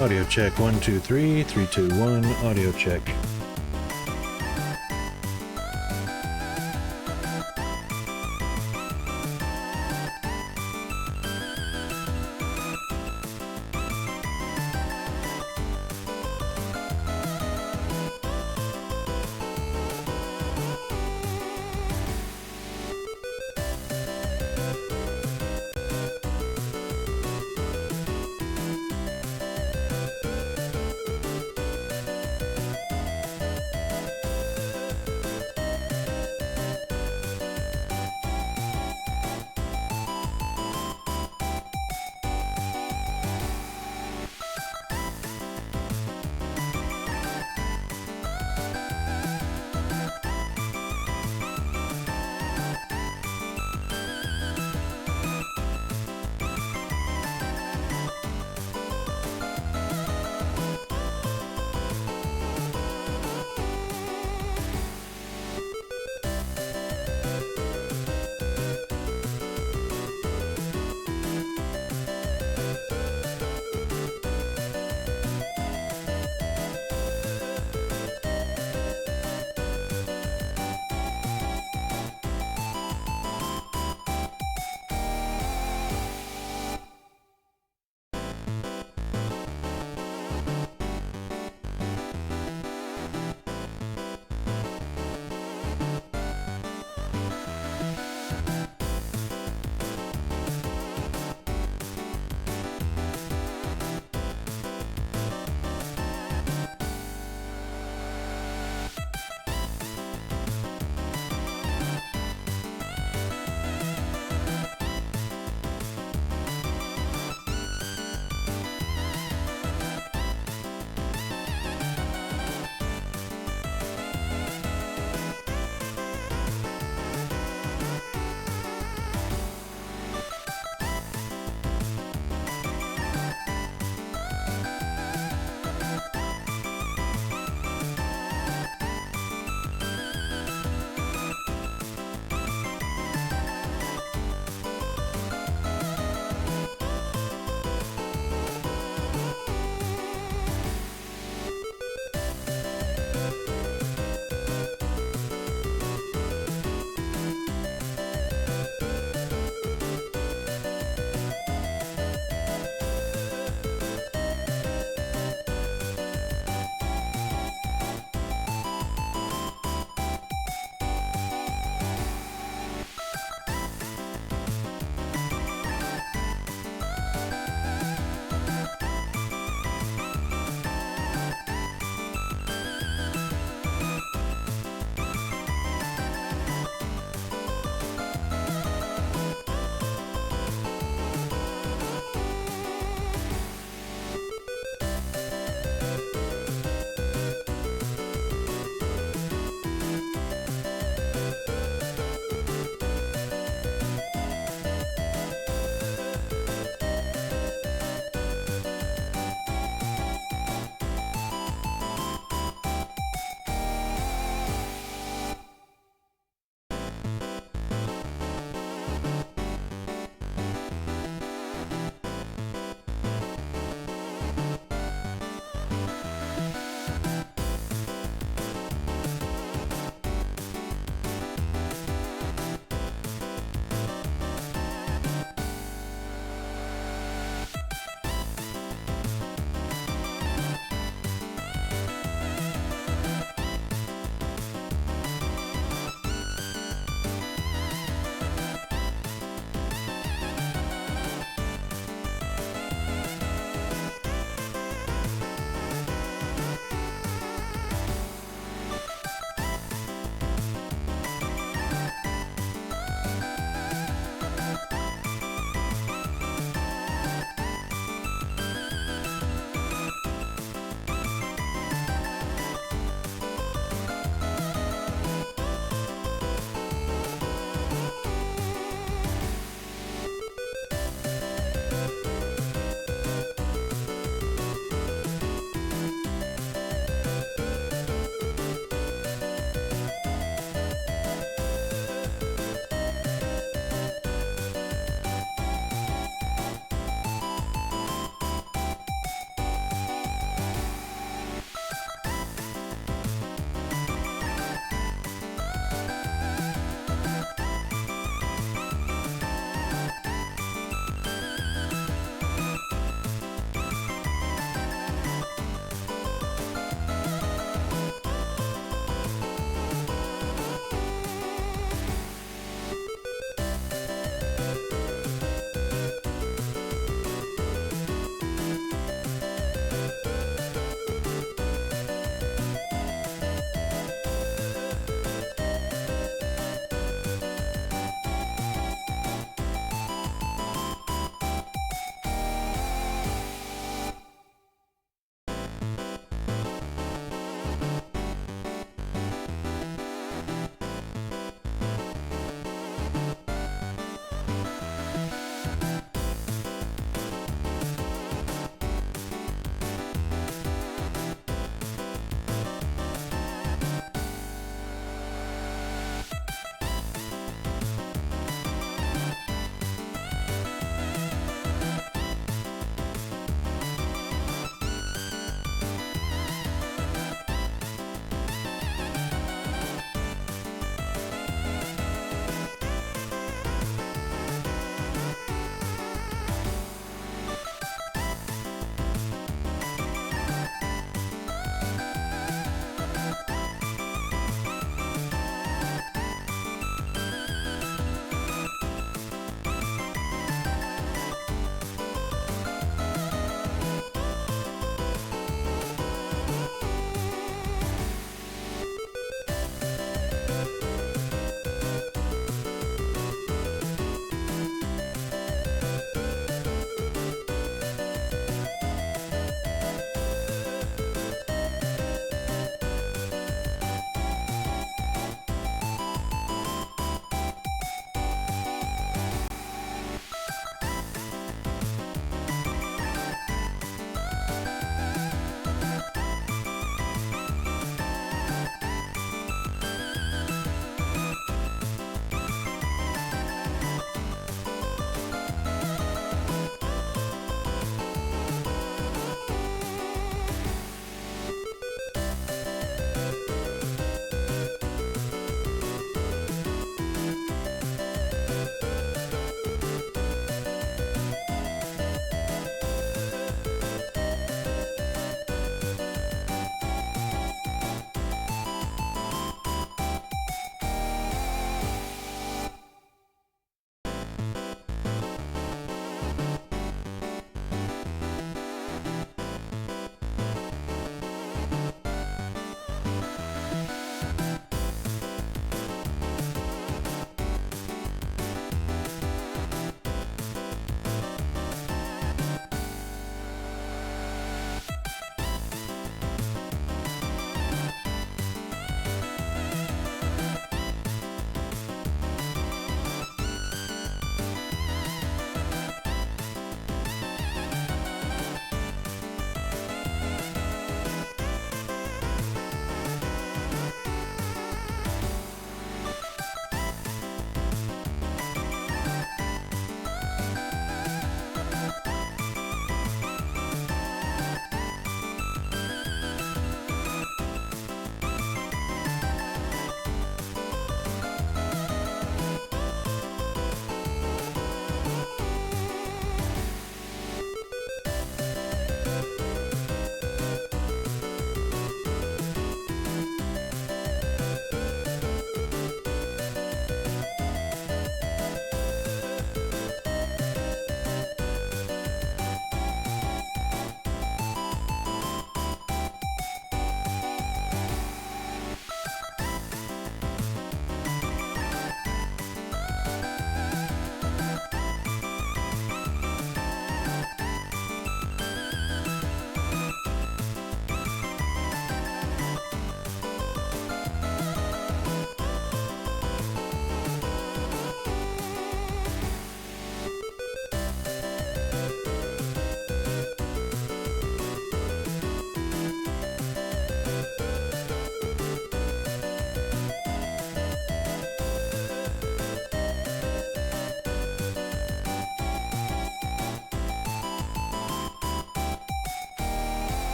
Audio check 1 2 3 3 2 1. Audio check.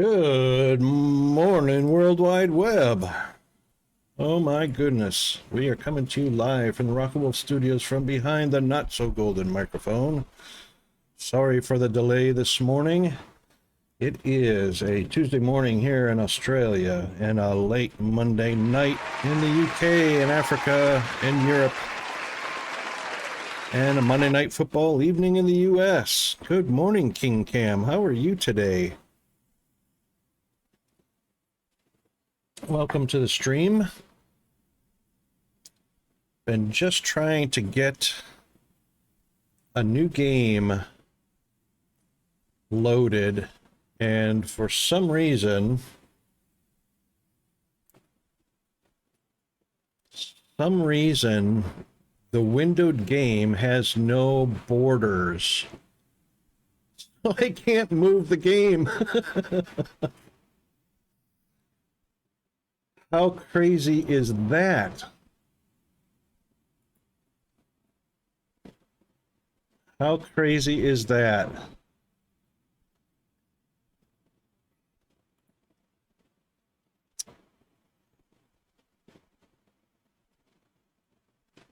Good morning, World Wide Web. Oh my goodness. We are coming to you live from the Rocket Wolf Studios from behind the not-so-golden microphone. Sorry for the delay this morning. It is a Tuesday morning here in Australia and a late Monday night in the UK and Africa and Europe. And a Monday night football evening in the US. Good morning, King Cam. How are you today? Welcome to the stream. Been just trying to get a new game loaded, and for some reason the windowed game has no borders. So I can't move the game. How crazy is that? How crazy is that?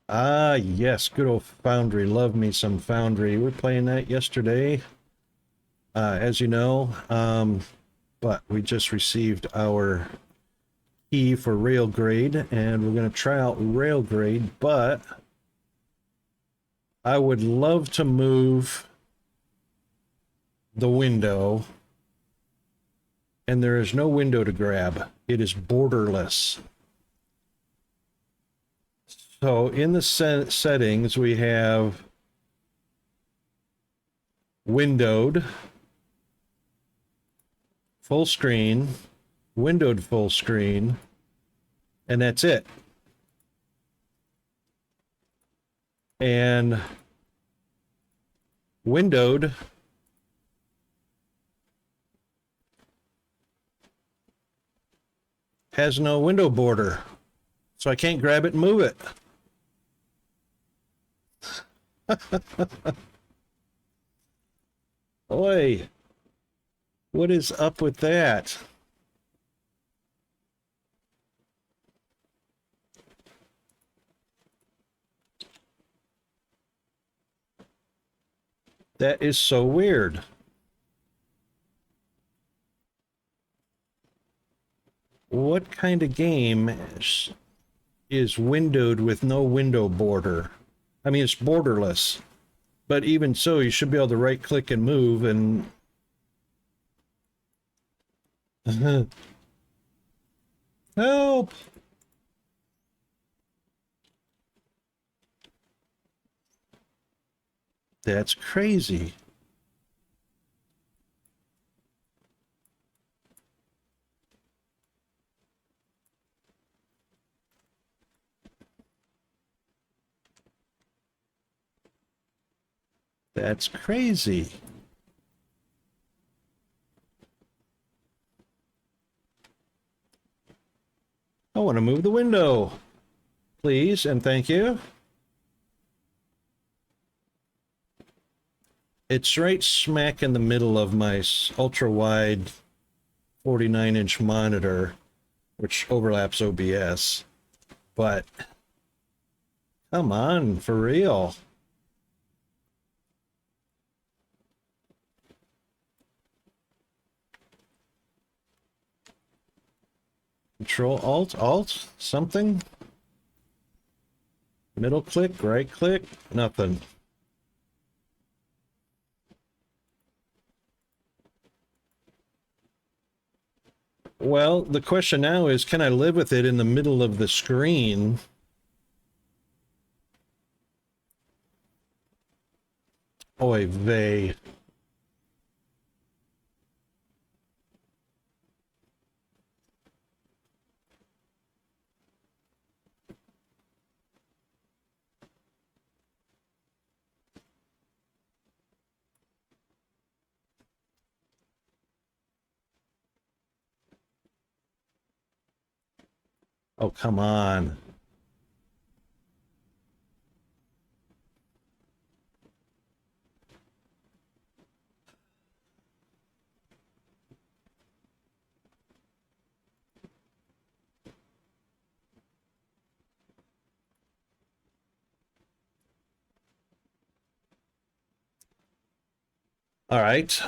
Ah, yes, good old Foundry. Love me some Foundry. We were playing that yesterday, as you know, but we just received our key for RailGrade, and we're going to try out RailGrade, but I would love to move the window, and there is no window to grab. It is borderless. So in the settings, we have windowed, full screen, windowed full screen, and that's it. And windowed has no window border, so I can't grab it and move it. Oi, what is up with that? That is so weird. What kind of game is windowed with no window border? I mean, it's borderless, but even so, you should be able to right click and move and help. That's crazy. That's crazy. I want to move the window, please, and thank you. It's right smack in the middle of my ultra-wide 49-inch monitor, which overlaps OBS. But come on, for real. Control Alt, something. Middle click, right click, nothing. Well, the question now is, can I live with it in the middle of the screen? Oy vey. Oh, come on. All right.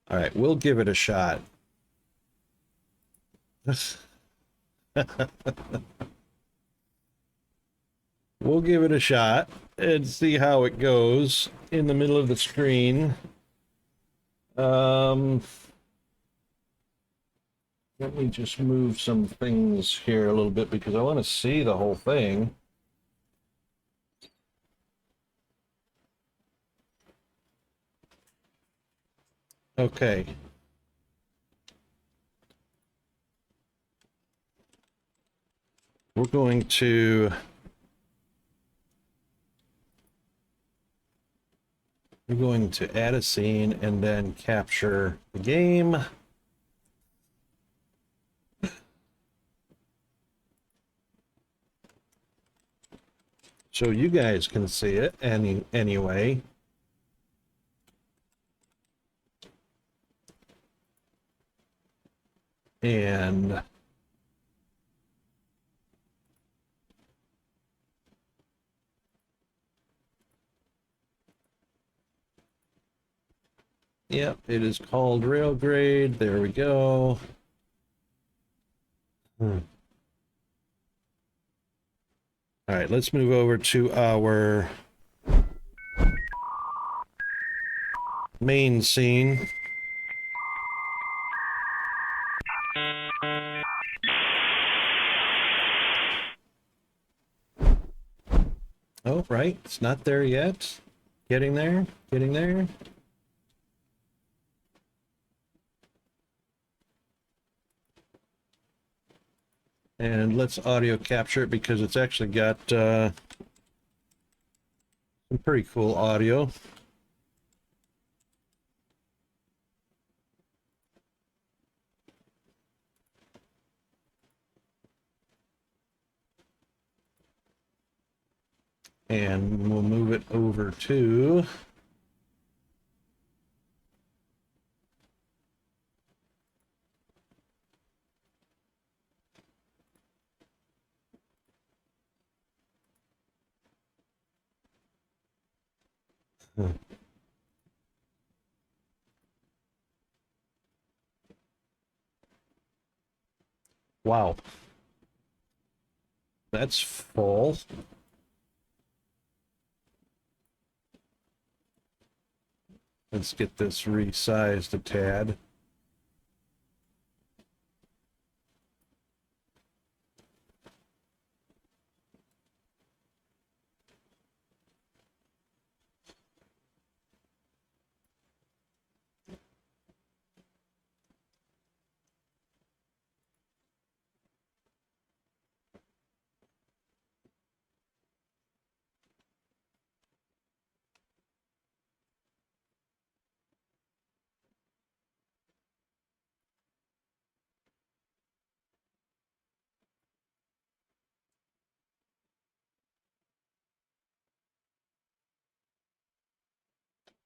All right, we'll give it a shot. We'll give it a shot and see how it goes in the middle of the screen. Let me just move some things here a little bit because I want to see the whole thing. Okay. We're going to add a scene and then capture the game. So you guys can see it anyway. And yep, it is called RailGrade. There we go. All right, let's move over to our main scene. Oh, right, it's not there yet. Getting there, getting there. And let's audio capture it because it's actually got some pretty cool audio. And we'll move it over to wow. That's full. Let's get this resized a tad.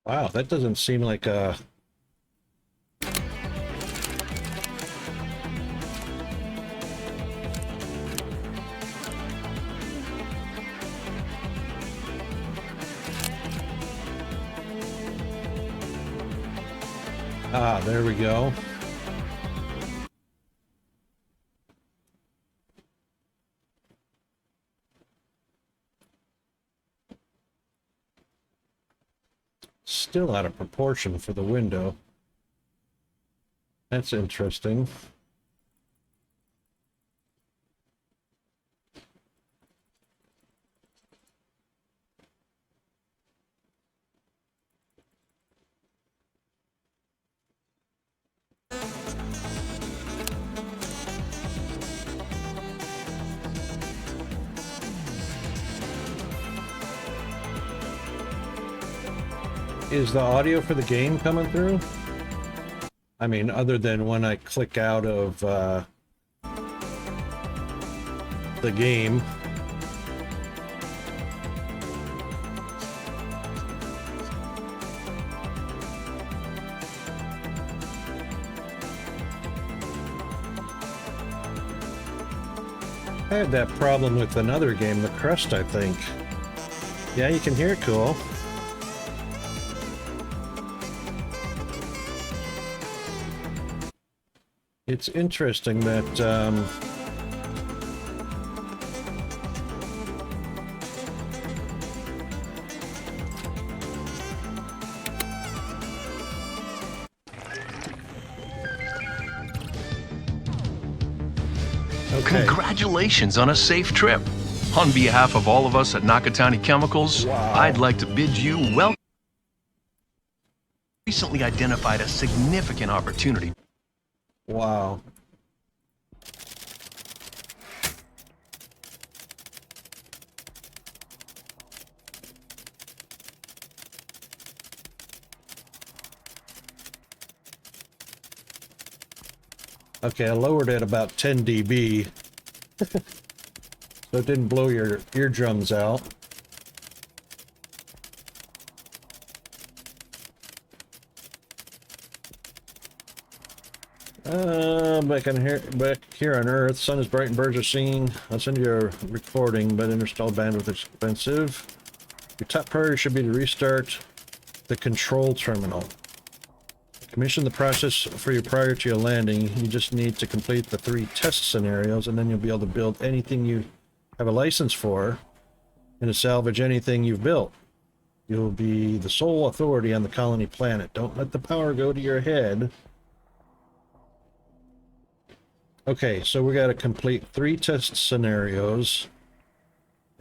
Wow, that doesn't seem like a... Ah, there we go. Still out of proportion for the window. That's interesting. Is the audio for the game coming through? I mean, other than when I click out of the game. I had that problem with another game, The Crust, I think. Yeah, you can hear it cool. It's interesting that, Okay. Congratulations on a safe trip. On behalf of all of us at Nakatani Chemicals, wow. I'd like to bid you welcome. Recently identified a significant opportunity. Wow. Okay, I lowered it about 10 dB. So it didn't blow your eardrums out. Back here on Earth, sun is bright and birds are seen. I'll send you a recording, but interstall bandwidth is expensive. Your top priority should be to restart the control terminal. Commission the process for you prior to your landing. You just need to complete the 3 test scenarios, and then you'll be able to build anything you have a license for, and to salvage anything you've built. You'll be the sole authority on the colony planet. Don't let the power go to your head. Okay, so we got to complete 3 test scenarios,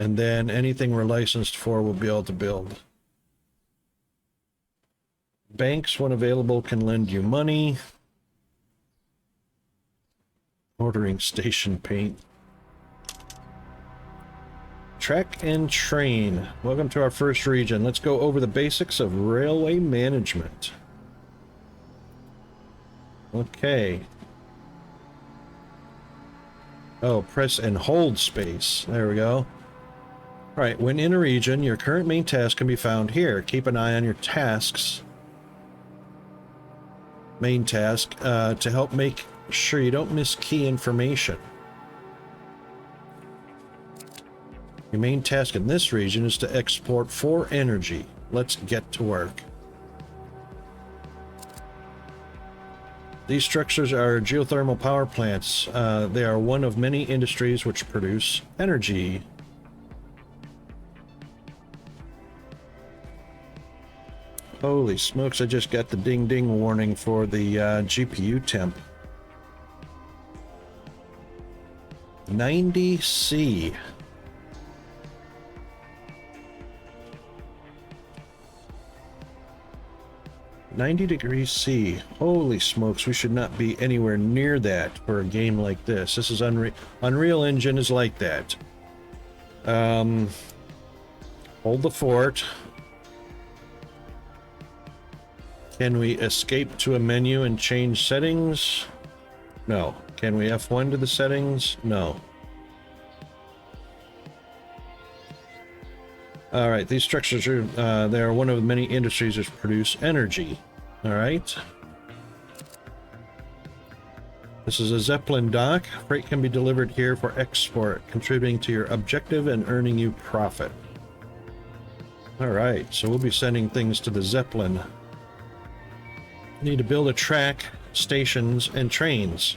and then anything we're licensed for we'll be able to build. Banks, when available, can lend you money. Ordering station paint. Track and train. Welcome to our first region. Let's go over the basics of railway management. Okay. Oh, press and hold space. There we go. Alright, when in a region, your current main task can be found here. Keep an eye on your tasks. Main task to help make sure you don't miss key information. Your main task in this region is to export 4 energy. Let's get to work. These structures are geothermal power plants. They are one of many industries which produce energy. Holy smokes, I just got the ding-ding warning for the GPU temp. 90°C. $90°C. Holy smokes, we should not be anywhere near that for a game like this. This is Unreal Engine is like that. Hold the fort. Can we escape to a menu and change settings? No. Can we F1 to the settings? No. Alright, these structures are, they are one of the many industries that produce energy. Alright. This is a Zeppelin dock. Freight can be delivered here for export, contributing to your objective and earning you profit. Alright, so we'll be sending things to the Zeppelin. Need to build a track, stations, and trains.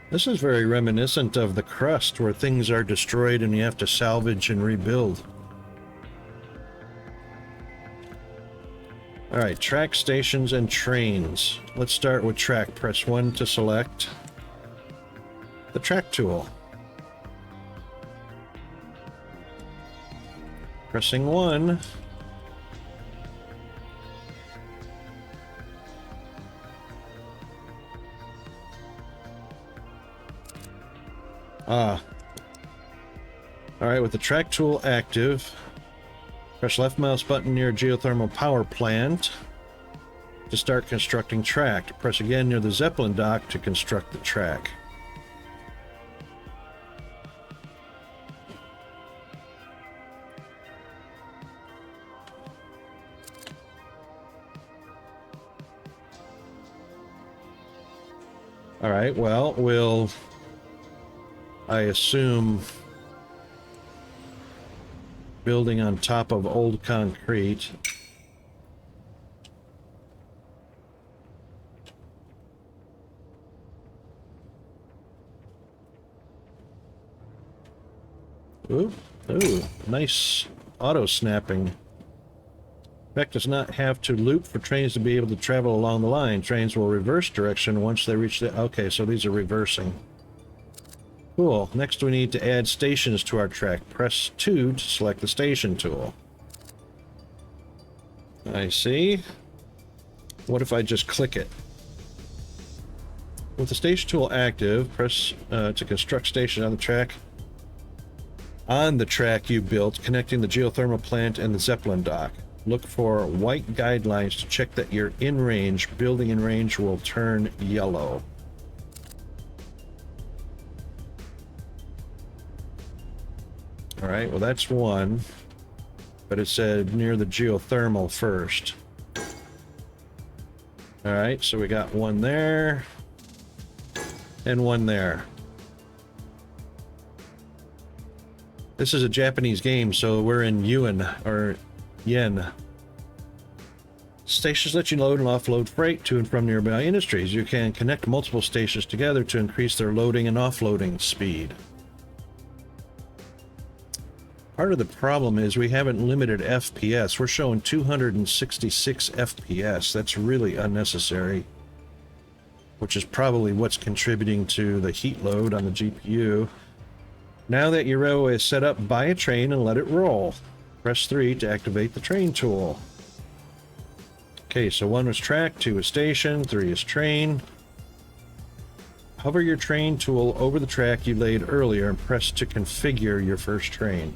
This is very reminiscent of The Crust, where things are destroyed and you have to salvage and rebuild. Alright, track, stations, and trains. Let's start with track. Press 1 to select the track tool. Pressing 1. Alright, with the track tool active, press left mouse button near geothermal power plant to start constructing track. Press again near the Zeppelin dock to construct the track. Alright, well, we'll I assume building on top of old concrete. Ooh, ooh, nice auto snapping. Effect does not have to loop for trains to be able to travel along the line. Trains will reverse direction once they reach the... Okay, so these are reversing. Cool. Next we need to add stations to our track. Press 2 to select the station tool. I see. What if I just click it? With the station tool active, press to construct station on the track. On the track you built, connecting the geothermal plant and the Zeppelin dock. Look for white guidelines to check that you're in range. Building in range will turn yellow. Alright, well that's one. But it said near the geothermal first. Alright, so we got one there. And one there. This is a Japanese game, so we're in yuan, or yen. Stations let you load and offload freight to and from nearby industries. You can connect multiple stations together to increase their loading and offloading speed. Part of the problem is we haven't limited FPS. We're showing 266 FPS. That's really unnecessary. Which is probably what's contributing to the heat load on the GPU. Now that your railway is set up, buy a train and let it roll. Press 3 to activate the train tool. Okay, so 1 was track, 2 is station, 3 is train. Hover your train tool over the track you laid earlier and press to configure your first train.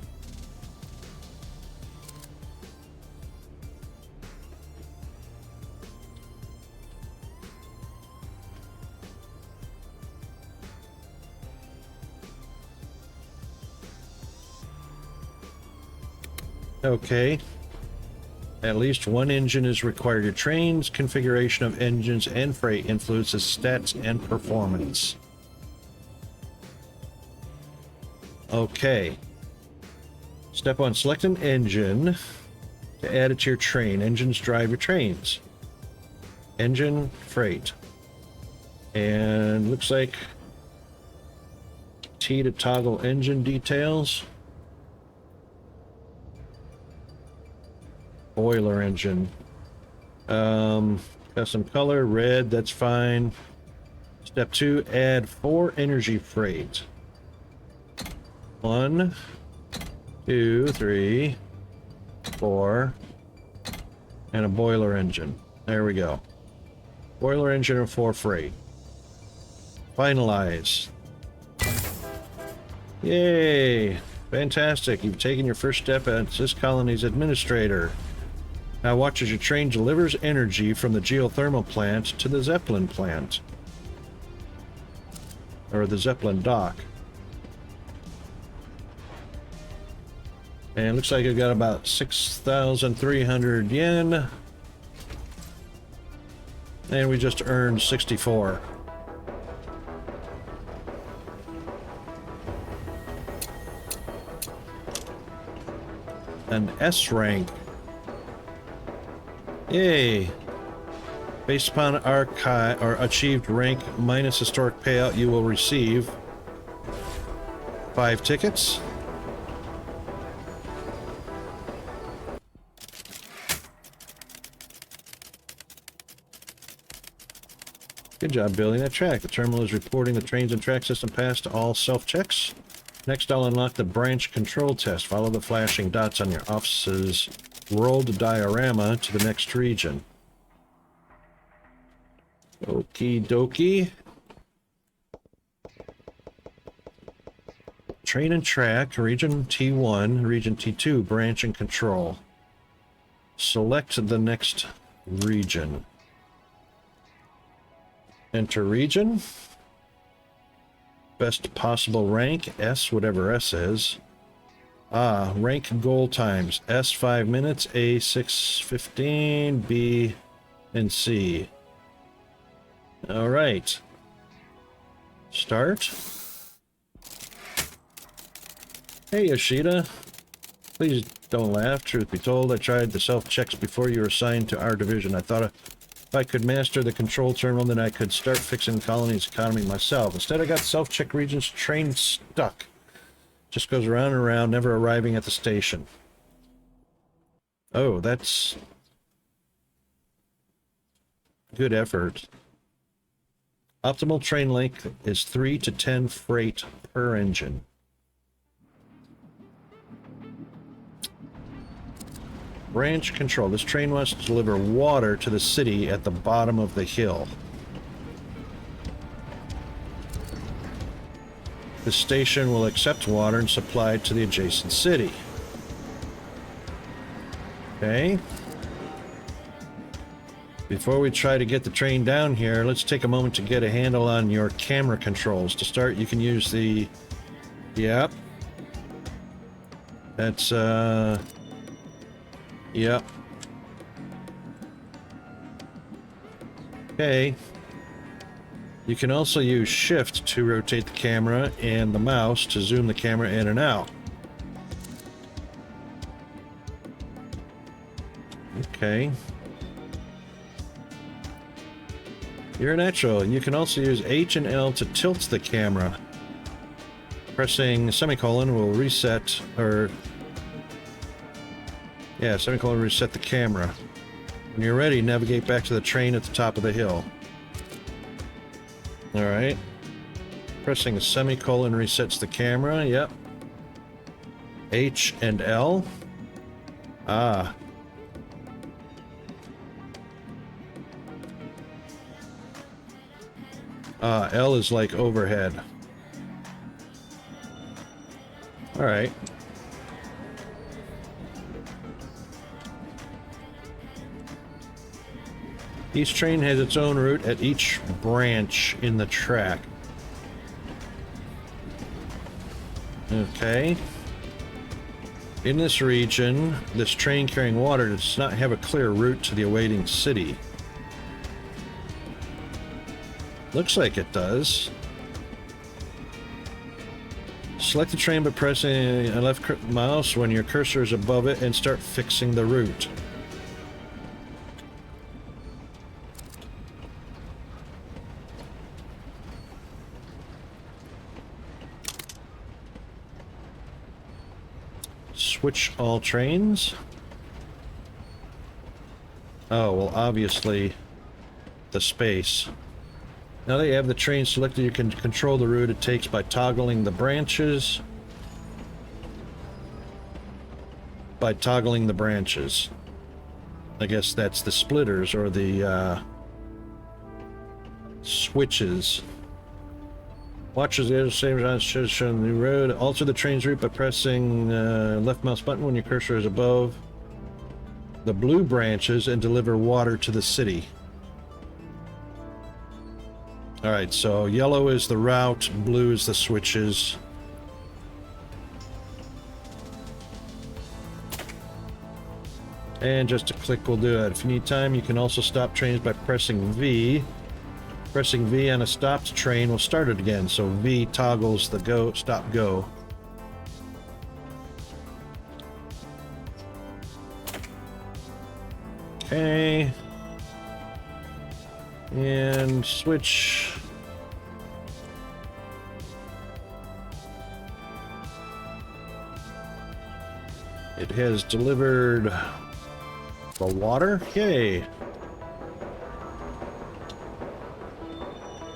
Okay. At least one engine is required. Your train's configuration of engines and freight influences stats and performance. Okay. Step 1. Select an engine to add it to your train. Engines drive your trains. Engine, freight. And looks like T to toggle engine details. Boiler engine. Custom color, red, that's fine. Step 2, add 4 energy freight. 1, 2, 3, 4, and a boiler engine. There we go. Boiler engine and 4 freight. Finalize. Yay! Fantastic. You've taken your first step as this colony's administrator. Now watch as your train delivers energy from the geothermal plant to the Zeppelin plant. Or the Zeppelin dock. And it looks like I've got about 6,300 yen. And we just earned 64. An S rank. Yay! Based upon archive or achieved rank minus historic payout, you will receive 5 tickets. Good job building that track. The terminal is reporting the trains and track system passed all self-checks. Next, I'll unlock the branch control test. Follow the flashing dots on your office's world diorama to the next region. Okie dokie. Train and track, region T1, region T2, branch and control. Select the next region. Enter region. Best possible rank, S, whatever S is. Ah, rank goal times. S 5 minutes, A 6:15, B and C. Alright. Start. Hey, Yoshida. Please don't laugh. Truth be told, I tried the self-checks before you were assigned to our division. I thought if I could master the control terminal, then I could start fixing the colony's economy myself. Instead, I got self-check regions train stuck. Just goes around and around, never arriving at the station. Oh, that's good effort. Optimal train length is 3 to 10 freight per engine. Branch control. This train wants to deliver water to the city at the bottom of the hill. The station will accept water and supply it to the adjacent city. Okay. Before we try to get the train down here, let's take a moment to get a handle on your camera controls. To start, you can use the... Yep. That's, Yep. Okay. You can also use Shift to rotate the camera and the mouse to zoom the camera in and out. Okay. You're a natural. You can also use H and L to tilt the camera. Pressing semicolon will reset, or... Yeah, semicolon reset the camera. When you're ready, navigate back to the train at the top of the hill. Alright. Pressing a semicolon resets the camera, yep. H and L. Ah. L is like overhead. Alright. Each train has its own route at each branch in the track. Okay. In this region, this train carrying water does not have a clear route to the awaiting city. Looks like it does. Select the train by pressing a left mouse when your cursor is above it and start fixing the route. Switch all trains. Oh, well, obviously the space. Now that you have the train selected, you can control the route it takes by toggling the branches. I guess that's the splitters or the switches. Watches the other same time showing the new road. Alter the train's route by pressing left mouse button when your cursor is above the blue branches and deliver water to the city. Alright, so yellow is the route, blue is the switches. And just a click will do it. If you need time, you can also stop trains by pressing V. Pressing V on a stopped train will start it again, so V toggles the go, stop, go. Okay. And switch. It has delivered the water. Yay.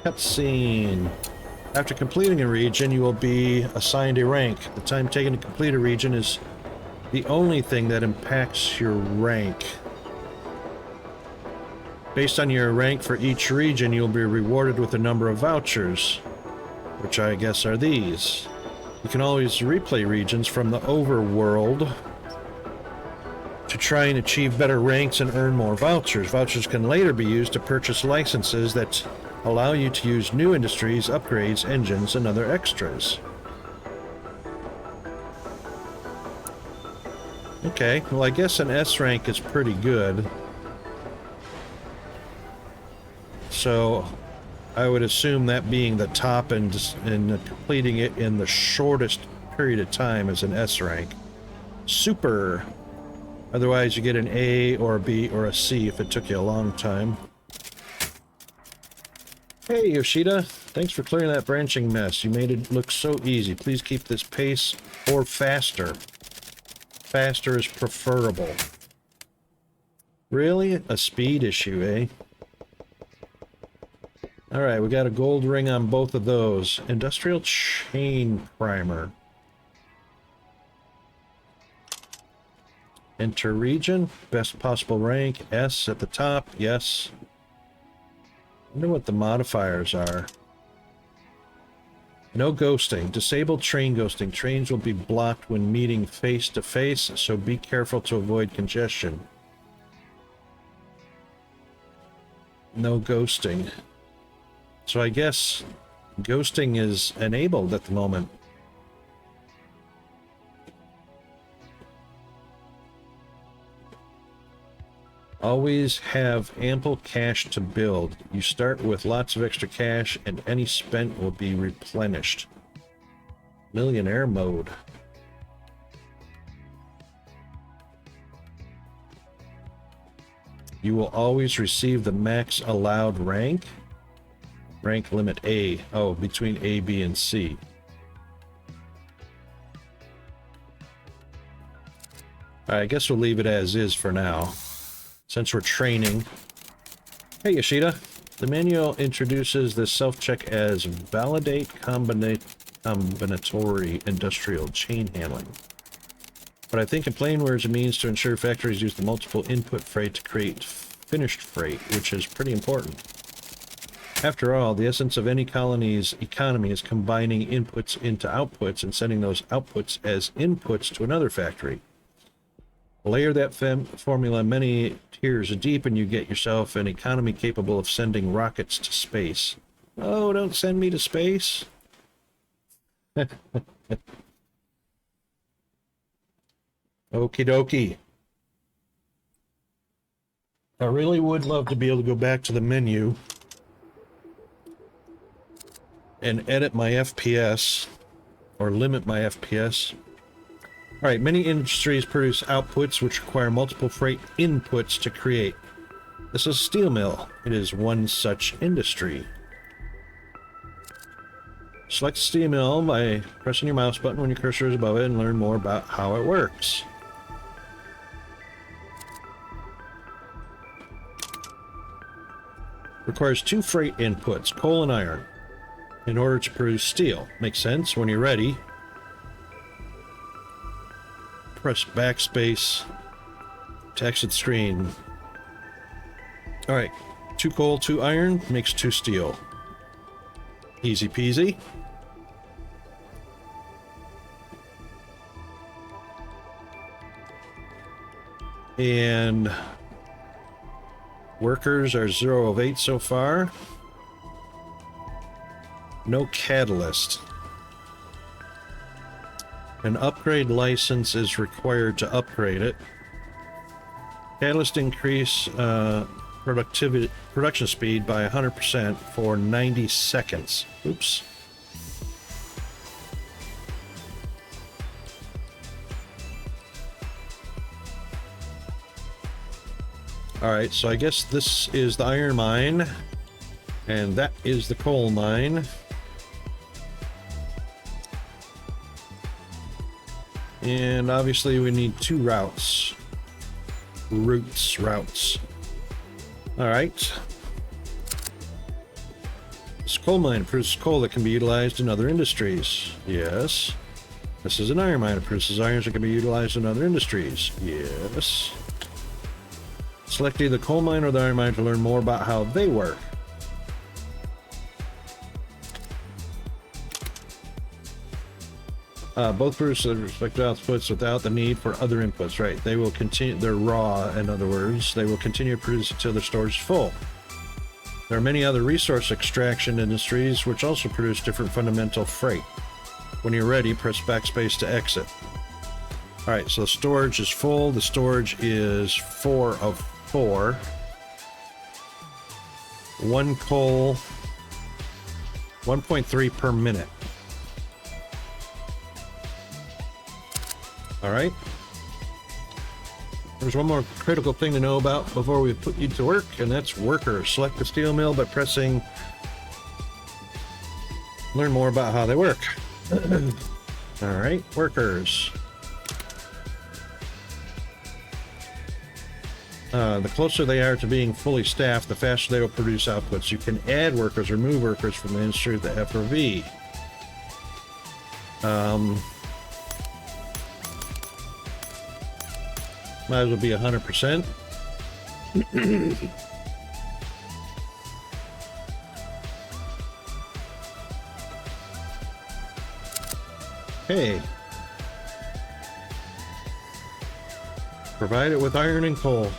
Cutscene. After completing a region, you will be assigned a rank. The time taken to complete a region is the only thing that impacts your rank. Based on your rank for each region, you'll be rewarded with a number of vouchers, which I guess are these. You can always replay regions from the overworld to try and achieve better ranks and earn more vouchers. Vouchers can later be used to purchase licenses that allow you to use new industries, upgrades, engines, and other extras. Okay, well, I guess an S rank is pretty good. So I would assume that being the top and completing it in the shortest period of time as an S rank. Super. Otherwise, you get an A or a B or a C if it took you a long time. Hey, Yoshida. Thanks for clearing that branching mess. You made it look so easy. Please keep this pace or faster. Faster is preferable. Really? A speed issue, eh? Alright, we got a gold ring on both of those. Industrial chain primer. Enter region. Best possible rank. S at the top. Yes. Wonder what the modifiers are. No ghosting. Disable train ghosting. Trains will be blocked when meeting face to face, so be careful to avoid congestion. No ghosting. So I guess ghosting is enabled at the moment. Always have ample cash to build. You start with lots of extra cash and any spent will be replenished. Millionaire mode. You will always receive the max allowed rank. Rank limit A. Oh, between A, B, and C. Alright, I guess we'll leave it as is for now. Since we're training. Hey, Yoshida. The manual introduces the self-check as validate combinatory industrial chain handling. But I think in plain words it means to ensure factories use the multiple input freight to create finished freight, which is pretty important. After all, the essence of any colony's economy is combining inputs into outputs and sending those outputs as inputs to another factory. Layer that formula many tiers deep and you get yourself an economy capable of sending rockets to space. Oh, don't send me to space. Okie dokie. I really would love to be able to go back to the menu and edit my FPS or limit my FPS. Alright, many industries produce outputs which require multiple freight inputs to create. This is a steel mill. It is one such industry. Select steel mill by pressing your mouse button when your cursor is above it and learn more about how it works. Requires 2 freight inputs, coal and iron, in order to produce steel. Makes sense. When you're ready, press backspace to exit screen. Alright, 2 coal, 2 iron makes 2 steel. Easy peasy. And workers are 0 of 8 so far. No catalyst. An upgrade license is required to upgrade it. Catalyst increase production speed by 100% for 90 seconds. Oops. Alright, so I guess this is the iron mine, and that is the coal mine. And obviously we need 2 routes. Routes. Alright. This coal mine produces coal that can be utilized in other industries. Yes. This is an iron mine. It produces irons that can be utilized in other industries. Yes. Select either the coal mine or the iron mine to learn more about how they work. Both produce the respective outputs without the need for other inputs, right? They will continue, they're raw, in other words. They will continue to produce until their storage is full. There are many other resource extraction industries which also produce different fundamental freight. When you're ready, press backspace to exit. Alright, so the storage is full. The storage is 4 of 4. 1 coal, 1.3 per minute. All right. There's one more critical thing to know about before we put you to work, and that's workers. Select the steel mill by pressing... Learn more about how they work. All right, workers. The closer they are to being fully staffed, the faster they will produce outputs. You can add workers or remove workers from the insert the F or V. Might as well be 100%. Okay. Provide it with iron and coal.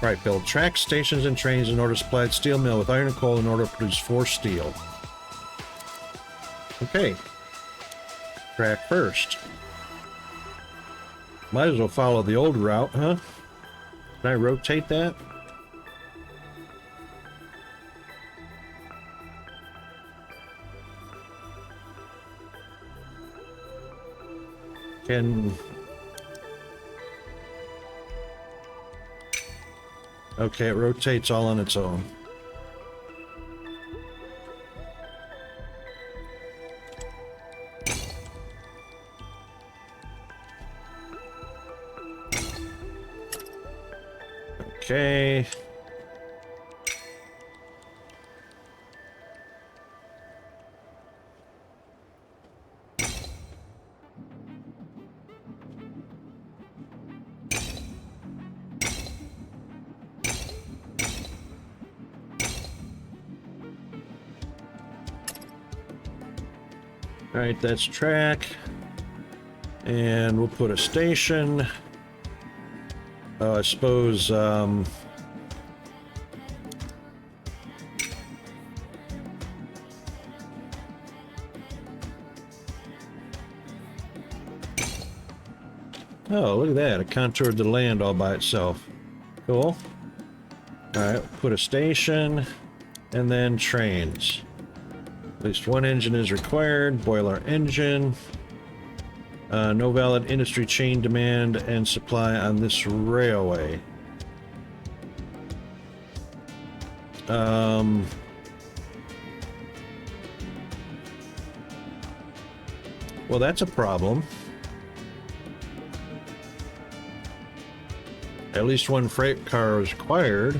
Right, build tracks, stations, and trains in order to supply the steel mill with iron and coal in order to produce 4 steel. Okay. Track first. Might as well follow the old route, huh? Can I rotate that? Can... Okay, it rotates all on its own. Okay. All right, that's track. And we'll put a station. I suppose, oh, look at that. It contoured the land all by itself. Cool. Alright, put a station, and then trains. At least one engine is required. Boiler engine. No valid industry chain demand and supply on this railway. Well, that's a problem. At least one freight car is required.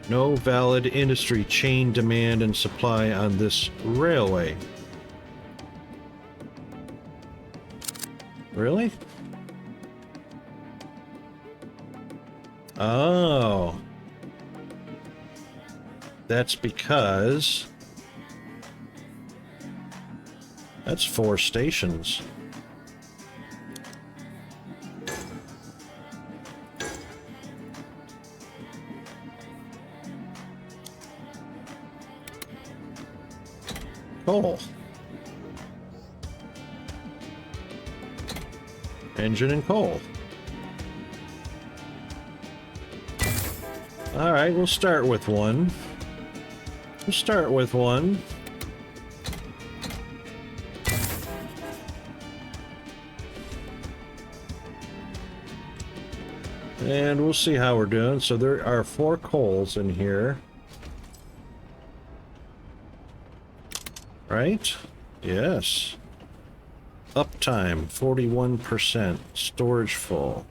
No valid industry chain demand and supply on this railway. Really? Oh. That's because... That's 4 stations. Coal. Engine and coal. Alright, we'll start with one. We'll start with one. And we'll see how we're doing. So there are 4 coals in here. Right? Yes. Uptime, 41%. Storage full.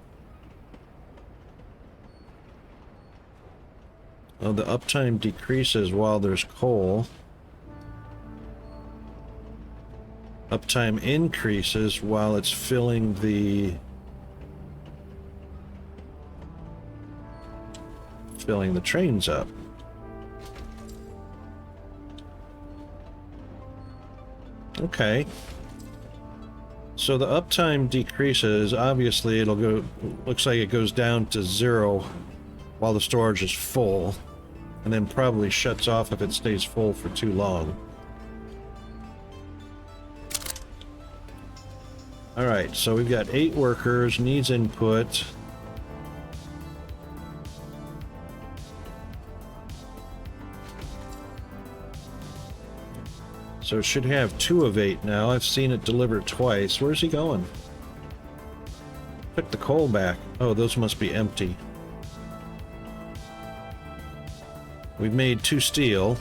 Oh, the uptime decreases while there's coal. Uptime increases while it's filling the trains up. Okay. So the uptime decreases. Obviously, it'll go... Looks like it goes down to 0 while the storage is full, and then probably shuts off if it stays full for too long. Alright, so we've got 8 workers, needs input. So it should have 2 of 8 now. I've seen it delivered twice. Where's he going? Took the coal back. Oh, those must be empty. We've made 2 steel.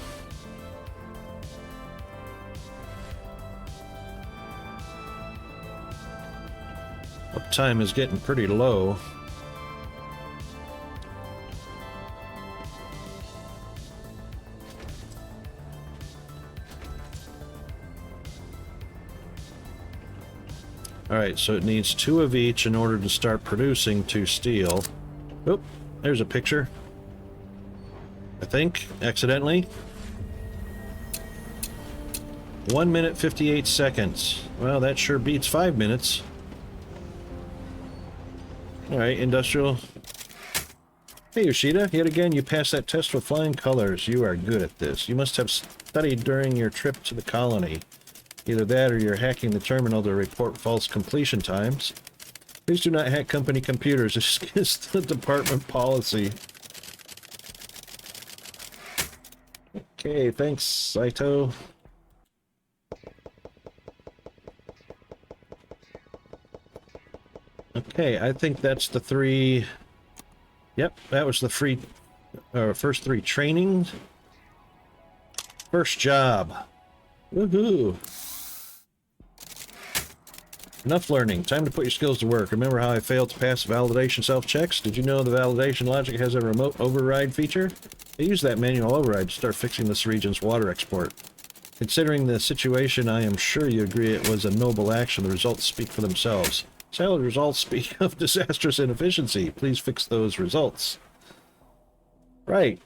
Uptime is getting pretty low. Alright, so it needs 2 of each in order to start producing 2 steel. Oop, there's a picture. I think, accidentally. 1 minute 58 seconds. Well, that sure beats 5 minutes. Alright, industrial. Hey Yoshida, yet again you passed that test with flying colors. You are good at this. You must have studied during your trip to the colony. Either that or you're hacking the terminal to report false completion times. Please do not hack company computers. It's the department policy. Okay, thanks, Saito. Okay, I think that's the 3... Yep, that was the first 3 trainings. First job. Woohoo! Enough learning. Time to put your skills to work. Remember how I failed to pass validation self-checks? Did you know the validation logic has a remote override feature? I used that manual override to start fixing this region's water export. Considering the situation, I am sure you agree it was a noble action. The results speak for themselves. Solid results speak of disastrous inefficiency. Please fix those results. Right.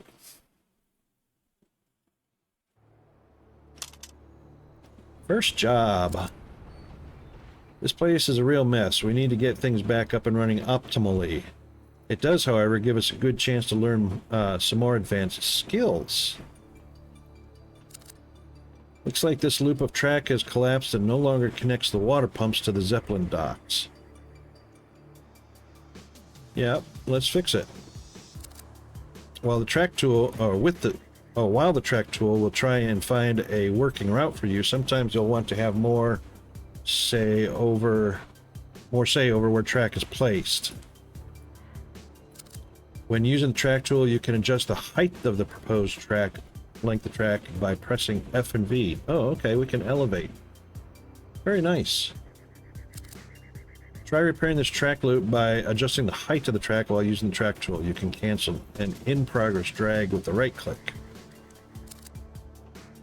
First job. This place is a real mess. We need to get things back up and running optimally. It does, however, give us a good chance to learn some more advanced skills. Looks like this loop of track has collapsed and no longer connects the water pumps to the Zeppelin docks. Yep, let's fix it. While the track tool will try and find a working route for you, sometimes you'll want to have more say over where track is placed. When using the track tool, you can adjust the height of the proposed track, length of track, by pressing F and V. Oh, okay, we can elevate. Very nice. Try repairing this track loop by adjusting the height of the track while using the track tool. You can cancel an in-progress drag with the right click.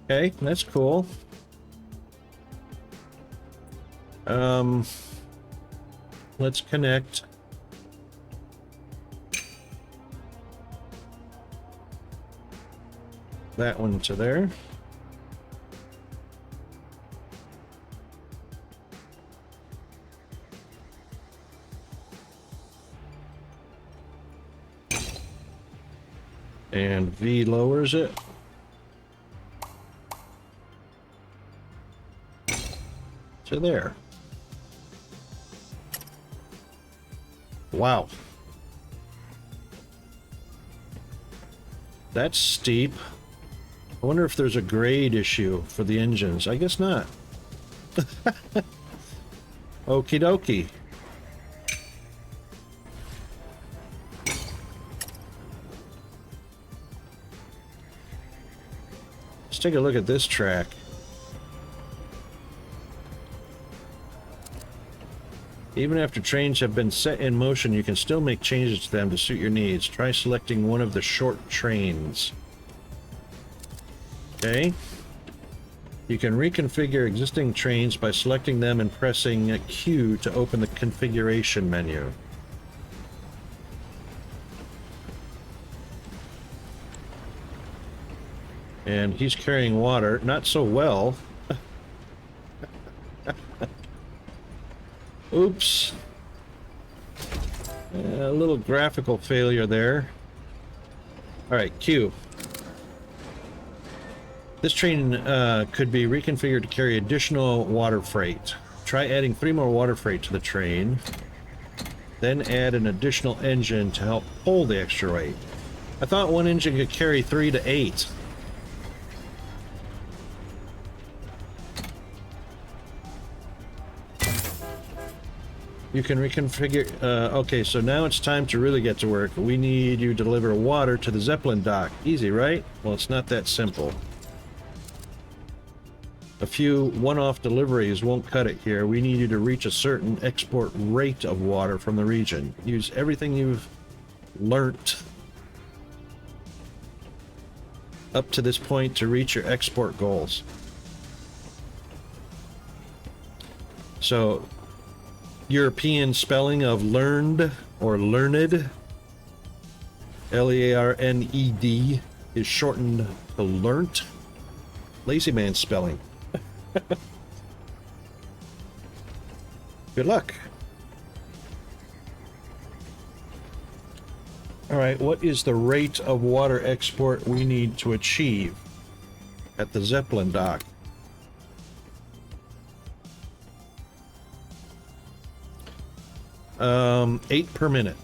Okay, that's cool. Let's connect. That one to there. And V lowers it. To there. Wow. That's steep. I wonder if there's a grade issue for the engines. I guess not. Okie dokie. Let's take a look at this track. Even after trains have been set in motion, you can still make changes to them to suit your needs. Try selecting one of the short trains. Okay. You can reconfigure existing trains by selecting them and pressing Q to open the configuration menu. And he's carrying water, not so well. Oops. A little graphical failure there. Alright, Q. This train could be reconfigured to carry additional water freight. Try adding 3 more water freight to the train. Then add an additional engine to help pull the extra weight. I thought one engine could carry 3 to 8. You can reconfigure. Okay, so now it's time to really get to work. We need you to deliver water to the Zeppelin dock. Easy, right? Well, it's not that simple. A few one-off deliveries won't cut it here. We need you to reach a certain export rate of water from the region. Use everything you've learnt up to this point to reach your export goals. So, European spelling of learned or learned, L-E-A-R-N-E-D, is shortened to learnt. Lazy man spelling. Good luck. All right, what is the rate of water export we need to achieve at the Zeppelin dock? Um, 8 per minute.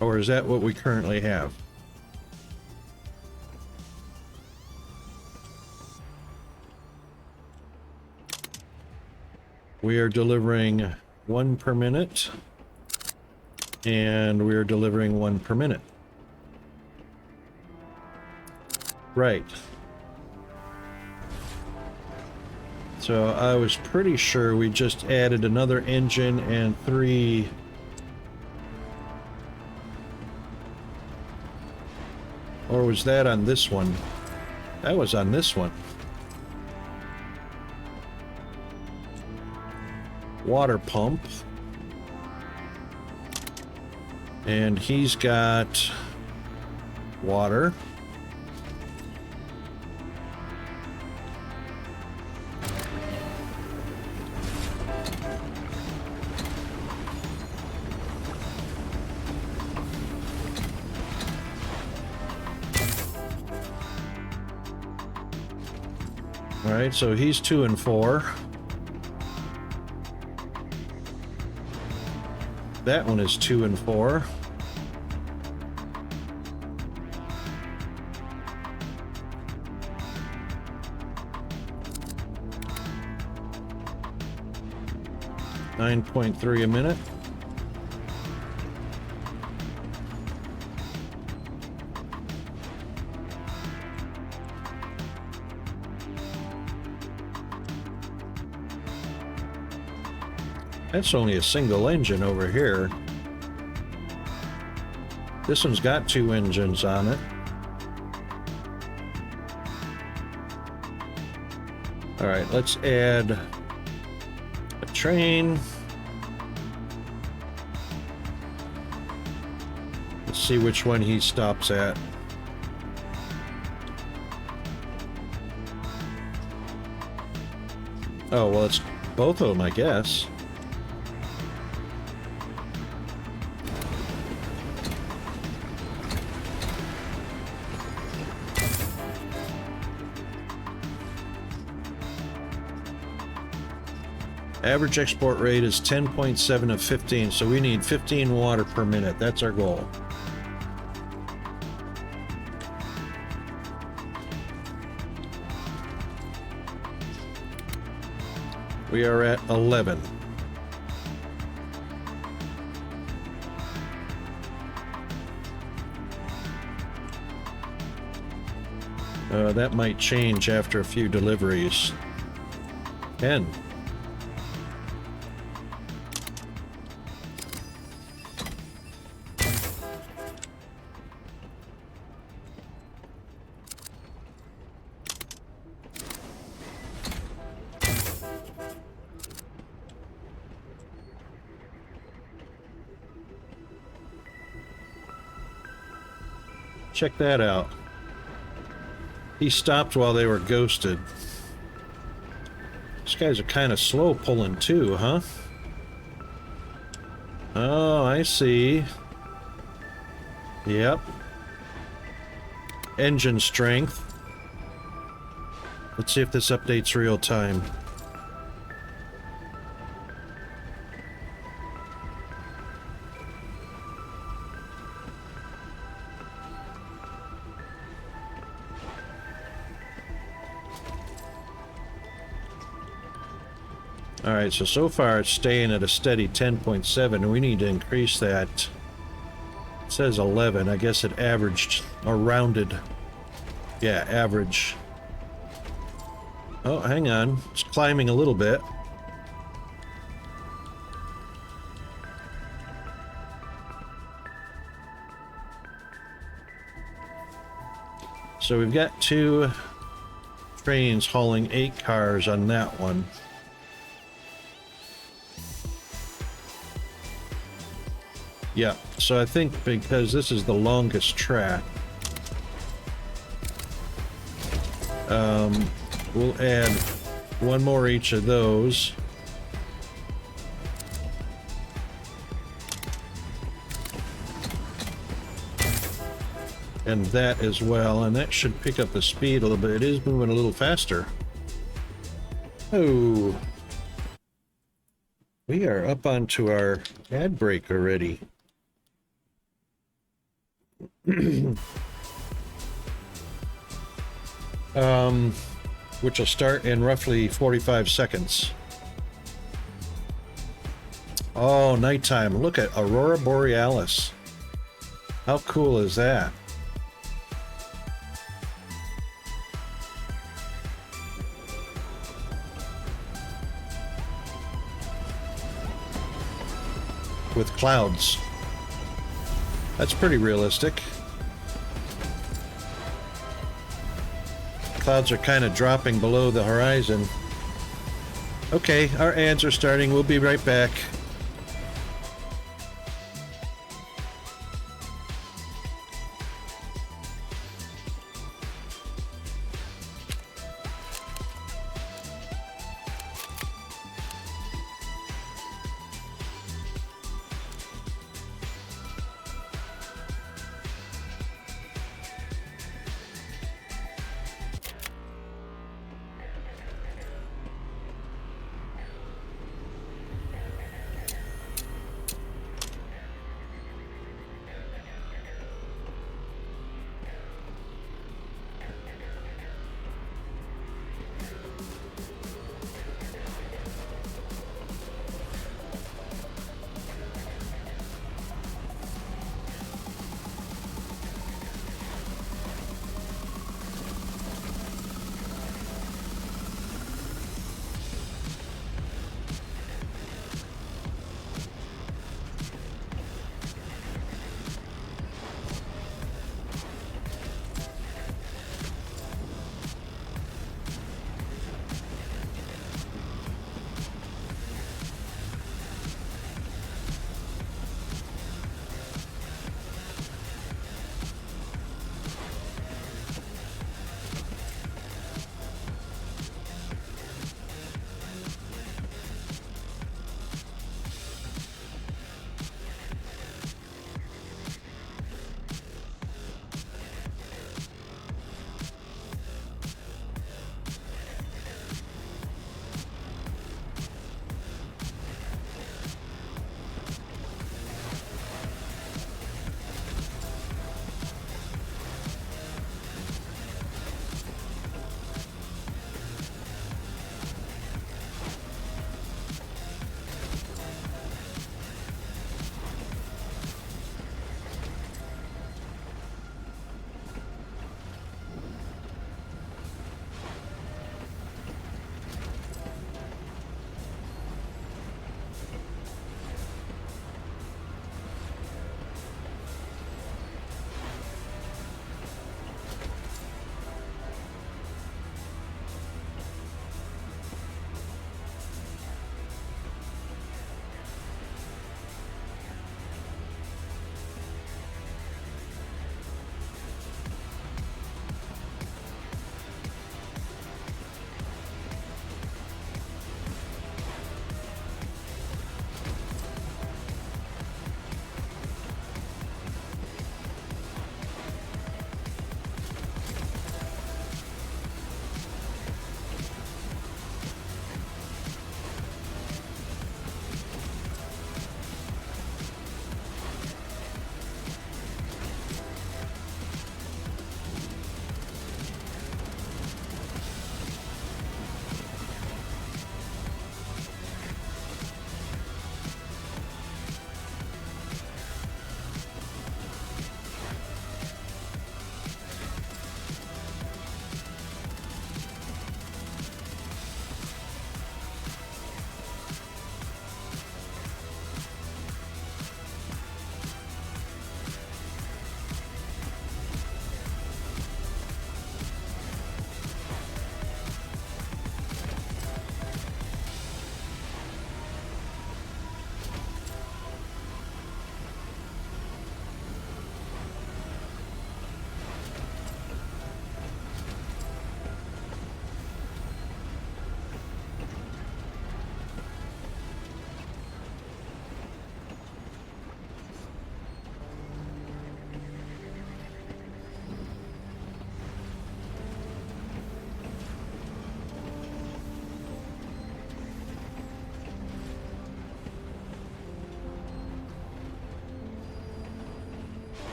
Or is that what we currently have? We are delivering 1 per minute, and we are delivering 1 per minute. Right. So I was pretty sure we just added another engine and 3... Or was that on this one? That was on this one. Water pump. And he's got water. All right, so he's 2 and 4. That one is 2 and 4. $9.3 a minute. That's only a single engine over here. This one's got 2 engines on it. All right, let's add a train. Let's see which one he stops at. Oh, well, it's both of them, I guess. Average export rate is 10.7 of 15, so we need 15 water per minute. That's our goal. We are at 11. That might change after a few deliveries. 10. Check that out. He stopped while they were ghosted. These guys are kind of slow pulling too, huh? Oh, I see. Yep. Engine strength. Let's see if this updates real time. All right, so far it's staying at a steady 10.7. We need to increase that. It says 11. I guess it averaged or rounded. Yeah, average. Oh, hang on. It's climbing a little bit. So we've got 2 trains hauling 8 cars on that one. Yeah, so I think because this is the longest track, we'll add 1 more each of those. And that as well, and that should pick up the speed a little bit. It is moving a little faster. Oh, we are up onto our ad break already. Which will start in roughly 45 seconds. Oh, nighttime. Look at Aurora Borealis. How cool is that? With clouds. That's pretty realistic. Clouds are kind of dropping below the horizon. Okay, our ads are starting. We'll be right back.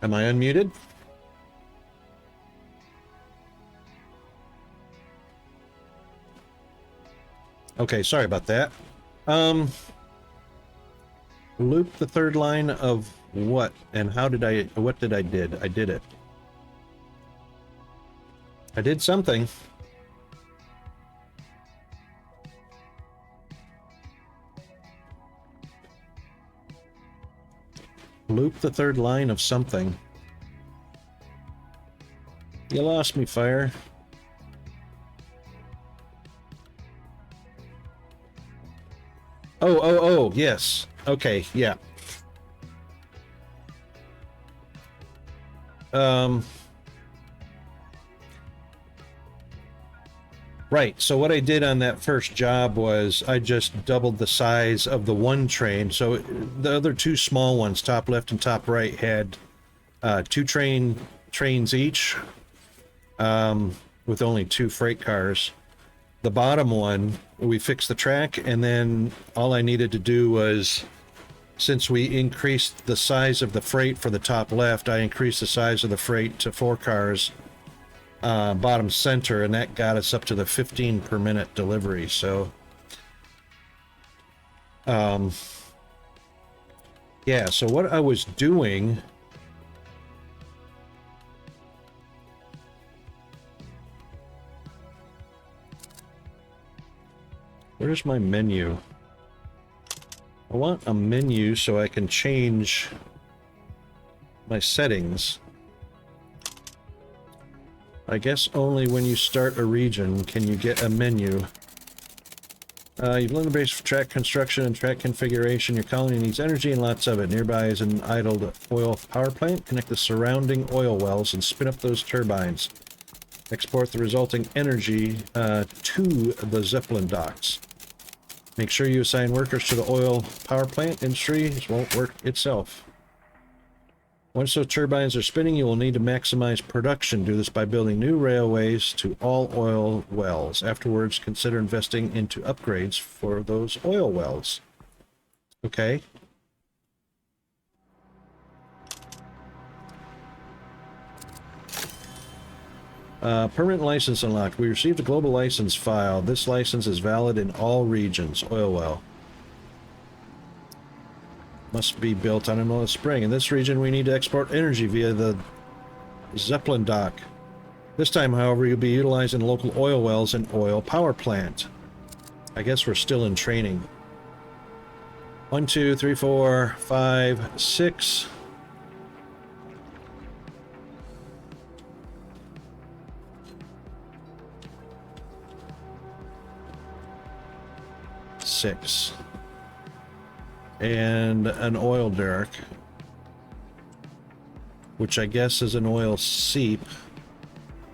Am I unmuted? Okay, sorry about that. Loop the third line of what and how did I, what did I did? I did it. I did something. Loop the third line of something. You lost me, Fire. Oh, yes. Okay, yeah. Right, so what I did on that first job was I just doubled the size of the one train. So the other two small ones, top left and top right, had two trains each, with only two freight cars. The bottom one, we fixed the track, and then all I needed to do was, since we increased the size of the freight for the top left, I increased the size of the freight to 4 cars, bottom center, and that got us up to the 15 per minute delivery. So yeah, so what I was doing, where's my menu? I want a menu so I can change my settings. I guess only when you start a region can you get a menu. You've learned the base for track construction and track configuration. Your colony needs energy and lots of it. Nearby is an idled oil power plant. Connect the surrounding oil wells and spin up those turbines. Export the resulting energy to the Zeppelin docks. Make sure you assign workers to the oil power plant. Industry won't work itself. Once those turbines are spinning, you will need to maximize production. Do this by building new railways to all oil wells. Afterwards, consider investing into upgrades for those oil wells. Okay. Permanent license unlocked. We received a global license file. This license is valid in all regions. Oil well. Must be built on an oil spring. In this region, we need to export energy via the Zeppelin dock. This time, however, you'll be utilizing local oil wells and oil power plant. I guess we're still in training. 1, 2, 3, 4, 5, 6. Six. And an oil derrick, which I guess is an oil seep.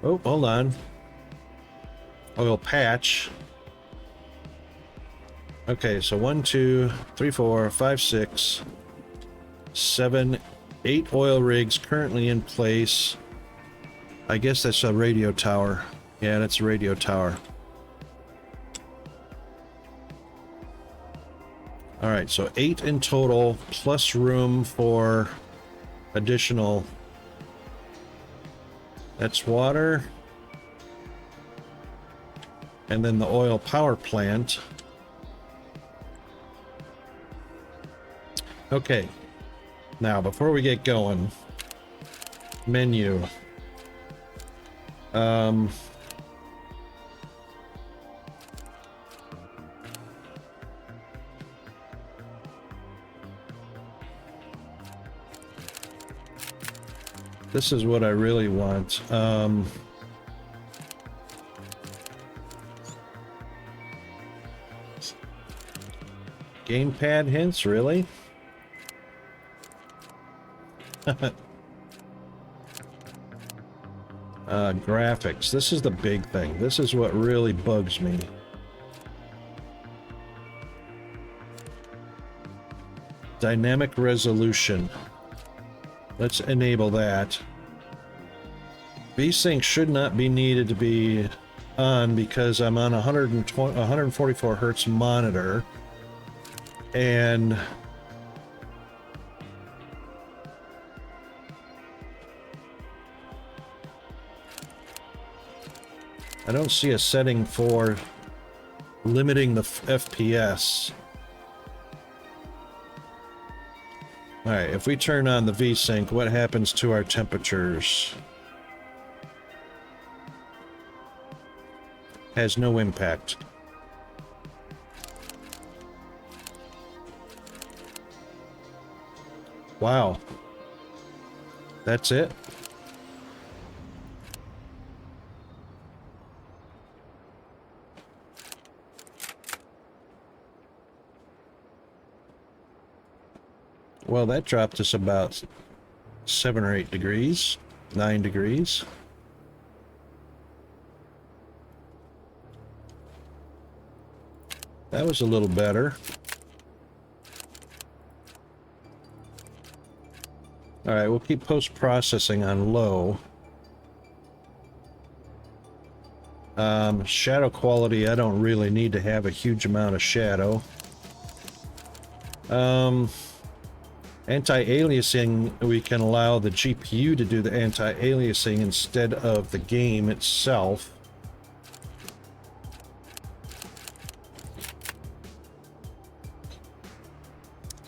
Oh, hold on. Oil patch. Okay, so 1, 2, 3, 4, 5, 6, 7, 8 oil rigs currently in place. I guess that's a radio tower. Yeah, that's a radio tower. All right, so 8 in total, plus room for additional. That's water. And then the oil power plant. Okay. Now, before we get going, menu. This is what I really want. Gamepad hints, really? Graphics. This is the big thing. This is what really bugs me. Dynamic resolution. Let's enable that. VSync should not be needed to be on because I'm on 144 hertz monitor, and don't see a setting for limiting the FPS. Alright, if we turn on the VSync, what happens to our temperatures? Has no impact. Wow. That's it? Well, that dropped us about 7 or 8 degrees, 9 degrees. That was a little better. All right, we'll keep post-processing on low. Shadow quality, I don't really need to have a huge amount of shadow. Anti-aliasing, we can allow the GPU to do the anti-aliasing instead of the game itself.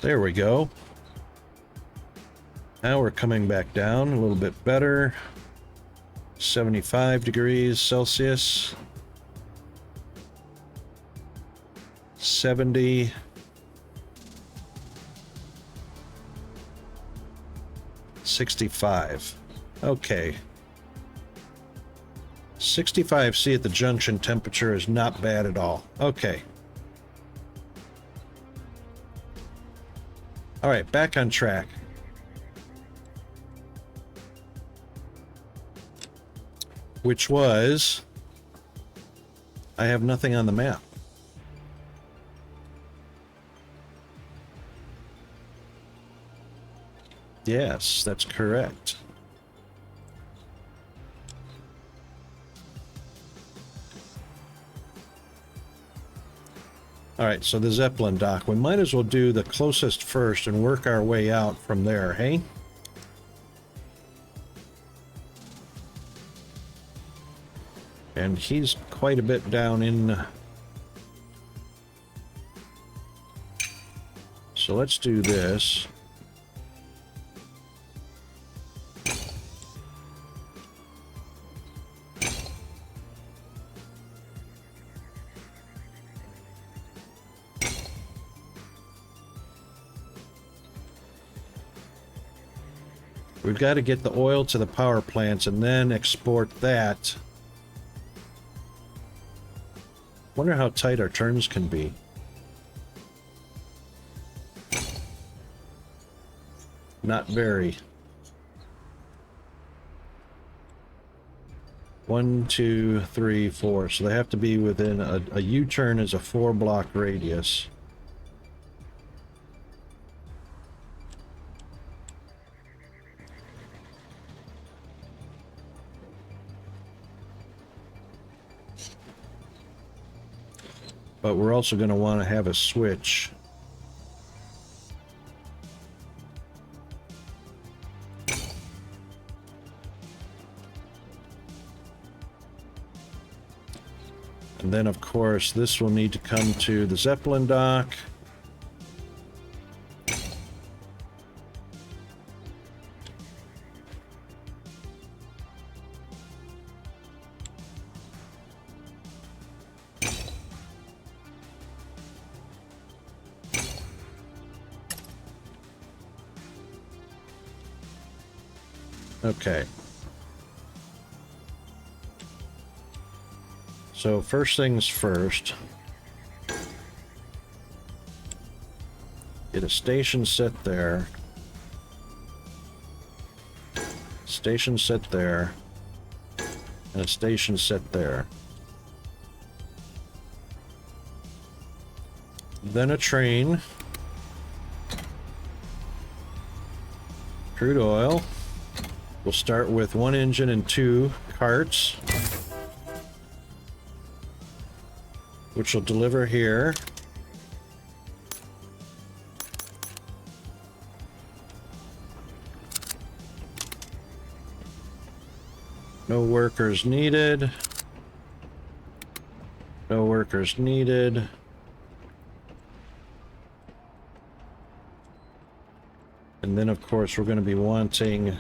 There we go. Now we're coming back down a little bit better. 75 degrees Celsius. 70. 65. Okay. 65C at the junction temperature is not bad at all. Okay. All right, back on track. Which was, I have nothing on the map. Yes, that's correct. All right, so the Zeppelin dock. We might as well do the closest first and work our way out from there, hey? And he's quite a bit down in... So let's do this. We've got to get the oil to the power plants and then export that. Wonder how tight our turns can be. Not very. 1, 2, 3, 4. So they have to be within a U-turn is a 4-block radius. But we're also going to want to have a switch. And then, of course, this will need to come to the Zeppelin dock. Okay. So first things first. Get a station set there. Station set there. And a station set there. Then a train. Crude oil. We'll start with 1 engine and 2 carts, which will deliver here. No workers needed. workers needed. And then, of course, we're going to be wanting...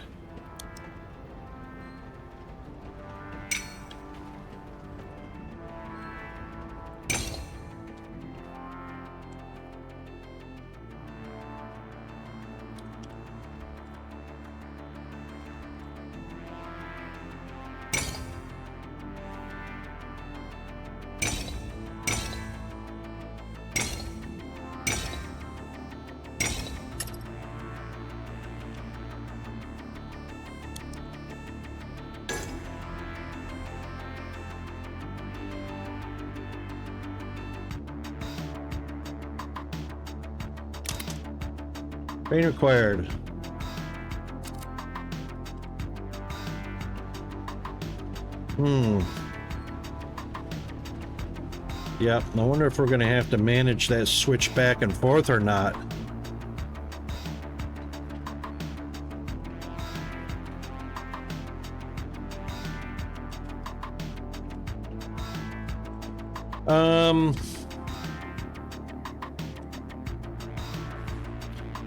Train required. Yep, I wonder if we're going to have to manage that switch back and forth or not.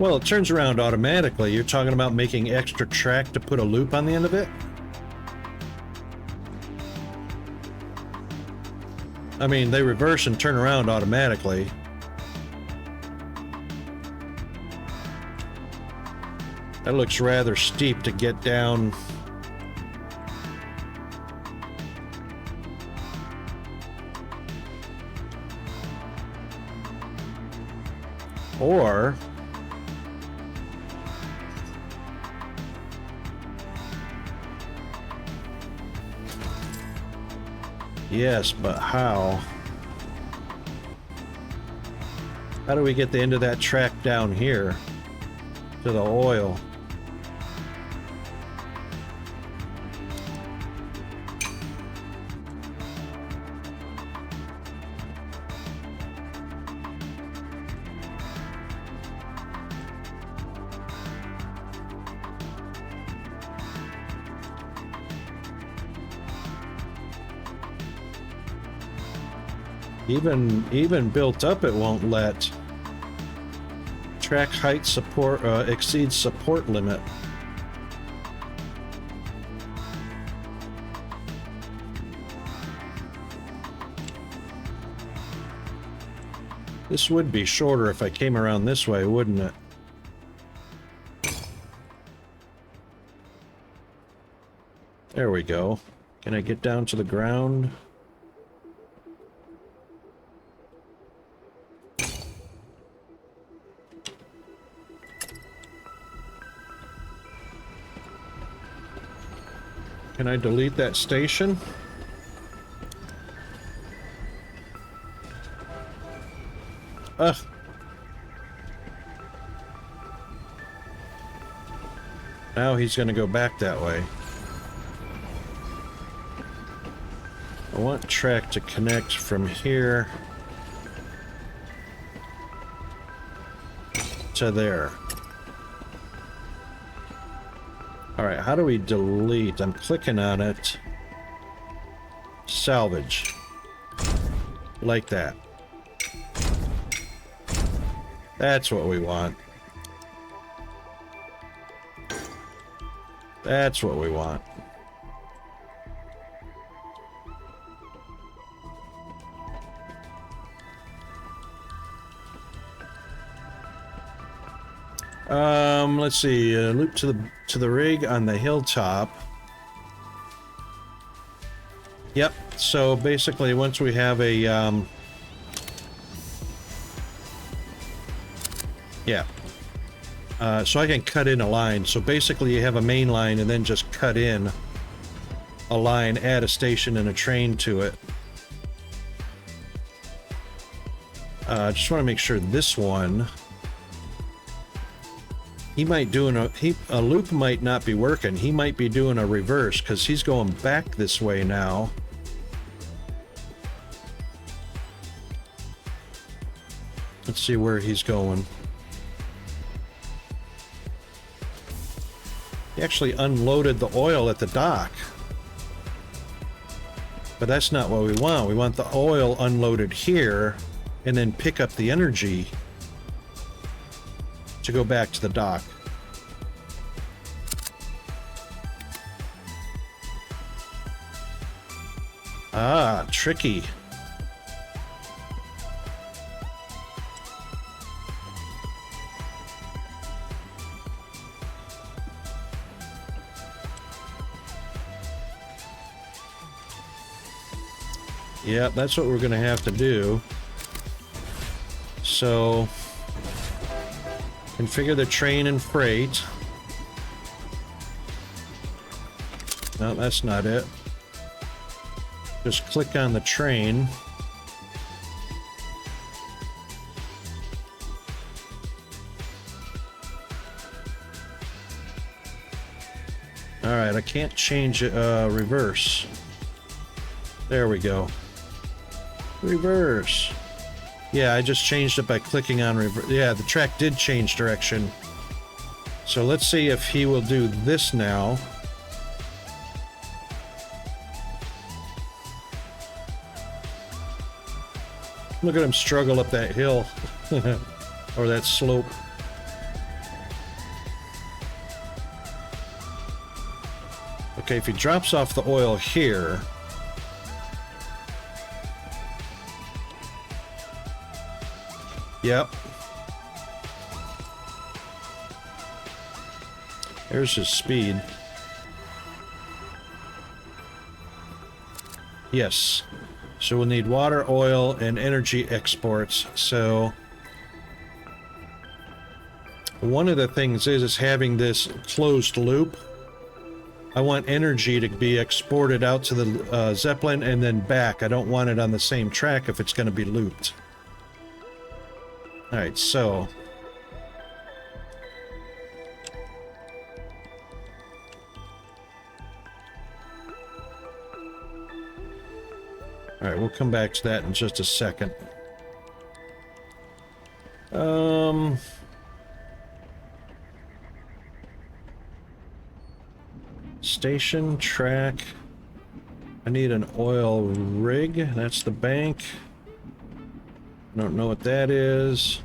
Well, it turns around automatically. You're talking about making extra track to put a loop on the end of it? I mean, they reverse and turn around automatically. That looks rather steep to get down. Or... yes, but how? How do we get the end of that track down here to the oil? Even built up, it won't let. Track height support exceeds support limit. This would be shorter if I came around this way, wouldn't it? There we go. Can I get down to the ground? Can I delete that station? Ugh. Now he's going to go back that way. I want track to connect from here to there. Alright, how do we delete? I'm clicking on it. Salvage. Like that. That's what we want. That's what we want. Let's see. Loop to the rig on the hilltop. Yep. So basically, once we have a yeah. So I can cut in a line. So basically, you have a main line and then just cut in a line, add a station and a train to it. Just want to make sure this one. He might do a loop might not be working. He might be doing a reverse because he's going back this way now. Let's see where he's going. He actually unloaded the oil at the dock. But that's not what we want. We want the oil unloaded here and then pick up the energy to go back to the dock. Ah, tricky. Yeah, that's what we're going to have to do. So, configure the train and freight. No, that's not it. Just click on the train. All right, I can't change it, reverse. There we go. Reverse. Yeah, I just changed it by clicking on reverse. Yeah, the track did change direction. So let's see if he will do this now. Look at him struggle up that hill. Or that slope. Okay, if he drops off the oil here... Yep. There's his speed. Yes. So we'll need water, oil, and energy exports. So one of the things is having this closed loop. I want energy to be exported out to the Zeppelin and then back. I don't want it on the same track if it's going to be looped. All right, so all right, we'll come back to that in just a second. Station track. I need an oil rig. That's the bank. I don't know what that is.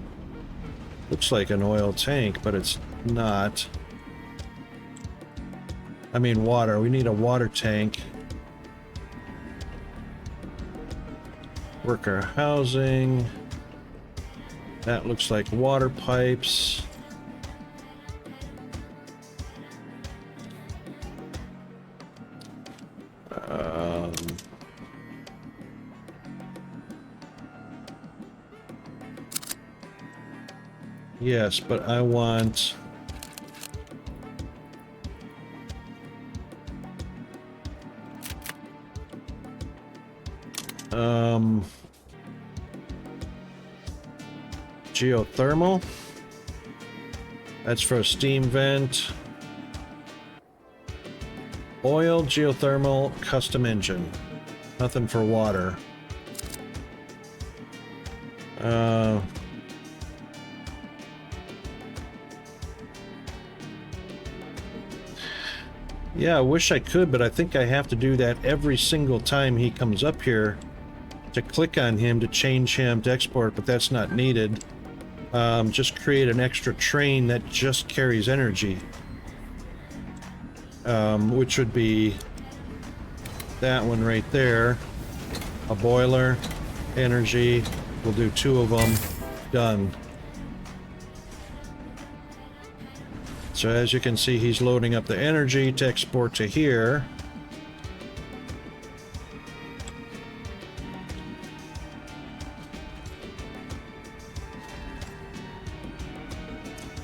Looks like an oil tank, but it's not. I mean water. We need a water tank. Worker housing. That looks like water pipes. Yes, but I want... geothermal. That's for a steam vent. Oil, geothermal, custom engine. Nothing for water. Yeah, I wish I could, but I think I have to do that every single time he comes up here to click on him to change him to export, but that's not needed. Just create an extra train that just carries energy. Which would be that one right there. A boiler, energy. We'll do 2 of them. Done. So as you can see, he's loading up the energy to export to here.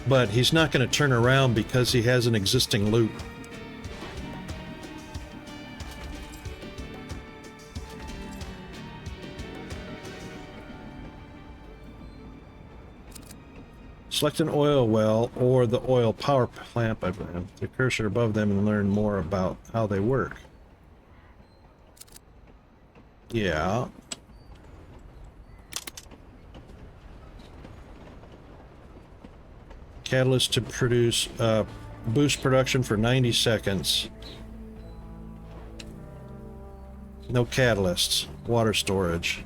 But he's not going to turn around because he has an existing loop. Select an oil well or the oil power plant by the cursor above them and learn more about how they work. Yeah. Catalyst to produce boost production for 90 seconds. No catalysts. Water storage.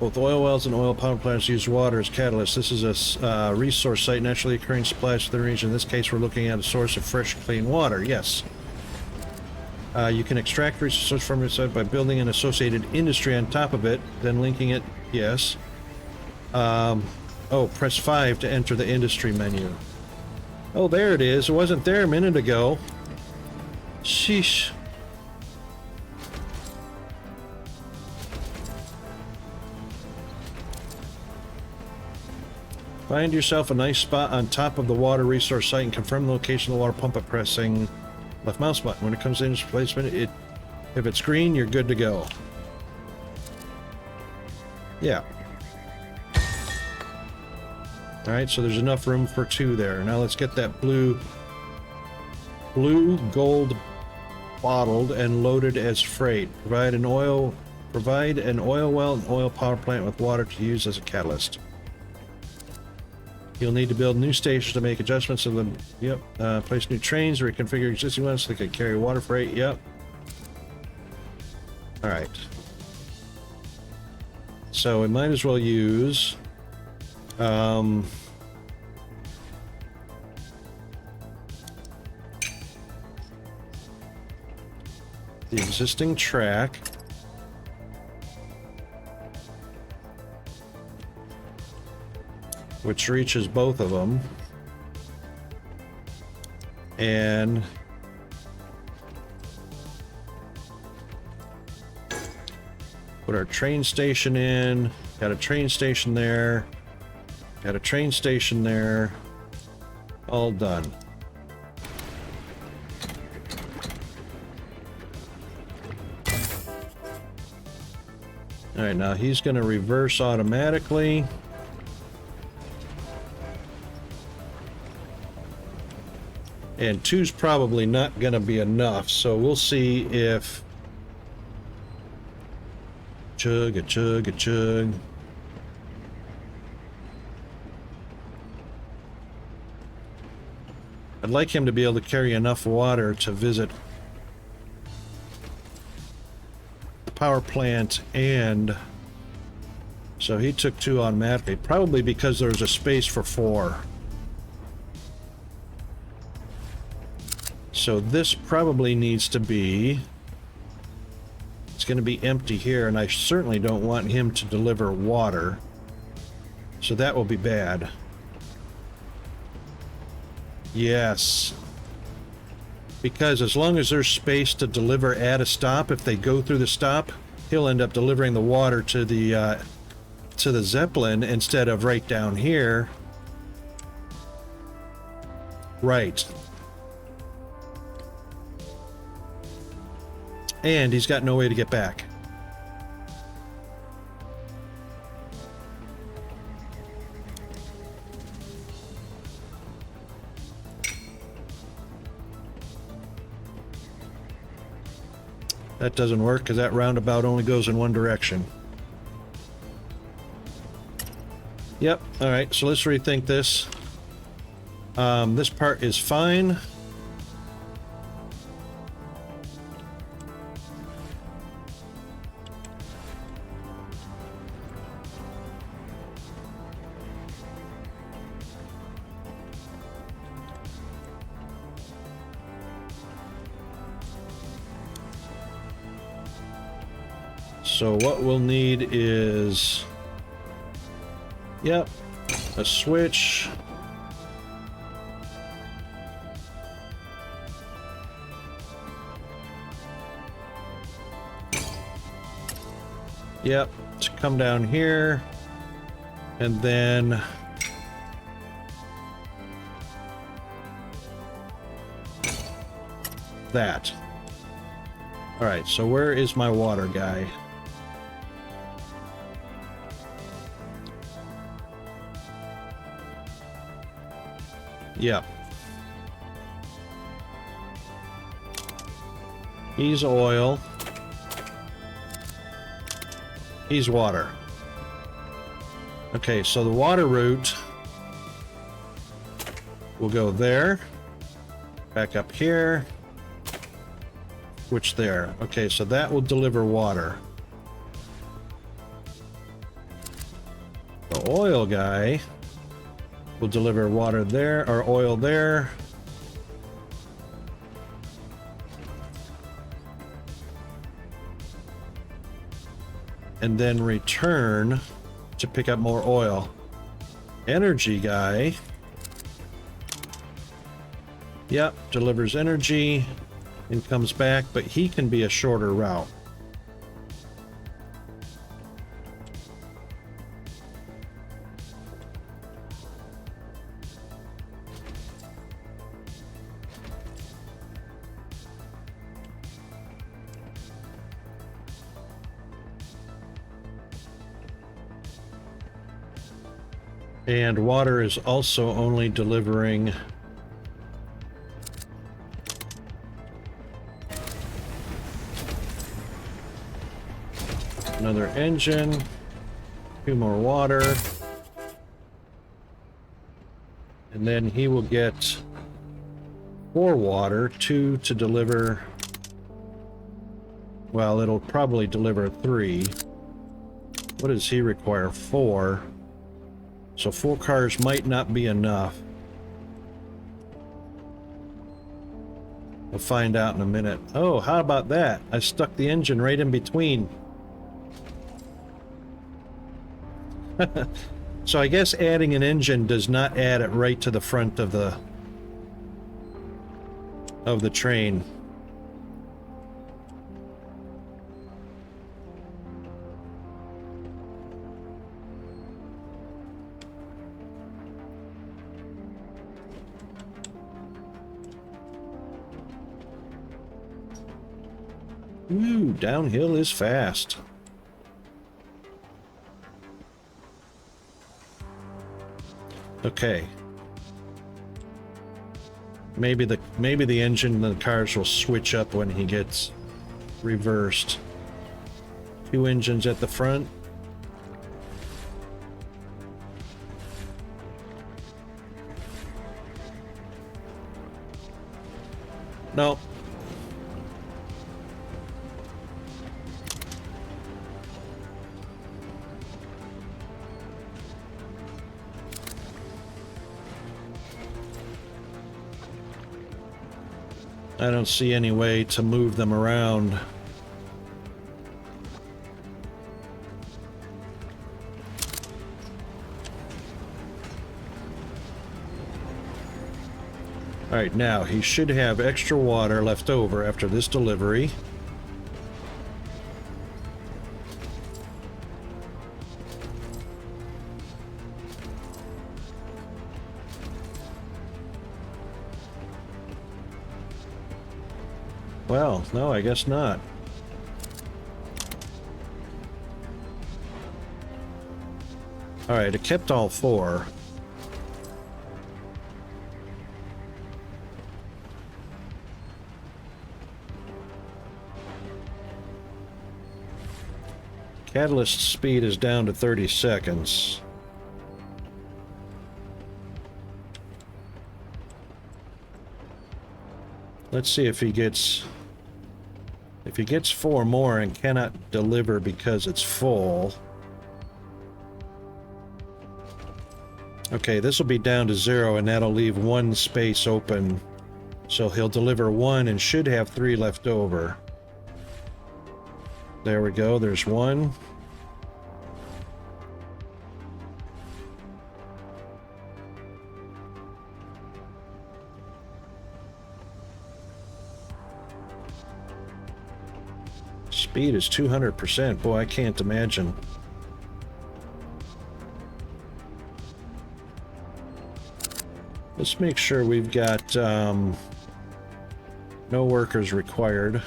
Both oil wells and oil power plants use water as catalyst. This is a resource site, naturally occurring supplies to the region. In this case, we're looking at a source of fresh, clean water. Yes. You can extract resources from your site by building an associated industry on top of it, then linking it. Yes. Oh, press 5 to enter the industry menu. Oh, there it is. It wasn't there a minute ago. Sheesh. Find yourself a nice spot on top of the water resource site and confirm the location of the water pump by pressing left mouse button. When it comes to industry placement, if it's green, you're good to go. Yeah. Alright, so there's enough room for 2 there. Now let's get that blue gold bottled and loaded as freight. Provide an oil well and oil power plant with water to use as a catalyst. You'll need to build new stations to make adjustments to them. Yep. Place new trains, reconfigure existing ones so they can carry water freight. Yep. Alright. So we might as well use the existing track. Which reaches both of them. And put our train station in. Got a train station there. Got a train station there. All done. Alright, now he's going to reverse automatically. And 2's probably not going to be enough, so we'll see if... Chug, a chug, a chug. I'd like him to be able to carry enough water to visit the power plant, and so he took 2 automatically, probably because there was a space for 4. So this probably needs to be... It's going to be empty here, and I certainly don't want him to deliver water. So that will be bad. Yes. Because as long as there's space to deliver at a stop, if they go through the stop, he'll end up delivering the water to the Zeppelin instead of right down here. Right. And he's got no way to get back. That doesn't work because that roundabout only goes in one direction. Yep, alright, so let's rethink this. This part is fine. So what we'll need is, yep, a switch. Yep, to come down here, and then that. All right, so where is my water guy? Yep. He's oil. He's water. Okay, so the water route will go there. Back up here. Switch there. Okay, so that will deliver water. The oil guy will deliver water there, or oil there. And then return to pick up more oil. Energy guy. Yep, delivers energy and comes back, but he can be a shorter route. And water is also only delivering another engine, 2 more water, and then he will get 4 water, 2 to deliver, well, it'll probably deliver 3. What does he require? 4. So 4 cars might not be enough. We'll find out in a minute. Oh, how about that? I stuck the engine right in between. So I guess adding an engine does not add it right to the front of the train. Ooh, downhill is fast. Okay. Maybe the engine and the cars will switch up when he gets reversed. 2 engines at the front. No. I don't see any way to move them around. Alright, now he should have extra water left over after this delivery. Well, no, I guess not. Alright, it kept all 4. Catalyst speed is down to 30 seconds. Let's see if he gets 4 more and cannot deliver because it's full. Okay, this will be down to 0 and that'll leave 1 space open. So he'll deliver 1 and should have 3 left over. There we go, there's 1. Speed is 200%. Boy, I can't imagine. Let's make sure we've got no workers required.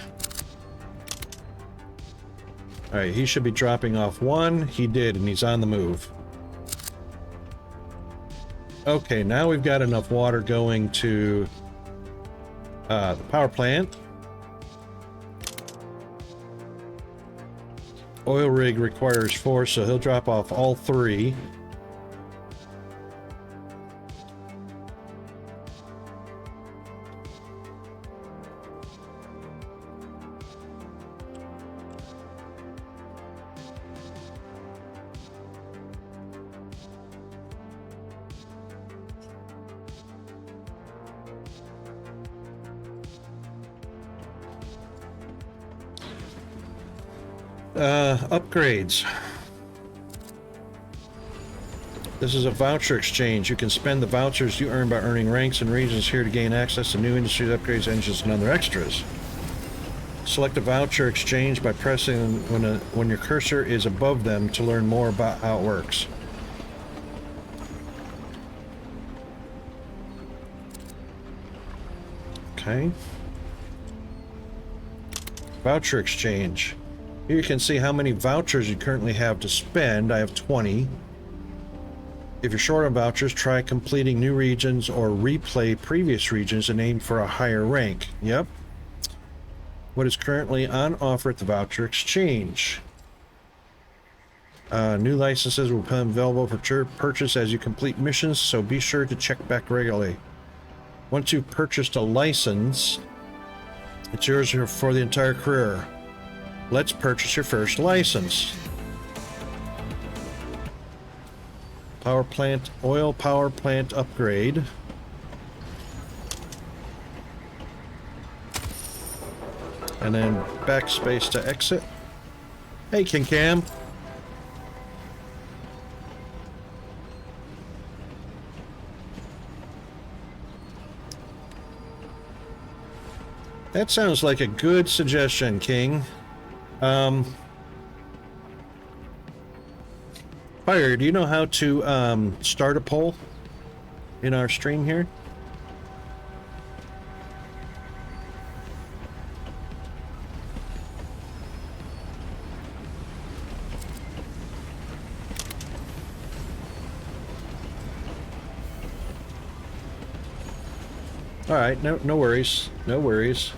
Alright, he should be dropping off 1. He did, and he's on the move. Okay, now we've got enough water going to the power plant. Oil rig requires 4, so he'll drop off all 3. Upgrades. This is a voucher exchange. You can spend the vouchers you earn by earning ranks and regions here to gain access to new industries, upgrades, engines, and other extras. Select a voucher exchange by pressing when your cursor is above them to learn more about how it works. Okay. Voucher exchange. Here you can see how many vouchers you currently have to spend. I have 20. If you're short on vouchers, try completing new regions or replay previous regions and aim for a higher rank. Yep. What is currently on offer at the voucher exchange? New licenses will become available for purchase as you complete missions, so be sure to check back regularly. Once you've purchased a license, it's yours for the entire career. Let's purchase your first license. Power plant, oil power plant upgrade. And then backspace to exit. Hey, King Cam. That sounds like a good suggestion, King. Fire, do you know how to start a poll in our stream here? All right, no worries, no worries.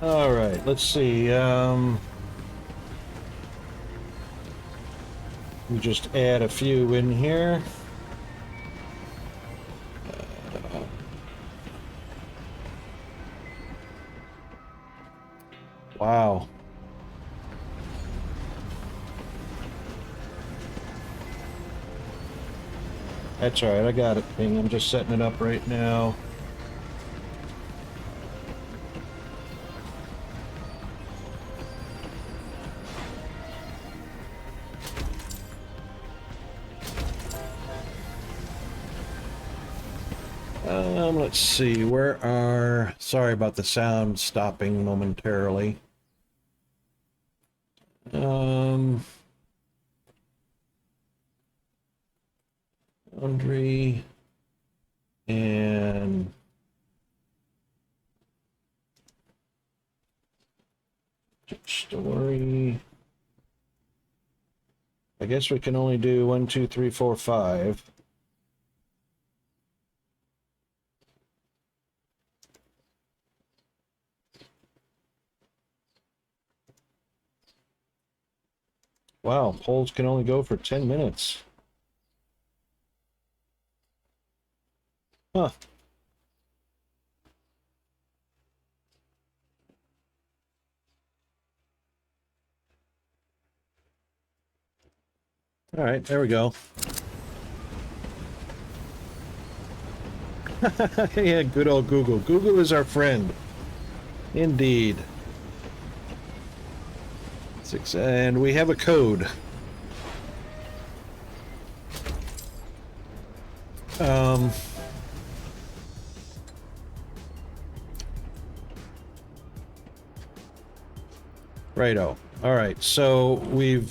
All right, let's see. We just add a few in here. Wow. That's all right, I got it, Ping. I'm just setting it up right now. Let's see, where are... Sorry about the sound stopping momentarily. Laundry and story. I guess we can only do 1, 2, 3, 4, 5. Wow, polls can only go for 10 minutes. Huh. All right, there we go. Yeah, good old Google. Google is our friend. Indeed. And we have a code. Righto. All right, so we've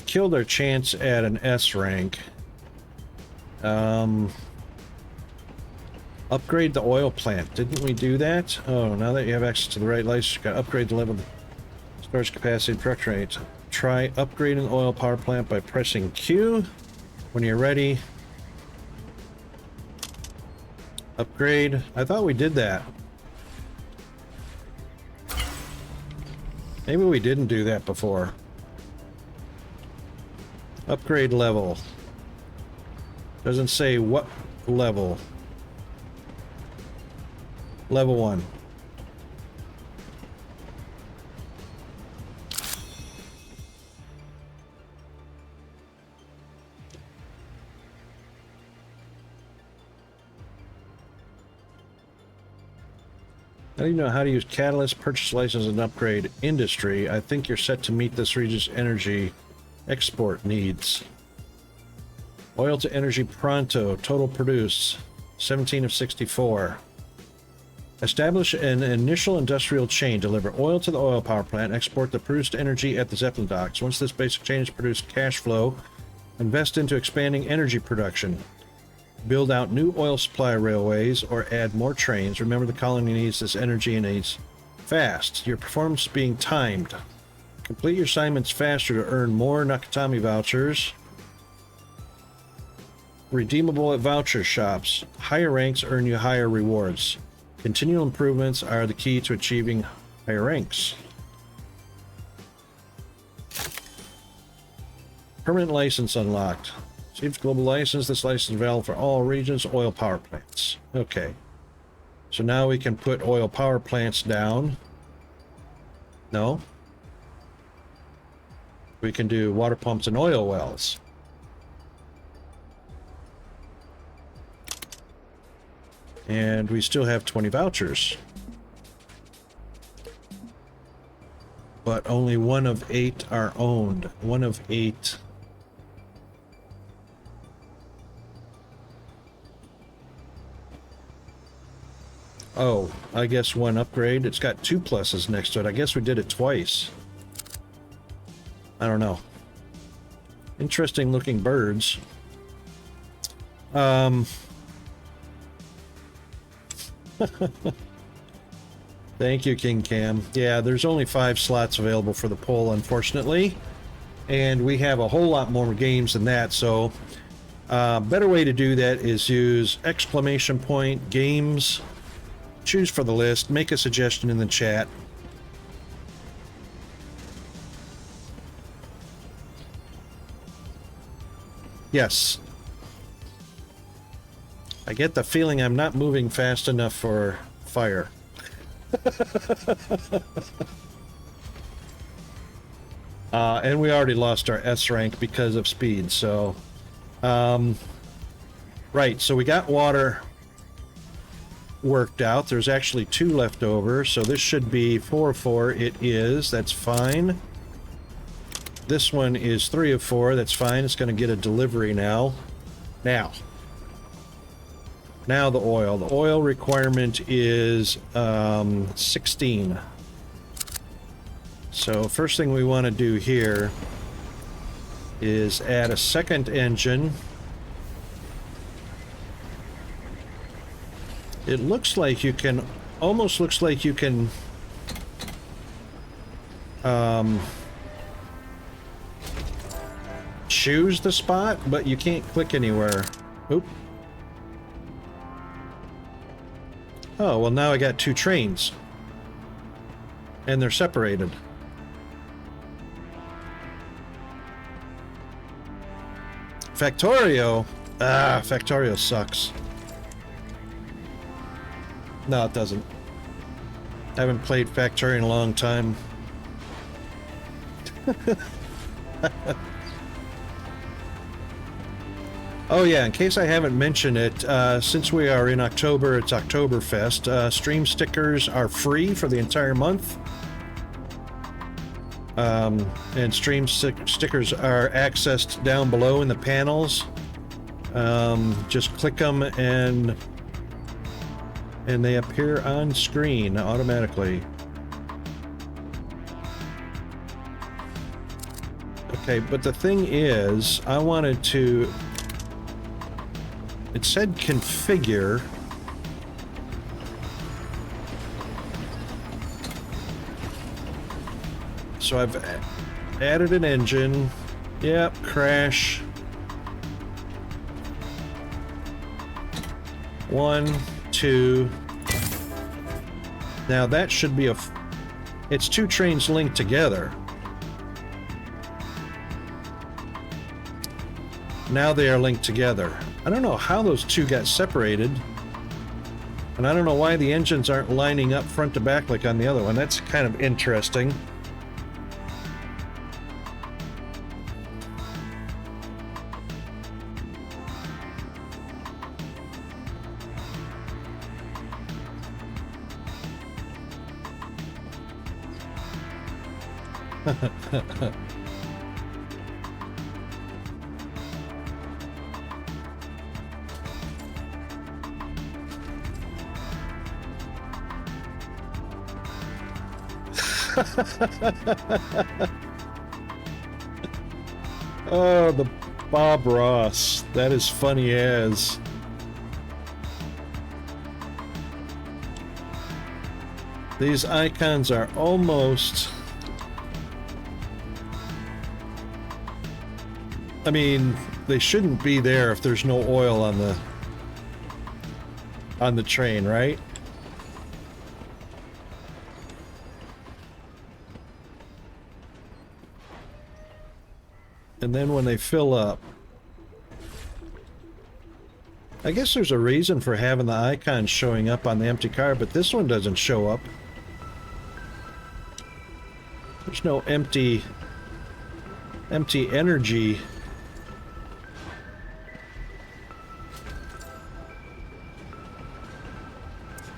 killed our chance at an S rank. Upgrade the oil plant. Didn't we do that? Oh, now that you have access to the right license, you gotta upgrade the level of storage capacity and production rate. Try upgrading the oil power plant by pressing Q. When you're ready, upgrade. I thought we did that. Maybe we didn't do that before. Upgrade level. Doesn't say what level. Level 1. Now you know how to use catalyst, purchase license, and upgrade industry. I think you're set to meet this region's energy export needs. Oil to energy pronto. Total produced 17 of 64. Establish an initial industrial chain. Deliver oil to the oil power plant. Export the produced energy at the Zeppelin docks. Once this basic chain has produced cash flow, invest into expanding energy production. Build out new oil supply railways or add more trains. Remember, the colony needs this energy and needs fast. Your performance is being timed. Complete your assignments faster to earn more Nakatomi vouchers. Redeemable at voucher shops. Higher ranks earn you higher rewards. Continual improvements are the key to achieving higher ranks. Permanent license unlocked. Receives global license. This license is valid for all regions, oil power plants. Okay. So now we can put oil power plants down. No. We can do water pumps and oil wells. And we still have 20 vouchers. But only 1 of 8 are owned. 1 of 8. Oh, I guess 1 upgrade. It's got 2 pluses next to it. I guess we did it twice. I don't know. Interesting looking birds. Thank you, King Cam. Yeah, there's only 5 slots available for the poll, unfortunately. And we have a whole lot more games than that, so better way to do that is use exclamation point games. Choose for the list, make a suggestion in the chat. Yes. I get the feeling I'm not moving fast enough for fire. And we already lost our S rank because of speed, so... right, so we got water worked out. There's actually 2 left over, so this should be 4 of 4. It is. That's fine. This one is 3 of 4. That's fine. It's going to get a delivery now. Now the oil. The oil requirement is 16. So first thing we want to do here is add a second engine. It looks like you can, almost looks like you can choose the spot, but you can't click anywhere. Oop. Oh, well now I got 2 trains. And they're separated. Factorio? Ah, Factorio sucks. No, it doesn't. I haven't played Factorio in a long time. Oh yeah, in case I haven't mentioned it, since we are in October, it's Octoberfest. Stream stickers are free for the entire month. And stream stickers are accessed down below in the panels. Just click them and they appear on screen automatically. Okay, but the thing is, I wanted to... It said configure. so I've added an engine. Yep, crash. 1, 2. Now that should be it's two trains linked together. Now they are linked together. I don't know how those two got separated. And I don't know why the engines aren't lining up front to back like on the other one. That's kind of interesting. Oh, the Bob Ross. That is funny as. These icons are almost... I mean, they shouldn't be there if there's no oil on the train, right? And then when they fill up, I guess there's a reason for having the icons showing up on the empty car, but this one doesn't show up. There's no empty energy.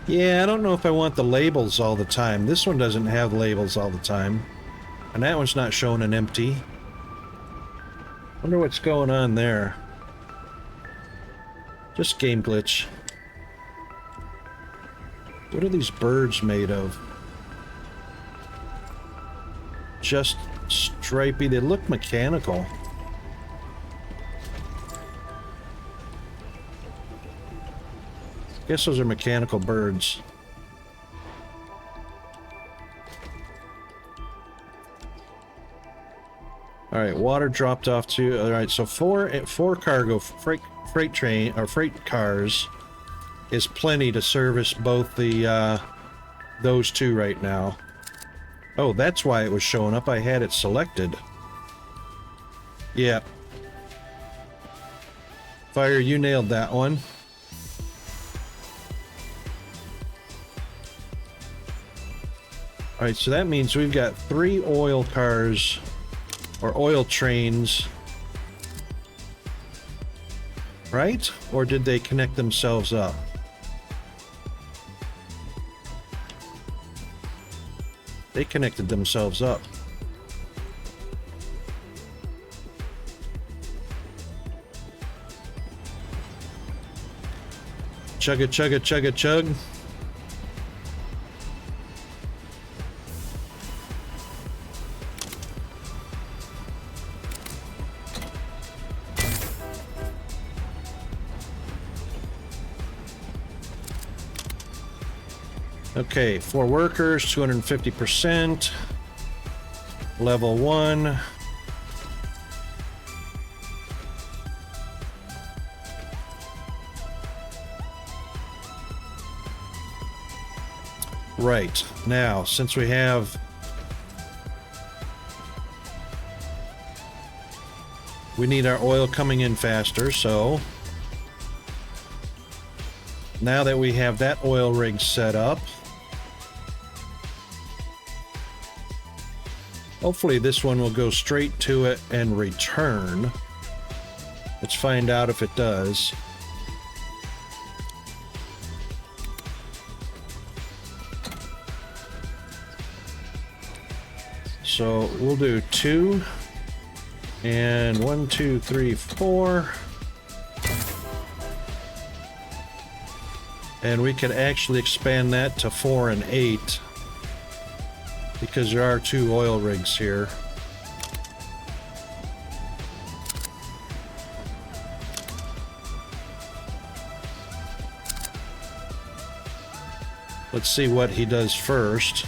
Yeah, I don't know if I want the labels all the time. This one doesn't have labels all the time. And that one's not showing an empty. Wonder what's going on there. Just game glitch. What are these birds made of? Just stripey. They look mechanical. Guess those are mechanical birds. All right, water dropped off too. All right, so four cargo freight train or freight cars is plenty to service both the those two right now. Oh, that's why it was showing up. I had it selected. Yeah. Fire, you nailed that one. All right, so that means we've got 3 oil cars or oil trains, right? Or did they connect themselves up? They connected themselves up. Chugga, chugga, chugga, chug. Okay, 4 workers, 250%. Level 1. Right, now, since we have... we need our oil coming in faster, so... now that we have that oil rig set up... hopefully this one will go straight to it and return. Let's find out if it does. So we'll do 2 and 1, 2, 3, 4. And we could actually expand that to 4 and 8. Because there are 2 oil rigs here. Let's see what he does first.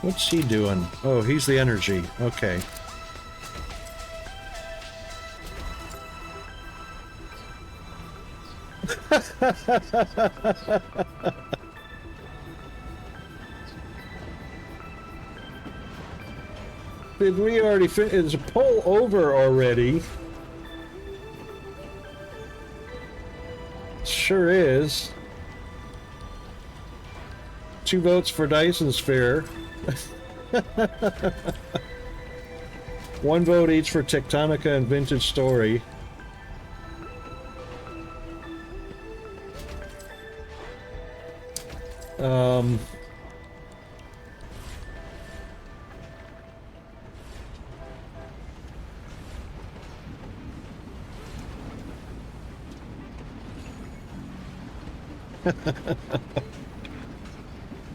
What's he doing? Oh, he's the energy. Okay. Did we already finish? Is a poll over already? Sure is. 2 votes for Dyson Sphere. 1 vote each for Tectonica and Vintage Story.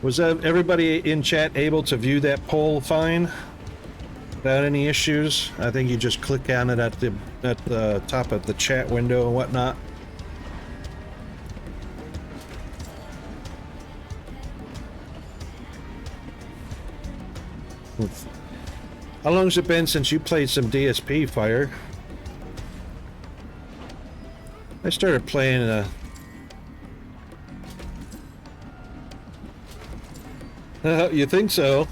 Was everybody in chat able to view that poll fine? Without any issues? I think you just click on it at the top of the chat window and whatnot. How long has it been since you played some DSP, Fire? I started playing you think so?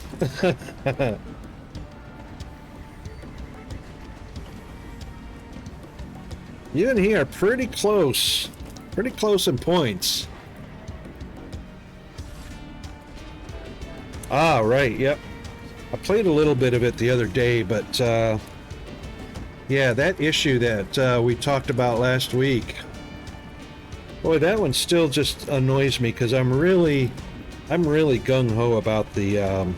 You and he are pretty close in points. Ah, right, yep. I played a little bit of it the other day, but yeah, that issue that we talked about last week, boy, that one still just annoys me because I'm really gung-ho about the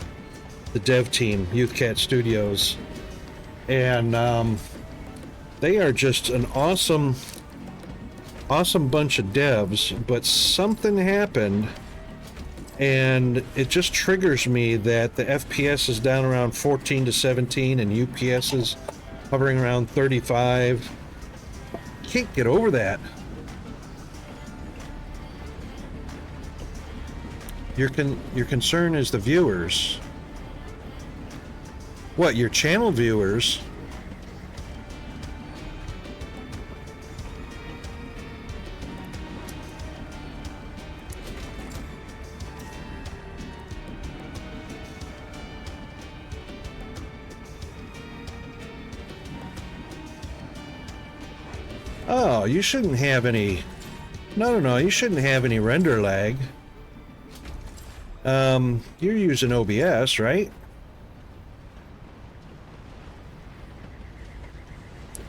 dev team, YouthCat Studios, and they are just an awesome bunch of devs, but something happened and it just triggers me that the FPS is down around 14 to 17 and UPS is hovering around 35. Can't get over that. Your concern is the viewers. What, your channel viewers? Oh, you shouldn't have any... No, you shouldn't have any render lag. You're using OBS, right?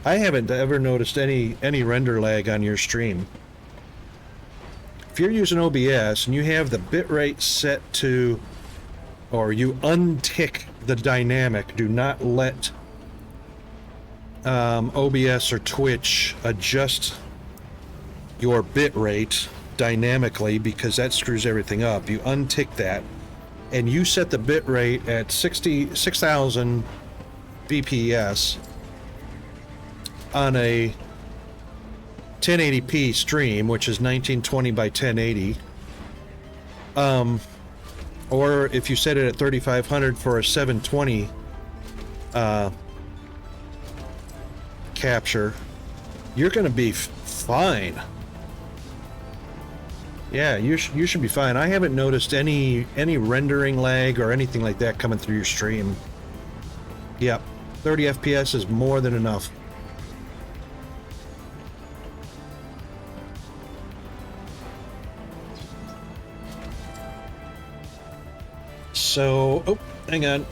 I haven't ever noticed any render lag on your stream. If you're using OBS and you have the bitrate set to, or you untick the dynamic, do not let OBS or Twitch adjust your bitrate dynamically, because that screws everything up. You untick that and you set the bitrate at 6,000 bps on a 1080p stream, which is 1920 by 1080, or if you set it at 3500 for a 720 capture, you're gonna be fine. Yeah, you should be fine. I haven't noticed any rendering lag or anything like that coming through your stream. Yep, 30 FPS is more than enough. So, oh, hang on.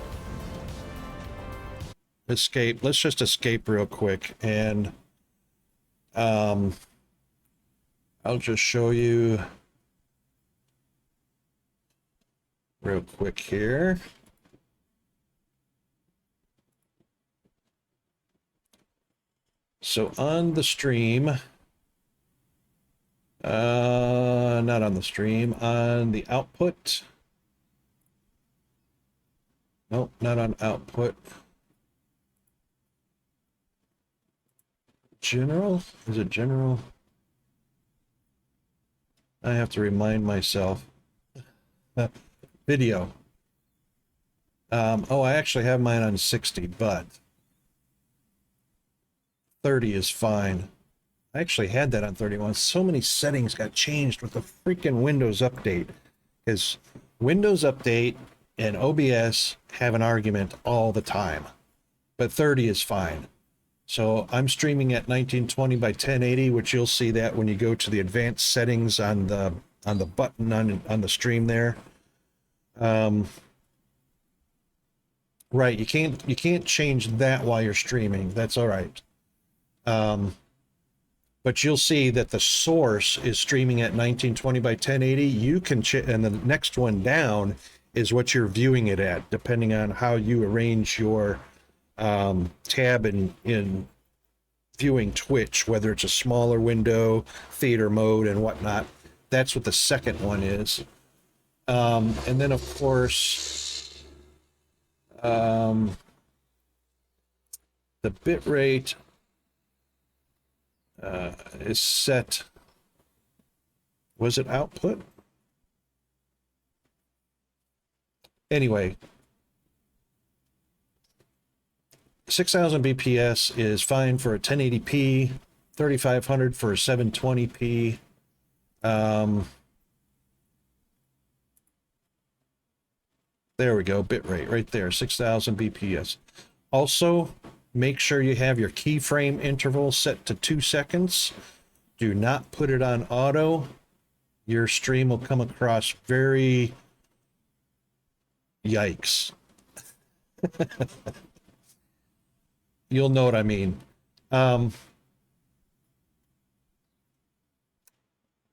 Escape. Let's just escape real quick, and I'll just show you real quick here. So on the stream, not on the stream, on the output. Nope, not on output. General? Is it general? I have to remind myself. Video. Oh, I actually have mine on 60, but 30 is fine. I actually had that on 31. So many settings got changed with the freaking Windows update. Because Windows Update and OBS have an argument all the time. But 30 is fine. So I'm streaming at 1920 by 1080, which you'll see that when you go to the advanced settings on the button on the stream there. Right, you can't change that while you're streaming. That's all right. But you'll see that the source is streaming at 1920 by 1080. You can and the next one down is what you're viewing it at, depending on how you arrange your tab in viewing Twitch, whether it's a smaller window, theater mode, and whatnot. That's what the second one is. And then, of course, the bit rate is set. Was it output? Anyway, 6,000 bps is fine for a 1080p, 3,500 for a 720p. There we go, bitrate right there, 6,000 bps. Also, make sure you have your keyframe interval set to 2 seconds. Do not put it on auto. Your stream will come across very yikes. You'll know what I mean.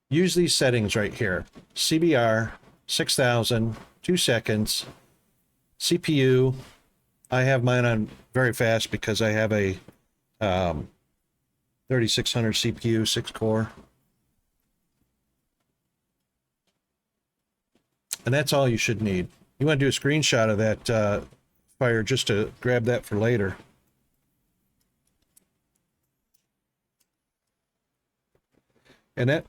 Use these settings right here. CBR, 6,000, 2 seconds. CPU, I have mine on very fast because I have a 3600 CPU, 6-core. And that's all you should need. You want to do a screenshot of that fire just to grab that for later. And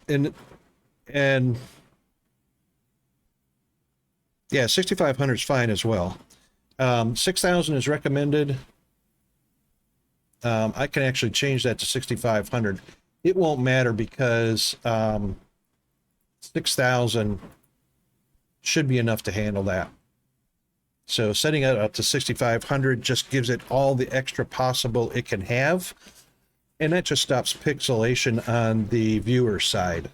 yeah, 6,500 is fine as well. 6,000 is recommended. I can actually change that to 6,500. It won't matter because 6,000 should be enough to handle that. So setting it up to 6,500 just gives it all the extra possible it can have. And that just stops pixelation on the viewer side.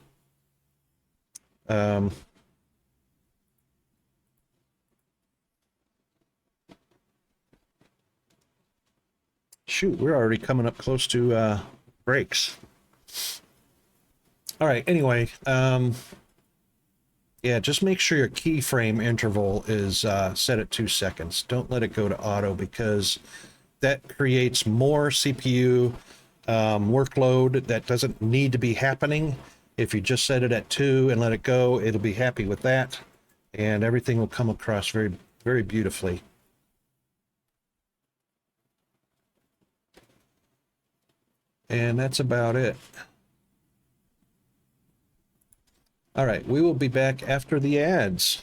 Shoot, we're already coming up close to breaks. All right, anyway, yeah, just make sure your keyframe interval is set at 2 seconds. Don't let it go to auto because that creates more CPU workload that doesn't need to be happening. If you just set it at 2 and let it go, it'll be happy with that, and everything will come across very, very beautifully. And that's about it. All right, we will be back after the ads.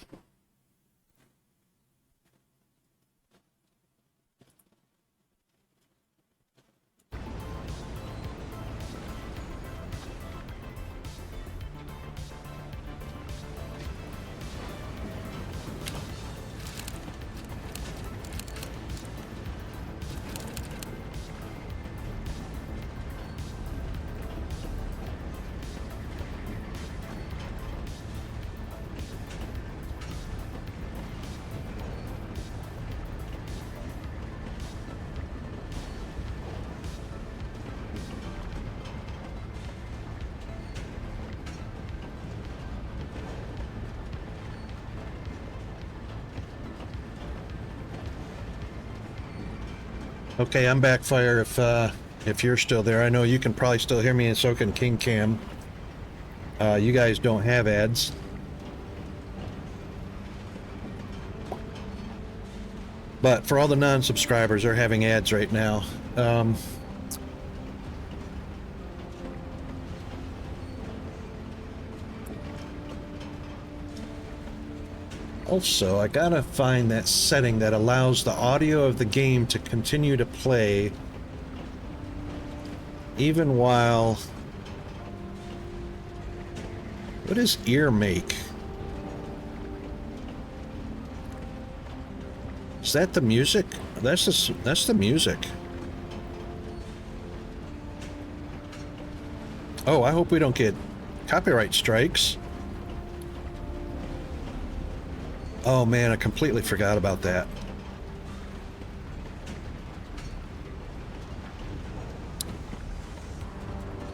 Okay, I'm back, Fire, if you're still there. I know you can probably still hear me, and so can King Cam. You guys don't have ads. But for all the non-subscribers, they're having ads right now. Also, I gotta find that setting that allows the audio of the game to continue to play even while... What does ear make? Is that the music? That's the music. Oh, I hope we don't get copyright strikes. Oh man, I completely forgot about that.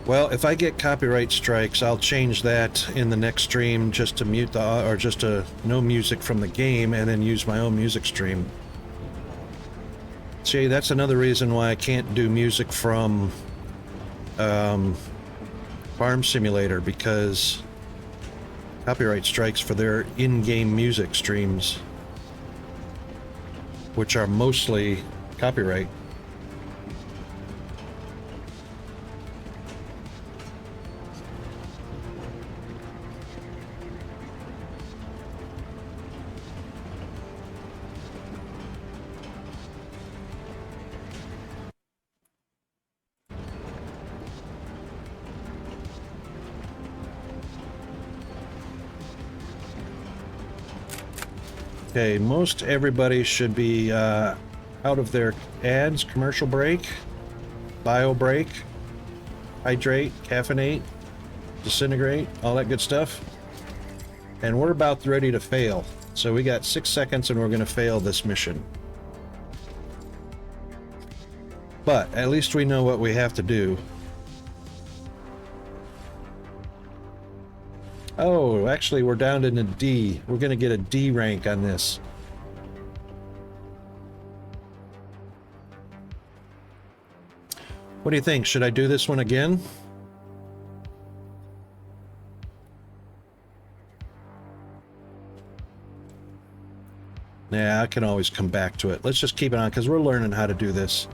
Well, if I get copyright strikes, I'll change that in the next stream just to mute the, or just to no music from the game and then use my own music stream. See, that's another reason why I can't do music from Farm Simulator, because copyright strikes for their in-game music streams, which are mostly copyright. Okay, most everybody should be out of their ads, commercial break, bio break, hydrate, caffeinate, disintegrate, all that good stuff. And we're about ready to fail. So we got 6 seconds and we're going to fail this mission. But at least we know what we have to do. Oh, actually we're down in a D. We're going to get a D rank on this. What do you think? Should I do this one again? Yeah, I can always come back to it. Let's just keep it on because we're learning how to do this.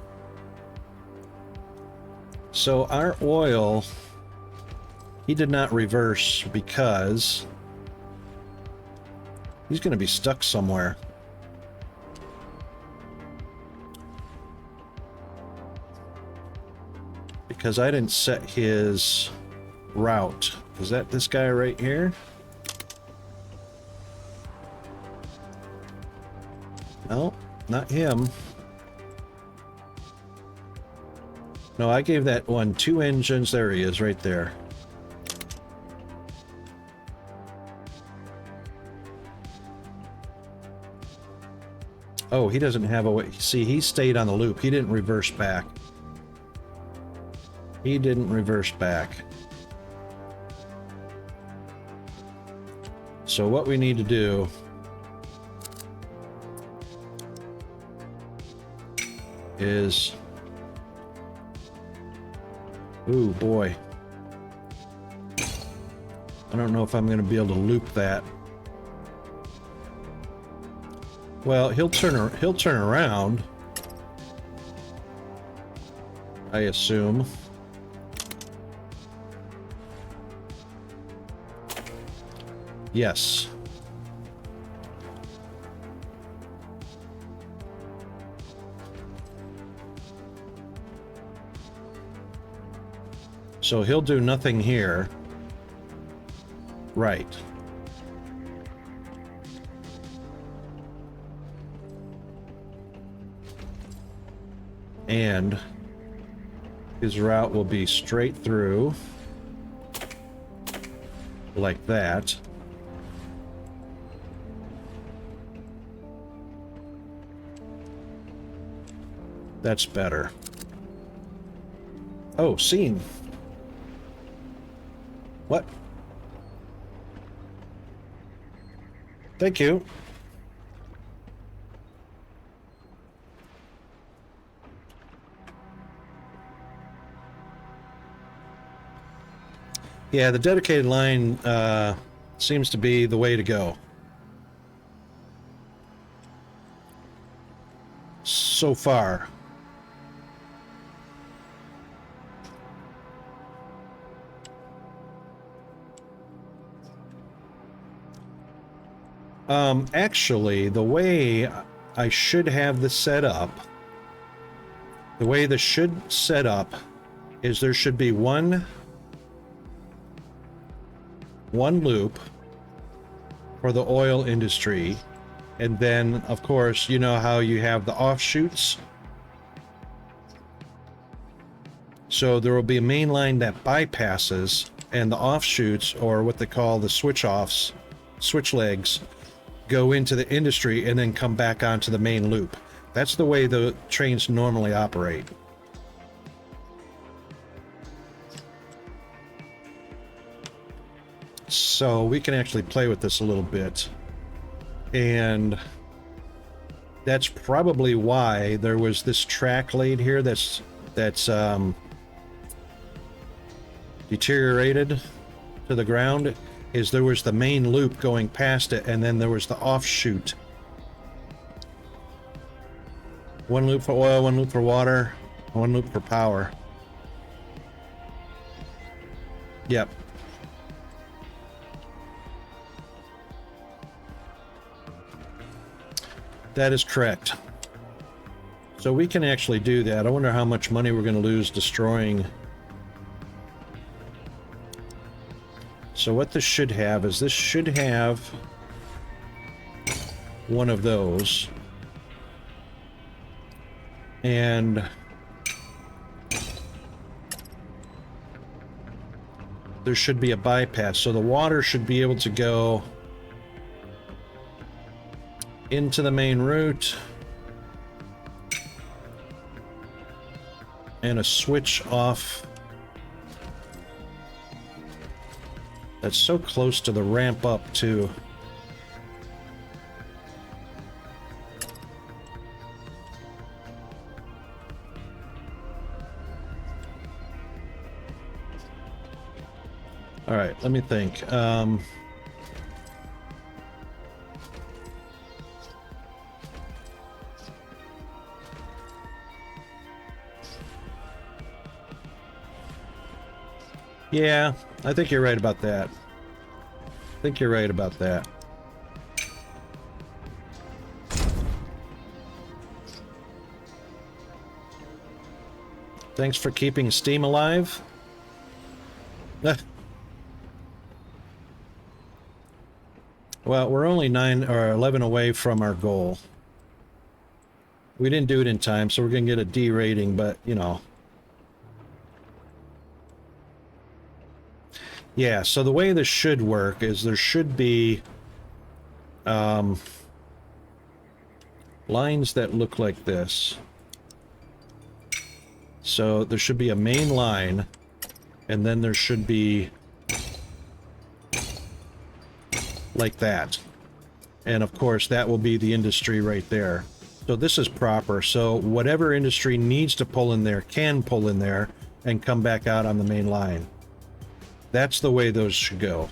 So our oil, he did not reverse because he's going to be stuck somewhere. Because I didn't set his route. Is that this guy right here? No, not him. No, I gave that one 2 engines. There he is, right there. Oh, he doesn't have a way. See, he stayed on the loop. He didn't reverse back. He didn't reverse back. So what we need to do is... Ooh, boy. I don't know if I'm going to be able to loop that. Well, he'll turn around, I assume. Yes. So he'll do nothing here. Right. And his route will be straight through like that. That's better. Oh, scene. What? Thank you. Yeah, the dedicated line seems to be the way to go. So far. Actually, the way I should have this set up, the way this should set up is there should be one loop for the oil industry, and then of course you know how you have the offshoots, so there will be a main line that bypasses, and the offshoots, or what they call the switch legs, go into the industry and then come back onto the main loop. That's the way the trains normally operate. So we can actually play with this a little bit, and that's probably why there was this track laid here that's deteriorated to the ground. Is there was the main loop going past it, and then there was the offshoot. One loop for oil, one loop for water, one loop for power. Yep. That is correct. So we can actually do that. I wonder how much money we're going to lose destroying. So what this should have is, this should have one of those. And there should be a bypass. So the water should be able to go into the main route, and a switch off that's so close to the ramp up too. All right, let me think. Yeah, I think you're right about that. I think you're right about that. Thanks for keeping Steam alive. Well, we're only 9 or 11 away from our goal. We didn't do it in time, so we're gonna get a D rating, but you know. Yeah, so the way this should work is there should be lines that look like this. So there should be a main line, and then there should be like that. And of course that will be the industry right there. So this is proper. So whatever industry needs to pull in there can pull in there and come back out on the main line. That's the way those should go.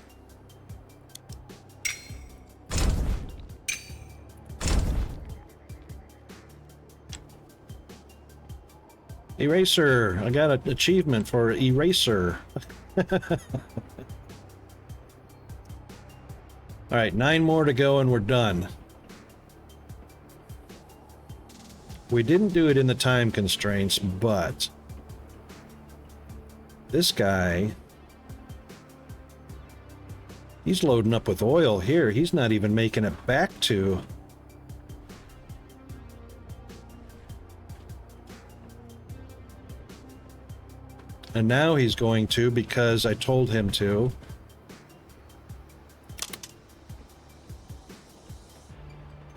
Eraser! I got an achievement for Eraser. Alright, 9 more to go and we're done. We didn't do it in the time constraints, but this guy, he's loading up with oil here. He's not even making it back to... And now he's going to, because I told him to.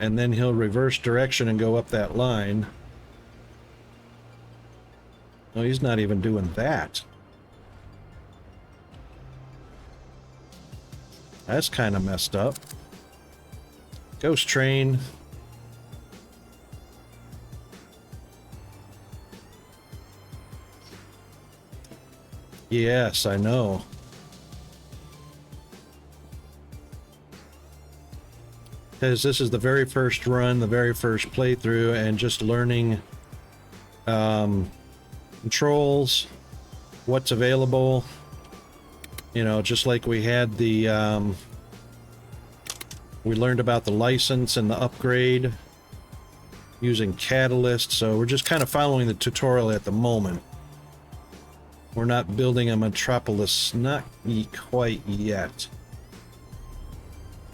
And then he'll reverse direction and go up that line. No, he's not even doing that. That's kind of messed up. Ghost train. Yes, I know. Because this is the very first run, the very first playthrough, and just learning controls, what's available. You know, just like we had the We learned about the license and the upgrade using Catalyst, so we're just kind of following the tutorial at the moment. We're not building a metropolis, not quite yet.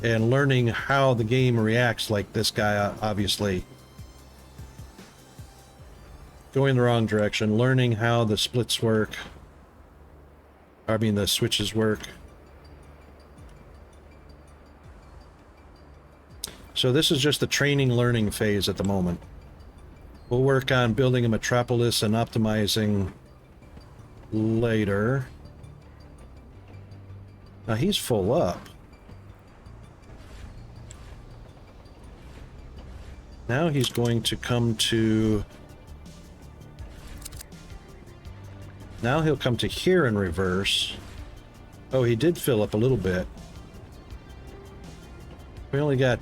And learning how the game reacts, like this guy, obviously. Going the wrong direction, learning how the splits work. I mean, the switches work. So this is just the training learning phase at the moment. We'll work on building a metropolis and optimizing later. Now he's full up. Now he's going to come to... Now he'll come to here in reverse. Oh, he did fill up a little bit. We only got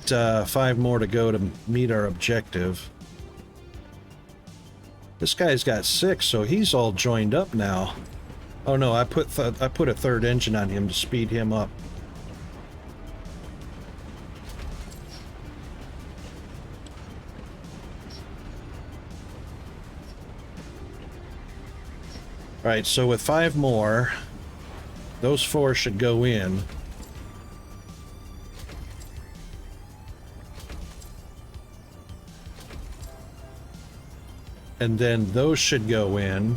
5 more to go to meet our objective. This guy's got 6, so he's all joined up now. Oh no, I put a 3rd engine on him to speed him up. Alright, so with 5 more, those 4 should go in. And then those should go in.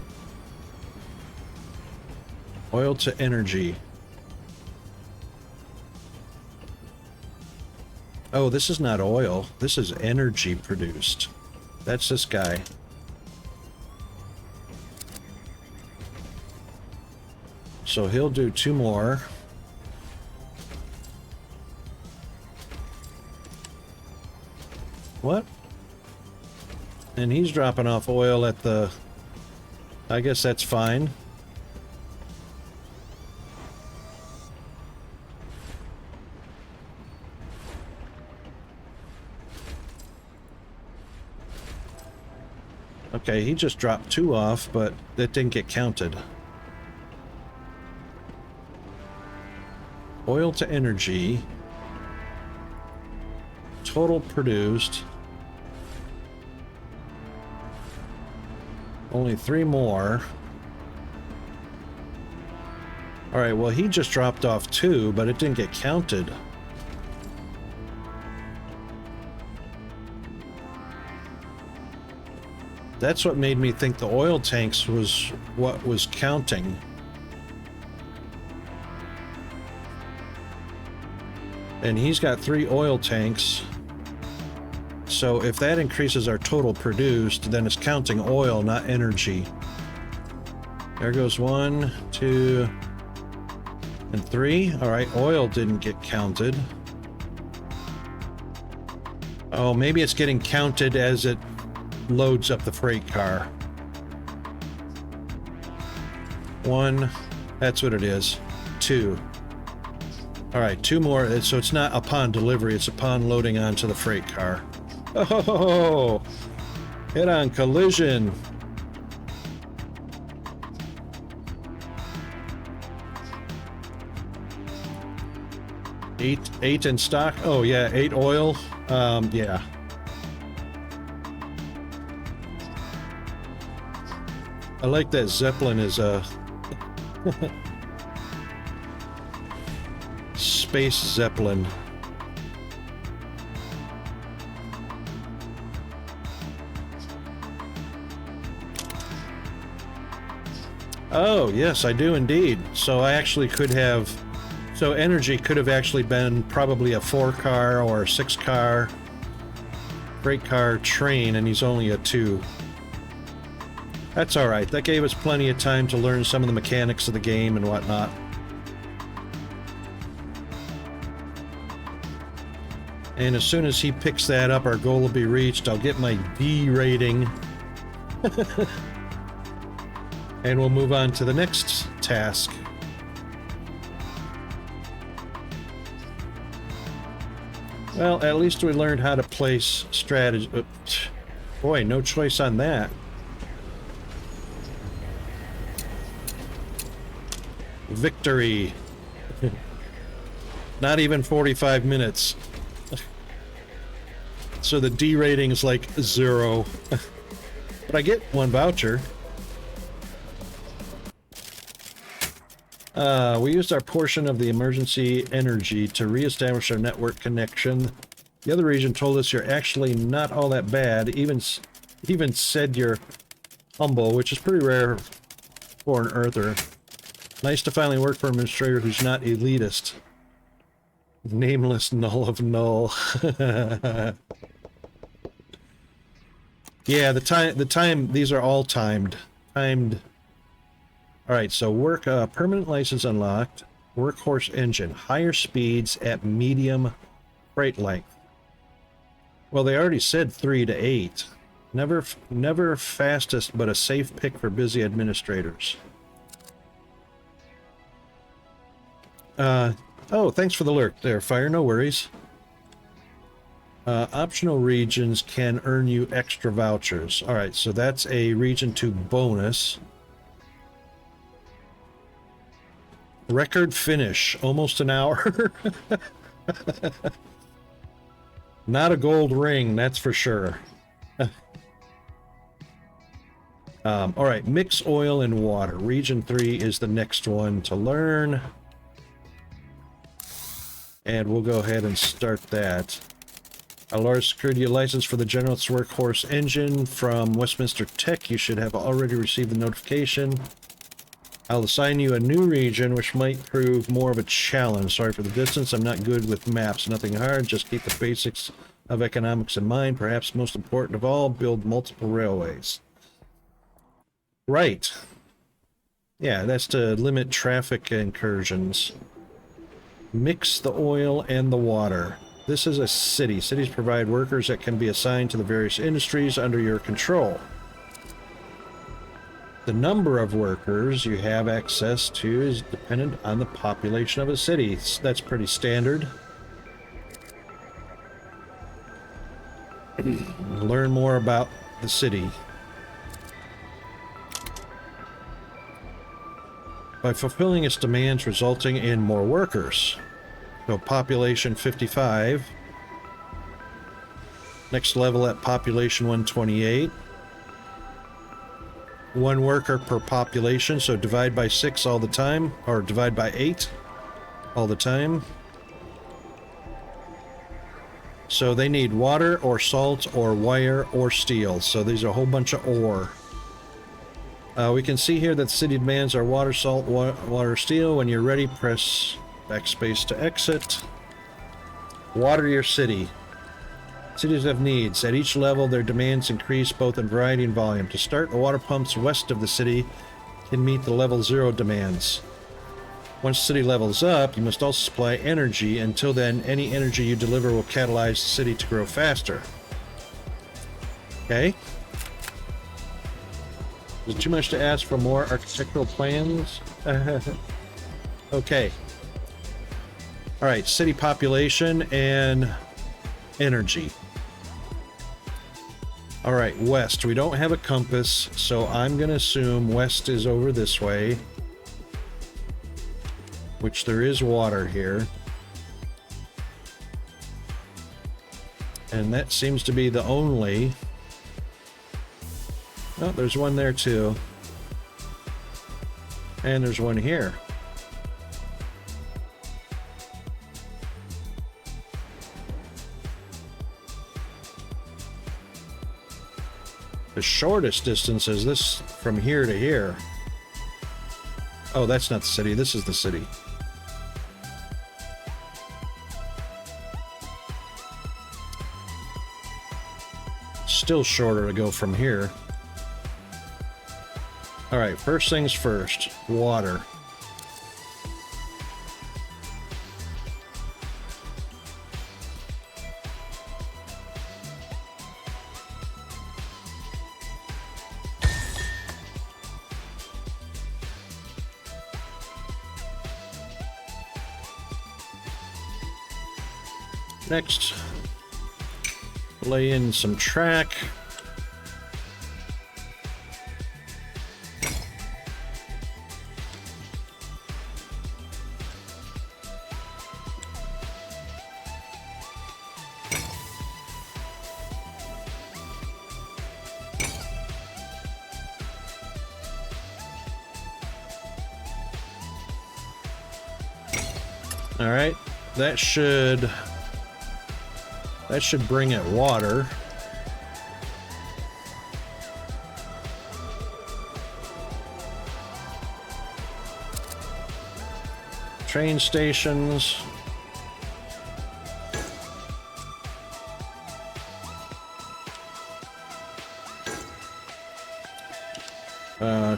Oil to energy. Oh, this is not oil. This is energy produced. That's this guy. So he'll do 2 more. What? And he's dropping off oil at the... I guess that's fine. Okay, he just dropped 2 off, but that didn't get counted. Oil to energy. Total produced. Only 3 more. Alright, well he just dropped off 2, but it didn't get counted. That's what made me think the oil tanks was what was counting. And he's got 3 oil tanks. So if that increases our total produced, then it's counting oil, not energy. There goes 1, 2, and 3. All right, oil didn't get counted. Oh, maybe it's getting counted as it loads up the freight car. 1, that's what it is. 2. All right, 2 more. So it's not upon delivery, it's upon loading onto the freight car. Oh, hit on collision. Eight in stock. Oh yeah, 8 oil. Yeah. I like that Zeppelin is a space Zeppelin. Oh, yes, I do indeed. So I actually could have... So energy could have actually been probably a 4-car or a 6-car freight car train, and he's only a 2. That's alright. That gave us plenty of time to learn some of the mechanics of the game and whatnot. And as soon as he picks that up, our goal will be reached. I'll get my D rating. And we'll move on to the next task. Well, at least we learned how to place strategy. Boy, no choice on that. Victory. Not even 45 minutes. So the D rating is like 0. But I get 1 voucher. We used our portion of the emergency energy to reestablish our network connection. The other region told us you're actually not all that bad. Even said you're humble, which is pretty rare for an Earther. Nice to finally work for an administrator who's not elitist. Nameless null of null. Yeah, the time, these are all timed. Alright, so permanent license unlocked. Workhorse engine. Higher speeds at medium freight length. Well, they already said 3 to 8. Never fastest, but a safe pick for busy administrators. Oh, thanks for the lurk there, Fire. No worries. Optional regions can earn you extra vouchers. Alright, so that's a region 2 bonus. Record finish. Almost an hour. Not a gold ring, that's for sure. Alright, mix oil and water. Region 3 is the next one to learn. And we'll go ahead and start that. A large security license for the General's Workhorse engine from Westminster Tech. You should have already received the notification. I'll assign you a new region, which might prove more of a challenge. Sorry for the distance. I'm not good with maps. Nothing hard. Just keep the basics of economics in mind. Perhaps most important of all, build multiple railways. Right. Yeah, that's to limit traffic incursions. Mix the oil and the water. This is a city. Cities provide workers that can be assigned to the various industries under your control. The number of workers you have access to is dependent on the population of a city. That's pretty standard. Learn more about the city. By fulfilling its demands resulting in more workers. So population 55. Next level at population 128. 1 worker per population, so divide by 6 all the time, or divide by 8 all the time. So they need water or salt or wire or steel. So these are a whole bunch of ore. We can see here that the city demands are water, salt, water, steel. When you're ready, press backspace to exit. Water your city. Cities have needs. At each level, their demands increase both in variety and volume. To start, the water pumps west of the city can meet the level 0 demands. Once the city levels up, you must also supply energy. Until then, any energy you deliver will catalyze the city to grow faster. Okay. Is it too much to ask for more architectural plans? Okay. Alright, city population and energy. Alright, west. We don't have a compass, so I'm going to assume west is over this way. Which there is water here. And that seems to be the only... Oh, there's one there too. And there's one here. The shortest distance is this from here to here. Oh, that's not the city. This is the city. Still shorter to go from here. Alright, first things first. Water. Next, lay in some track. All right, that should bring it water. Train stations.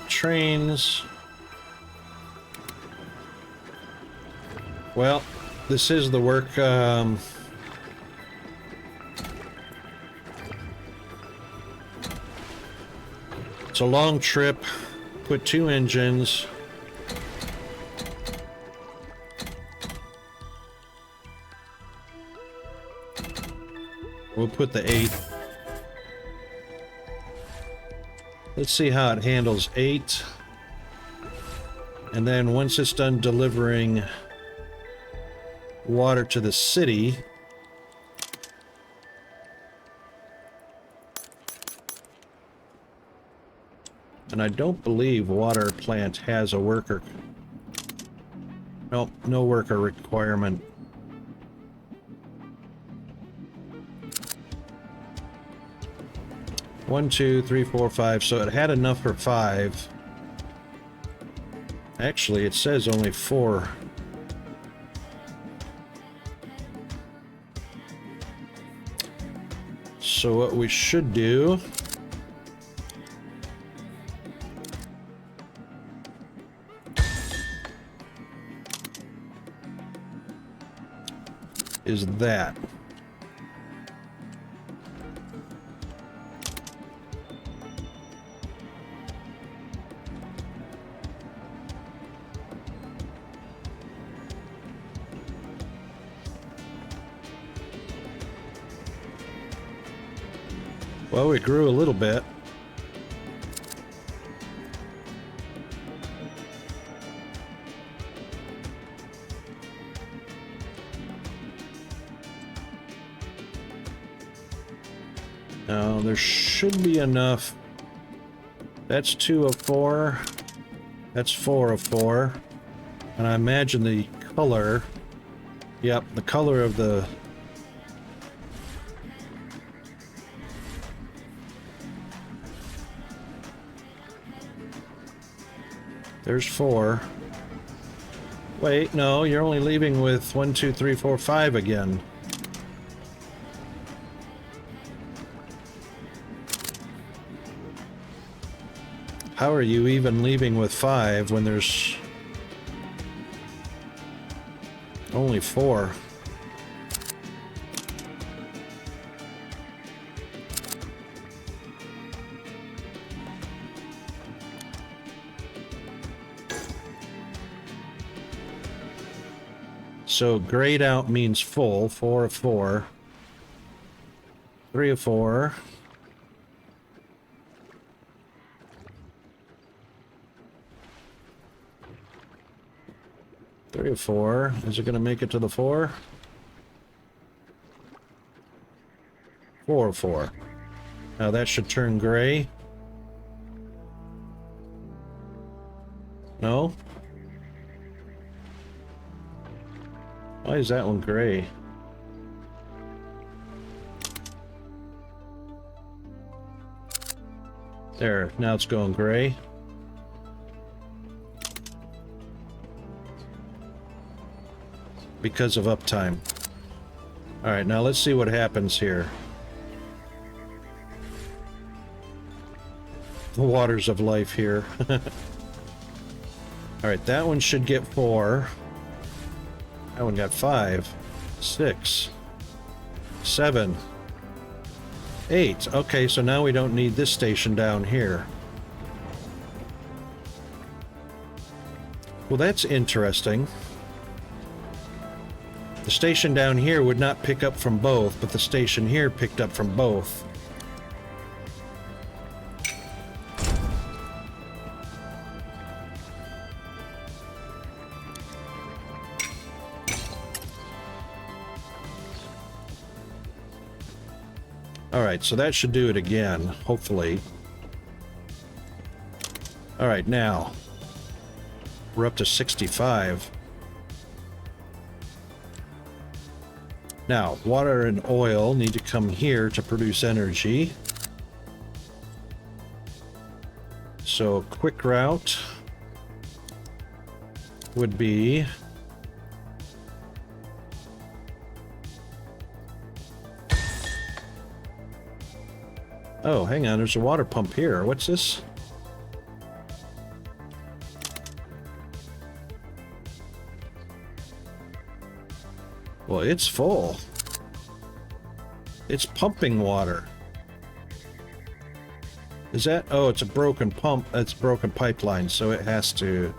Trains. Well, this is the work. It's a long trip. Put 2 engines. We'll put the 8. Let's see how it handles 8. And then once it's done delivering water to the city, and I don't believe water plant has a worker. Nope, no worker requirement. One, 2, 3, 4, 5. So it had enough for 5. Actually, it says only 4. So what we should do is that. Well, we grew a little bit. Now, there should be enough. That's 2 of 4. That's 4 of 4. And I imagine the color... Yep, the color of the... There's 4. Wait, no, you're only leaving with 1, 2, 3, 4, 5 again. How are you even leaving with 5 when there's only 4? So grayed out means full. 4 of 4. 3 of 4. Three of 4. Is it going to make it to the 4? 4 of 4. Now that should turn gray. No? Why is that one gray? There, now it's going gray. Because of uptime. Alright, now let's see what happens here. The waters of life here. Alright, that one should get 4. That one got 5, 6, 7, 8. Okay, so now we don't need this station down here. Well, that's interesting. The station down here would not pick up from both, but the station here picked up from both. Alright, so that should do it again, hopefully. Alright, now we're up to 65. Now, water and oil need to come here to produce energy. So, quick route would be... Oh, hang on, there's a water pump here. What's this? Well, it's full. It's pumping water. Is that... Oh, it's a broken pump. It's a broken pipeline, so it has to...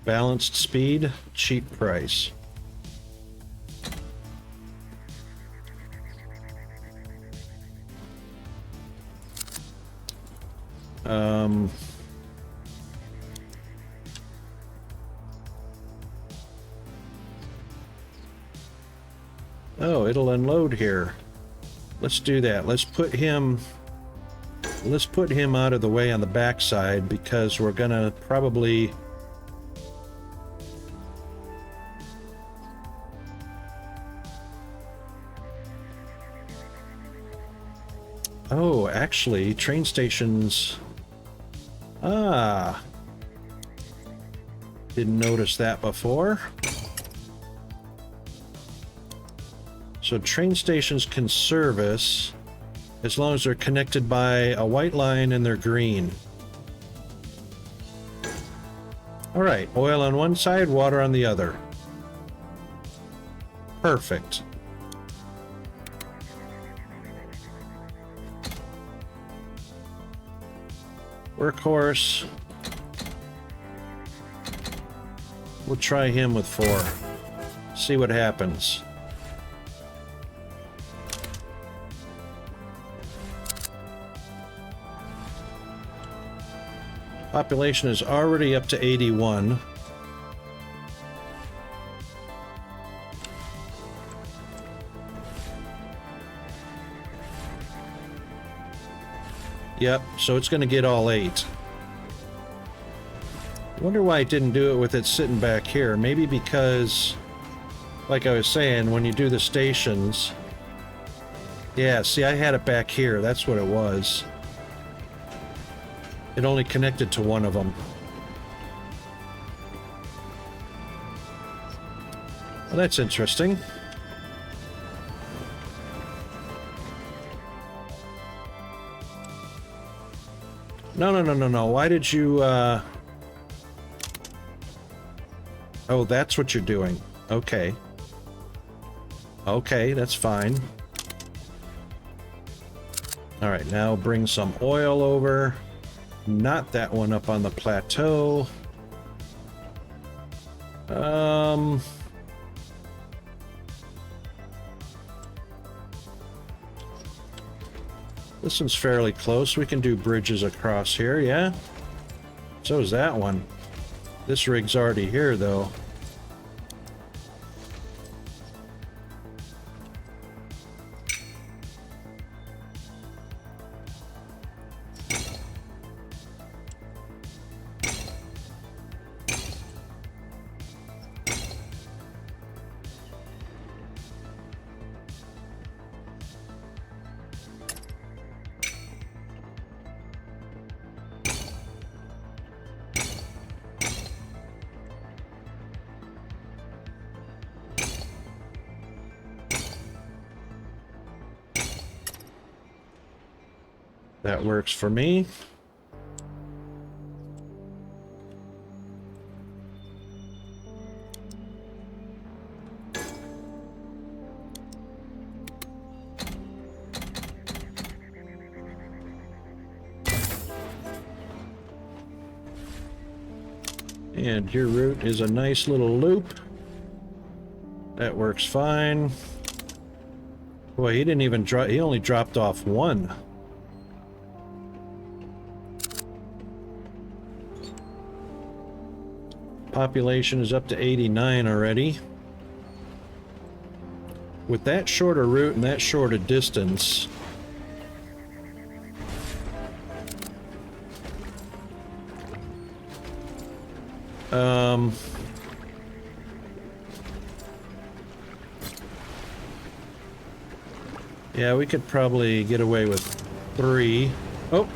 Balanced speed, cheap price. Oh, it'll unload here. Let's do that. Let's put him out of the way on the backside because we're gonna probably... Oh, actually, train stations... Ah. Didn't notice that before. So train stations can service as long as they're connected by a white line and they're green. All right, oil on one side, water on the other. Perfect. Workhorse. We'll try him with 4. See what happens. Population is already up to 81. Yep, so it's going to get all 8. I wonder why it didn't do it with it sitting back here. Maybe because, like I was saying, when you do the stations... Yeah, see, I had it back here. That's what it was. It only connected to one of them. Well, that's interesting. No. Why did you, Oh, that's what you're doing. Okay. Okay, that's fine. Alright, now bring some oil over. Not that one up on the plateau. This one's fairly close. We can do bridges across here, yeah? So is that one. This rig's already here, though. That works for me. And your route is a nice little loop. That works fine. Boy, he didn't even drop, he only dropped off one. Population is up to 89 already. With that shorter route and that shorter distance, yeah, we could probably get away with 3. Oh,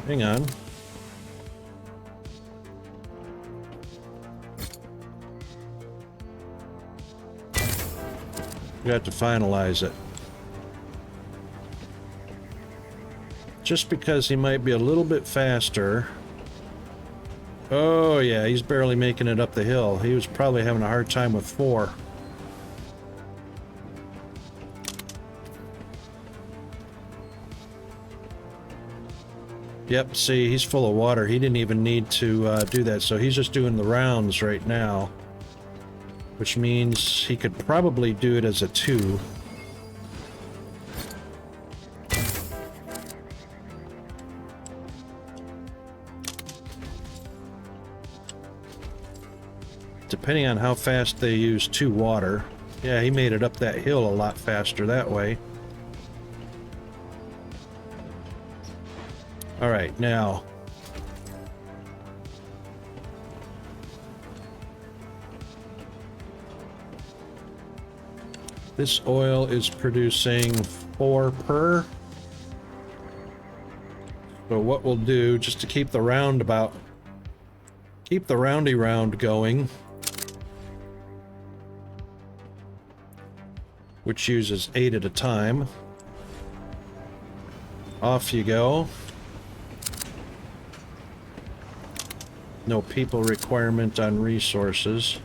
hang on. We have to finalize it. Just because he might be a little bit faster. Oh yeah, he's barely making it up the hill. He was probably having a hard time with 4. Yep, see, he's full of water. He didn't even need to do that, so he's just doing the rounds right now. Which means he could probably do it as a 2. Depending on how fast they use 2 water. Yeah, he made it up that hill a lot faster that way. Alright, now. This oil is producing 4 per. So what we'll do, just to keep the roundabout, keep the roundy round going, which uses 8 at a time. Off you go. No people requirement on resources.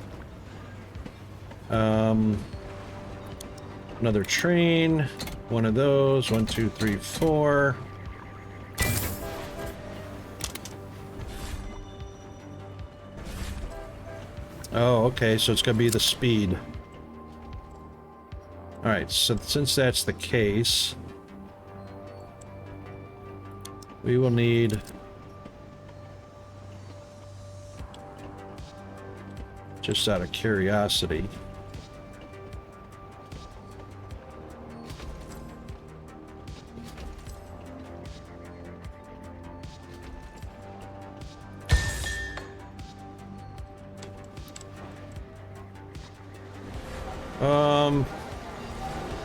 Another train. One of those. 1, 2, 3, 4. Oh, okay, so it's gonna be the speed. Alright, so since that's the case, we will need just out of curiosity.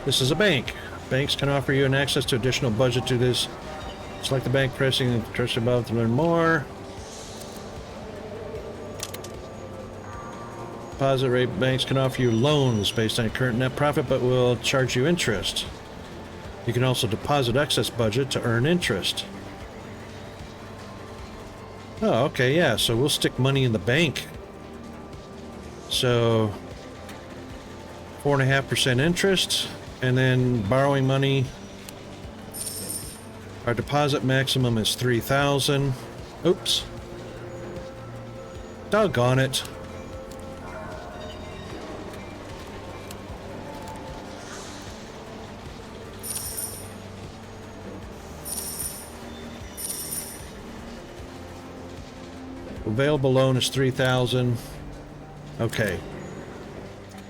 This is a bank. Banks can offer you an access to additional budget to this. Select the bank, pressing the cursor above to learn more. Deposit rate banks can offer you loans based on your current net profit, but will charge you interest. You can also deposit excess budget to earn interest. Oh, okay, yeah, so we'll stick money in the bank. So 4.5% interest, and then borrowing money. Our deposit maximum is 3,000. Oops. Doggone it. Available loan is 3,000. Okay.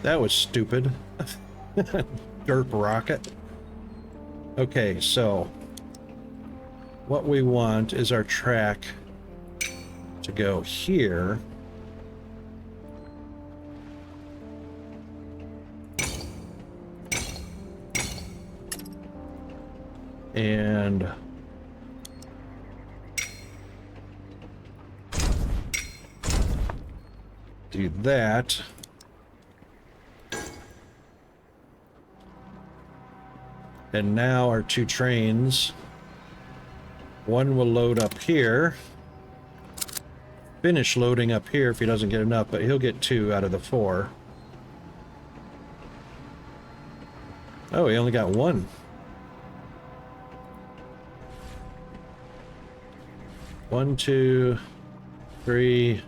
That was stupid. Derp rocket. Okay, so what we want is our track to go here. And do that. And now our 2 trains. One will load up here. Finish loading up here if he doesn't get enough, but he'll get 2 out of the 4. Oh, he only got 1. One, 2, 3,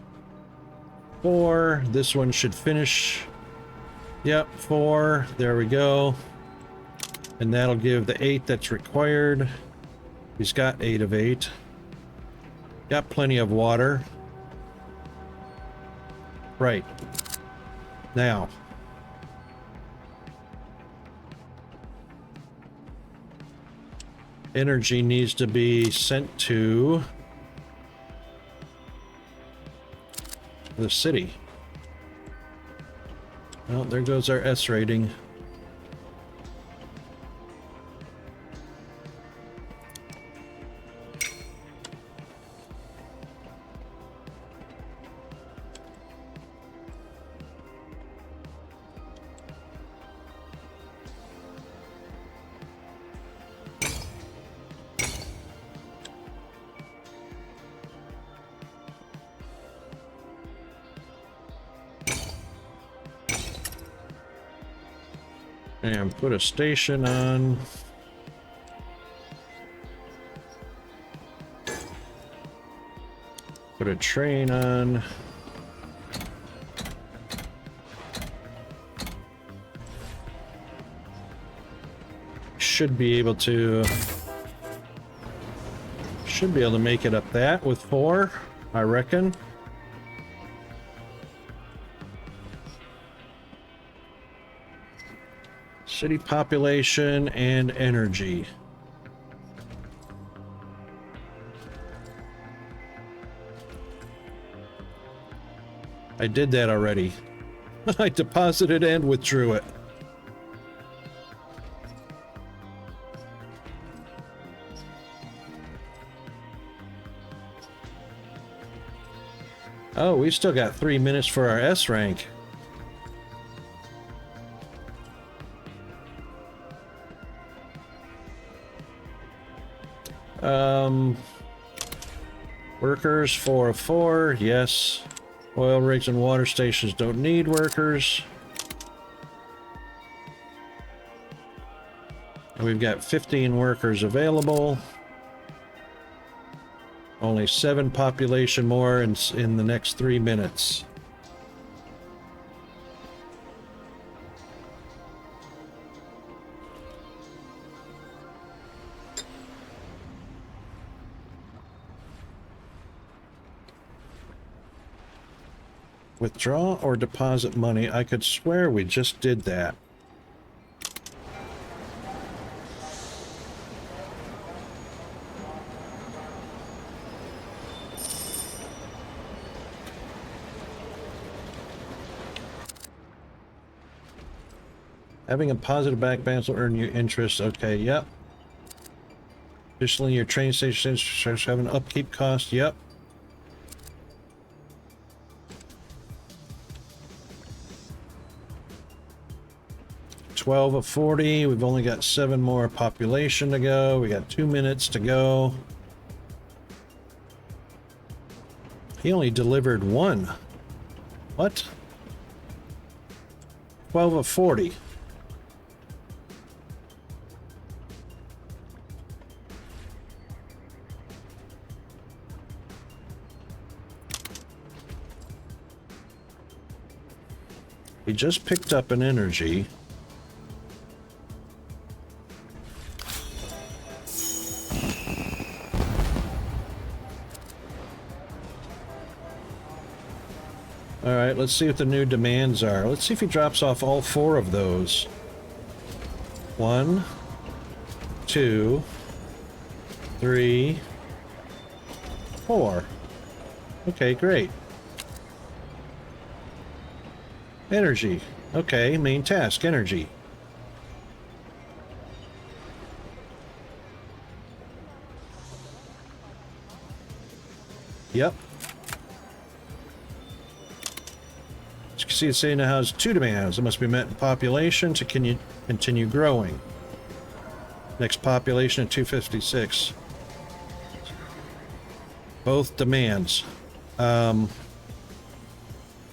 4. This one should finish. Yep, 4. There we go. And that'll give the 8 that's required. He's got 8 of 8. Got plenty of water. Right. Now. Energy needs to be sent to the city. Well, there goes our S rating. And put a station on. Put a train on. Should be able to make it up that with 4, I reckon. City population and energy. I did that already. I deposited and withdrew it. Oh, we still got 3 minutes for our S rank. Workers, 4 of 4, yes. Oil rigs and water stations don't need workers. And we've got 15 workers available. Only 7 population more in the next 3 minutes. Withdraw or deposit money. I could swear we just did that. Having a positive bank balance will earn you interest. Okay, yep. Additionally, your train station starts having an upkeep cost. Yep. of 40. We've only got 7 more population to go. We got 2 minutes to go. He only delivered 1. What? 12 of 40. He just picked up an energy. Alright, let's see what the new demands are. Let's see if he drops off all 4 of those. 1, 2, 3, 4. Okay, great. Energy. Okay, main task, energy. Yep. As you can see, it's saying it has 2 demands. It must be met in population to continue growing. Next population at 256. Both demands.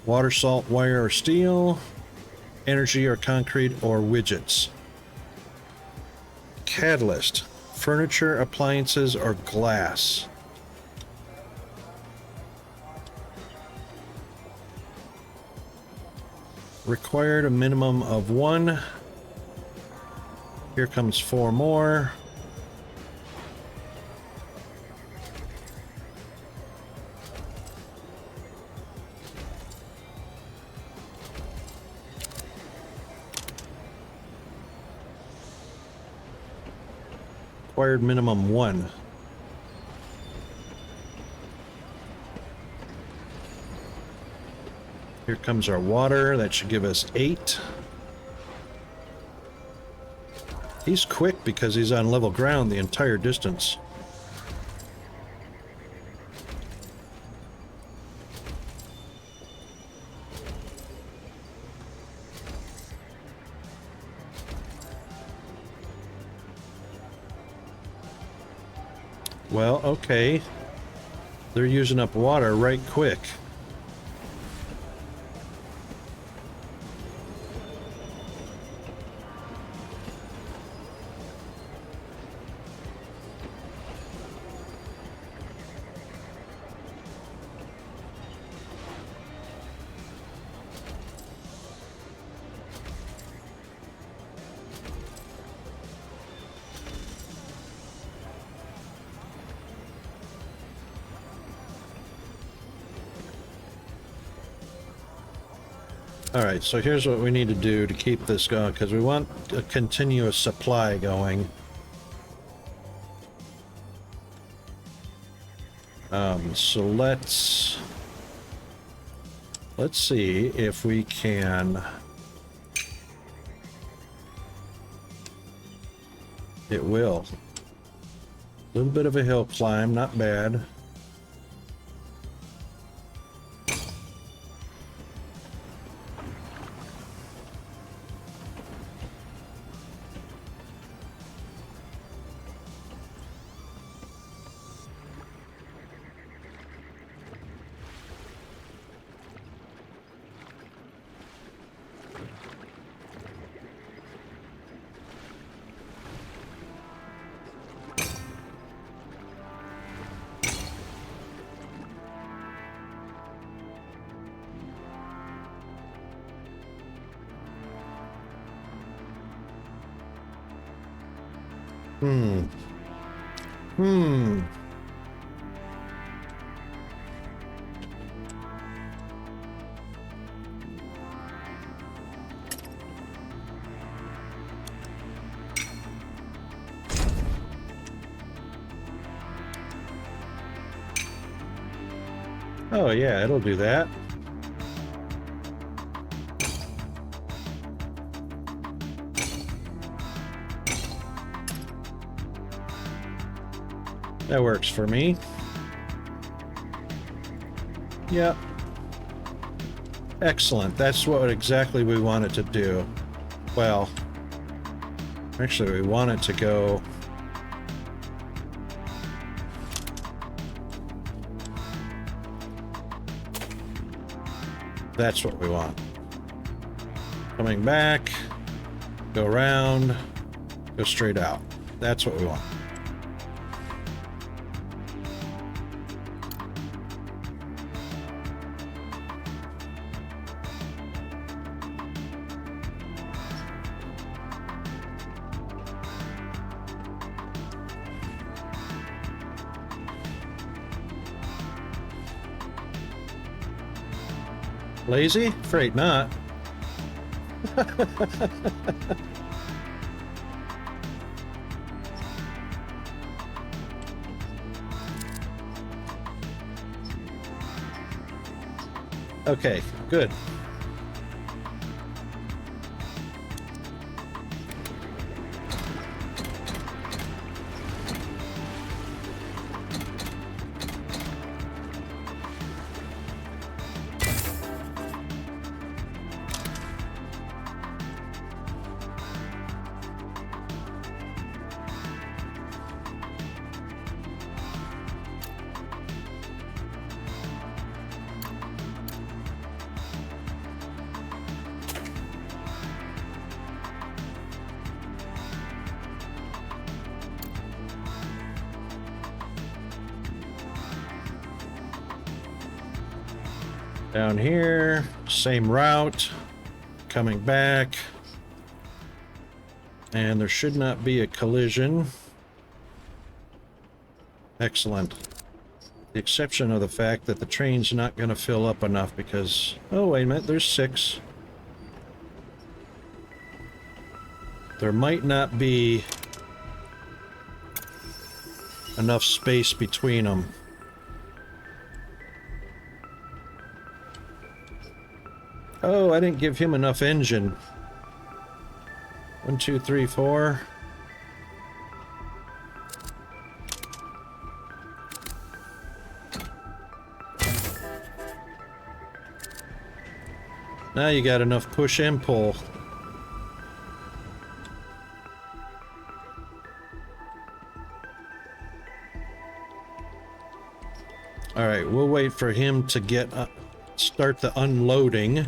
Water, salt, wire, or steel. Energy or concrete or widgets. Catalyst. Furniture, appliances, or glass. required a minimum of 1. Here comes 4 more. Required minimum 1. Here comes our water. That should give us 8. He's quick because he's on level ground the entire distance. Well, okay. They're using up water right quick. Alright, so here's what we need to do to keep this going, because we want a continuous supply going. So let's see if we can. It will. A little bit of a hill climb, not bad. Oh yeah, it'll do that. That works for me. Yep. Excellent. That's what exactly we wanted to do. Well, actually we want it to go. That's what we want. Coming back, go around, go straight out. That's what we want. Lazy? Afraid not. Okay, good. Down here, same route. coming back. And there should not be a collision. Excellent. The exception of the fact that the train's not going to fill up enough because... Oh, wait a minute, there's 6. There might not be enough space between them. Oh, I didn't give him enough engine. 1, 2, 3, 4. Now you got enough push and pull. All right, we'll wait for him to get start the unloading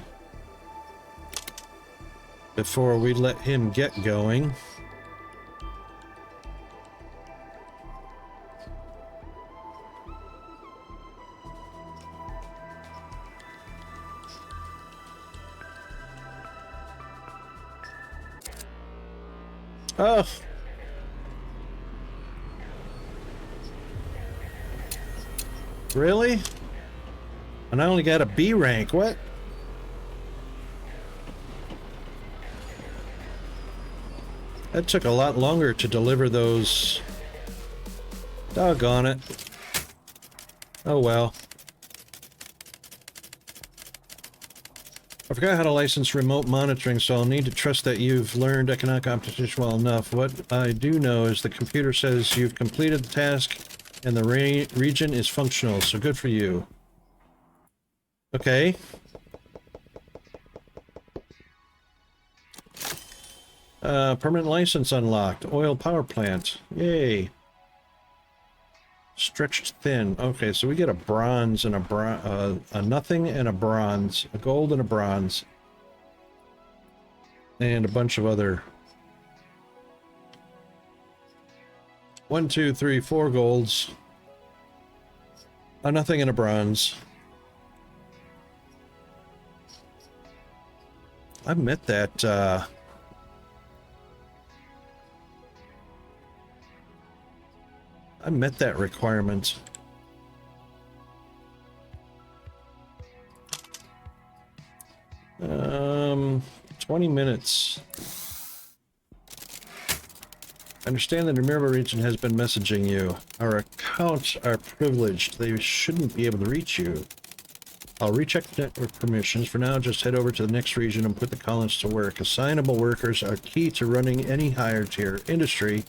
before we let him get going. Oh. Really? And I only got a B rank, what? That took a lot longer to deliver those. Doggone it. Oh well. I forgot how to license remote monitoring, so I'll need to trust that you've learned economic competition well enough. What I do know is the computer says you've completed the task and the region is functional, so good for you. Okay. Permanent license unlocked. Oil power plant. Yay. Stretched thin. Okay, so we get a bronze and a nothing and a bronze, a gold and a bronze, and a bunch of other 1, 2, 3, 4 golds, a nothing and a bronze. I met that. I met that requirement. 20 minutes. I understand that the Mirror region has been messaging you. Our accounts are privileged. They shouldn't be able to reach you. I'll recheck the network permissions. For now, just head over to the next region and put the colonists to work. Assignable workers are key to running any higher tier industry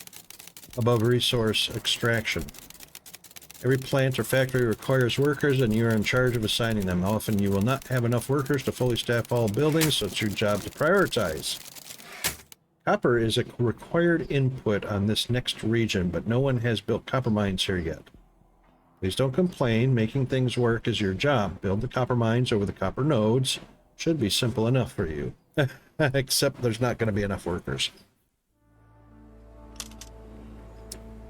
above resource extraction. Every plant or factory requires workers, and you are in charge of assigning them. Often you will not have enough workers to fully staff all buildings, so it's your job to prioritize. Copper is a required input on this next region, but no one has built copper mines here yet. Please don't complain. Making things work is your job. Build the copper mines over the copper nodes. Should be simple enough for you. Except there's not going to be enough workers.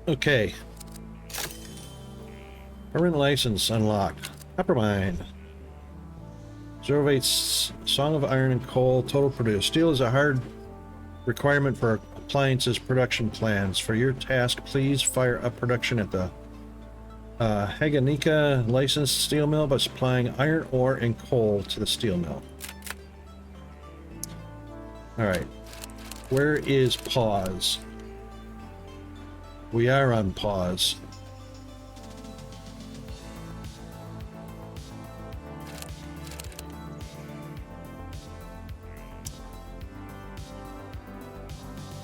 Okay. Permanent license unlocked. Copper mine. 08 Song of Iron and Coal. Total produced. Steel is a hard requirement for appliances production plans. For your task, please fire up production at the Haganika licensed steel mill by supplying iron ore and coal to the steel mill. Alright. Where is pause? We are on pause.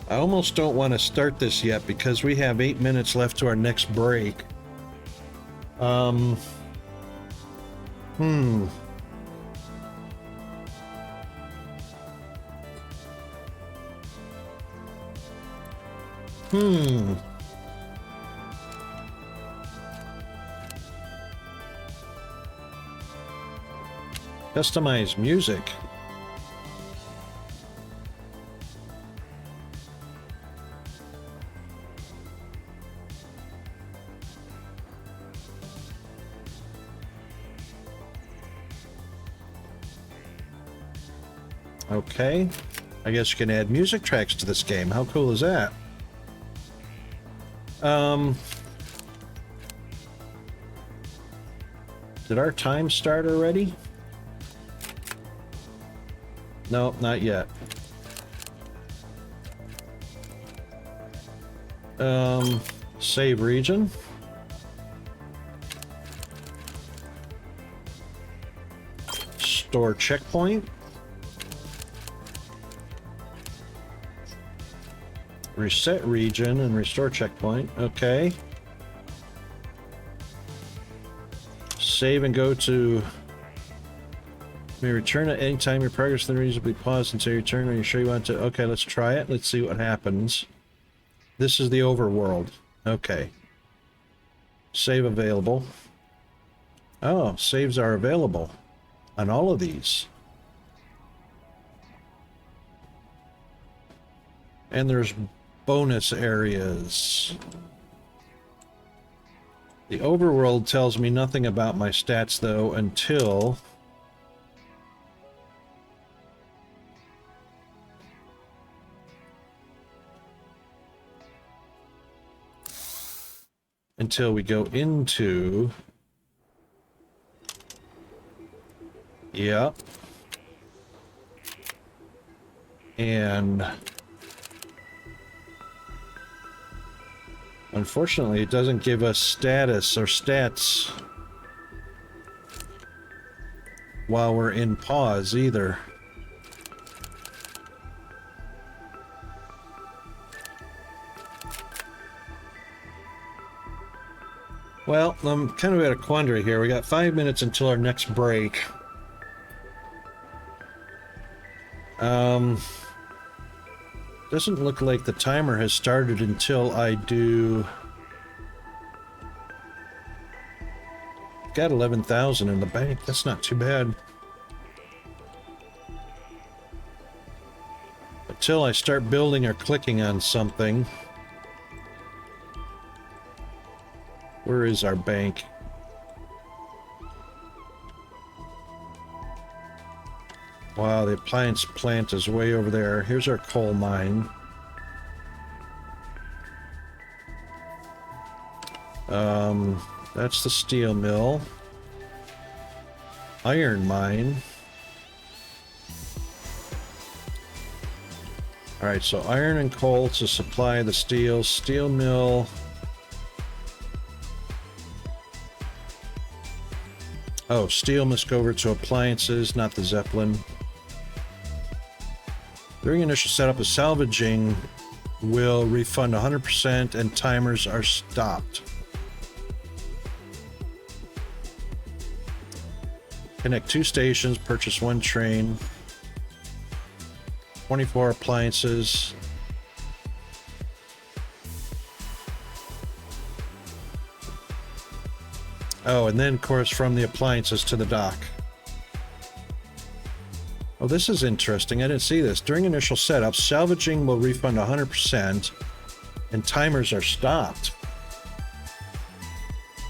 I almost don't want to start this yet because we have 8 minutes left to our next break. Customize music. Okay. I guess you can add music tracks to this game. How cool is that? Did our time start already? No, not yet. Save region. Store checkpoint. Reset region and restore checkpoint. Okay. Save and go to... may return at any time. Your progress in the region will be paused until you return. Are you sure you want to? Okay, let's try it. Let's see what happens. This is the overworld. Okay. Save available. Oh, saves are available on all of these. And there's bonus areas. The overworld tells me nothing about my stats, though, until... until we go into... yeah. And... unfortunately, it doesn't give us status or stats while we're in pause either. Well, I'm kind of at a quandary here. We got 5 minutes until our next break. Doesn't look like the timer has started until I do... got 11,000 in the bank. That's not too bad. Until I start building or clicking on something. Where is our bank? Wow, the appliance plant is way over there. Here's our coal mine. That's the steel mill. Iron mine. Alright, so iron and coal to supply the steel. Steel mill. Oh, steel must go over to appliances, not the Zeppelin. During initial setup, a salvaging will refund 100% and timers are stopped. Connect 2 stations, purchase 1 train, 24 appliances. Oh, and then, of course, from the appliances to the dock. Oh, this is interesting. I didn't see this. During initial setup, salvaging will refund 100%, and timers are stopped.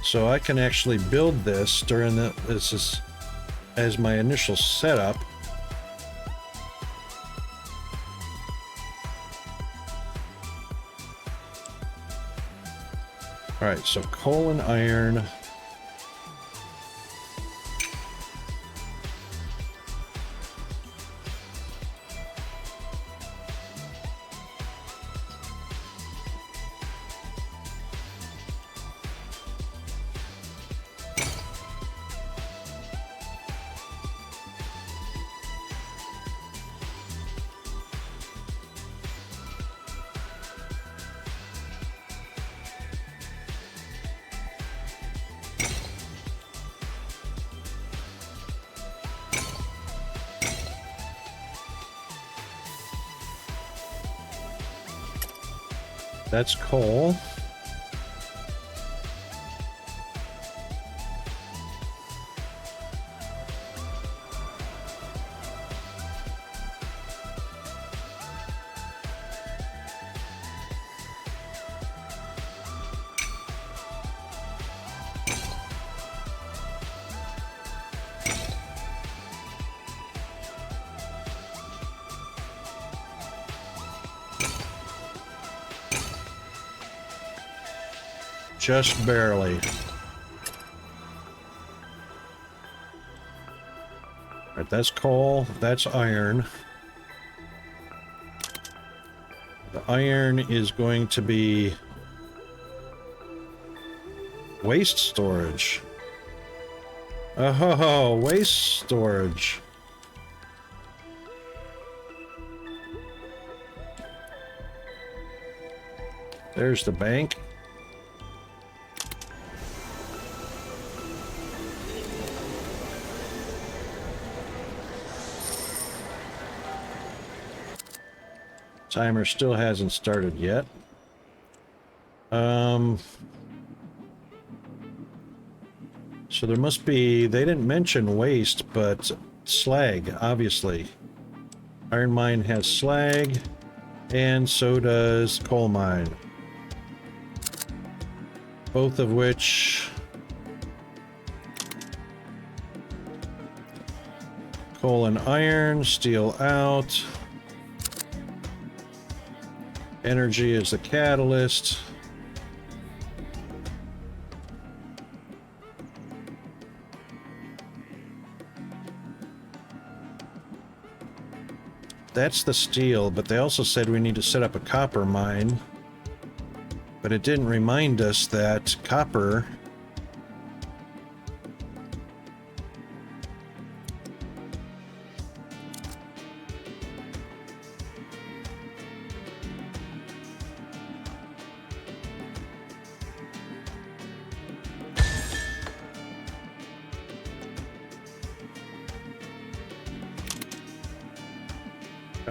So I can actually build this during as my initial setup. All right, so coal and iron. That's coal. Just barely. Alright, that's coal, that's iron. The iron is going to be waste storage. Oh, waste storage. There's the bank. Timer still hasn't started yet. So there must be, they didn't mention waste, but slag, obviously. Iron mine has slag, and so does coal mine. Both of which... Coal and iron, steel out. Energy is the catalyst. That's the steel, but they also said we need to set up a copper mine. But it didn't remind us that copper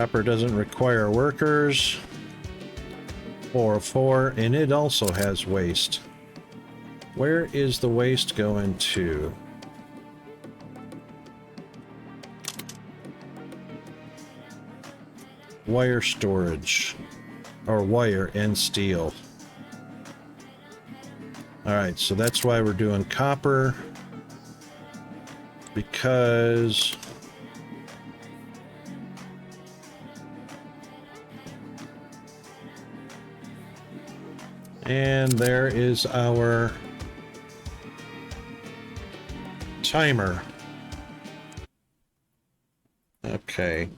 copper doesn't require workers. 404, and it also has waste. Where is the waste going to? Wire storage, or wire and steel. Alright, so that's why we're doing copper, because and there is our timer. Okay.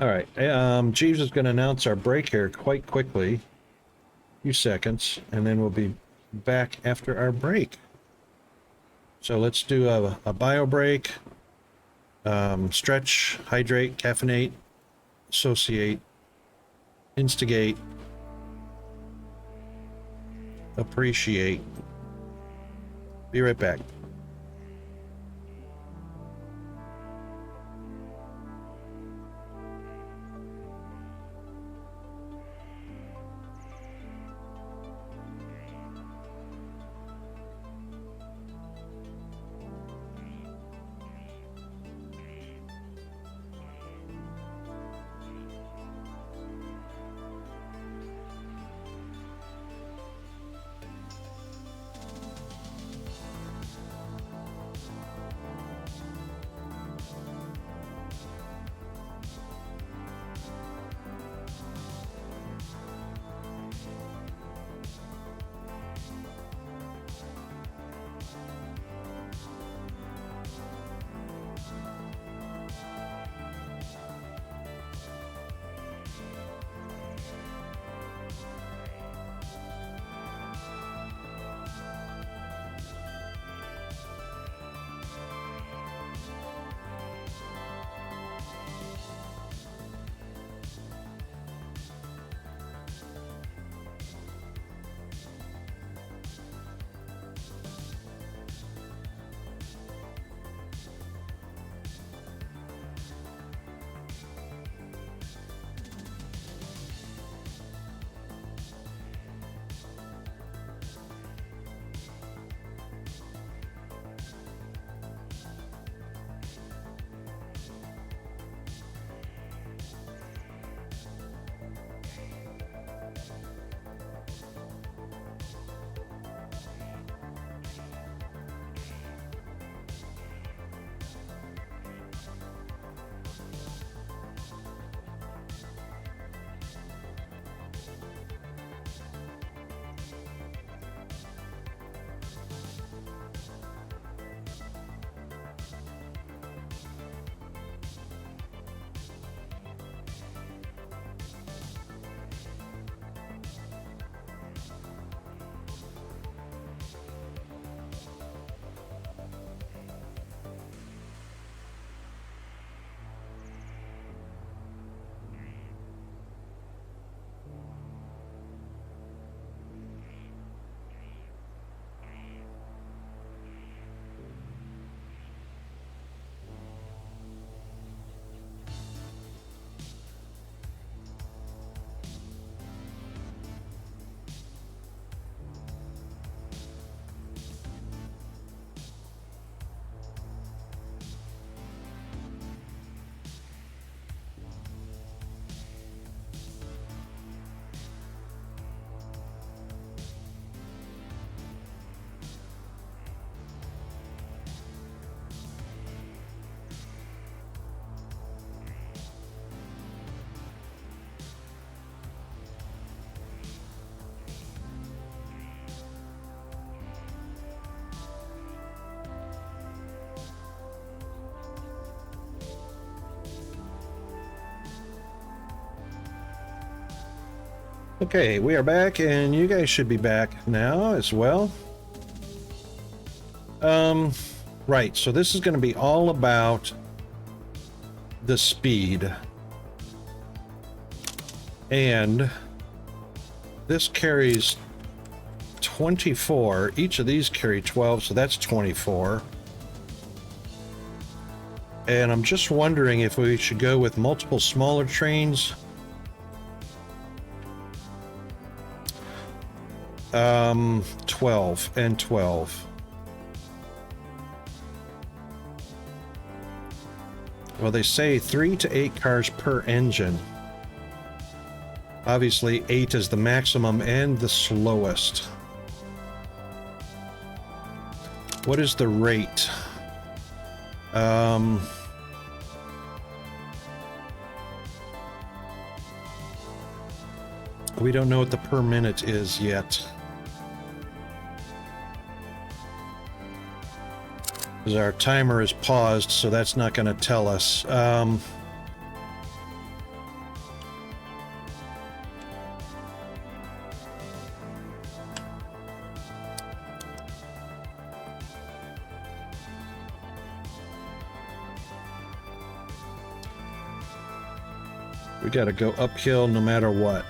All right. Jeeves is going to announce our break here quite quickly. Few seconds, and then we'll be back after our break. So let's do a bio break. Stretch, hydrate, caffeinate, associate, instigate, appreciate. Be right back. Okay, we are back, and you guys should be back now as well. Right, so this is going to be all about the speed. And this carries 24. Each of these carry 12, so that's 24. And I'm just wondering if we should go with multiple smaller trains. 12 and 12. Well, they say 3 to 8 cars per engine. Obviously, 8 is the maximum and the slowest. What is the rate? We don't know what the per minute is yet. Because our timer is paused, so that's not going to tell us. We got to go uphill no matter what.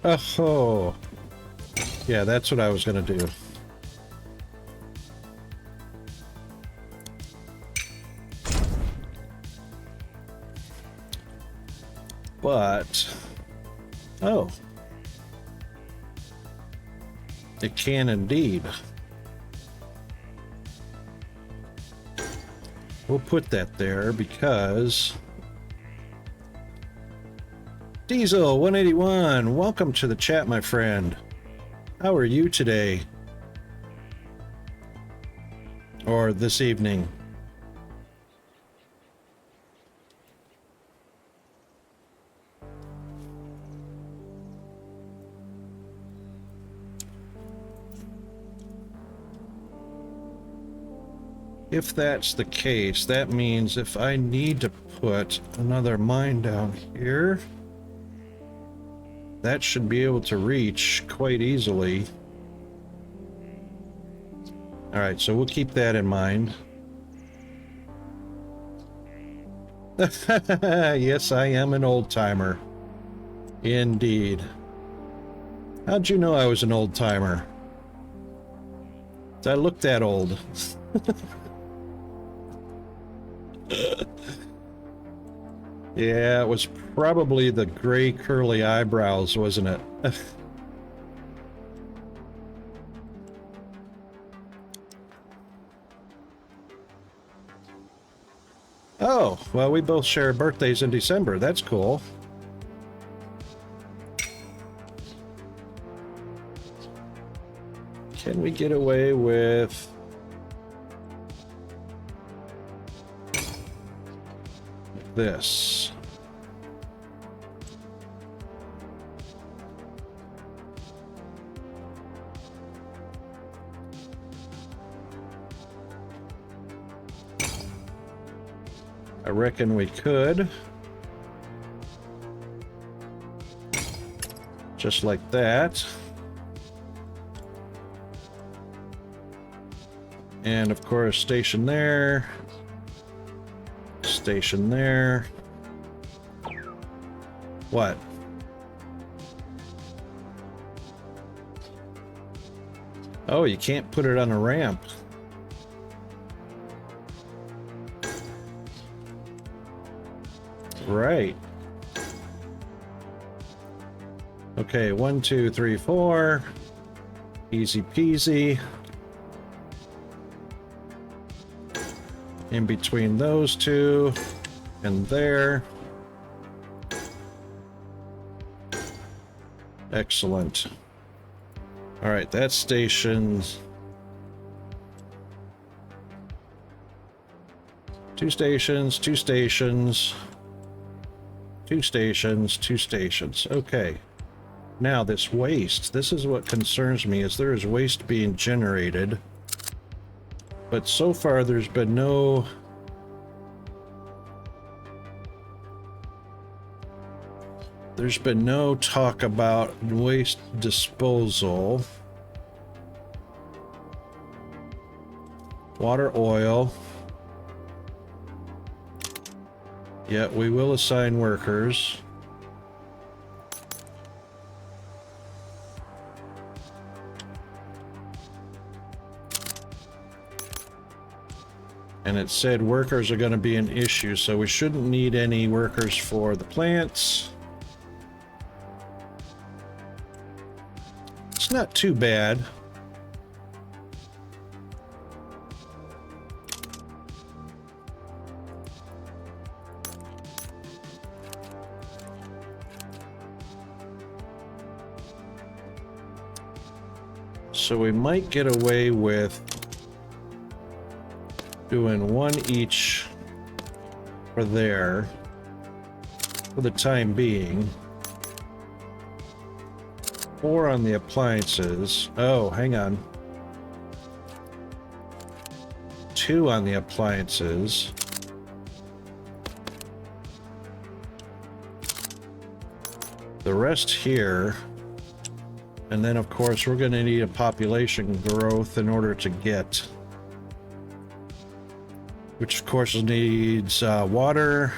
Oh, yeah, that's what I was gonna do. But, oh, it can indeed. We'll put that there because Diesel 181, welcome to the chat, my friend. How are you today? Or this evening? If that's the case, that means if I need to put another mine down here, that should be able to reach quite easily. All right, so we'll keep that in mind. Yes, I am an old timer. Indeed. How'd you know I was an old timer? I look that old. Yeah, it was probably the gray curly eyebrows, wasn't it? Oh, well, we both share birthdays in December. That's cool. Can we get away with this? I reckon we could. Just like that. And of course, station there. Station there. What? Oh, you can't put it on a ramp. Right. Okay, 1, 2, 3, 4. Easy peasy. in between those two and there. Excellent. All right, that station's 2 stations, 2 stations, 2 stations, 2 stations. Okay. Now this waste, this is what concerns me, is there is waste being generated. But so far there's been no talk about waste disposal. Water, oil. Yeah, we will assign workers. And it said workers are going to be an issue, so we shouldn't need any workers for the plants. It's not too bad. So we might get away with doing 1 each for there for the time being. 4 on the appliances. Oh, hang on. 2 on the appliances. The rest here. And then, of course, we're going to need a population growth in order to get, which of course needs water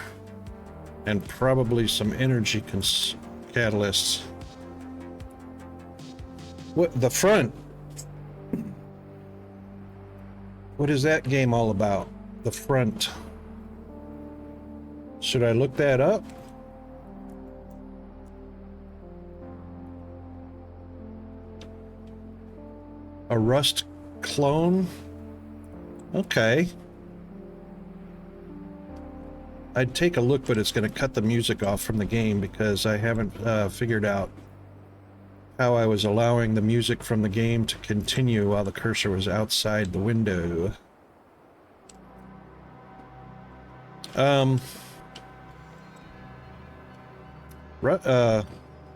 and probably some energy catalysts. What, the front? What is that game all about? The front. Should I look that up? A Rust clone? Okay. I'd take a look, but it's going to cut the music off from the game because I haven't figured out how I was allowing the music from the game to continue while the cursor was outside the window. A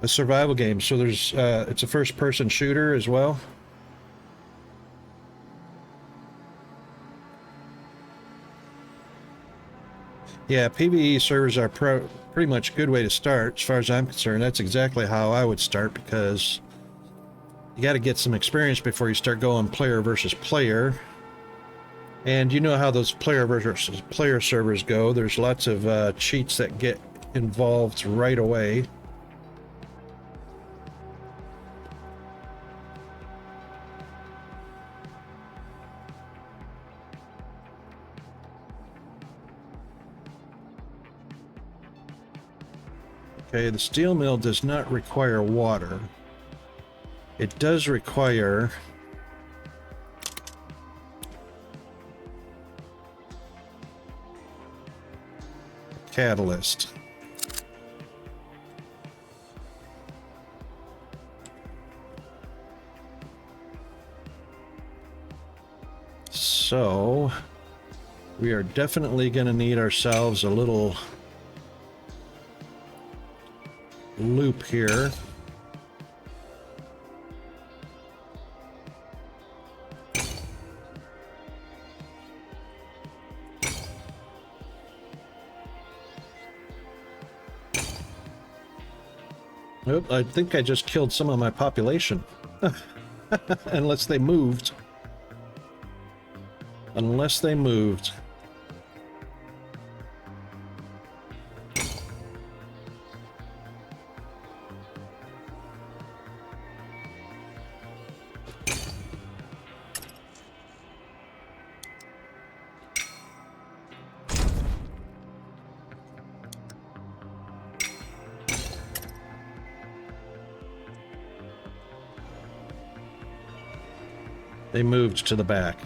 survival game, so there's it's a first-person shooter as well. Yeah, PvE servers are pretty much a good way to start, as far as I'm concerned. That's exactly how I would start, because you got to get some experience before you start going player versus player. And you know how those player versus player servers go. There's lots of cheats that get involved right away. Okay, the steel mill does not require water. It does require catalyst. So we are definitely going to need ourselves a little loop here. Oop, I think I just killed some of my population. Unless they moved. Unless they moved. They moved to the back.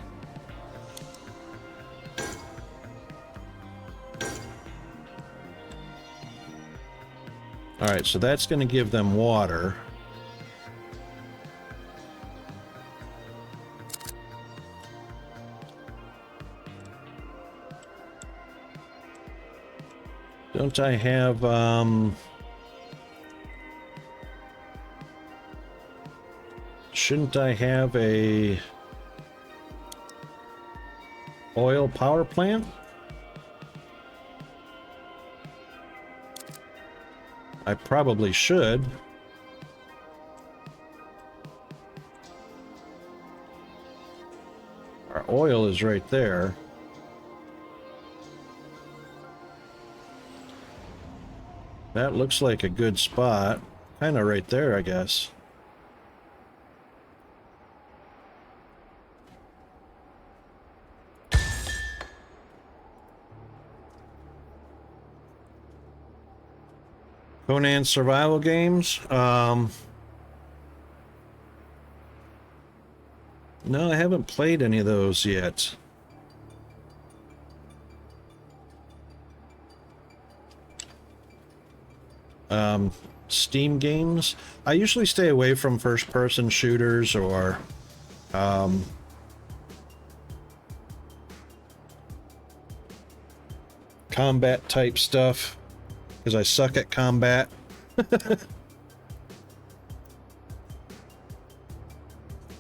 Alright, so that's going to give them water. Don't I have, shouldn't I have a oil power plant? I probably should. Our oil is right there. That looks like a good spot. Kind of right there, I guess. Conan survival games. No, I haven't played any of those yet. Steam games. I usually stay away from first-person shooters or combat type stuff because I suck at combat.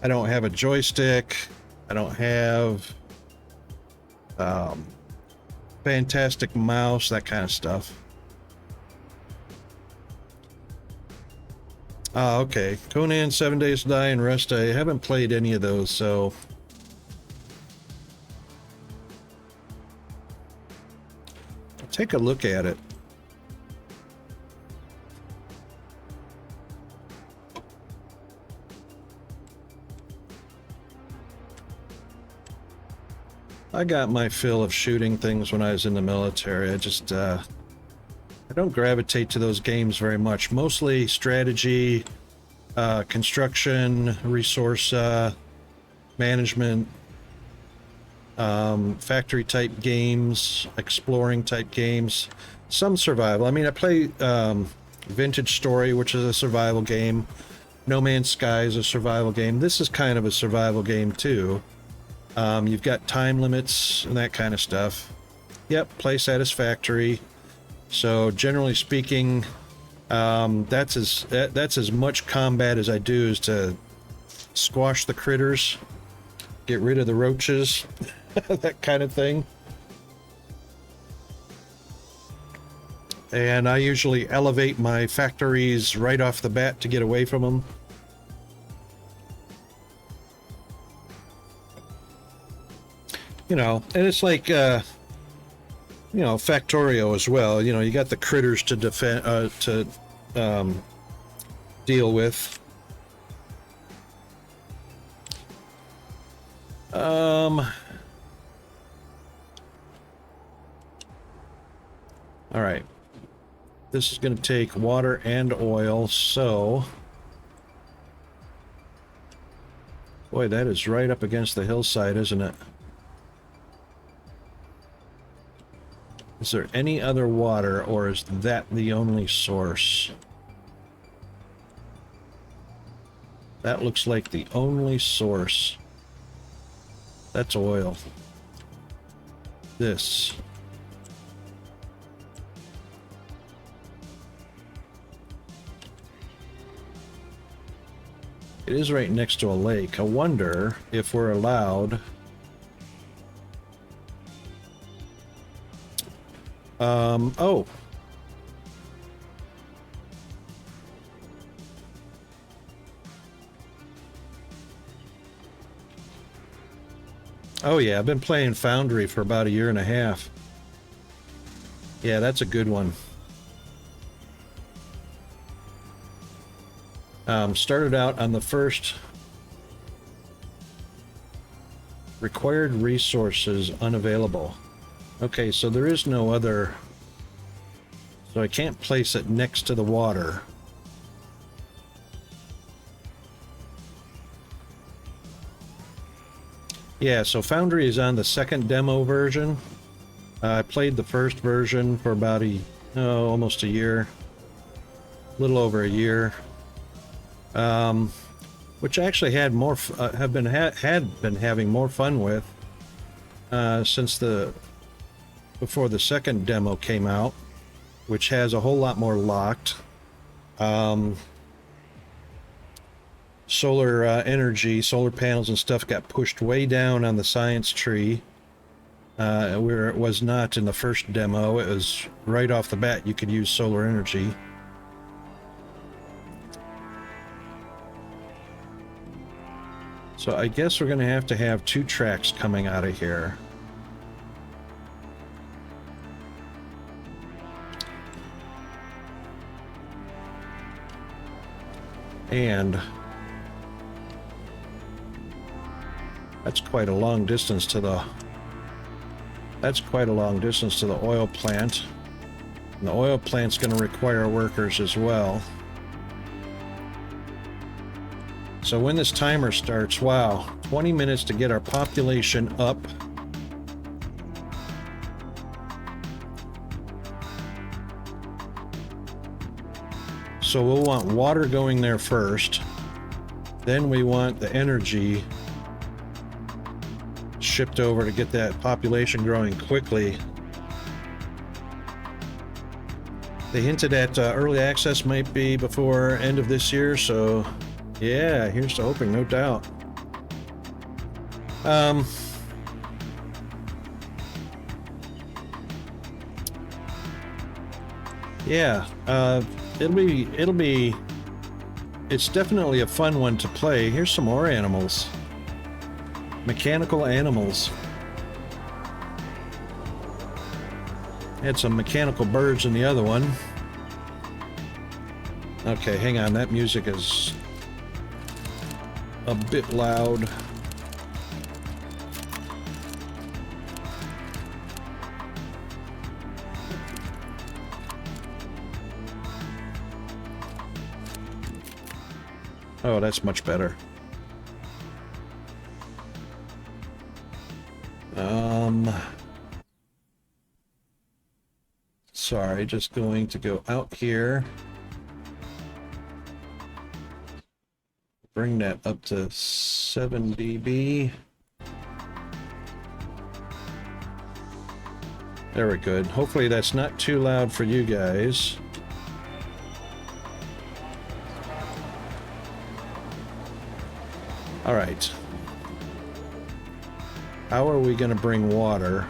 I don't have a joystick. I don't have fantastic mouse, that kind of stuff. Okay. Conan, 7 Days to Die, and Rust. I haven't played any of those, so... I'll take a look at it. I got my fill of shooting things when I was in the military. I just, I don't gravitate to those games very much. Mostly strategy, construction, resource management, factory type games, exploring type games, some survival. I mean, I play Vintage Story, which is a survival game. No Man's Sky is a survival game. This is kind of a survival game too. You've got time limits and that kind of stuff. Yep, play satisfactory. So generally speaking, that's as much combat as I do is to squash the critters, get rid of the roaches, that kind of thing. And I usually elevate my factories right off the bat to get away from them. You know, and it's like, you know, Factorio as well. You know, you got the critters to defend, deal with. All right. This is going to take water and oil, so... Boy, that is right up against the hillside, isn't it? Is there any other water, or is that the only source? That looks like the only source. That's oil. This. It is right next to a lake. I wonder if we're allowed... oh. Oh yeah, I've been playing Foundry for about 1.5 years. Yeah, that's a good one. Started out on the first required resources unavailable. Okay, so there is no other, so I can't place it next to the water. Yeah, so Foundry is on the second demo version. I played the first version for about almost a year. little over a year, which I actually had more had been having more fun with since before the second demo came out, which has a whole lot more locked. Solar energy, solar panels and stuff got pushed way down on the science tree, where it was not in the first demo. It was right off the bat you could use solar energy. So I guess we're going to have 2 tracks coming out of here. And that's quite a long distance to the oil plant. And the oil plant's going to require workers as well. So when this timer starts, wow, 20 minutes to get our population up. So we'll want water going there first. Then we want the energy shipped over to get that population growing quickly. They hinted at early access might be before end of this year, so yeah, here's to hoping, no doubt. Yeah, it's definitely a fun one to play. Here's some more animals. Mechanical animals. Had some mechanical birds in the other one. Okay, hang on, that music is a bit loud. Oh, that's much better. Sorry, just going to go out here. Bring that up to 7 dB. There we go. Hopefully that's not too loud for you guys. All right. How are we going to bring water?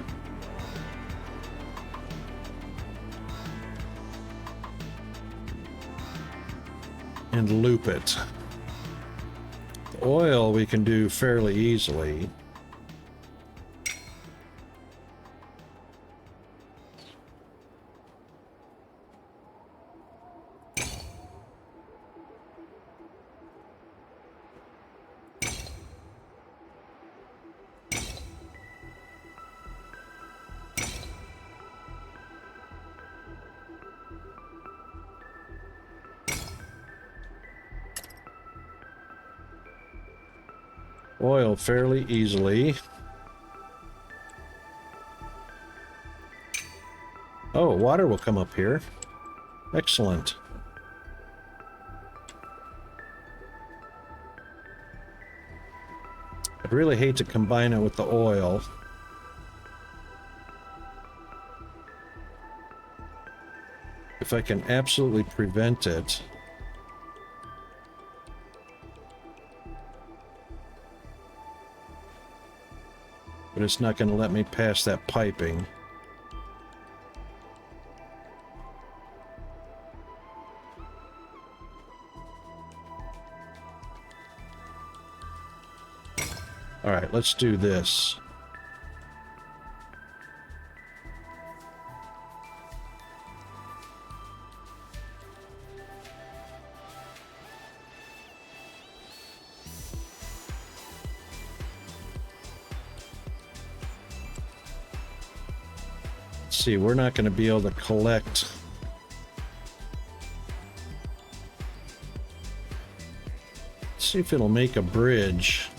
And loop it. The oil we can do fairly easily. Oil fairly easily. Oh, water will come up here. Excellent. I'd really hate to combine it with the oil. If I can absolutely prevent it. But it's not going to let me pass that piping. All right, let's do this. See, we're not going to be able to collect. Let's see if it'll make a bridge.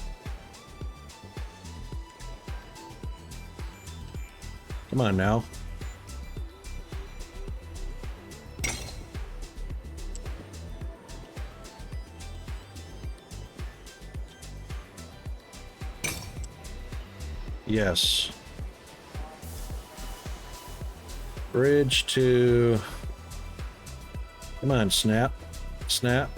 Come on now. Yes. Bridge to... Come on, snap. Snap.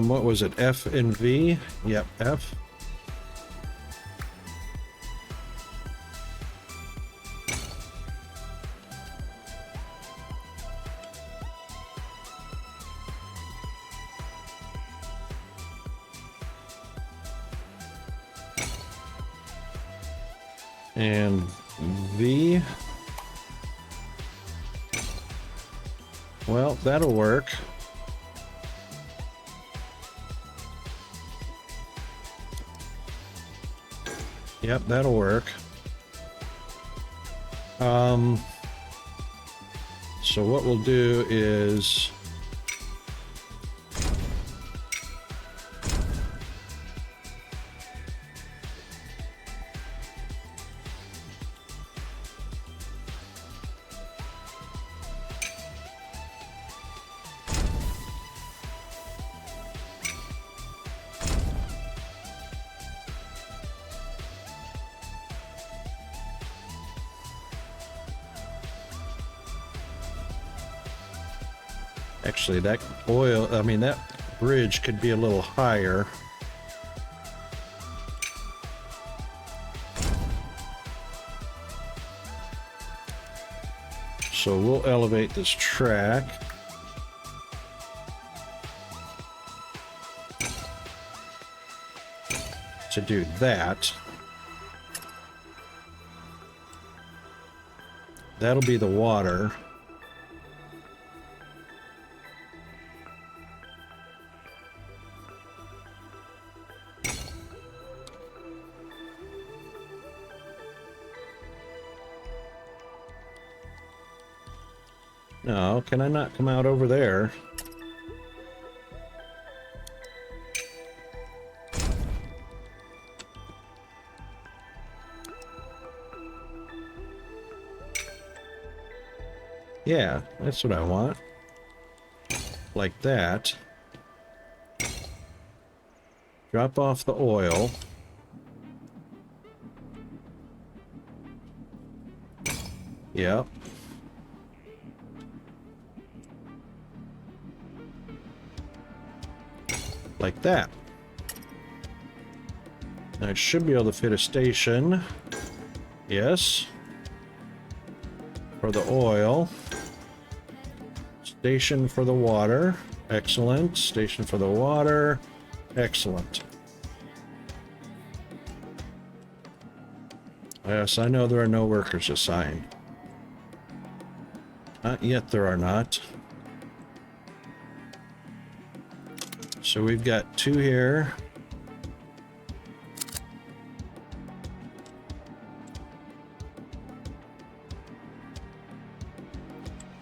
What was it? F and V? Yep, F. And V. Well, that'll work. Yep, that'll work. So what we'll do is actually that oil, I mean that bridge could be a little higher. So we'll elevate this track. To do that. That'll be the water. No, can I not come out over there? Yeah, that's what I want. Like that. Drop off the oil. Yep. Like that. Now it should be able to fit a station. Yes. For the oil. Station for the water. Excellent. Station for the water. Excellent. Yes, I know there are no workers assigned. Not yet there are not. So we've got 2 here.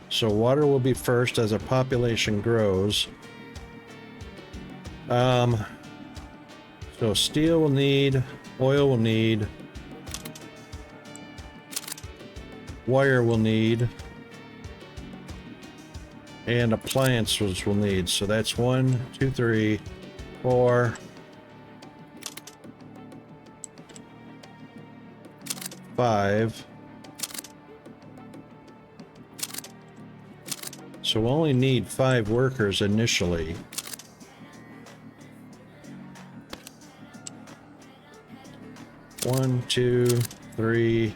So water will be first as a population grows. So steel will need, oil will need, wire will need, and appliances will need. So that's 1, 2, 3, 4, 5. So we'll only need 5 workers initially. One, 2, 3,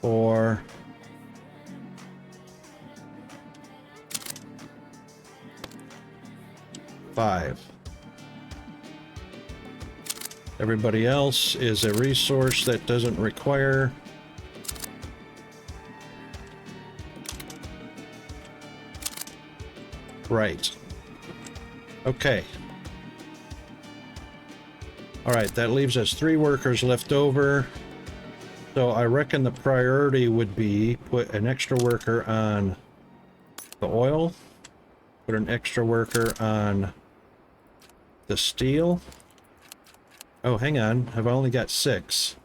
4, 5. Everybody else is a resource that doesn't require right. Okay. All right, that leaves us 3 workers left over. So I reckon the priority would be put an extra worker on the oil, put an extra worker on the steel. Oh, hang on, I've only got 6.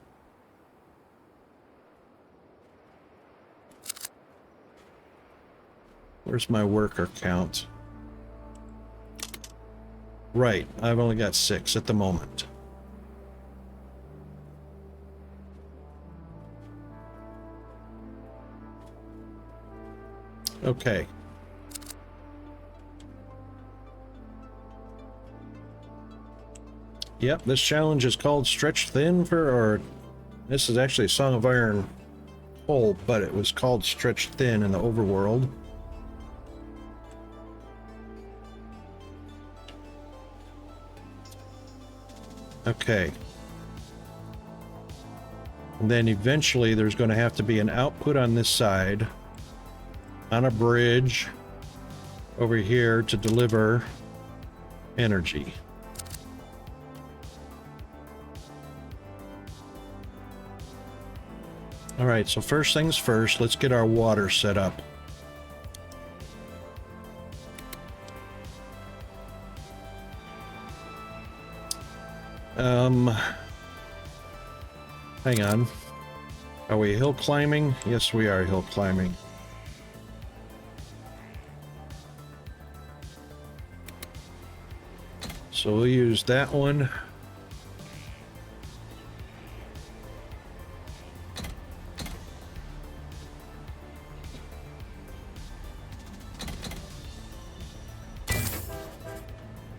Where's my worker count? Right, I've only got 6 at the moment. Okay. Yep, this challenge is called Stretch Thin or this is actually a Song of Iron Hole, but it was called Stretch Thin in the overworld. Okay. And then eventually there's going to have to be an output on this side, on a bridge over here to deliver energy. All right, so first things first, let's get our water set up. Hang on. Are we hill climbing? Yes, we are hill climbing. So we'll use that one.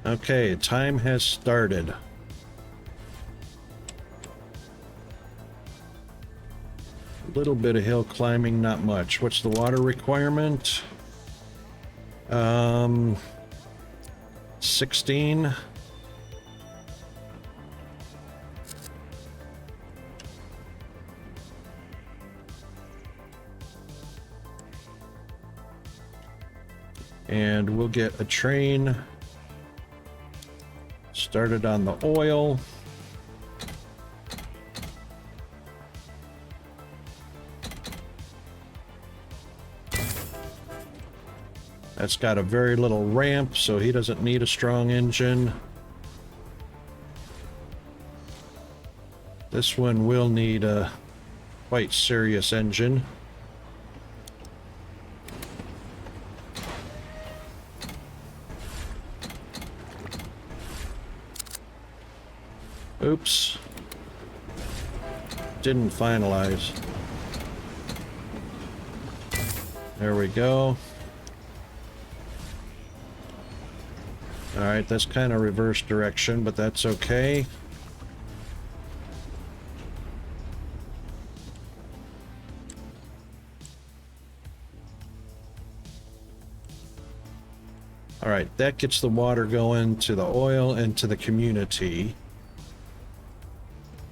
Okay, time has started. A little bit of hill climbing, not much. What's the water requirement? 16. And we'll get a train started on the oil. That's got a very little ramp, so he doesn't need a strong engine. This one will need a quite serious engine. Oops. Didn't finalize. There we go. Alright, that's kind of reverse direction, but that's okay. Alright, that gets the water going to the oil and to the community,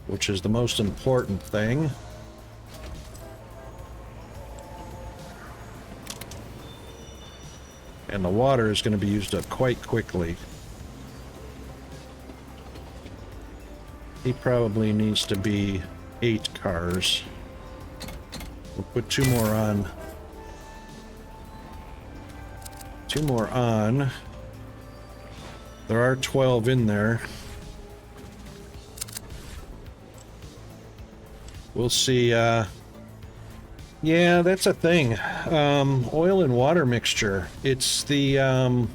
which is the most important thing. And the water is going to be used up quite quickly. He probably needs to be 8 cars. We'll put 2 more on. 2 more on. There are 12 in there. We'll see. Yeah, that's a thing. Oil and water mixture. It's the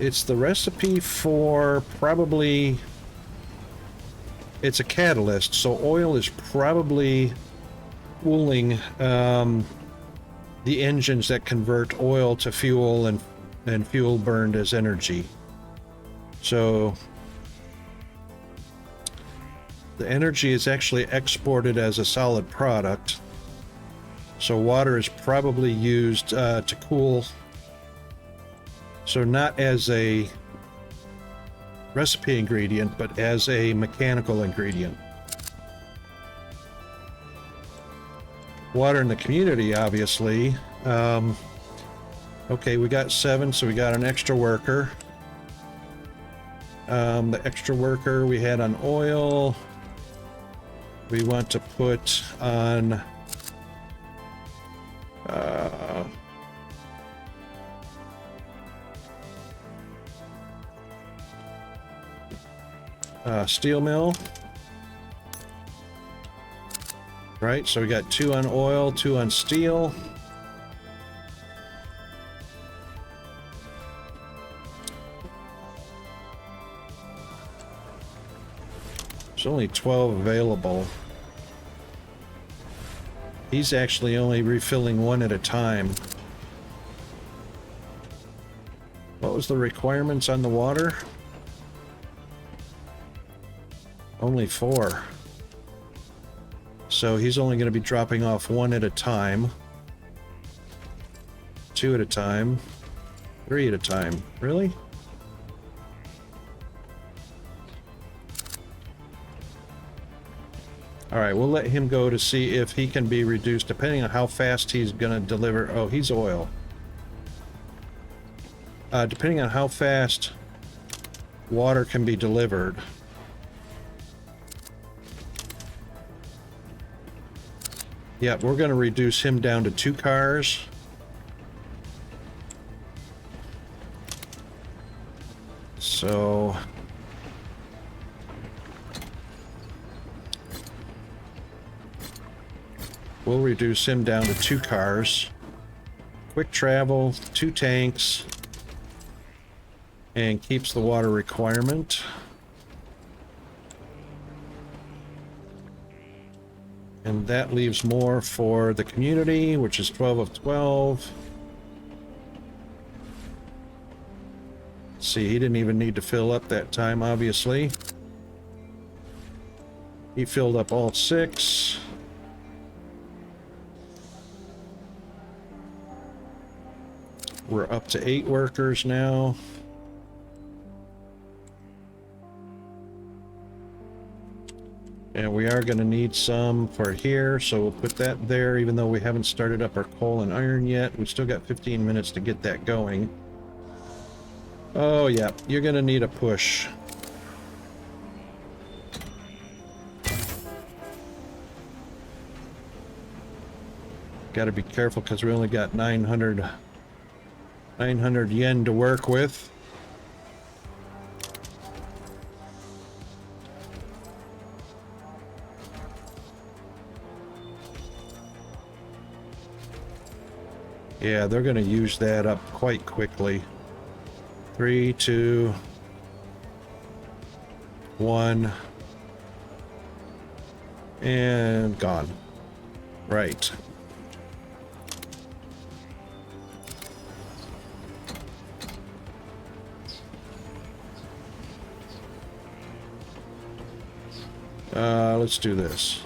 recipe for probably. It's a catalyst, so oil is probably cooling the engines that convert oil to fuel and fuel burned as energy. So the energy is actually exported as a solid product. So water is probably used to cool. So not as a recipe ingredient, but as a mechanical ingredient. Water in the community, obviously. Okay, we got 7, so we got an extra worker. The extra worker we had on oil. We want to put on steel mill. Right, so we got 2 on oil, 2 on steel. There's only 12 available. He's actually only refilling one at a time. What was the requirements on the water? Only 4. So he's only going to be dropping off 1 at a time. 2 at a time. 3 at a time. Really? Alright, we'll let him go to see if he can be reduced depending on how fast he's going to deliver. Oh, he's oil. Depending on how fast water can be delivered. Yep, we're going to reduce him down to 2 cars. So... we'll reduce him down to 2 cars. Quick travel, 2 tanks. And keeps the water requirement. And that leaves more for the community, which is 12 of 12. See, he didn't even need to fill up that time, obviously. He filled up all 6. We're up to 8 workers now. And we are going to need some for here, so we'll put that there, even though we haven't started up our coal and iron yet. We've still got 15 minutes to get that going. Oh, yeah, you're going to need a push. Got to be careful because we only got 900 yen to work with. Yeah, they're going to use that up quite quickly. 3, 2, 1, and gone. Right. Let's do this.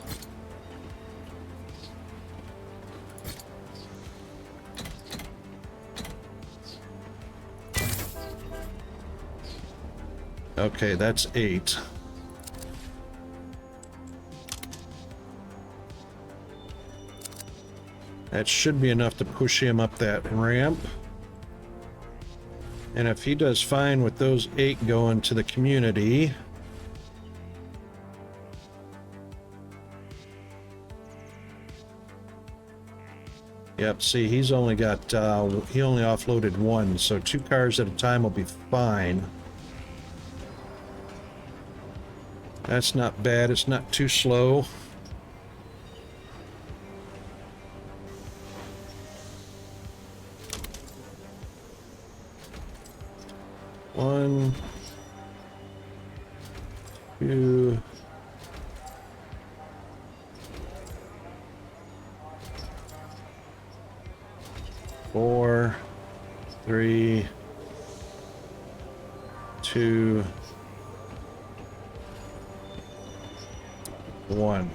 Okay, that's 8. That should be enough to push him up that ramp. And if he does fine with those 8 going to the community... Yep, see, he's only got, he only offloaded 1, so 2 cars at a time will be fine. That's not bad, it's not too slow. One, 2, 4, 3, 2, 1.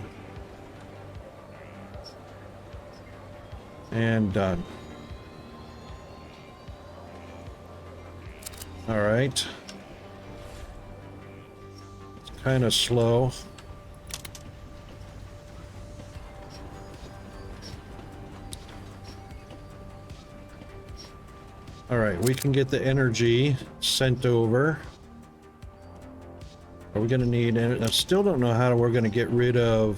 And done. All right. It's kind of slow. All right, we can get the energy sent over. Are we going to need... I still don't know how we're going to get rid of...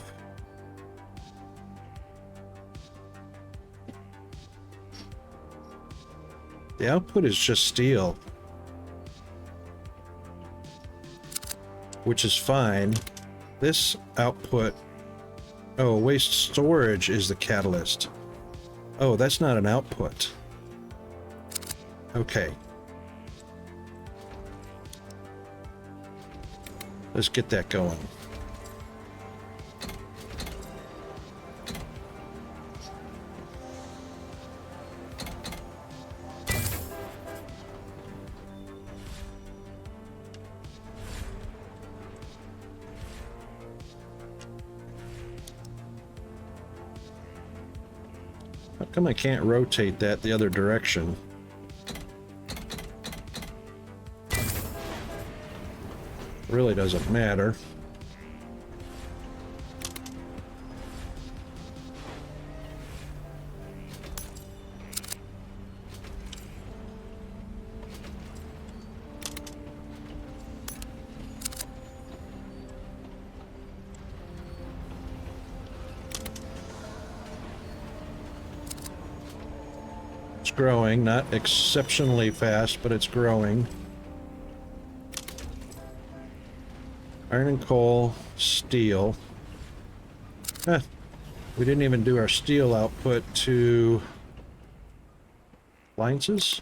The output is just steel. Which is fine. This output... Oh, waste storage is the catalyst. Oh, that's not an output. Okay. Let's get that going. come I can't rotate that the other direction? Really doesn't matter. It's growing, not exceptionally fast, but it's growing. Iron and coal, steel. Huh. We didn't even do our steel output to appliances?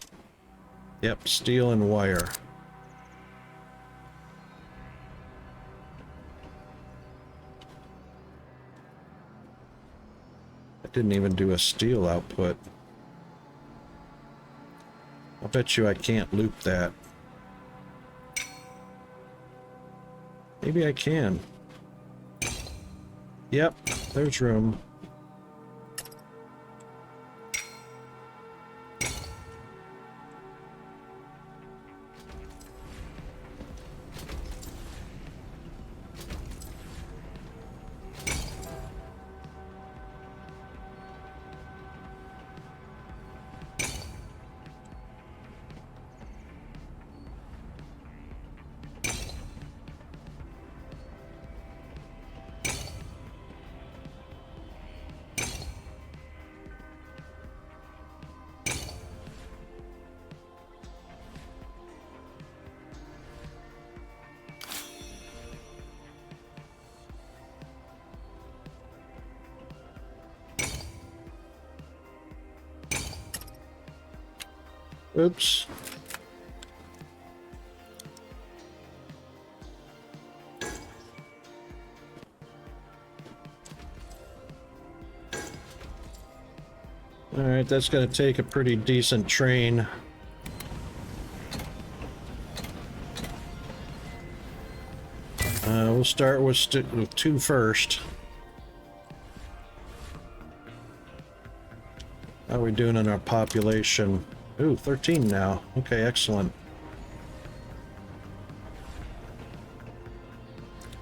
Yep, steel and wire. I didn't even do a steel output. I'll bet you I can't loop that. Maybe I can. Yep, there's room. Oops. Alright, that's going to take a pretty decent train. We'll start with two first. How are we doing in our population? Ooh, 13 now. Okay, excellent.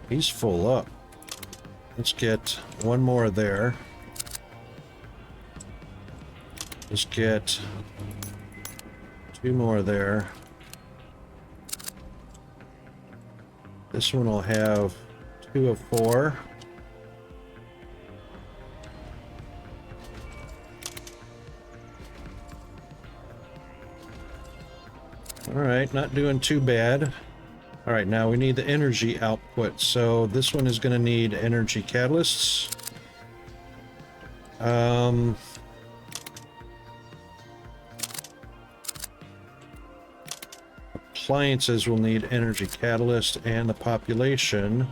He's full up. Let's get one more there. Let's get two more there. This one will have 2 of 4. Alright, not doing too bad. Alright, now we need the energy output. So this one is going to need energy catalysts. Appliances will need energy catalyst, and the population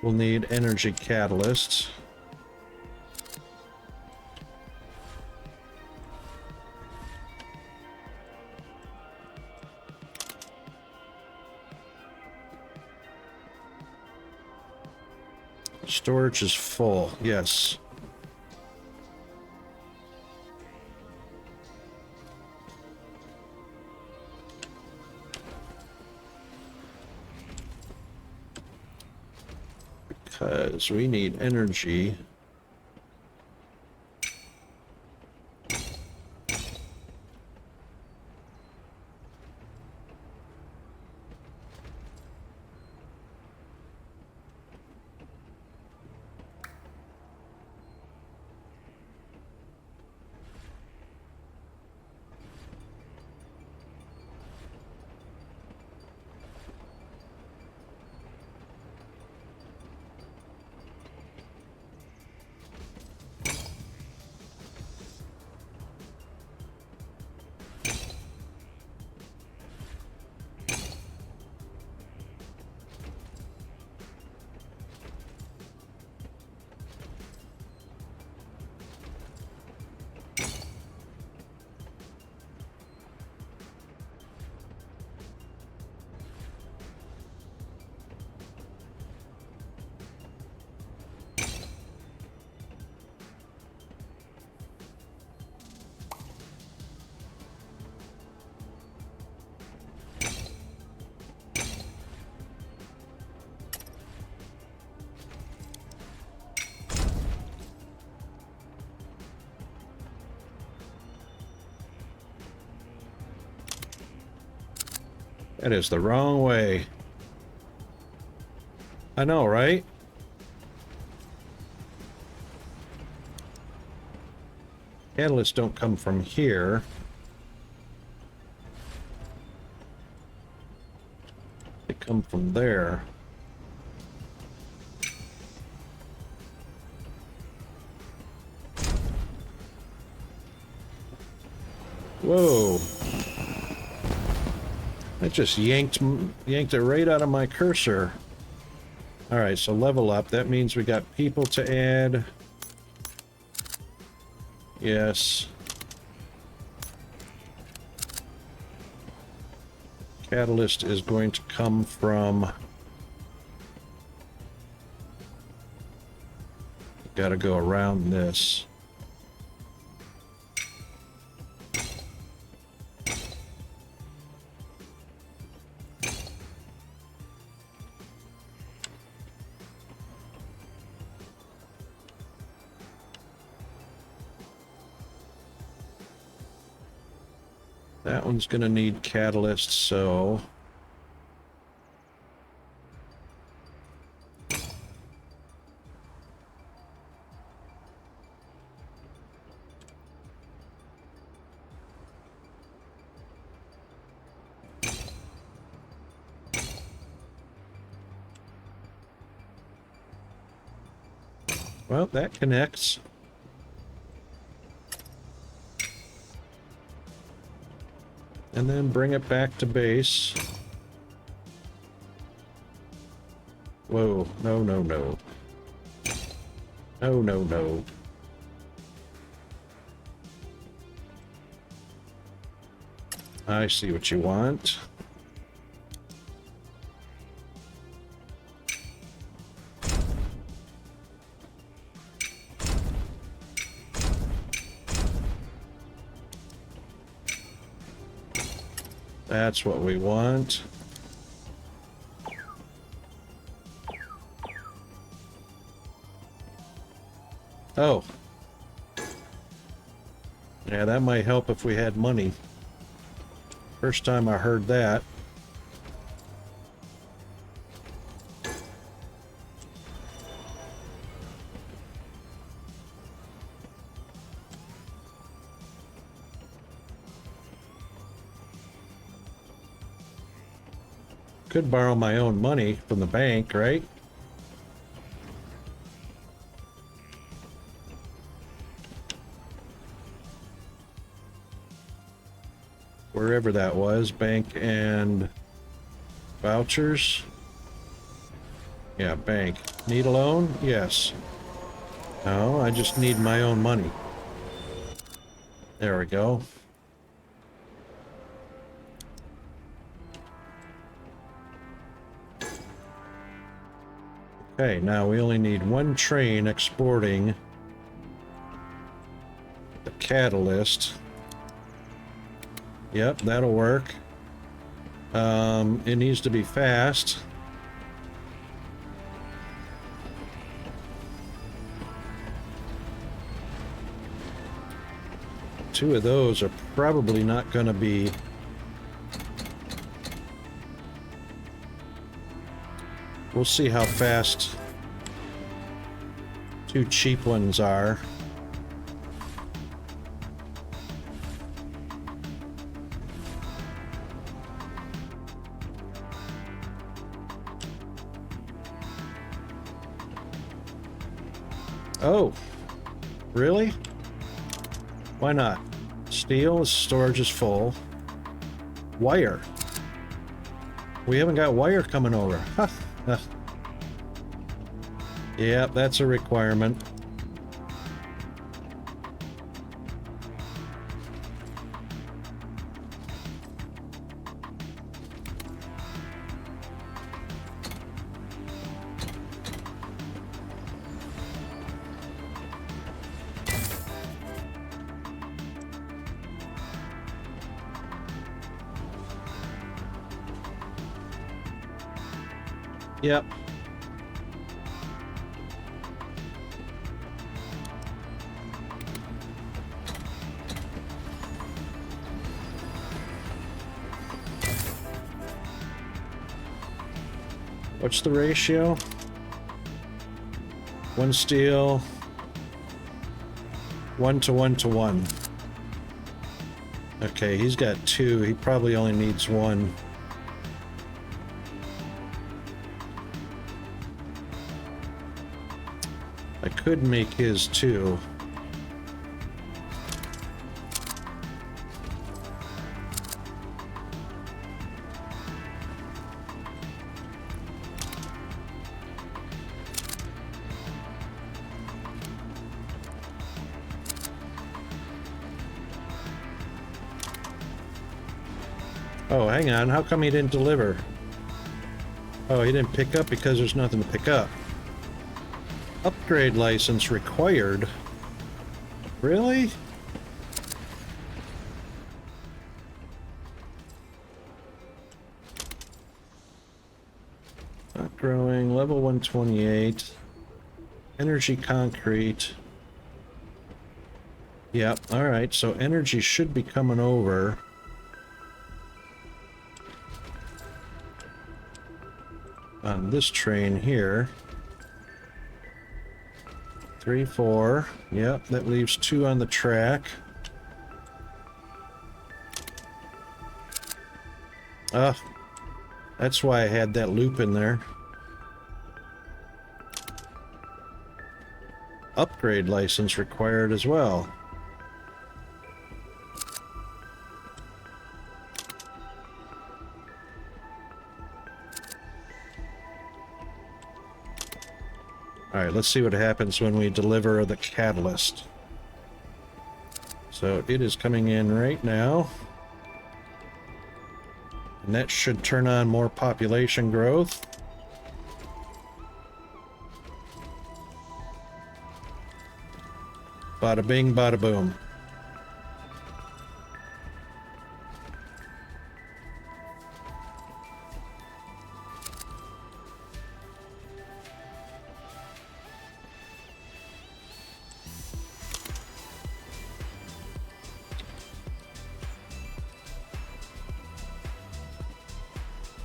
will need energy catalysts. Storage is full, yes. Because we need energy. That is the wrong way. I know, right? Catalysts don't come from here. They come from there. Whoa. That just yanked it right out of my cursor. Alright, so level up. That means we got people to add. Yes. Catalyst is going to come from... Gotta go around this. That one's going to need catalyst, so... Well, that connects. And then bring it back to base. Whoa, no, no, no. No, no, no. I see what you want. That's what we want. Oh. Yeah, that might help if we had money. First time I heard that. Could borrow my own money from the bank, right? Wherever that was, bank and vouchers. Yeah, bank. Need a loan? Yes. No, I just need my own money. There we go. Okay, now we only need one train exporting the catalyst. Yep, that'll work. It needs to be fast. Two of those are probably not going to be... We'll see how fast two cheap ones are. Oh, really? Why not? Steel, storage is full. Wire. We haven't got wire coming over. Huh. Yep, that's a requirement. Yep. What's the ratio? 1 steel, 1 to 1 to 1. Okay, he's got 2. He probably only needs 1. I could make his 2. Oh, hang on. How come he didn't deliver? Oh, he didn't pick up because there's nothing to pick up. Upgrade license required. Really? Not growing. Level 128. Energy concrete. Yep. All right. So energy should be coming over. On this train here. 3, 4. Yep, that leaves 2 on the track. That's why I had that loop in there. Upgrade license required as well. Alright, let's see what happens when we deliver the catalyst. So it is coming in right now. And that should turn on more population growth. Bada bing, bada boom.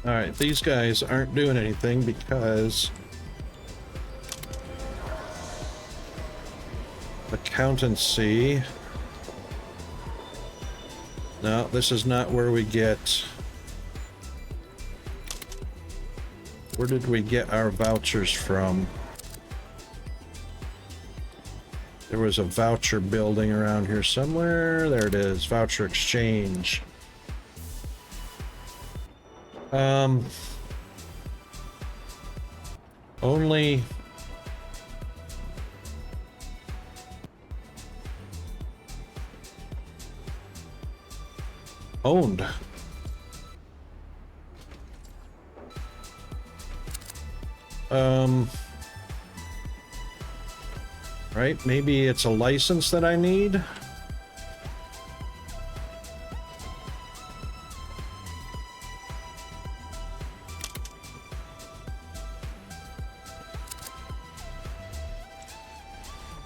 Alright, these guys aren't doing anything because accountancy. No, this is not where we get... Where did we get our vouchers from? There was a voucher building around here somewhere. There it is, voucher exchange. Only owned. Right, maybe it's a license that I need.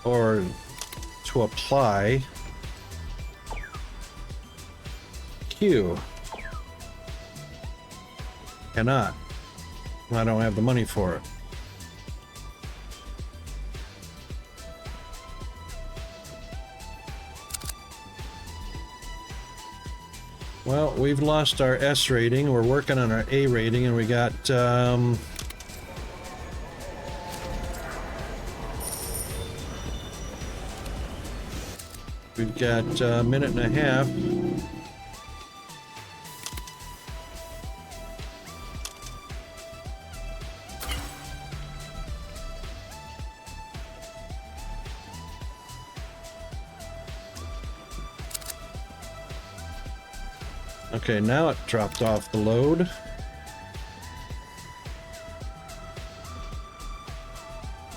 Or to apply Q. Cannot. I don't have the money for it. Well, we've lost our S rating. We're working on our A rating, and we got we've got a minute and a half. Okay, now it dropped off the load.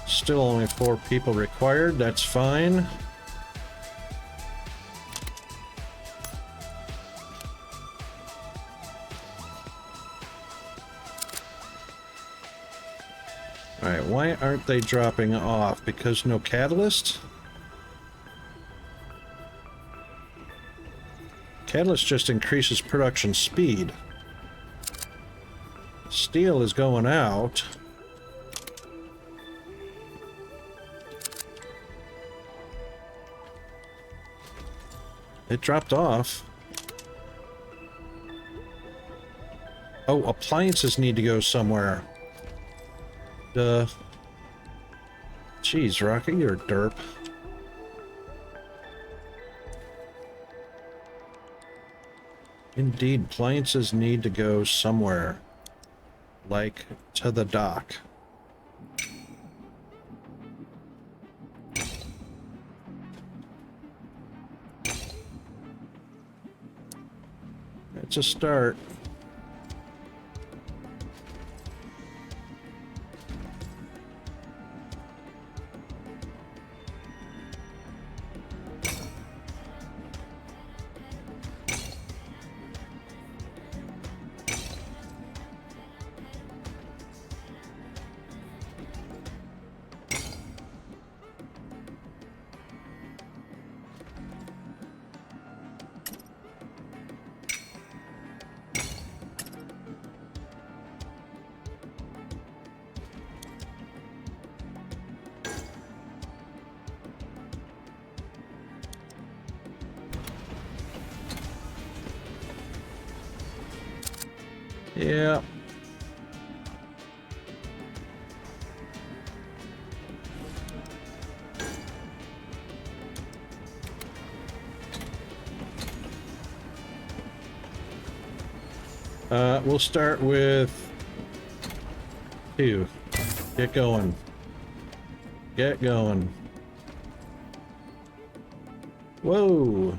Still only 4 people required, that's fine. Alright, why aren't they dropping off? Because no catalyst? Catalyst just increases production speed. steel is going out. It dropped off. Oh, appliances need to go somewhere. Duh. Jeez, Rocky, you're a derp. Indeed, appliances need to go somewhere. Like to the dock. It's a start. Yeah. We'll start with 2. Get going. Get going. Whoa.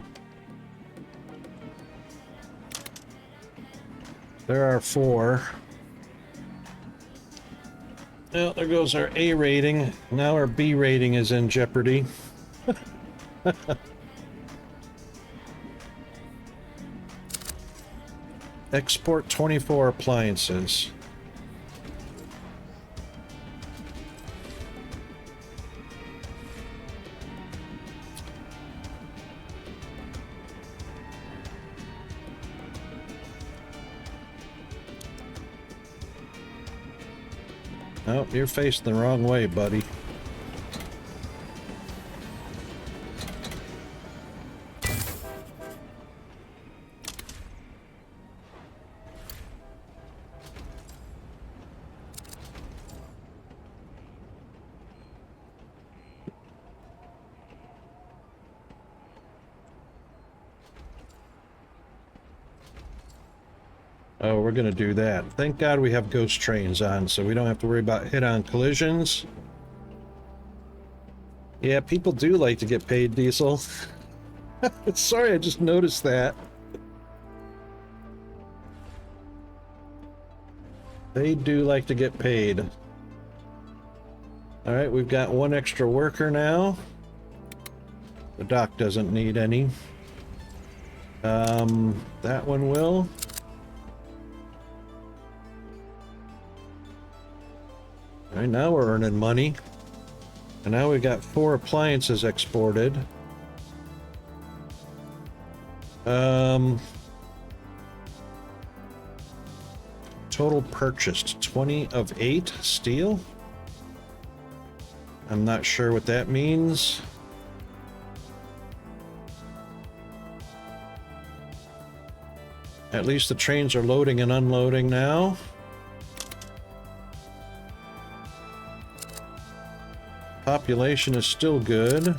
There are 4. Well, there goes our A rating. Now our B rating is in jeopardy. Export 24 appliances. Oh, you're facing the wrong way, buddy. Oh, we're gonna do that. Thank God we have ghost trains on, so we don't have to worry about head-on collisions. Yeah, people do like to get paid, Diesel. Sorry, I just noticed that. They do like to get paid. Alright, we've got 1 extra worker now. The dock doesn't need any. That one will. Alright, now we're earning money. And now we've got 4 appliances exported. Total purchased 20 of 8 steel. I'm not sure what that means. At least the trains are loading and unloading now. Population is still good.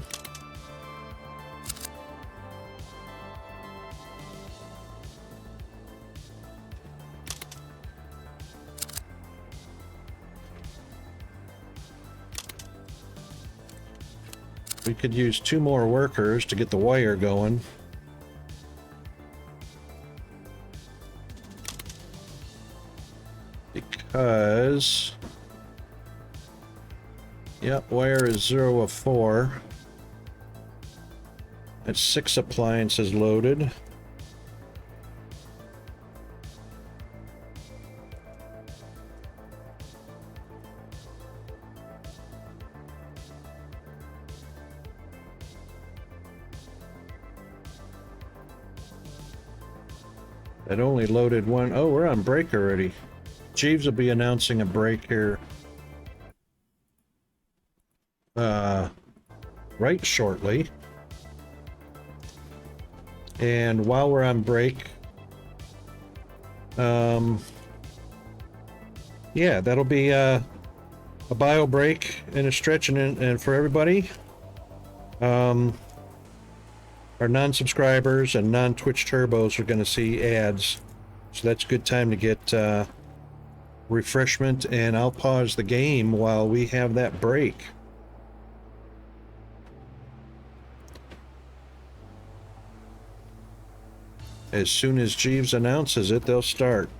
We could use 2 more workers to get the wire going. Because... Yep, wire is 0 of 4. That's 6 appliances loaded. That only loaded 1. Oh, we're on break already. Jeeves will be announcing a break here right shortly. And while we're on break, yeah, that'll be a bio break and a stretch and for everybody. Our non-subscribers and non-Twitch turbos are going to see ads, so that's a good time to get refreshment, and I'll pause the game while we have that break. As soon as Jeeves announces it, they'll start.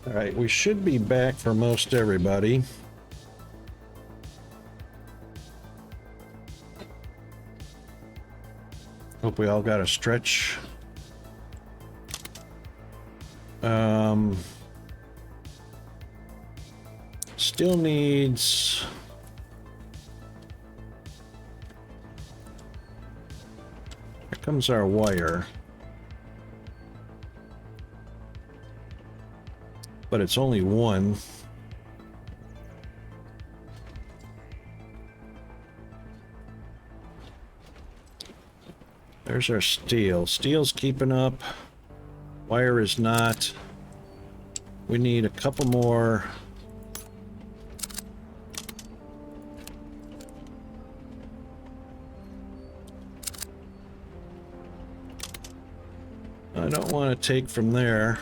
All right, we should be back for most everybody. Hope we all got a stretch. Still needs... Here comes our wire. But it's only one. There's our steel. Steel's keeping up. Wire is not. We need a couple more. I don't want to take from there.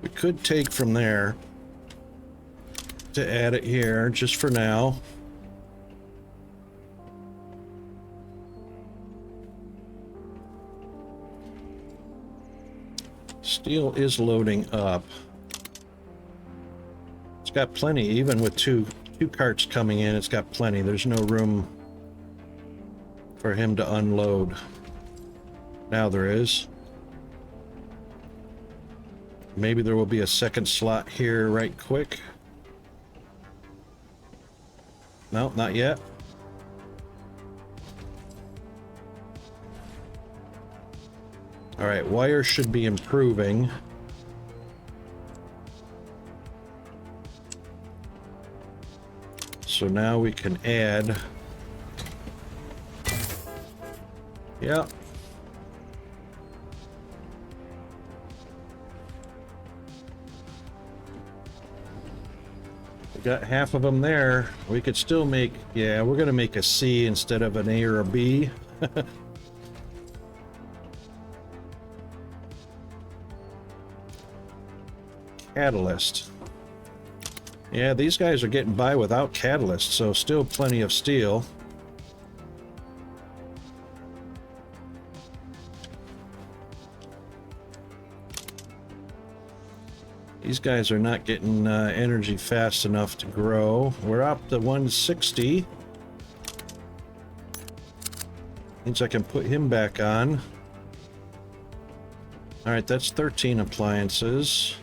We could take from there to add it here just for now. Steel is loading up. It's got plenty, even with two carts coming in, it's got plenty. There's no room for him to unload. Now there is. Maybe there will be a second slot here right quick. No, not yet. All right, wire should be improving. So now we can add. Yeah. We got half of them there. We could still make, yeah, we're gonna make a C instead of an A or a B. Catalyst. Yeah, these guys are getting by without catalyst, so still plenty of steel. These guys are not getting energy fast enough to grow. We're up to 160. Means I can put him back on. All right, that's 13 appliances.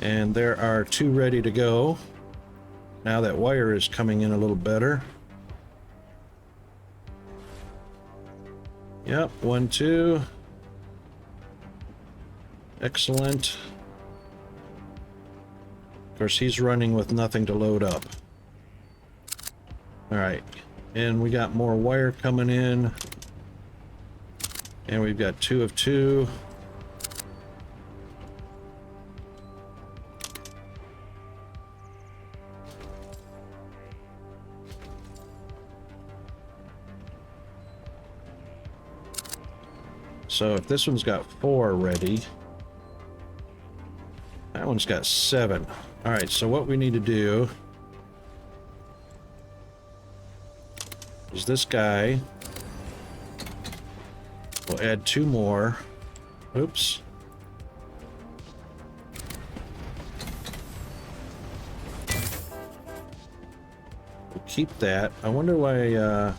And there are 2 ready to go. Now that wire is coming in a little better. Yep, 1, 2. Excellent. Of course, he's running with nothing to load up. All right, and we got more wire coming in. And we've got 2 of 2. So if this one's got 4 ready, that one's got 7. All right, so what we need to do is this guy, we'll add 2 more. Oops. We'll keep that. I wonder why,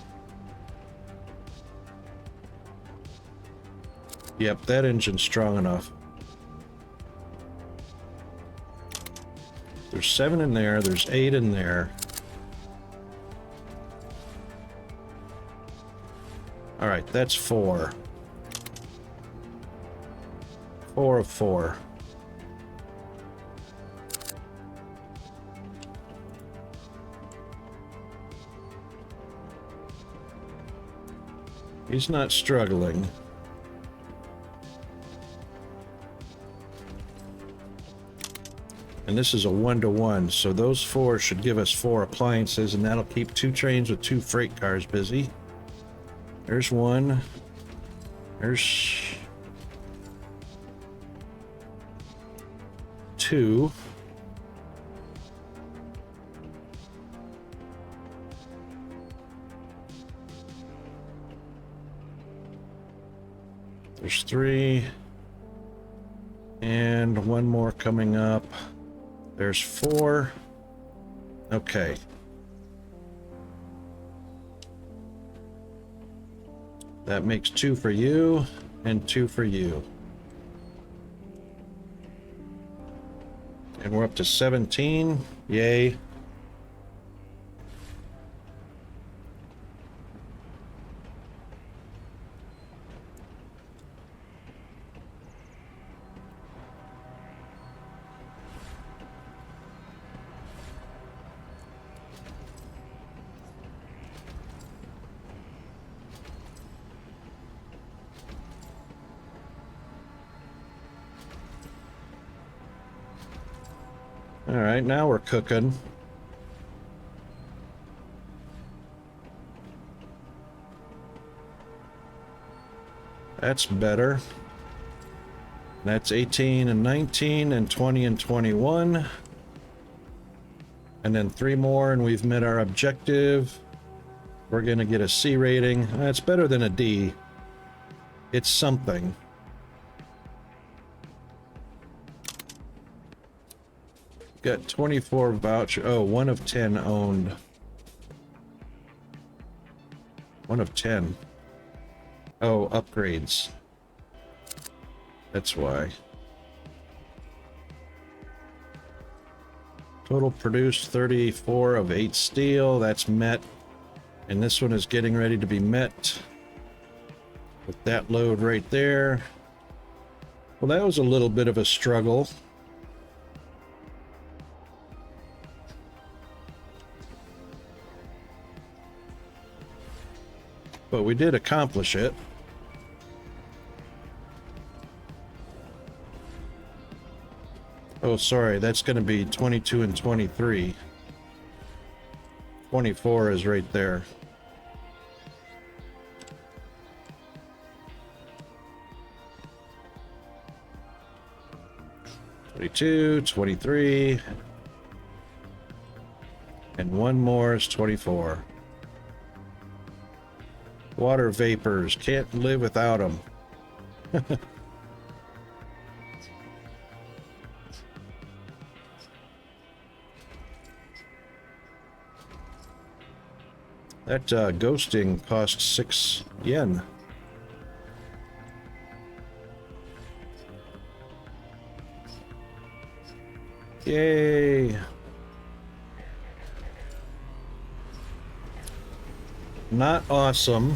yep, that engine's strong enough. There's 7 in there, there's 8 in there. All right, that's 4. 4 of 4. He's not struggling. And this is a 1-to-1, so those 4 should give us 4 appliances, and that'll keep 2 trains with 2 freight cars busy. There's 1. There's 2. There's 3. And 1 more coming up. There's 4. Okay. That makes 2 for you and 2 for you. And we're up to 17. Yay. All right, now we're cooking. That's better. That's 18 and 19 and 20 and 21. And then 3 more and we've met our objective. We're gonna get a C rating. That's better than a D. It's something. Got 24 voucher. Oh, 1 of 10 owned. 1 of 10. Oh, upgrades. That's why. Total produced 34 of 8 steel. That's met. And this one is getting ready to be met with that load right there. Well, that was a little bit of a struggle. But we did accomplish it. Oh, sorry, that's going to be 22 and 23. 24 is right there. (22, 23), and one more is 24. Water vapors, can't live without them. That ghosting cost 6 yen. Yay! Not awesome,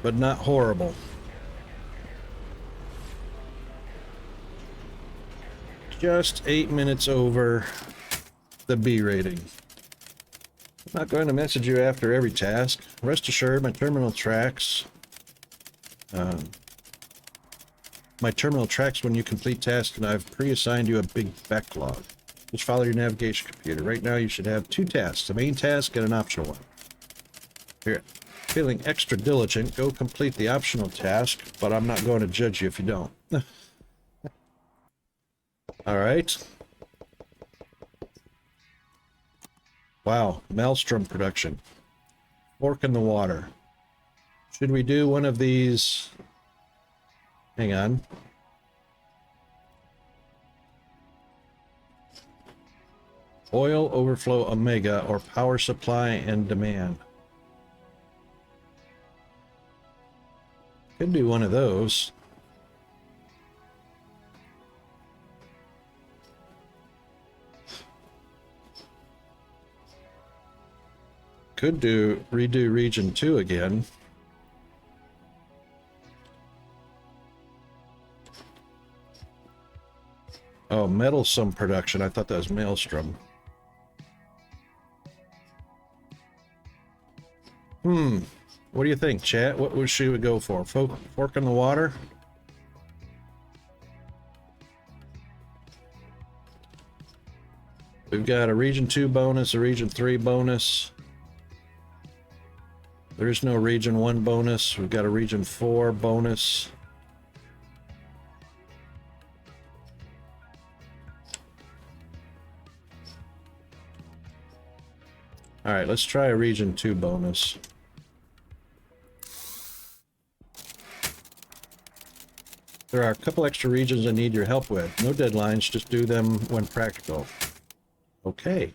but not horrible. Just 8 minutes over the B rating. I'm not going to message you after every task. Rest assured, my terminal tracks when you complete tasks, and I've pre-assigned you a big backlog. Just follow your navigation computer. Right now you should have 2 tasks, a main task and an optional one. If you're feeling extra diligent, go complete the optional task, but I'm not going to judge you if you don't. Alright. Wow, maelstrom production. Fork in the water. Should we do one of these? Hang on. Oil overflow omega or power supply and demand. Could do one of those. Could redo region 2 again. Oh, meddlesome production. I thought that was maelstrom. What do you think, chat? What should we go for? Fork in the water? We've got a region 2 bonus, a region 3 bonus. There's no region 1 bonus. We've got a region 4 bonus. All right, let's try a region 2 bonus. There are a couple extra regions I need your help with. No deadlines, just do them when practical. Okay.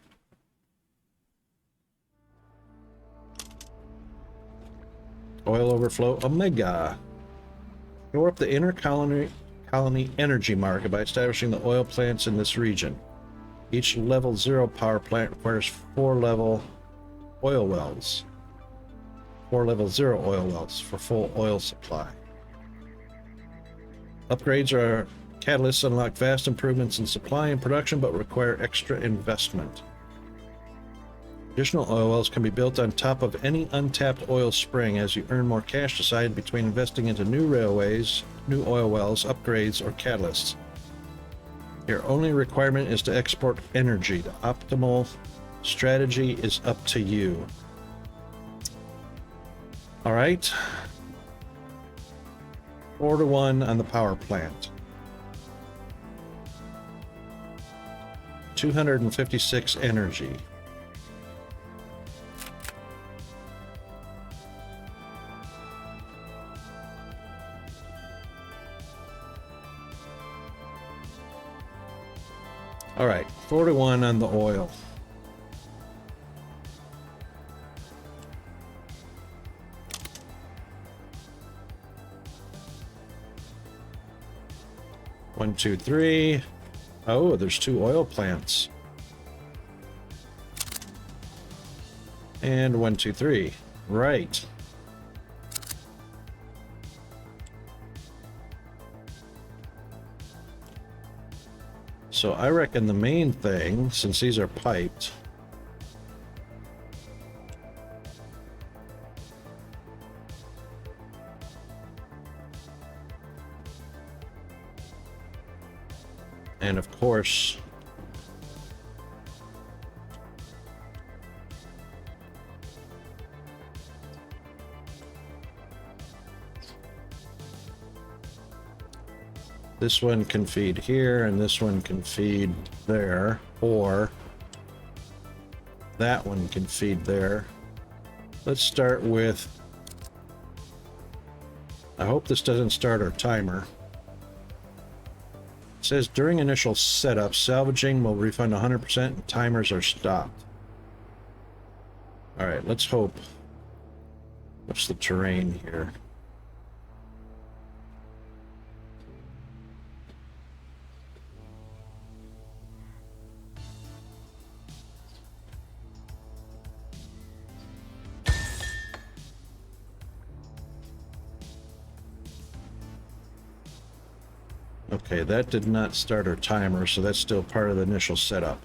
Oil overflow omega. Shore up the inner colony energy market by establishing the oil plants in this region. Each level 0 power plant requires 4 level oil wells. 4 level 0 oil wells for full oil supply. Upgrades are catalysts unlock vast improvements in supply and production but require extra investment. Additional oil wells can be built on top of any untapped oil spring as you earn more cash. Decide between investing into new railways, new oil wells, upgrades, or catalysts. Your only requirement is to export energy. The optimal strategy is up to you. All right. 4-1 on the power plant. 256 energy. All right, 41 on the oil. One, two, three. Oh, there's 2 oil plants. And 1, 2, 3. Right. So I reckon the main thing, since these are piped, and of course, this one can feed here and this one can feed there, or that one can feed there. Let's start with, I hope this doesn't start our timer. It says during initial setup, salvaging will refund 100% and timers are stopped. All right, let's hope. What's the terrain here? Okay, that did not start our timer, so that's still part of the initial setup.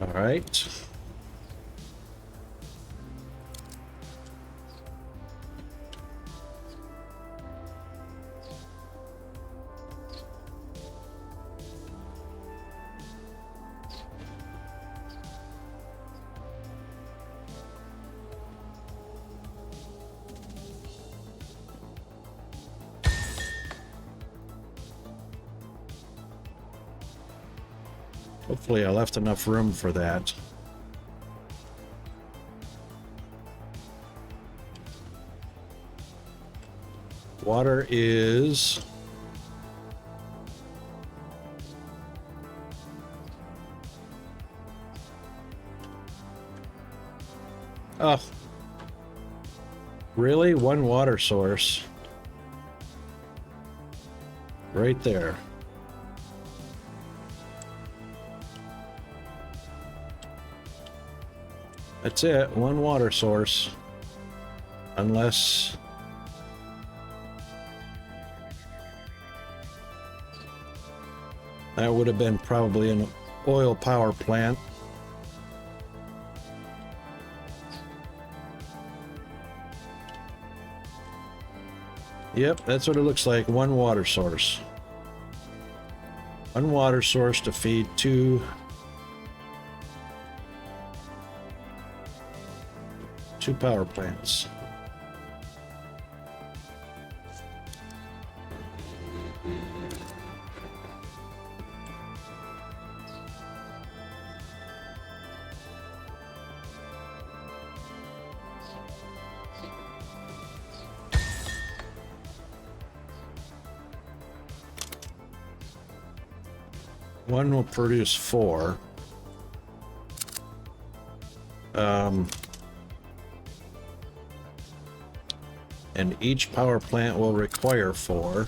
All right. Hopefully I left enough room for that. Water is... Oh. Really? One water source. Right there. That's it, one water source. Unless... that would have been probably an oil power plant. Yep, that's what it looks like, one water source. One water source to feed 2 power plants. One will produce 4. And each power plant will require 4.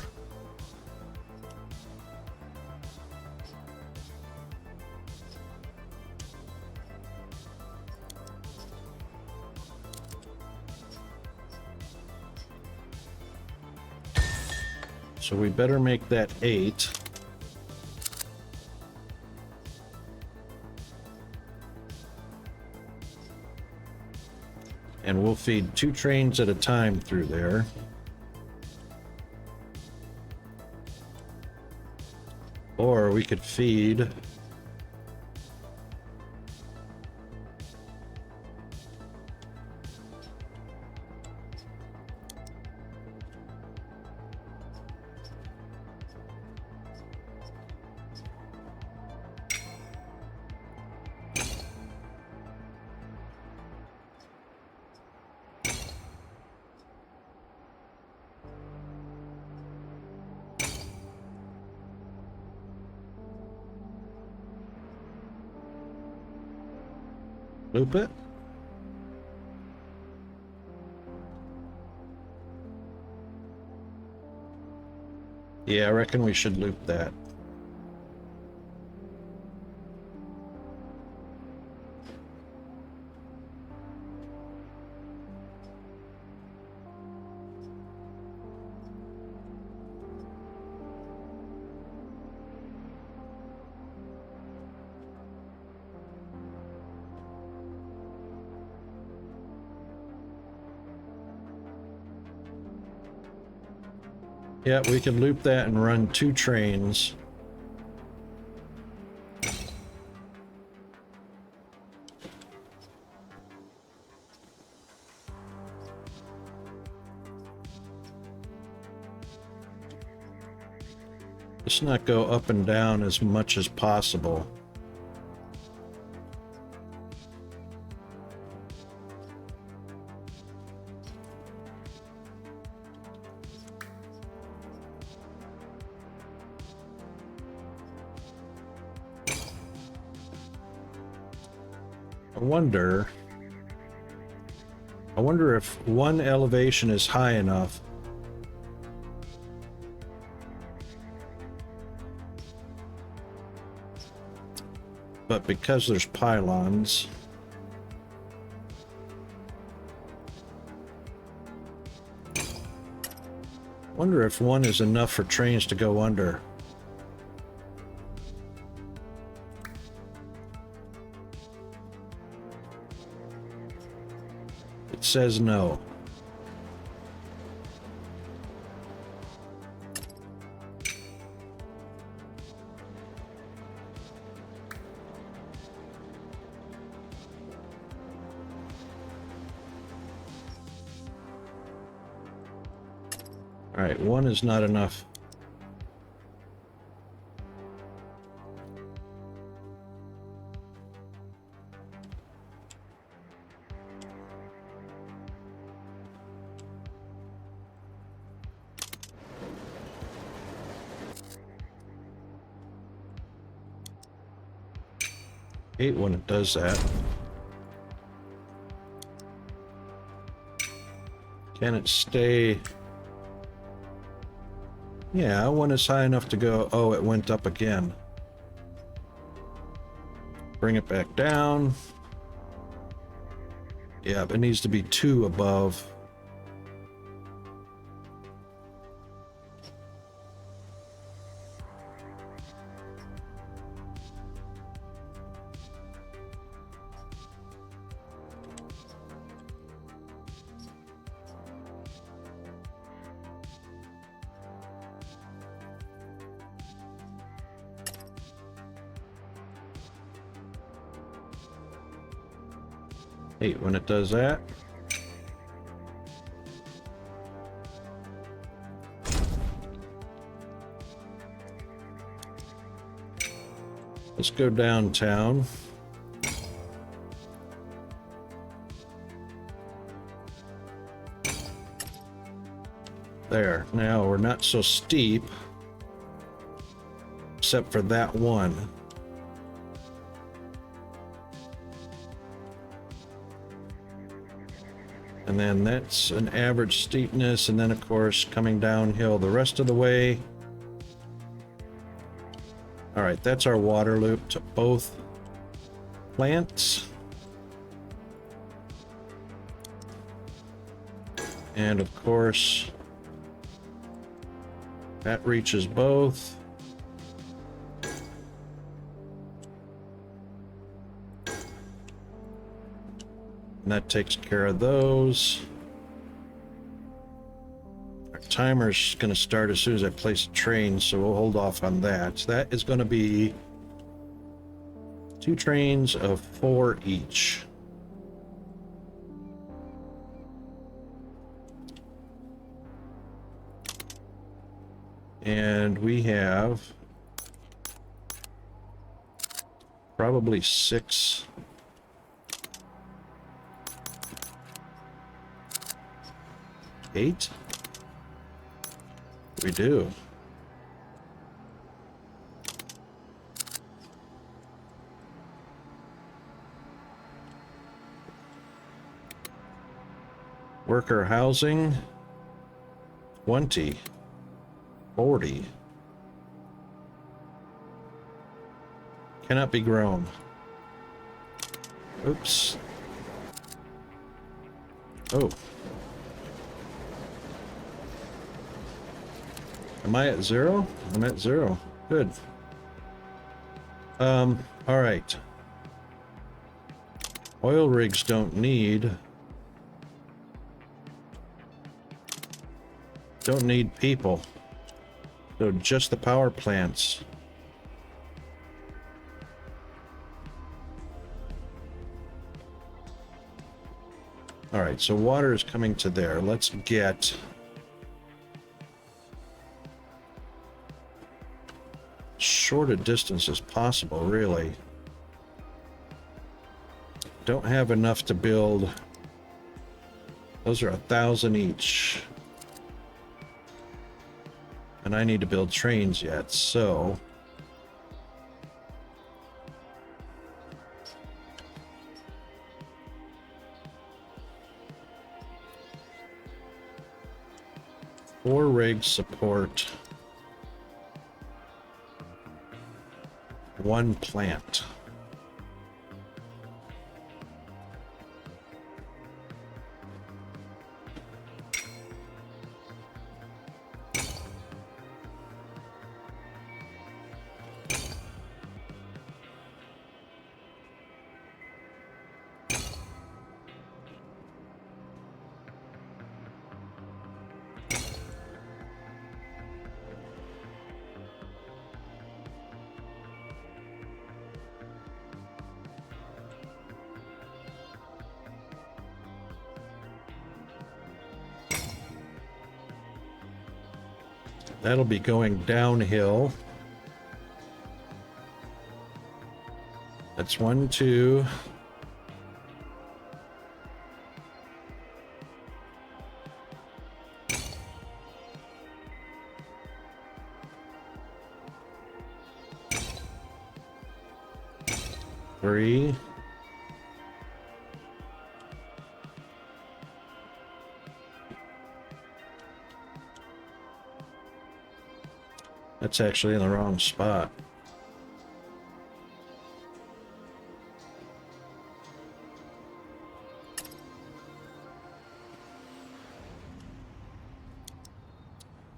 So we better make that 8. And we'll feed 2 trains at a time through there. Or we could feed Loop it. Yeah, I reckon we should loop that. Yeah, we can loop that and run 2 trains. Let's not go up and down as much as possible. I wonder if one elevation is high enough. But because there's pylons, wonder if one is enough for trains to go under. It says no. All right, one is not enough. Hate when it does that. Can it stay? Yeah, one is high enough to go. Oh, it went up again. Bring it back down. Yeah, it needs to be 2 above. Hate when it does that. Let's go downtown. There. Now we're not so steep, except for that one. And then that's an average steepness, and then of course coming downhill the rest of the way. All right, that's our water loop to both plants. And of course, that reaches both. And that takes care of those. Our timer's going to start as soon as I place a train, so we'll hold off on that. So that is going to be 2 trains of 4 each. And we have probably 6. Eight? We do. Worker housing, 20, 40. Cannot be grown. Oops. Oh. Am I at 0? I'm at 0. Good. All right. Oil rigs don't need people. So just the power plants. All right, so water is coming to there. Let's get short a distance as possible, really. Don't have enough to build. Those are 1,000 each. And I need to build trains yet, so four rigs support one plant. That'll be going downhill. That's 1, 2. Three. That's actually in the wrong spot.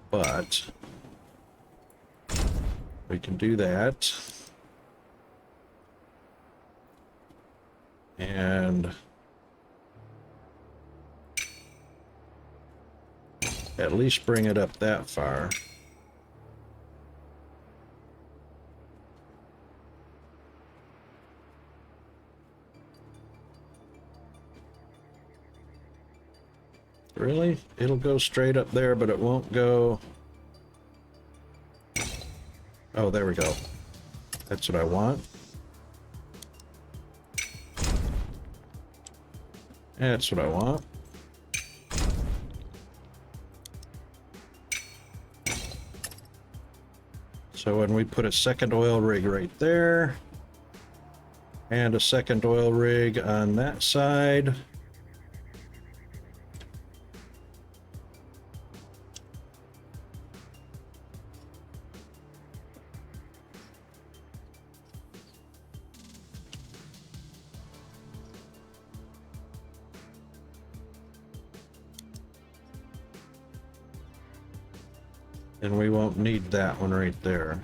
But we can do that. And at least bring it up that far. Really? It'll go straight up there, but it won't go... Oh, there we go. That's what I want. That's what I want. So when we put a second oil rig right there, and a second oil rig on that side, and we won't need that one right there.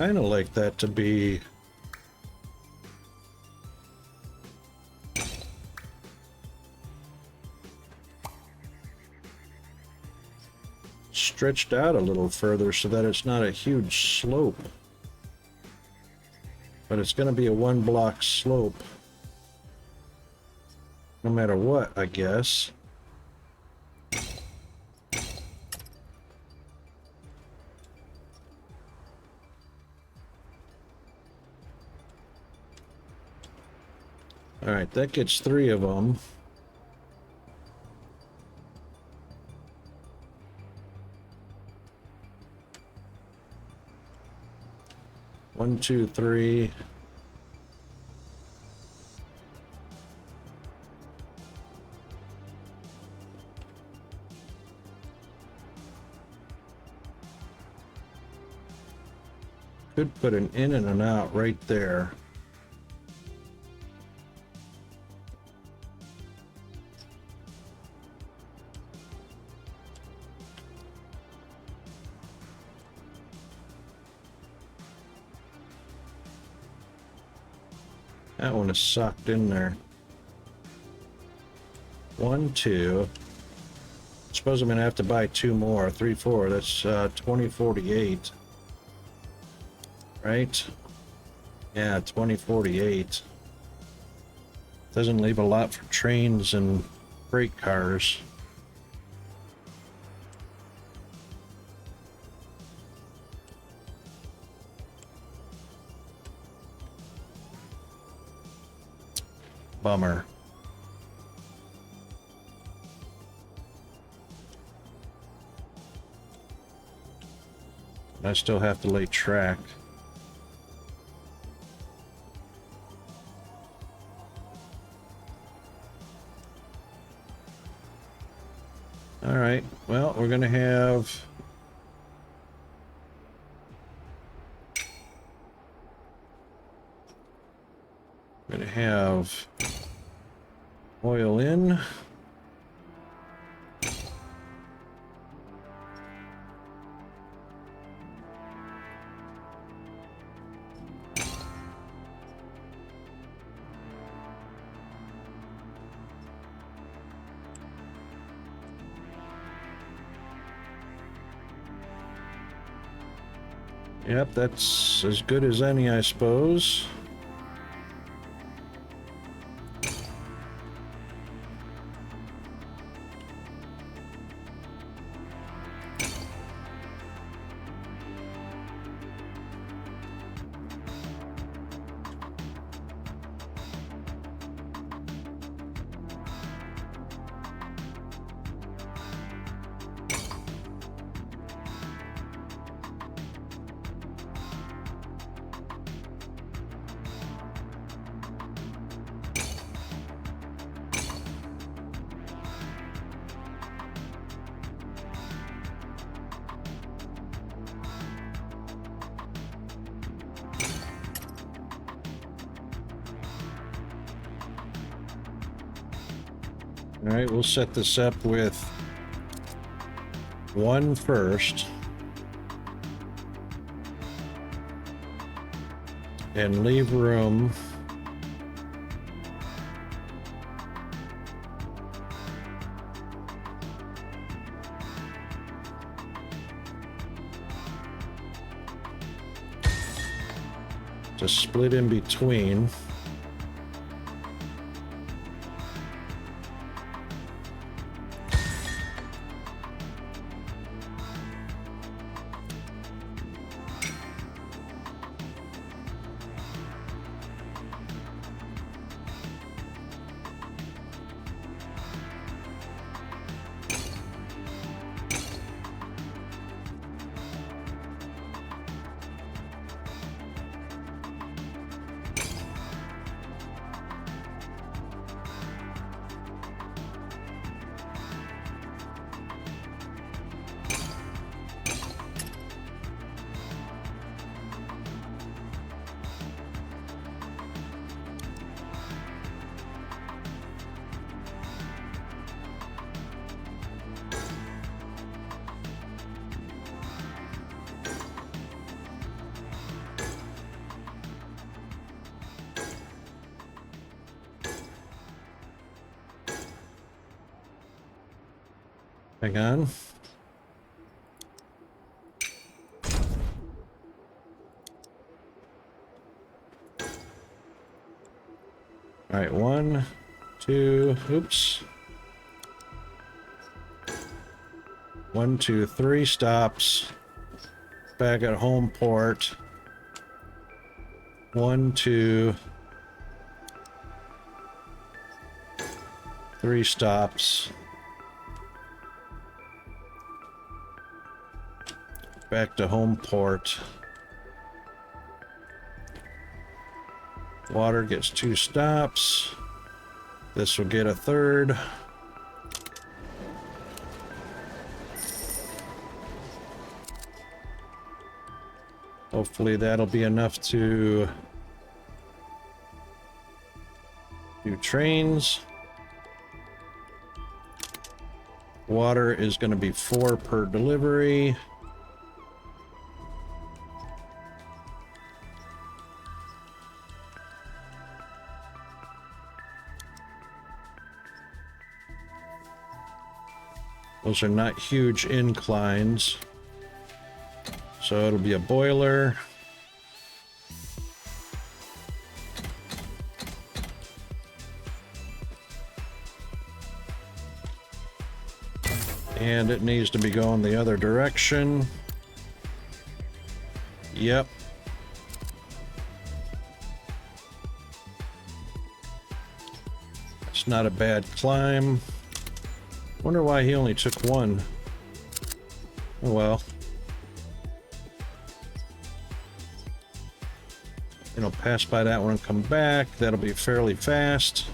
kind of like that to be stretched out a little further so that it's not a huge slope. But it's going to be a one block slope no matter what, I guess. All right, that gets 3 of them. One, two, three. Could put an in and an out right there. That one is sucked in there. 1, 2. Suppose I'm gonna have to buy 2 more. 3, 4. That's 2048. Right? Yeah, 2048. Doesn't leave a lot for trains and freight cars. Bummer. I still have to lay track. All right, well, we're gonna have oil in. Yep, that's as good as any, I suppose. All right, we'll set this up with 1 first. And leave room to split in between. Hang on. All right, 1, 2, oops. 1, 2, 3 stops. Back at home port. 1, 2, 3 stops. Back to home port. Water gets 2 stops. This will get a 3rd. Hopefully that'll be enough to do trains. Water is going to be 4 per delivery. Those are not huge inclines. So it'll be a boiler. And it needs to be going the other direction. Yep. It's not a bad climb. Wonder why he only took 1. Oh well. It'll pass by that one and come back. That'll be fairly fast.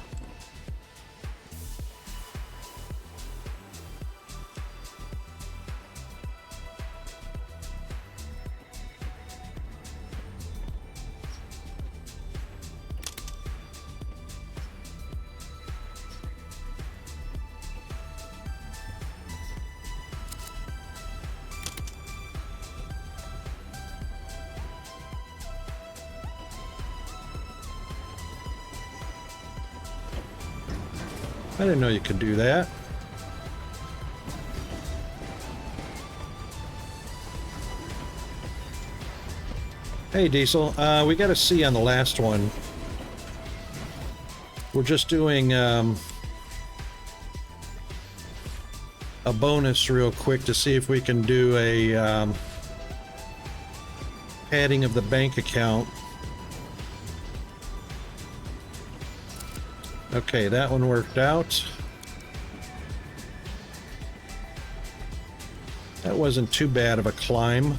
I didn't know you could do that. Hey, Diesel. We got a C on the last one. We're just doing a bonus real quick to see if we can do a padding of the bank account. Okay, that one worked out. That wasn't too bad of a climb.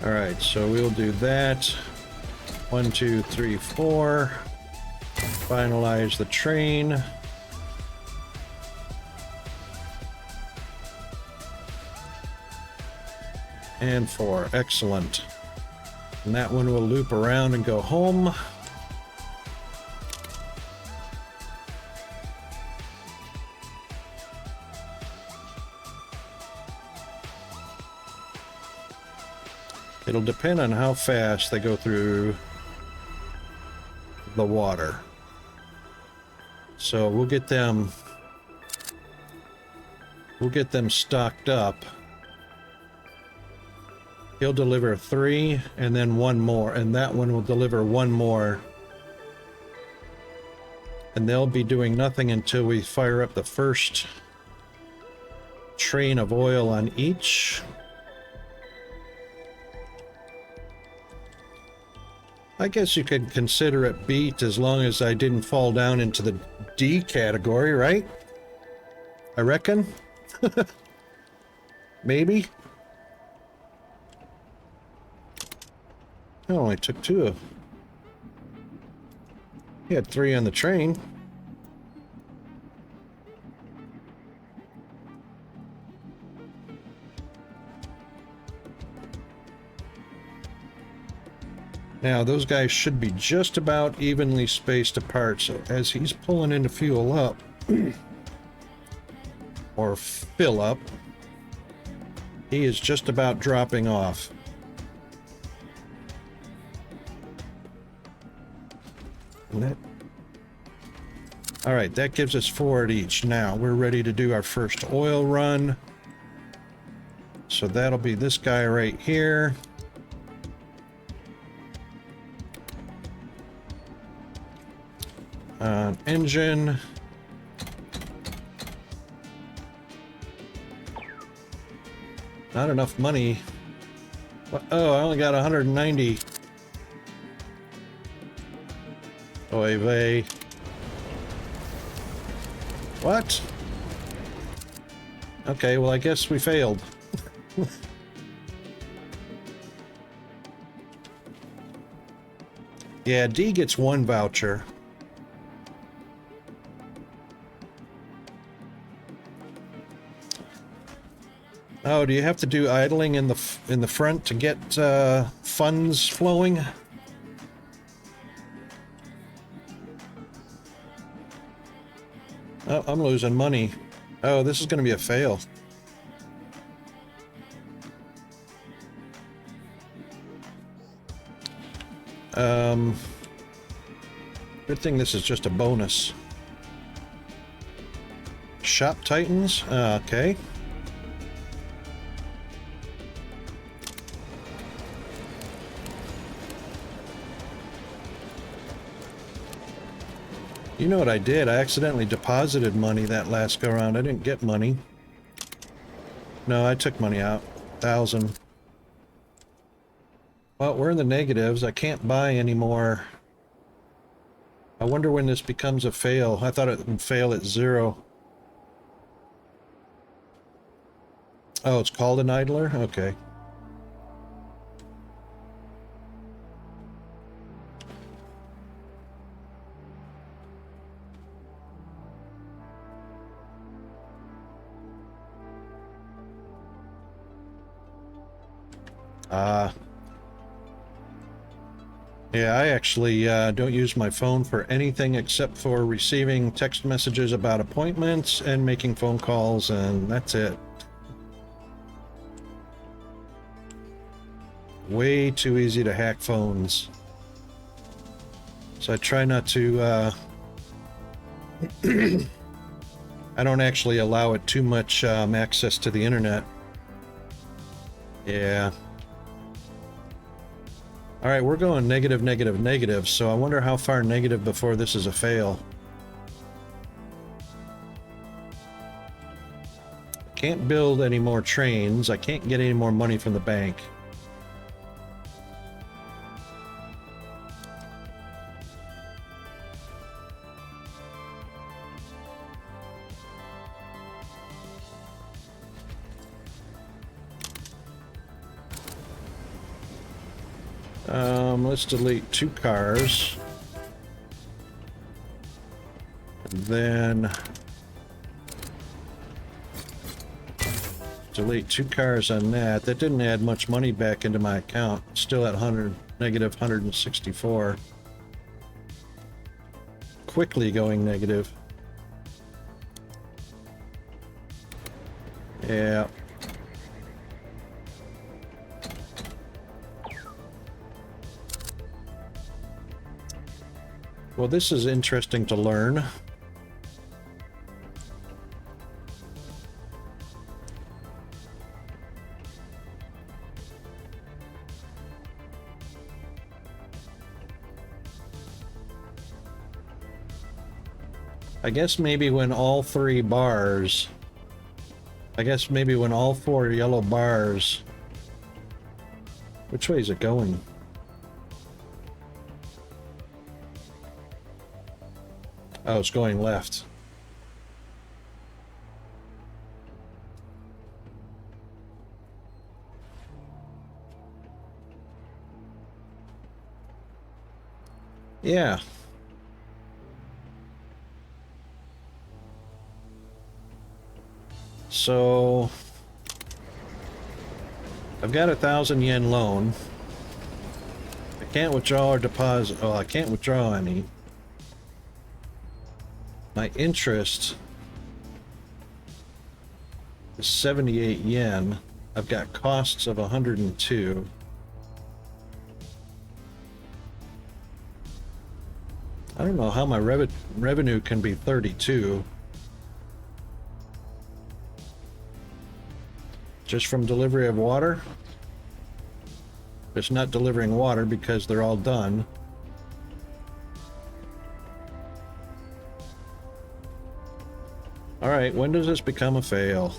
All right, so we'll do that. 1, 2, 3, 4. Finalize the train. And 4. Excellent. And that one will loop around and go home. It'll depend on how fast they go through the water. So we'll get them stocked up. He'll deliver 3 and then 1 more, and that one will deliver 1 more. And they'll be doing nothing until we fire up the first train of oil on each. I guess you could consider it beat as long as I didn't fall down into the D category, right? I reckon. Maybe. I only took 2. He had 3 on the train. Now, those guys should be just about evenly spaced apart, so as he's pulling in to fuel up, or fill up, he is just about dropping off. All right, that gives us 4 at each. Now we're ready to do our first oil run. So that'll be this guy right here. Engine. Not enough money. Oh, I only got 190. Oy vey. What? Okay, well, I guess we failed. Yeah, D gets 1 voucher. Oh, do you have to do idling in the front to get funds flowing? Oh, I'm losing money. Oh, this is going to be a fail. Good thing this is just a bonus. Shop Titans? Okay. You know what I did? I accidentally deposited money that last go around. I didn't get money. No, I took money out. 1,000. Well, we're in the negatives. I can't buy anymore. I wonder when this becomes a fail. I thought it would fail at 0. Oh, it's called an idler? Okay. Yeah, I actually don't use my phone for anything except for receiving text messages about appointments and making phone calls, and that's it. Way too easy to hack phones. So I try not to, I don't actually allow it too much access to the internet. Yeah. All right, we're going negative, negative, negative, so I wonder how far negative before this is a fail. Can't build any more trains. I can't get any more money from the bank. Let's delete 2 cars. And then delete 2 cars on that. That didn't add much money back into my account. Still at negative 164. Quickly going negative. Yeah. Well, this is interesting to learn. I guess maybe when all 3 bars, I guess maybe when all 4 yellow bars, which way is it going? Oh, it's going left. Yeah. So I've got 1,000 yen loan. I can't withdraw or deposit. Oh, I can't withdraw any. My interest is 78 yen. I've got costs of 102. I don't know how my revenue can be 32. Just from delivery of water? It's not delivering water because they're all done. All right, when does this become a fail?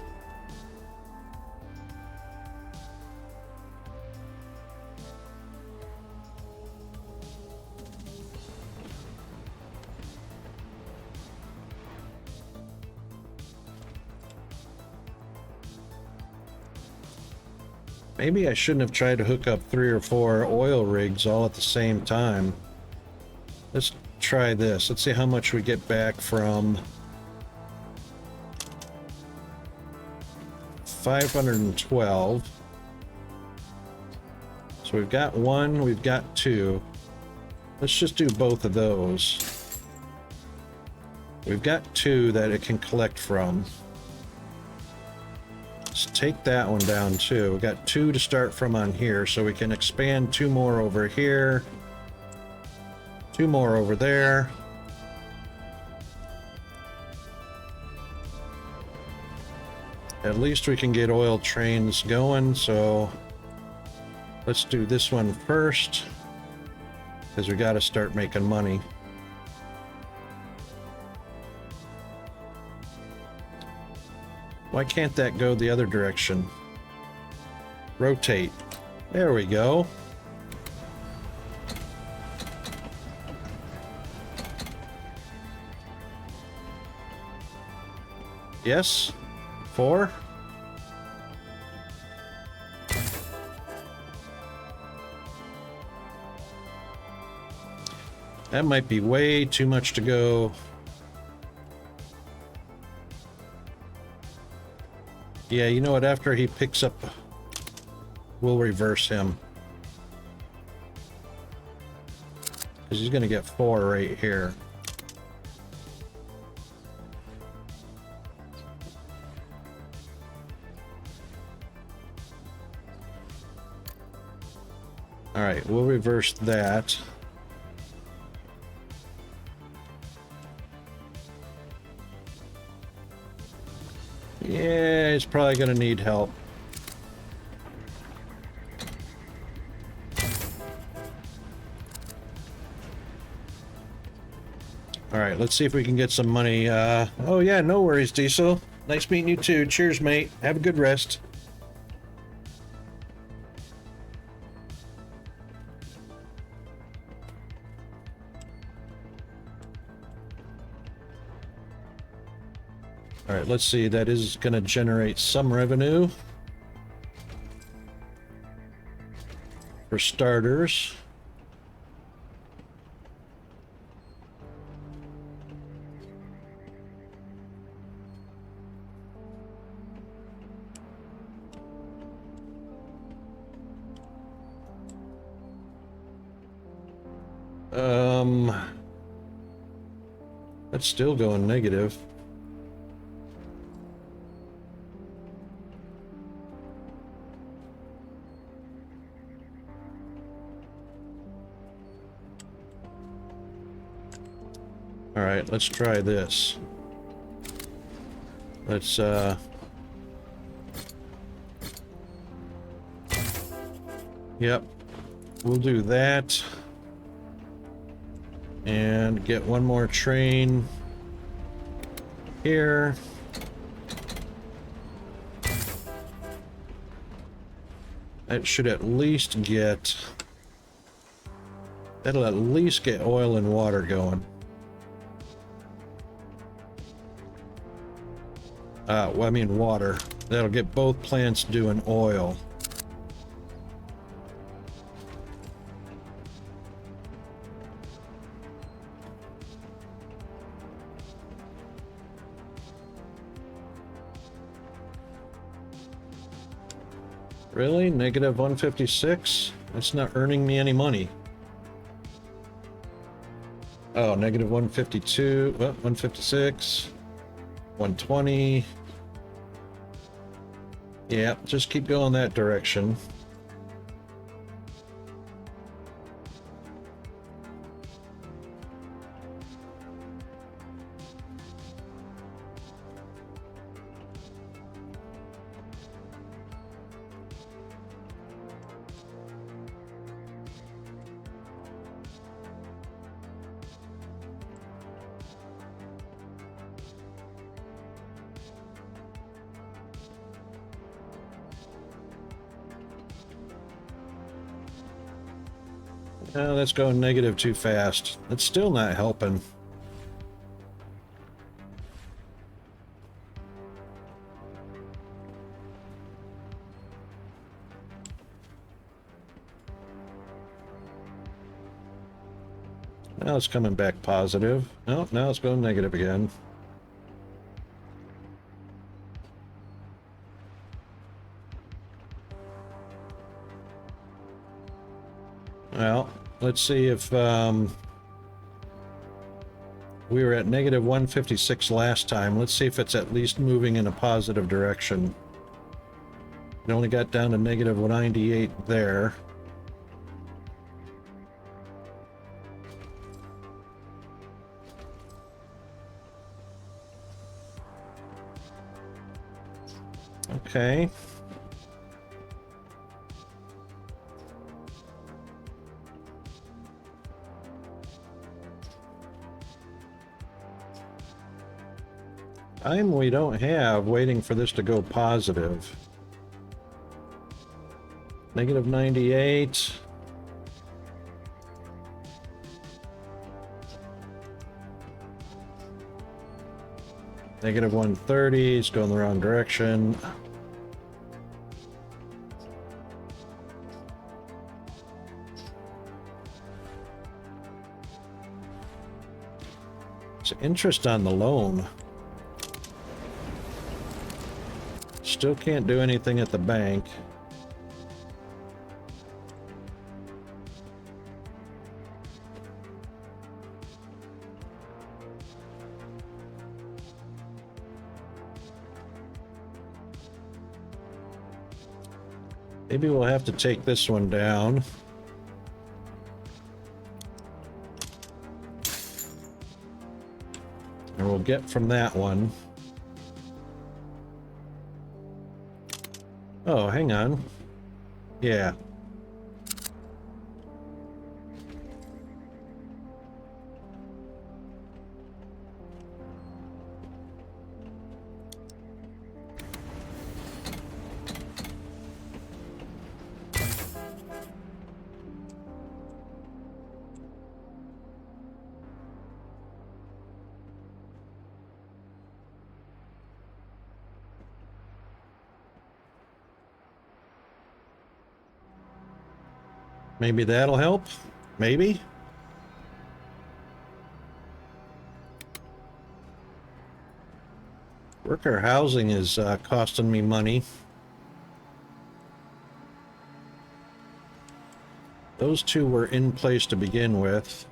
Maybe I shouldn't have tried to hook up 3 or 4 oil rigs all at the same time. Let's try this. Let's see how much we get back from 512. So we've got 1, we've got 2. Let's just do both of those. We've got 2 that it can collect from. Let's take that one down too. We've got 2 to start from on here, so we can expand 2 more over here. 2 more over there. At least we can get oil trains going, so let's do this one first, because we got to start making money. Why can't that go the other direction? Rotate. There we go. Yes? 4? That might be way too much to go. Yeah, you know what? After he picks up, we'll reverse him. Because he's going to get 4 right here. All right, we'll reverse that. Yeah, he's probably going to need help. All right, let's see if we can get some money. Oh yeah, no worries, Diesel. Nice meeting you too. Cheers, mate. Have a good rest. All right, let's see. That is going to generate some revenue. For starters. That's still going negative. All right, let's try this. Let's yep, we'll do that. And get one more train here. That should at least get... That'll at least get oil and water going. Well, I mean water. That'll get both plants doing oil. Really? Negative 156? That's not earning me any money. Oh, negative 152, well, 156, 120. Yeah, just keep going that direction. Oh, that's going negative too fast. It's still not helping. Now it's coming back positive. Oh, now it's going negative again. Well, let's see if we were at negative 156 last time. Let's see if it's at least moving in a positive direction. It only got down to negative 198 there. Okay. Time we don't have waiting for this to go positive. Negative 98. Negative 130. It's going the wrong direction. It's interest on the loan. Still can't do anything at the bank. Maybe we'll have to take this one down. And we'll get from that one. Oh, hang on. Yeah. Maybe that'll help. Maybe. Worker housing is costing me money. Those two were in place to begin with.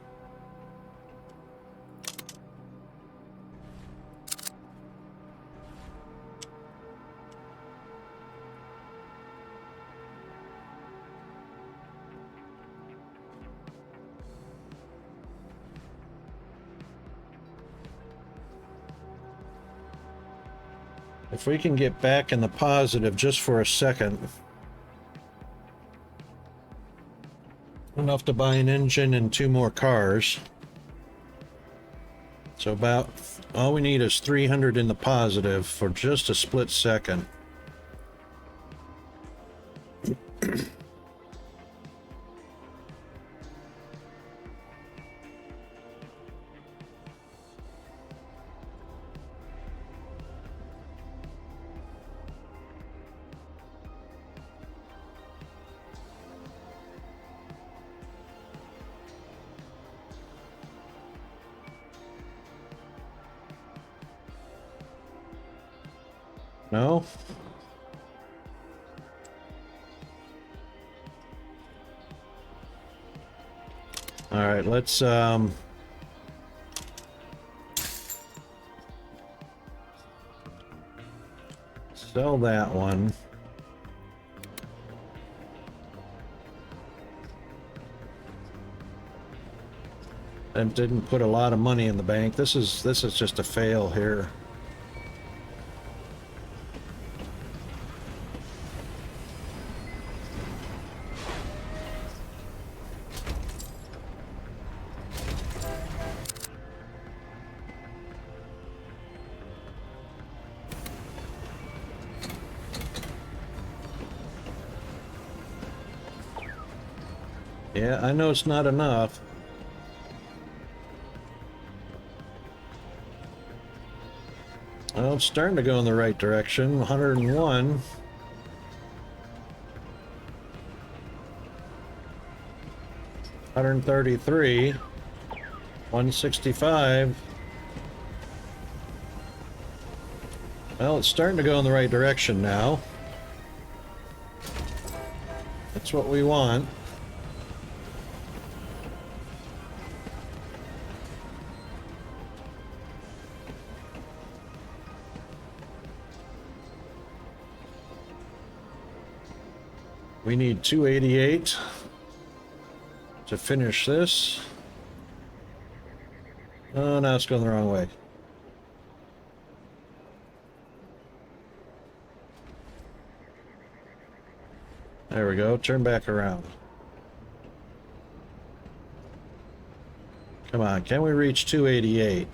If we can get back in the positive just for a second. Enough to buy an engine and 2 more cars. So about all we need is 300 in the positive for just a split second. No? All right, let's sell that one. And didn't put a lot of money in the bank. This is just a fail here. Yeah, I know it's not enough. Well, it's starting to go in the right direction. 101. 133. 165. Well, it's starting to go in the right direction now. That's what we want. We need 288 to finish this. Oh, now it's going the wrong way. There we go. Turn back around. Come on, can we reach 288?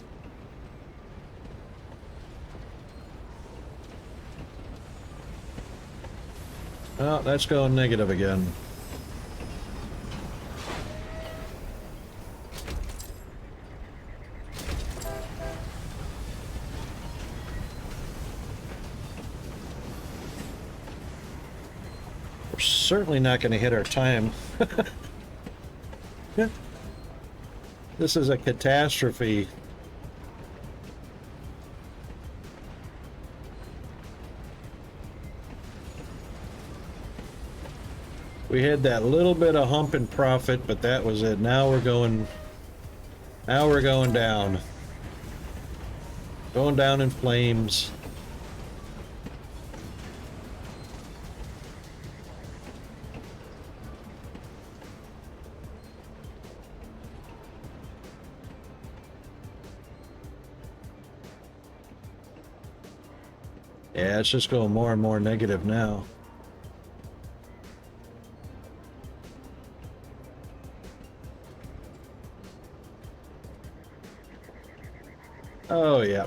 Oh, that's going negative again. We're certainly not going to hit our time. This is a catastrophe. We had that little bit of hump in profit, but that was it. Now we're going down. Going down in flames. Yeah, it's just going more and more negative now. Oh, yeah.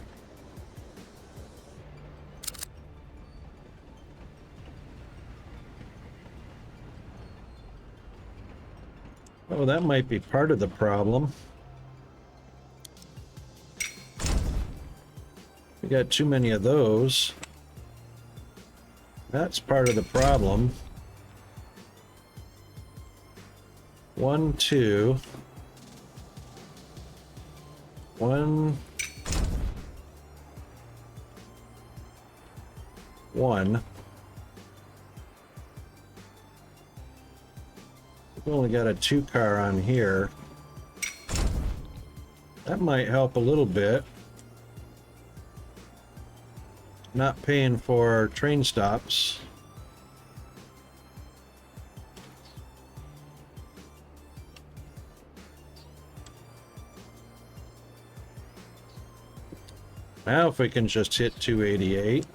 Oh, that might be part of the problem. We got too many of those. That's part of the problem. 1, 2. 1. 1. We've only got a 2 car on here. That might help a little bit. Not paying for train stops. Now if we can just hit 288.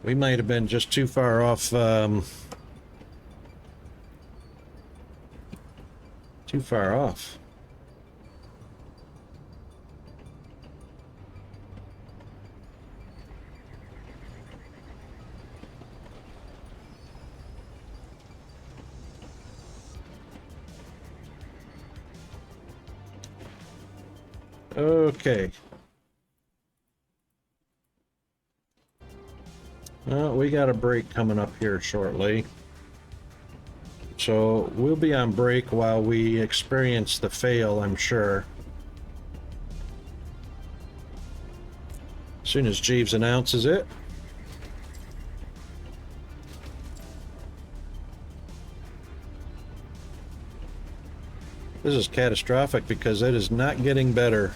We might have been just too far off, too far off. Okay. Well, we got a break coming up here shortly. So we'll be on break while we experience the fail, I'm sure. As soon as Jeeves announces it. This is catastrophic because it is not getting better.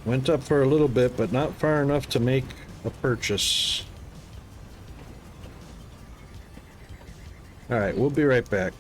Went up for a little bit, but not far enough to make a purchase. All right, we'll be right back.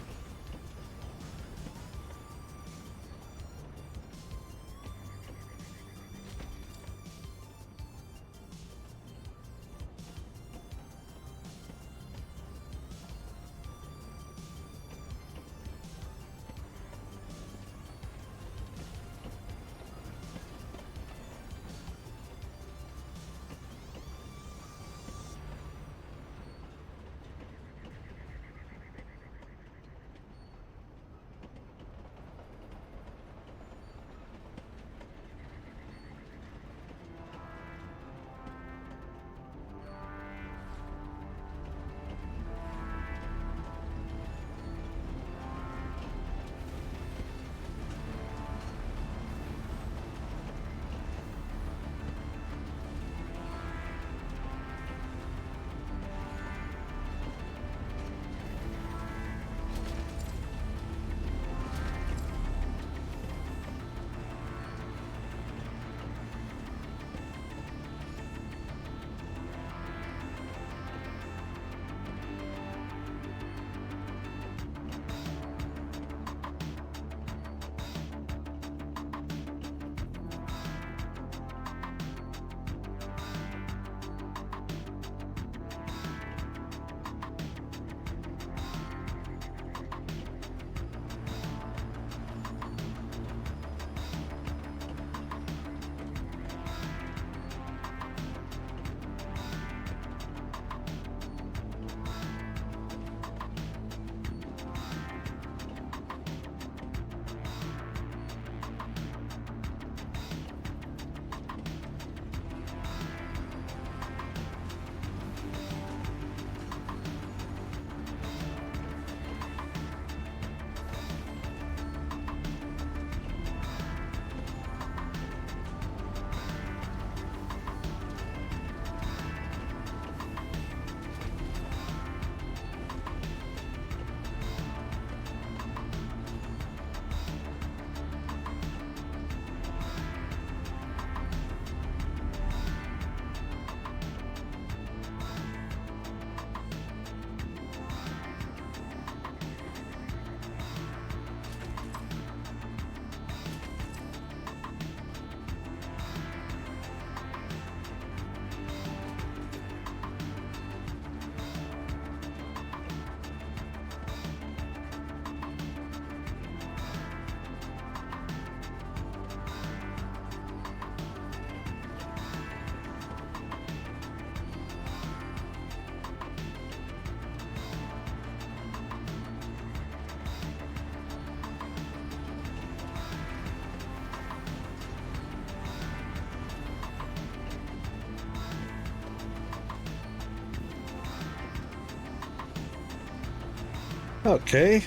Okay,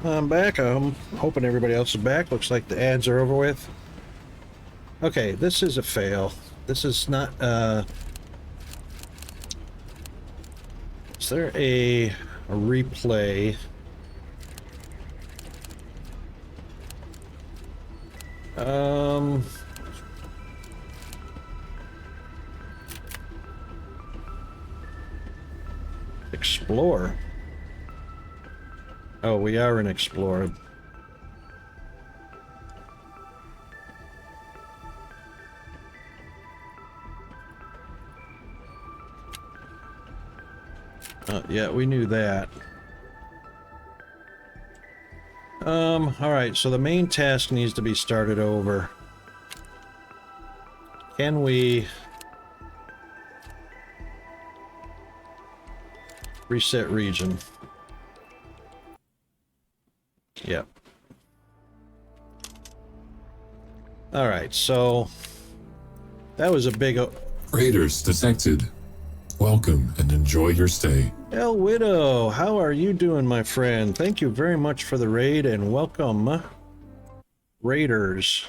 I'm back. I'm hoping everybody else is back. Looks like the ads are over with. Okay, this is a fail. This is not, is there a replay? Explore. Oh, we are in Explore. Yeah, we knew that. Alright, so the main task needs to be started over. Can we reset region? Yep. Alright, so that was a big... Raiders detected. Welcome and enjoy your stay. El Widow, how are you doing, my friend? Thank you very much for the raid and welcome, Raiders.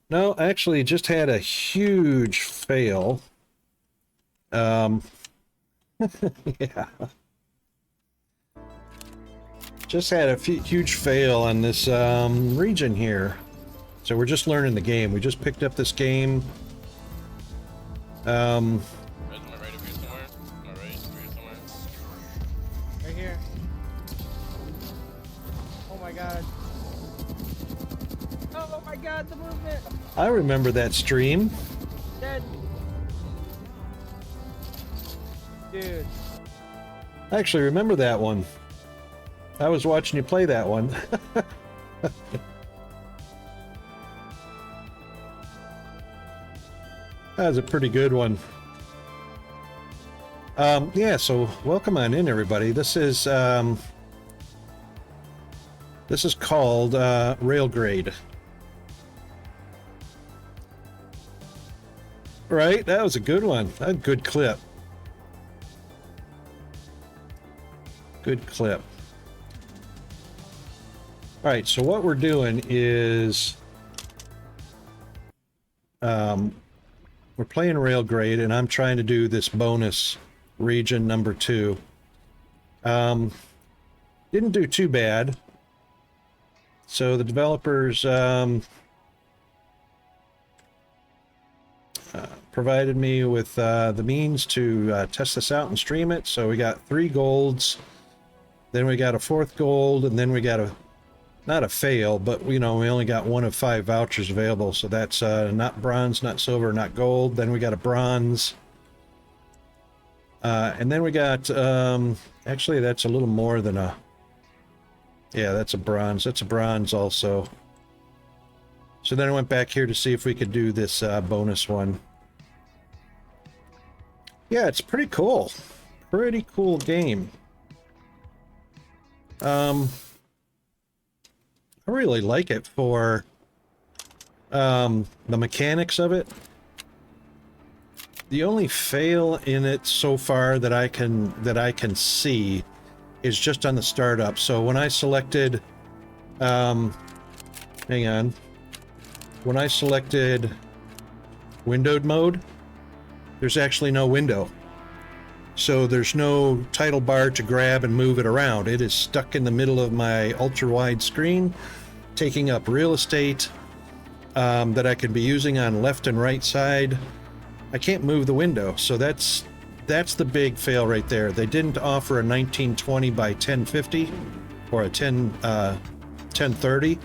No, actually, just had a huge fail. Yeah. Just had a huge fail on this region here. So we're just learning the game. We just picked up this game. Right here. Oh my god. Oh my god, the movement! I remember that stream. Dead. Dude. I actually remember that one. I was watching you play that one. That was a pretty good one. Yeah, so welcome on in, everybody. This is called RailGrade. Right? That was a good one. A good clip. Good clip. All right, so what we're doing is we're playing RailGrade, and I'm trying to do this bonus region number 2. Didn't do too bad. So the developers provided me with the means to test this out and stream it. So we got 3 golds, then we got a 4th gold, and then we got not a fail, but you know, we only got 1 of 5 vouchers available. So that's not bronze, not silver, not gold. Then we got a bronze. And then we got, actually that's a little more than a, yeah, that's a bronze. That's a bronze also. So then I went back here to see if we could do this bonus one. Yeah, it's pretty cool. Pretty cool game. I really like it for the mechanics of it. The only fail in it so far that I can see is just on the startup. So when I selected, hang on, when I selected windowed mode, there's actually no window. So there's no title bar to grab and move it around. It is stuck in the middle of my ultra-wide screen, taking up real estate that I could be using on left and right side. I can't move the window, so that's the big fail right there. They didn't offer a 1920 by 1050 or a 1030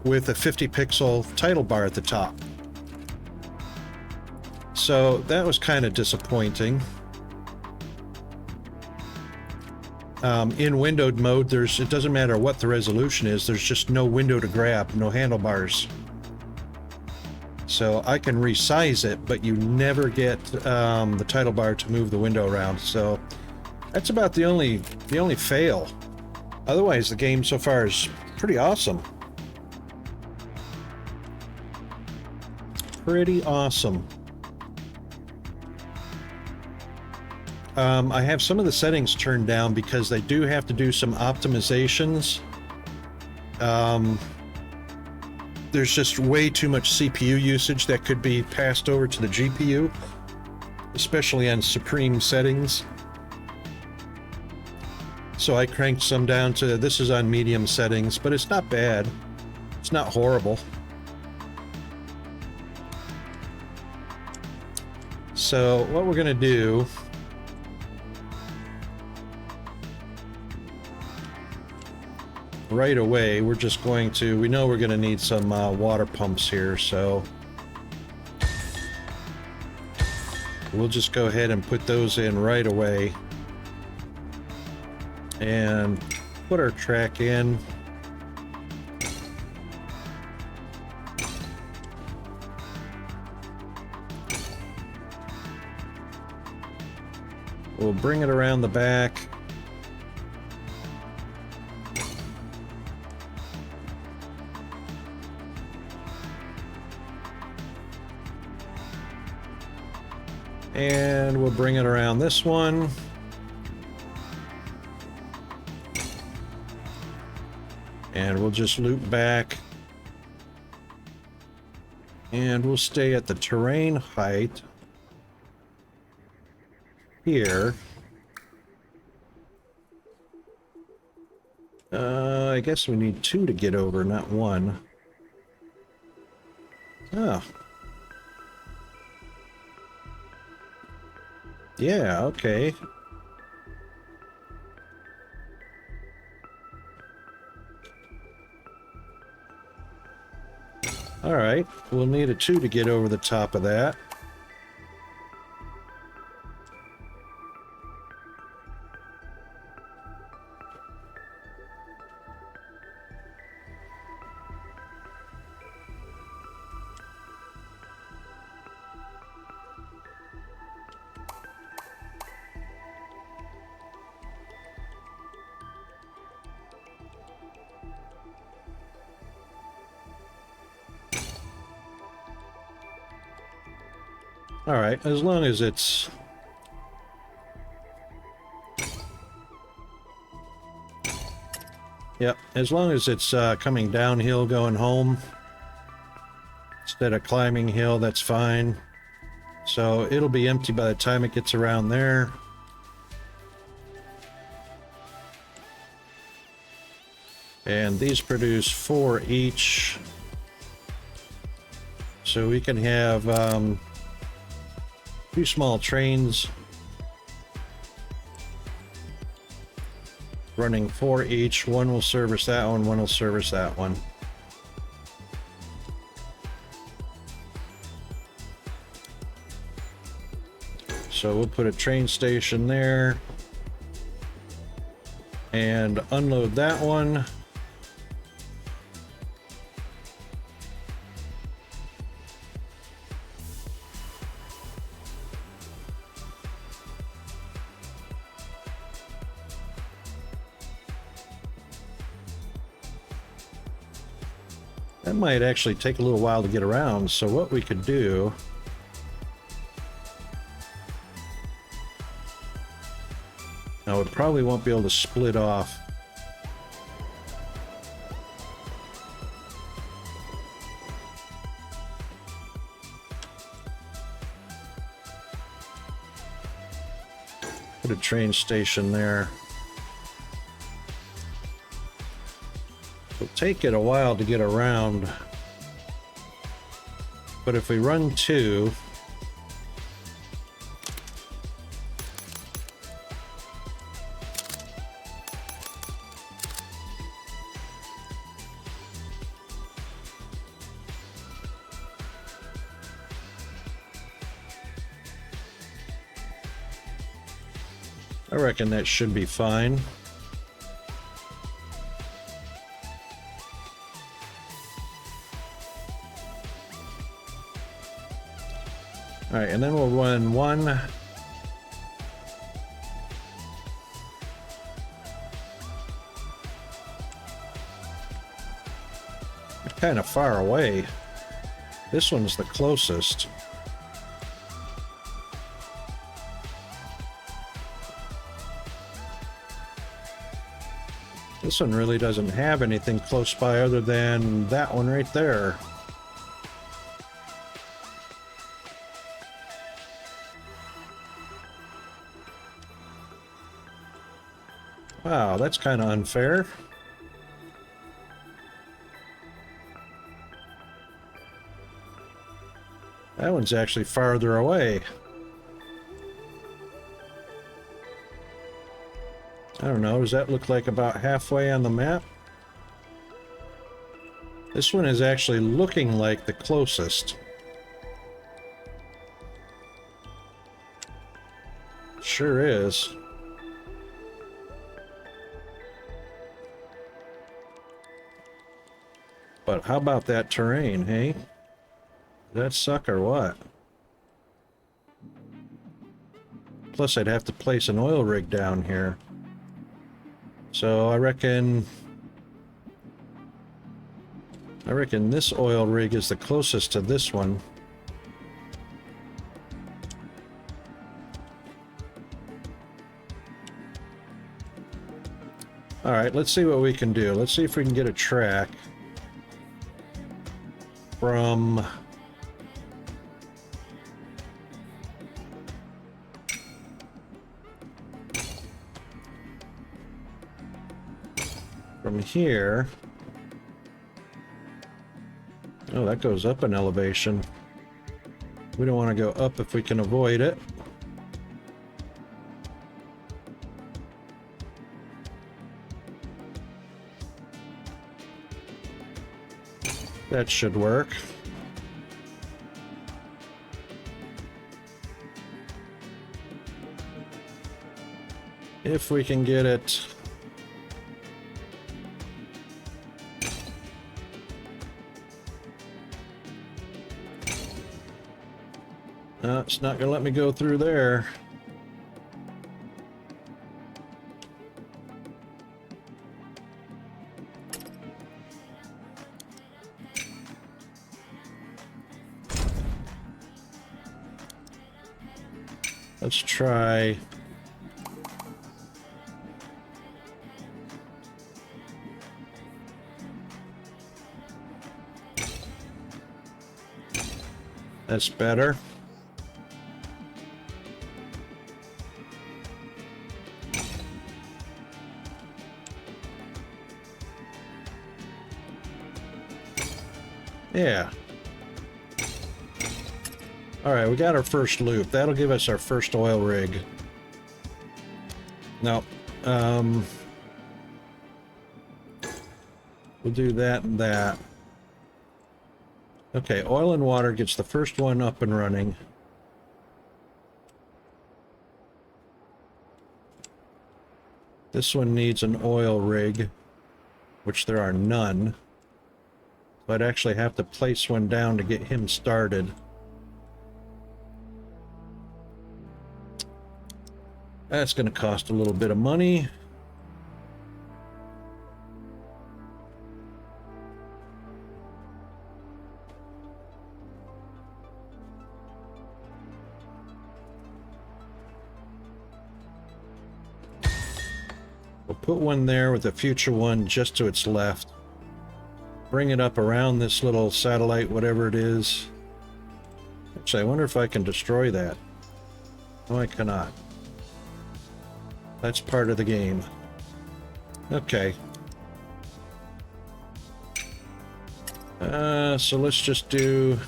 with a 50 pixel title bar at the top. So that was kind of disappointing. In windowed mode, it doesn't matter what the resolution is, there's just no window to grab, no handlebars. So I can resize it, but you never get the title bar to move the window around. So that's about the only fail. Otherwise, the game so far is pretty awesome. Pretty awesome. I have some of the settings turned down because they do have to do some optimizations. There's just way too much CPU usage that could be passed over to the GPU, especially on supreme settings. So I cranked some down to, this is on medium settings, but it's not bad. It's not horrible. So what we're gonna do, right away, we're just going to, we know we're gonna need some water pumps here, so we'll just go ahead and put those in right away. And put our track in. We'll bring it around the back. And we'll bring it around this one. And we'll just loop back. And we'll stay at the terrain height here. I guess we need 2 to get over, not 1. Oh. Yeah, okay. Alright, we'll need a 2 to get over the top of that. Alright, as long as it's... Yep, as long as it's coming downhill going home instead of climbing hill, that's fine. So it'll be empty by the time it gets around there. And these produce 4 each. So we can have 2 small trains running 4 each. One will service that one will service that one. So we'll put a train station there and unload that one. That might actually take a little while to get around, so what we could do... Now, it probably won't be able to split off. Put a train station there. It'll take it a while to get around, but if we run 2, I reckon that should be fine. All right, and then we'll run 1. Kind of far away. This one's the closest. This one really doesn't have anything close by other than that one right there. Wow, that's kind of unfair. That one's actually farther away. I don't know, does that look like about halfway on the map? This one is actually looking like the closest. Sure is. But how about that terrain, hey? Does that suck or what? Plus I'd have to place an oil rig down here. So I reckon this oil rig is the closest to this one. All right, let's see what we can do. Let's see if we can get a track from here. Oh, that goes up an elevation. We don't want to go up if we can avoid it. That should work. If we can get it. No, it's not going to let me go through there. Let's try. That's better. Yeah. All right, we got our first loop. That'll give us our first oil rig. Now, we'll do that and that. Okay, oil and water gets the first one up and running. This one needs an oil rig, which there are none. So I'd actually have to place one down to get him started. That's going to cost a little bit of money. We'll put one there with a future one just to its left. Bring it up around this little satellite, whatever it is. Actually, I wonder if I can destroy that. No, I cannot. That's part of the game. Okay. So let's just do...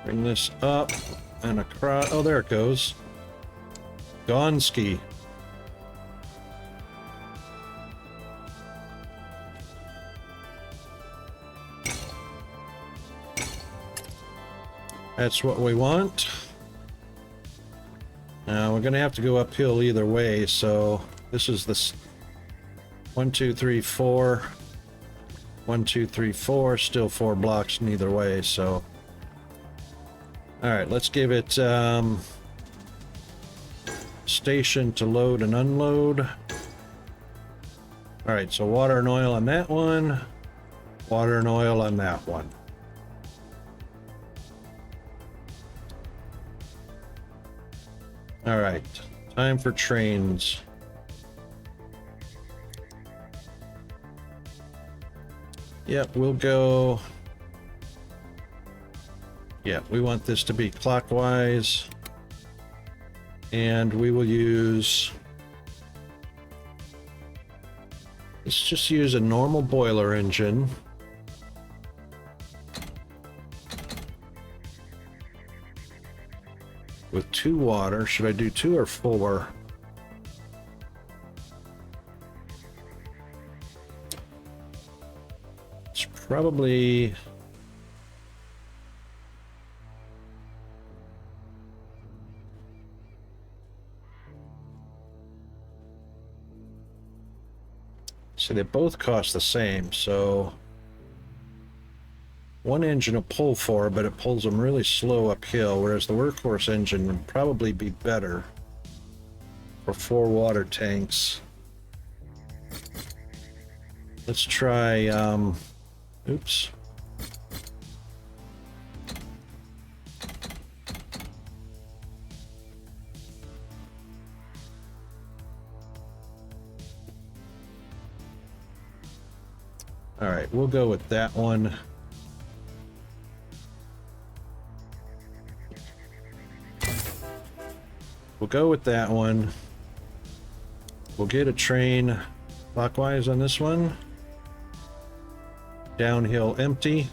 Bring this up and across. Oh, there it goes. Gonski. That's what we want. Now we're gonna have to go uphill either way, so this is the 1, 2, 3, 4. 1, 2, 3, 4. Still 4 blocks in either way, so. Alright, let's give it station to load and unload. Alright, so water and oil on that one. Water and oil on that one. All right, time for trains. Yep, we'll go. Yeah, we want this to be clockwise. And we will use. Let's just use a normal boiler engine. With 2 water. Should I do 2 or 4? It's probably... So they both cost the same, so... One engine will pull 4, but it pulls them really slow uphill, whereas the workhorse engine would probably be better for 4 water tanks. Let's try, oops. All right, we'll go with that one. We'll go with that one. We'll get a train clockwise on this one. Downhill empty.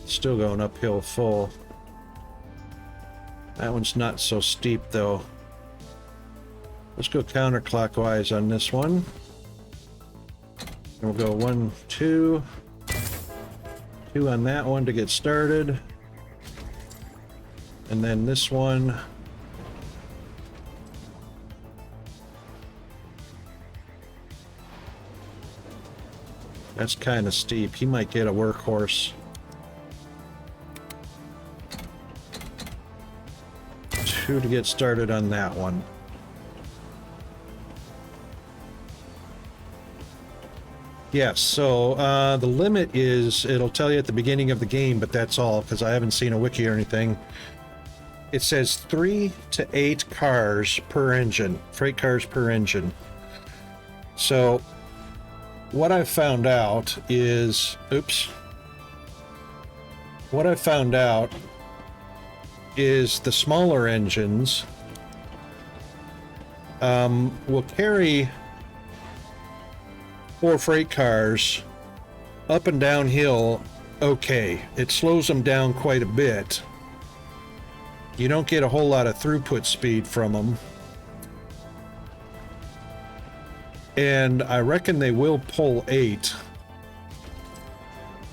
Still going uphill full. That one's not so steep though. Let's go counterclockwise on this one. And we'll go 1, 2. 2 on that one to get started. And then this one. That's kind of steep. He might get a workhorse. 2 to get started on that one. Yes, so the limit is, it'll tell you at the beginning of the game, but that's all, because I haven't seen a wiki or anything. It says 3 to 8 cars per engine, freight cars per engine. So what I've found out is, what I've found out is the smaller engines will carry 4 freight cars up and downhill. Okay, it slows them down quite a bit. You don't get a whole lot of throughput speed from them. And I reckon they will pull 8,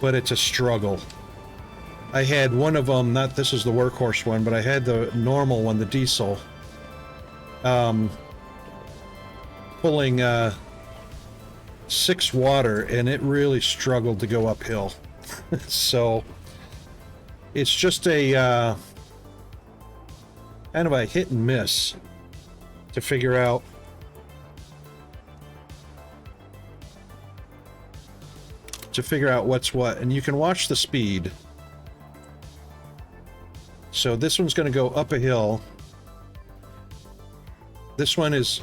but it's a struggle. I had one of them, not this is the workhorse one, but I had the normal one, the diesel, pulling 6 water, and it really struggled to go uphill. So it's just a kind of a hit and miss to figure out what's what, and you can watch the speed. So this one's going to go up a hill. This one is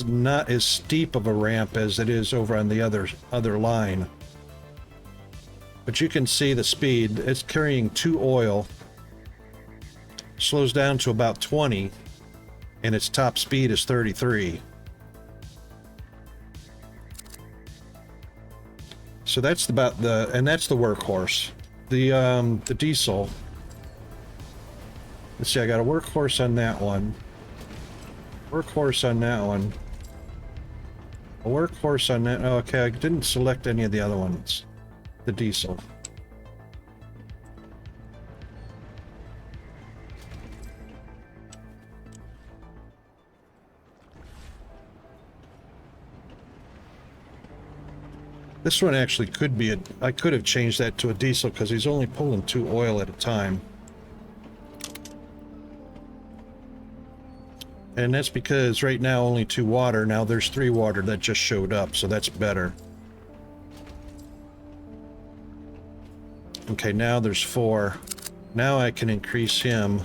not as steep of a ramp as it is over on the other line. But you can see the speed. It's carrying 2 oil. Slows down to about 20, and its top speed is 33. So that's about and that's the workhorse. The diesel. Let's see, I got a workhorse on that one. Workhorse on that one. A workhorse on that. Oh, okay, I didn't select any of the other ones. The diesel. This one actually could be I could have changed that to a diesel because he's only pulling 2 oil at a time. And that's because right now only 2 water. Now there's 3 water that just showed up, so that's better. Okay, now there's 4. Now I can increase him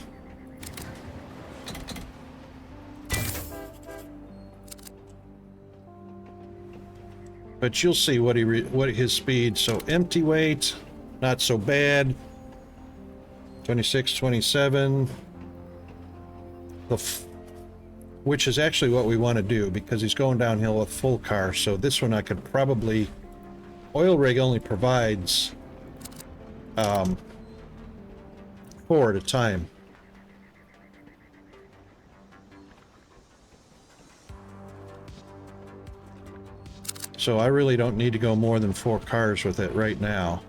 But you'll see what his speed. So empty weight, not so bad. 26, 27. Which is actually what we want to do because he's going downhill with full car. So this one I could probably... Oil rig only provides 4 at a time. So I really don't need to go more than 4 cars with it right now.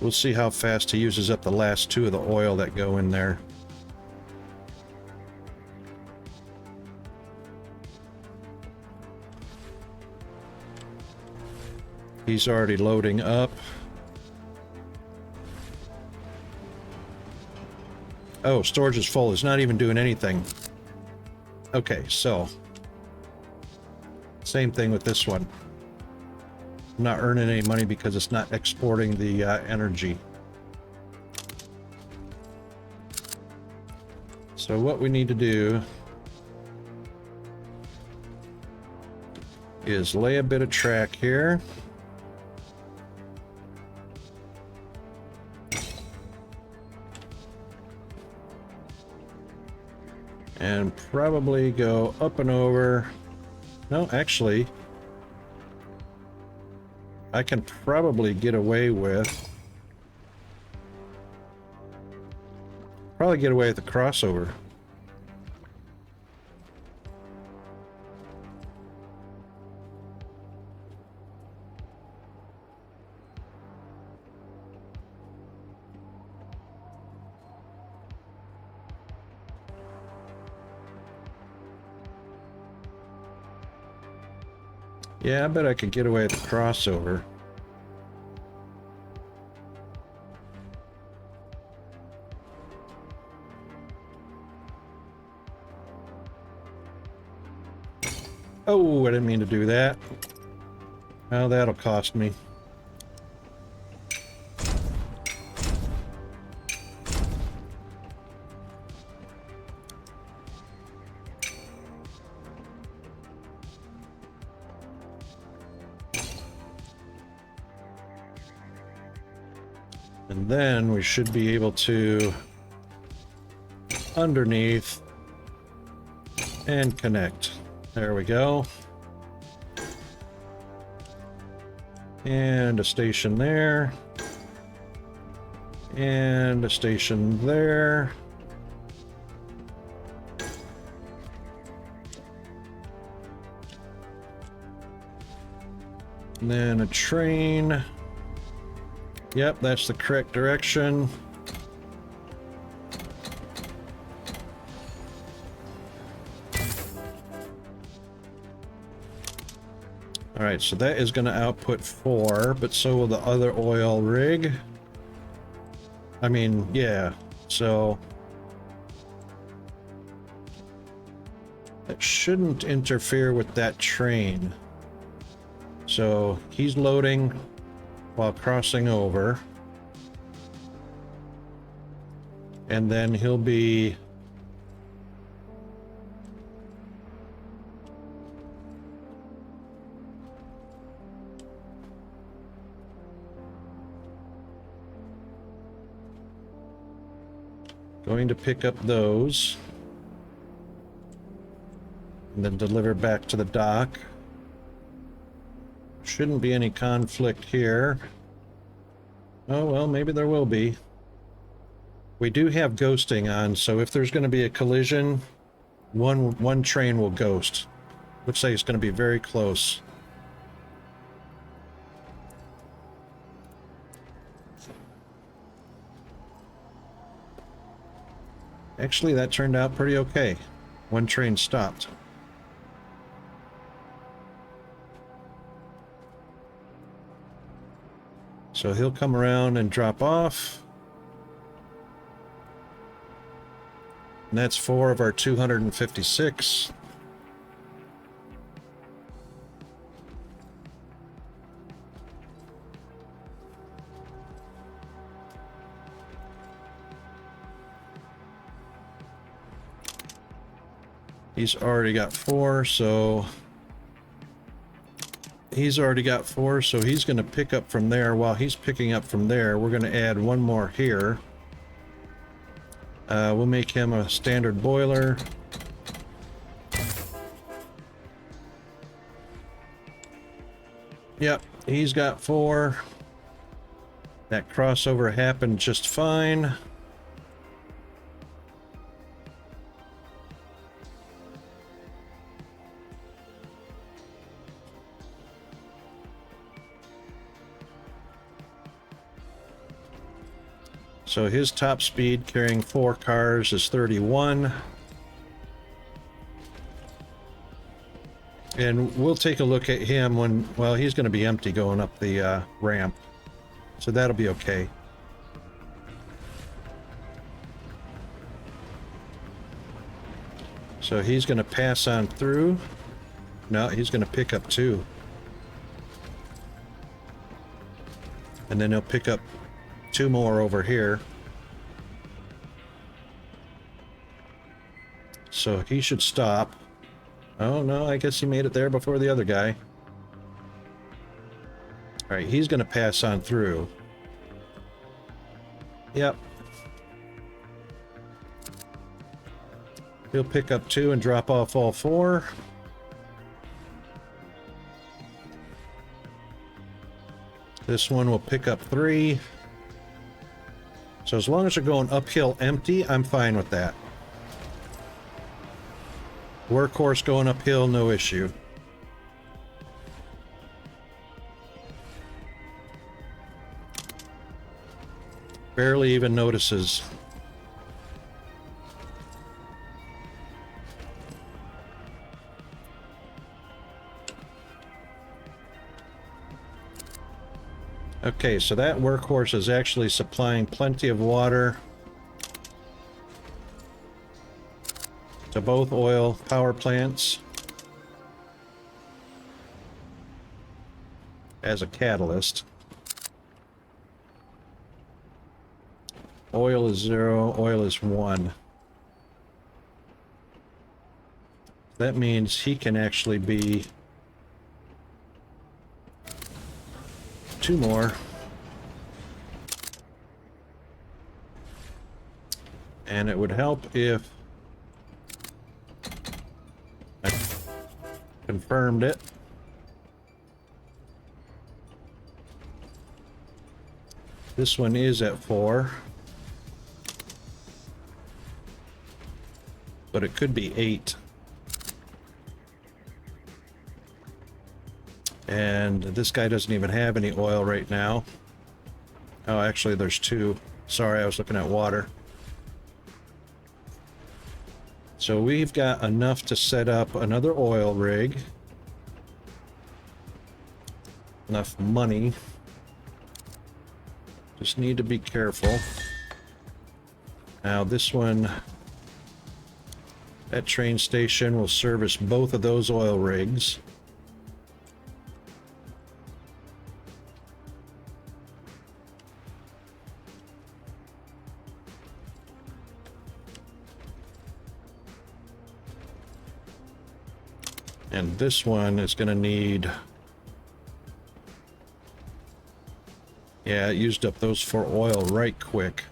We'll see how fast he uses up the last 2 of the oil that go in there. He's already loading up. Oh, storage is full. It's not even doing anything. Okay, so same thing with this one. I'm not earning any money because it's not exporting the energy. So what we need to do is lay a bit of track here. And probably go up and over. No, actually, I can probably get away with... Probably get away with the crossover. Yeah, I bet I could get away with the crossover. Oh, I didn't mean to do that. Well, that'll cost me. And then we should be able to underneath and connect. There we go. And a station there. And a station there. And then a train. Yep, that's the correct direction. Alright, so that is going to output 4, but so will the other oil rig. I mean, yeah, so... that shouldn't interfere with that train. So, he's loading while crossing over. And then he'll be... going to pick up those. And then deliver back to the dock. Shouldn't be any conflict here. Oh, well, maybe there will be. We do have ghosting on, so if there's going to be a collision, one train will ghost. Looks like it's going to be very close. Actually, that turned out pretty okay. One train stopped. So he'll come around and drop off. And that's 4 of our 256. He's already got 4, so... He's already got 4, so he's going to pick up from there. While he's picking up from there, we're going to add one more here. We'll make him a standard boiler. Yep, he's got 4. That crossover happened just fine. So his top speed carrying 4 cars is 31. And we'll take a look at him when, well, he's going to be empty going up the ramp. So that'll be okay. So he's going to pass on through. No, he's going to pick up 2. And then he'll pick up 2 more over here. So he should stop. Oh no, I guess he made it there before the other guy. Alright, he's going to pass on through. Yep. He'll pick up 2 and drop off all 4. This one will pick up 3. So as long as you're going uphill empty, I'm fine with that. Workhorse going uphill, no issue. Barely even notices. Okay, so that workhorse is actually supplying plenty of water to both oil power plants as a catalyst. Oil is 0, oil is 1. That means he can actually be 2 more. And it would help if I confirmed it. This one is at 4. But it could be 8. And this guy doesn't even have any oil right now. Oh, actually there's 2. Sorry, I was looking at water. So we've got enough to set up another oil rig. Enough money. Just need to be careful. Now this one, that train station will service both of those oil rigs. And this one is going to need... Yeah, it used up those for oil right quick.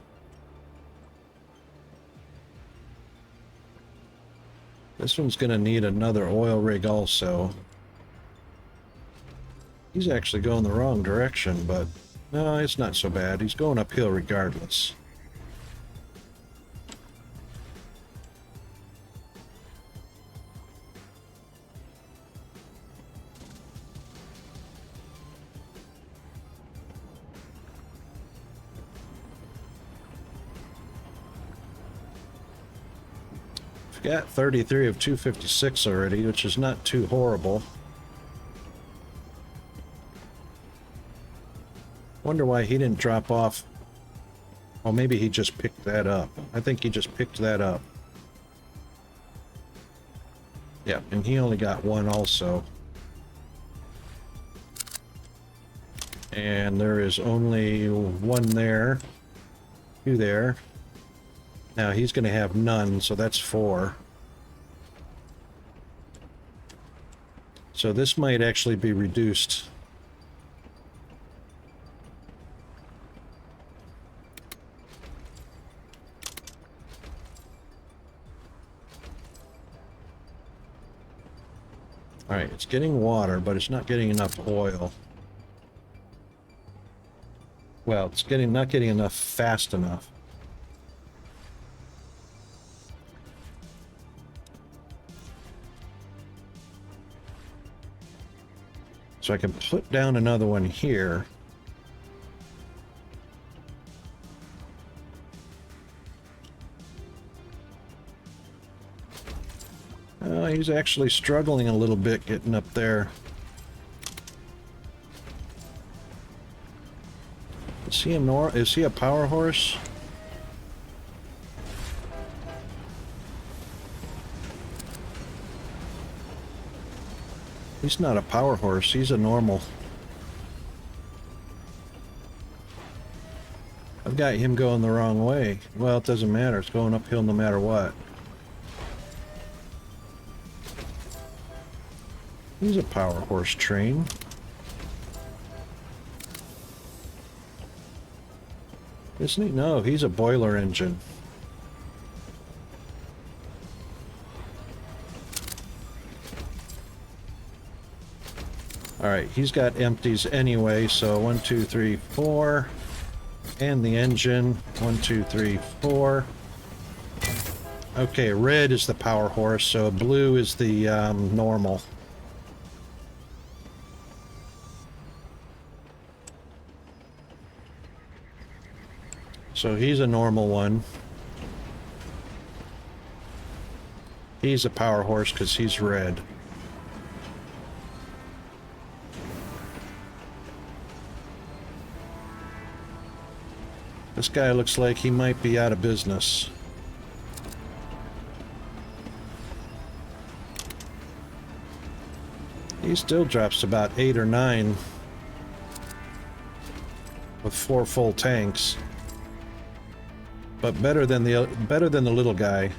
This one's going to need another oil rig also. He's actually going the wrong direction, but no, it's not so bad. He's going uphill regardless. Got 33 of 256 already, which is not too horrible. Wonder why he didn't drop off. Oh, maybe he just picked that up. I think he just picked that up. Yeah, and he only got 1 also. And there is only 1 there. 2 there. Now he's going to have none, so that's 4. So this might actually be reduced. All right, it's getting water, but it's not getting enough oil. Well, it's not getting enough fast enough. So I can put down another one here. He's actually struggling a little bit getting up there. Is he a power horse? He's not a power horse, he's a normal. I've got him going the wrong way. Well, it doesn't matter, it's going uphill no matter what. He's a power horse train. Isn't he? No, he's a boiler engine. Alright, he's got empties anyway, so 1, 2, 3, 4. And the engine. 1, 2, 3, 4. Okay, red is the power horse, so blue is the normal. So he's a normal one. He's a power horse because he's red. This guy looks like he might be out of business. He still drops about 8 or 9 with 4 full tanks. But better than the little guy.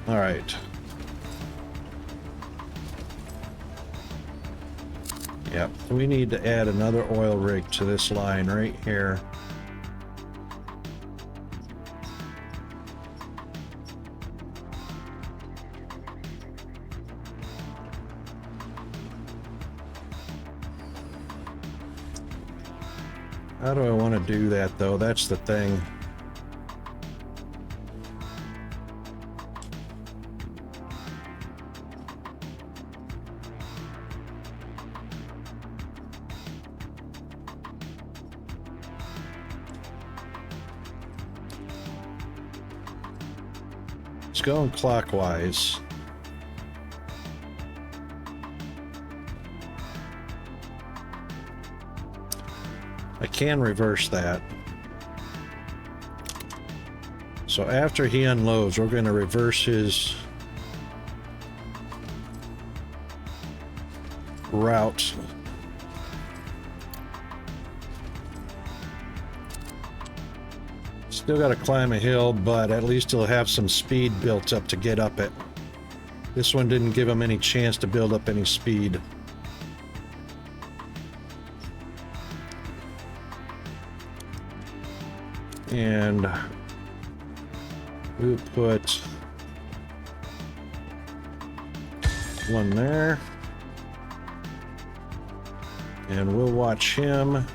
All right. Yep, we need to add another oil rig to this line right here. How do I want to do that, though? That's the thing. It's going clockwise. I can reverse that. So after he unloads, we're going to reverse his route. Still got to climb a hill, but at least he'll have some speed built up to get up it. This one didn't give him any chance to build up any speed. And we'll put one there. And we'll watch him.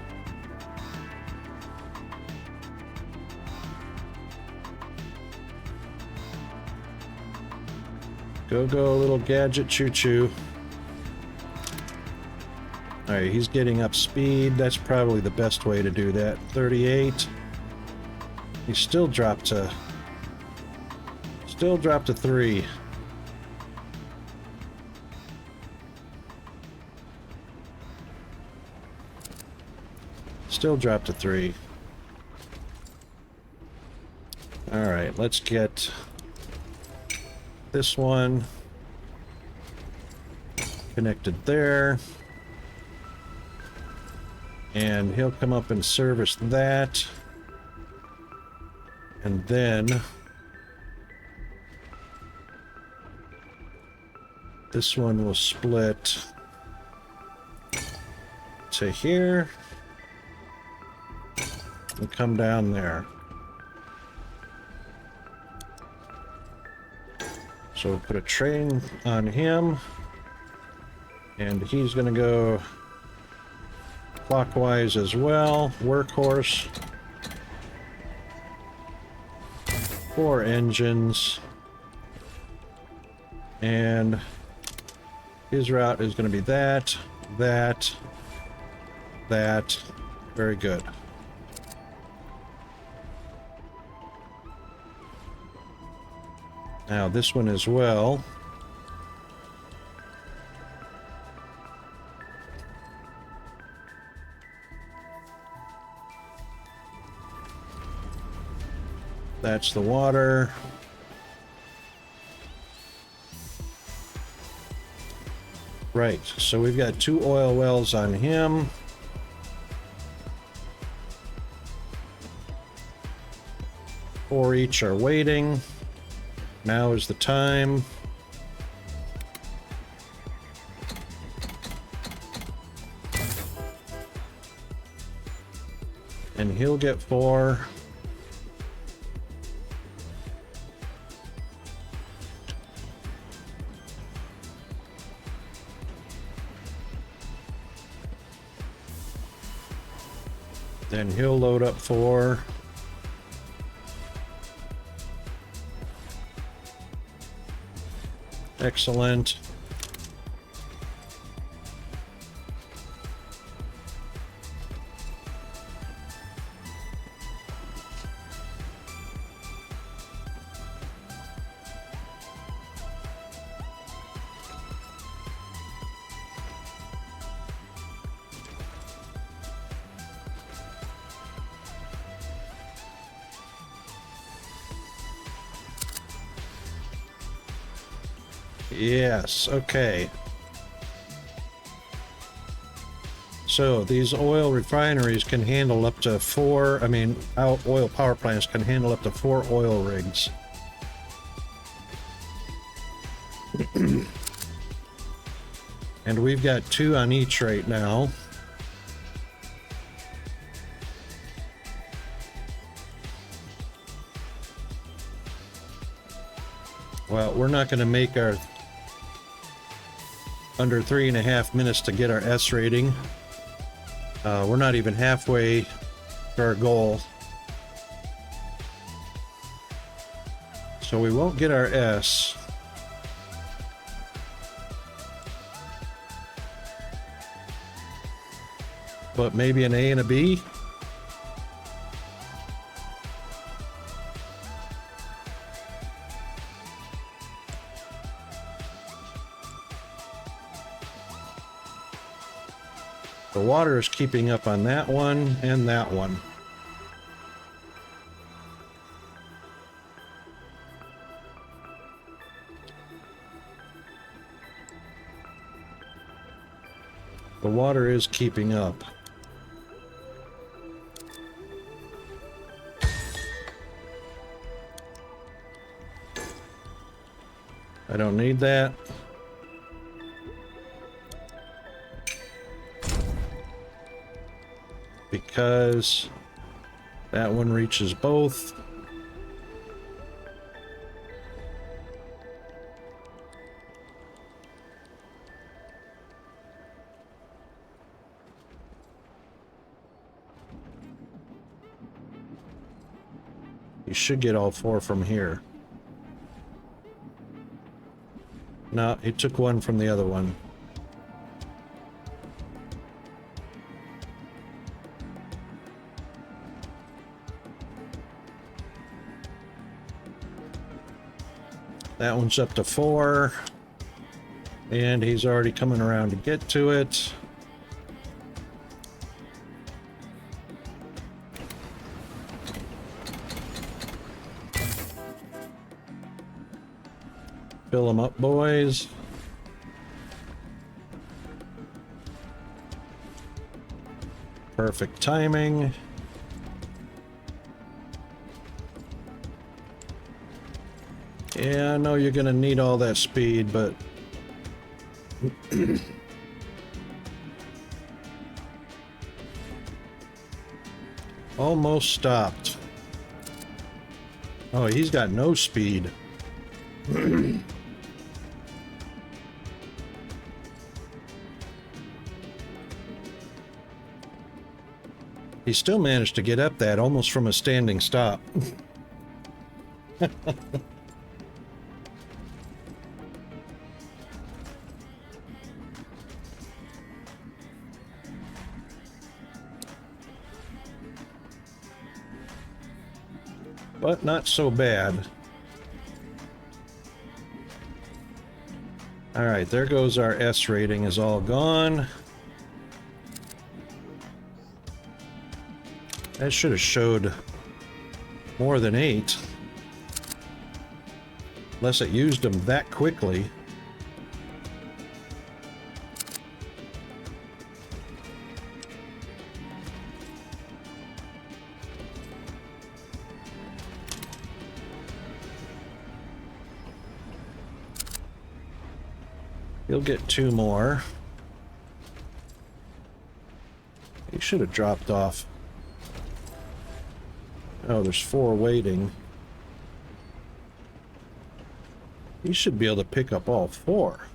Go, little gadget choo-choo. Alright, he's getting up speed. That's probably the best way to do that. 38. He still dropped to 3. Still dropped to 3. Alright, let's get this one connected there. And he'll come up and service that. And then this one will split to here and come down there. So we'll put a train on him, and he's going to go clockwise as well. Workhorse. 4 engines. And his route is going to be that. Very good. Now this one as well. That's the water. Right, so we've got 2 oil wells on him. Four each are waiting. Now is the time. And he'll get 4. Then he'll load up 4. Excellent. Yes, okay. So these oil refineries can handle up to 4, oil power plants can handle up to 4 oil rigs. And we've got 2 on each right now. Well, we're not going to make our under 3.5 minutes to get our S rating. We're not even halfway to our goal. So we won't get our S. But maybe an A and a B? The water is keeping up on that one and that one. The water is keeping up. I don't need that. Because that one reaches both. You should get all 4 from here. No, he took 1 from the other one. That one's up to 4. And he's already coming around to get to it. Fill them up, boys. Perfect timing. Yeah, I know you're gonna need all that speed, but almost stopped. Oh, he's got no speed. He still managed to get up that almost from a standing stop. But not so bad. All right, there goes our S rating is all gone. That should have showed more than 8. Unless it used them that quickly. You'll get 2 more. You should have dropped off. Oh, there's 4 waiting. You should be able to pick up all 4.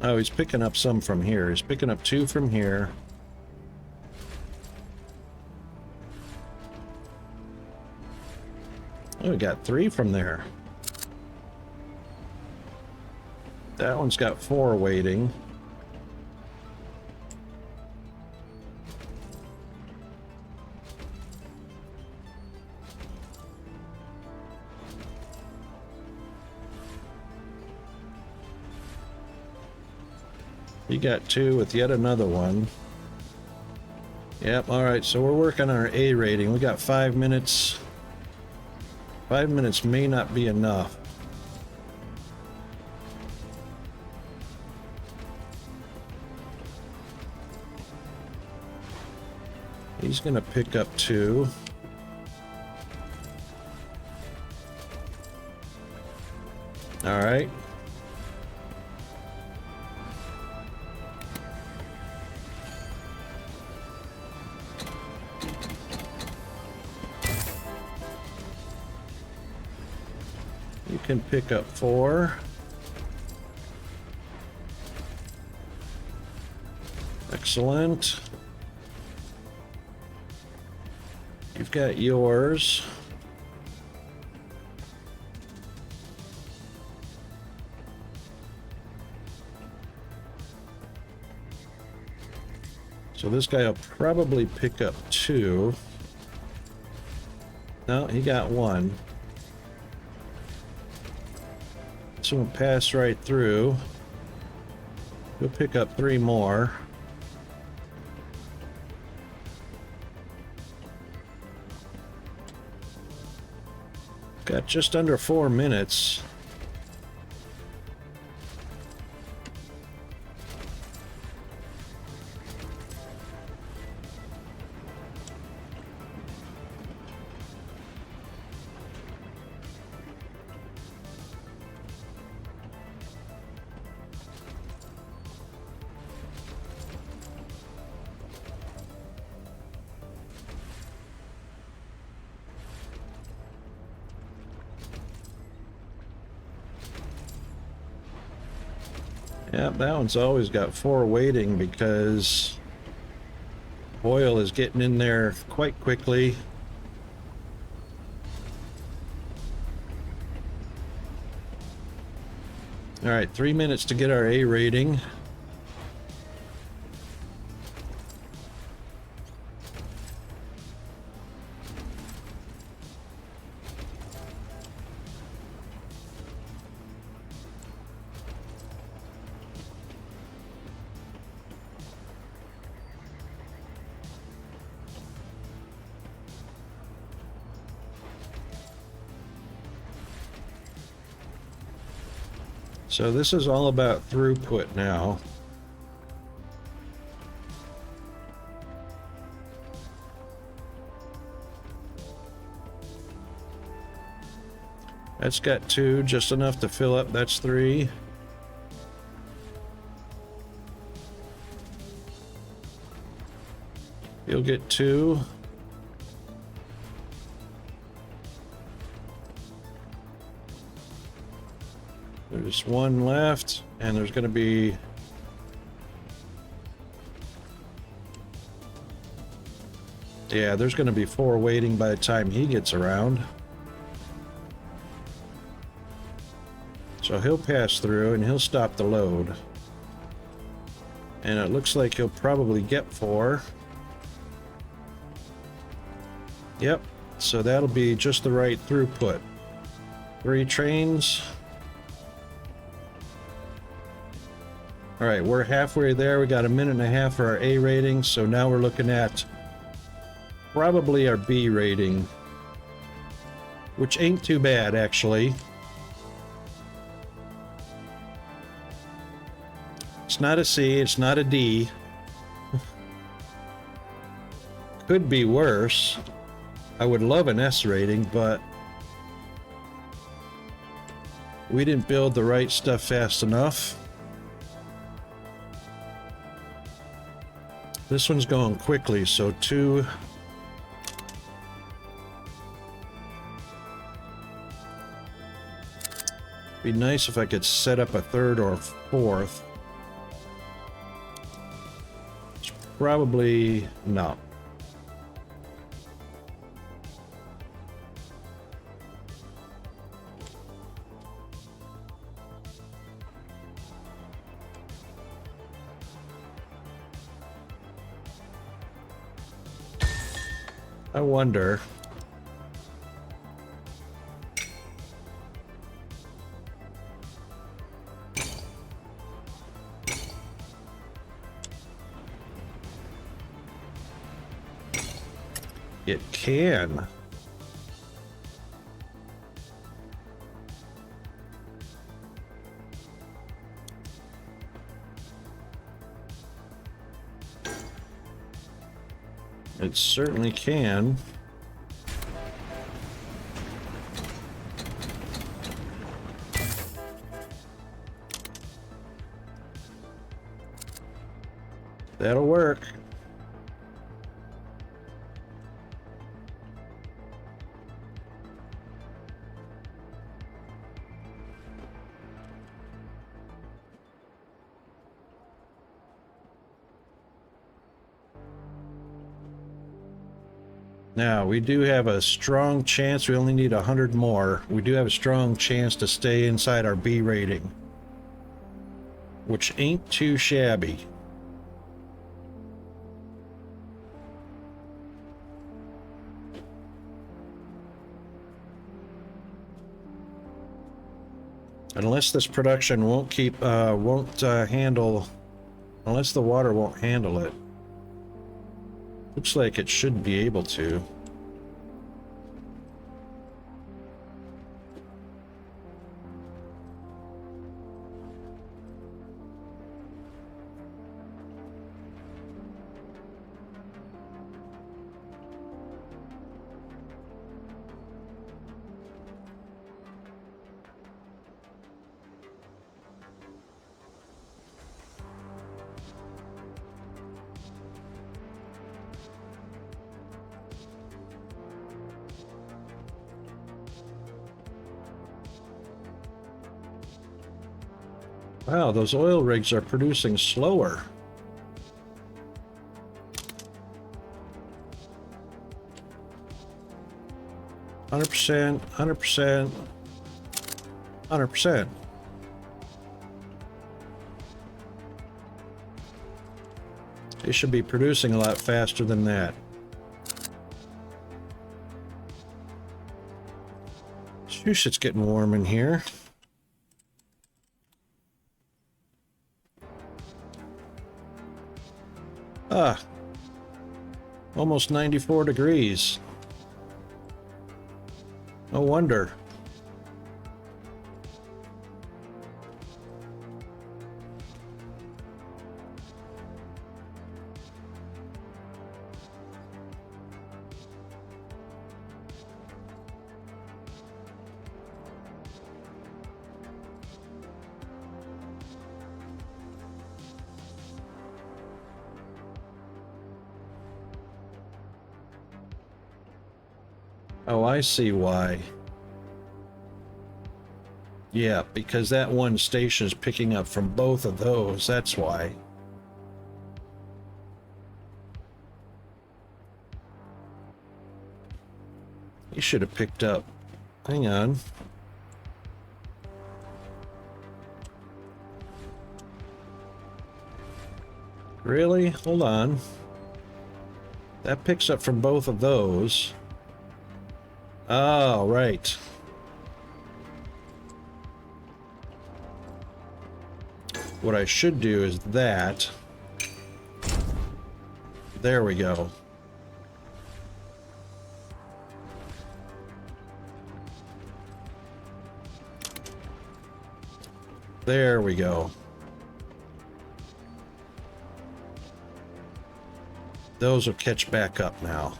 Oh, he's picking up some from here. He's picking up 2 from here. Oh, we got 3 from there. That one's got 4 waiting. You got 2 with yet another one. Yep, alright, so we're working on our A rating. We got 5 minutes. 5 minutes may not be enough. He's gonna pick up 2. Alright. You can pick up 4. Excellent. You've got yours. So this guy will probably pick up 2. No, he got 1. So we'll pass right through. He'll pick up 3 more. Got just under 4 minutes. Yep, that one's always got 4 waiting because oil is getting in there quite quickly. All right, 3 minutes to get our A rating. So this is all about throughput now. That's got 2, just enough to fill up. That's 3. You'll get 2. There's 1 left, and there's going to be... Yeah, there's going to be 4 waiting by the time he gets around. So he'll pass through and he'll stop the load. And it looks like he'll probably get 4. Yep, so that'll be just the right throughput. 3 trains. All right, we're halfway there. We got 1.5 minutes for our A rating, so now we're looking at probably our B rating, which ain't too bad, actually. It's not a C, it's not a D. Could be worse. I would love an S rating, but we didn't build the right stuff fast enough. This one's going quickly, so 2. Be nice if I could set up a 3rd or 4th. It's probably not. I wonder. It can. It certainly can. That'll work. Now, we do have a strong chance. We only need 100 more. We do have a strong chance to stay inside our B rating, which ain't too shabby. Unless this production won't handle, unless the water won't handle it. Looks like it should be able to. Wow, those oil rigs are producing slower. %, 100%, 100%. They should be producing a lot faster than that. Shoosh, it's getting warm in here. Ah, almost 94 degrees. No wonder. Oh, I see why. Yeah, because that one station is picking up from both of those. That's why. He should have picked up. Hang on. Really? Hold on. That picks up from both of those. Oh, right. What I should do is that. There we go. There we go. Those will catch back up now.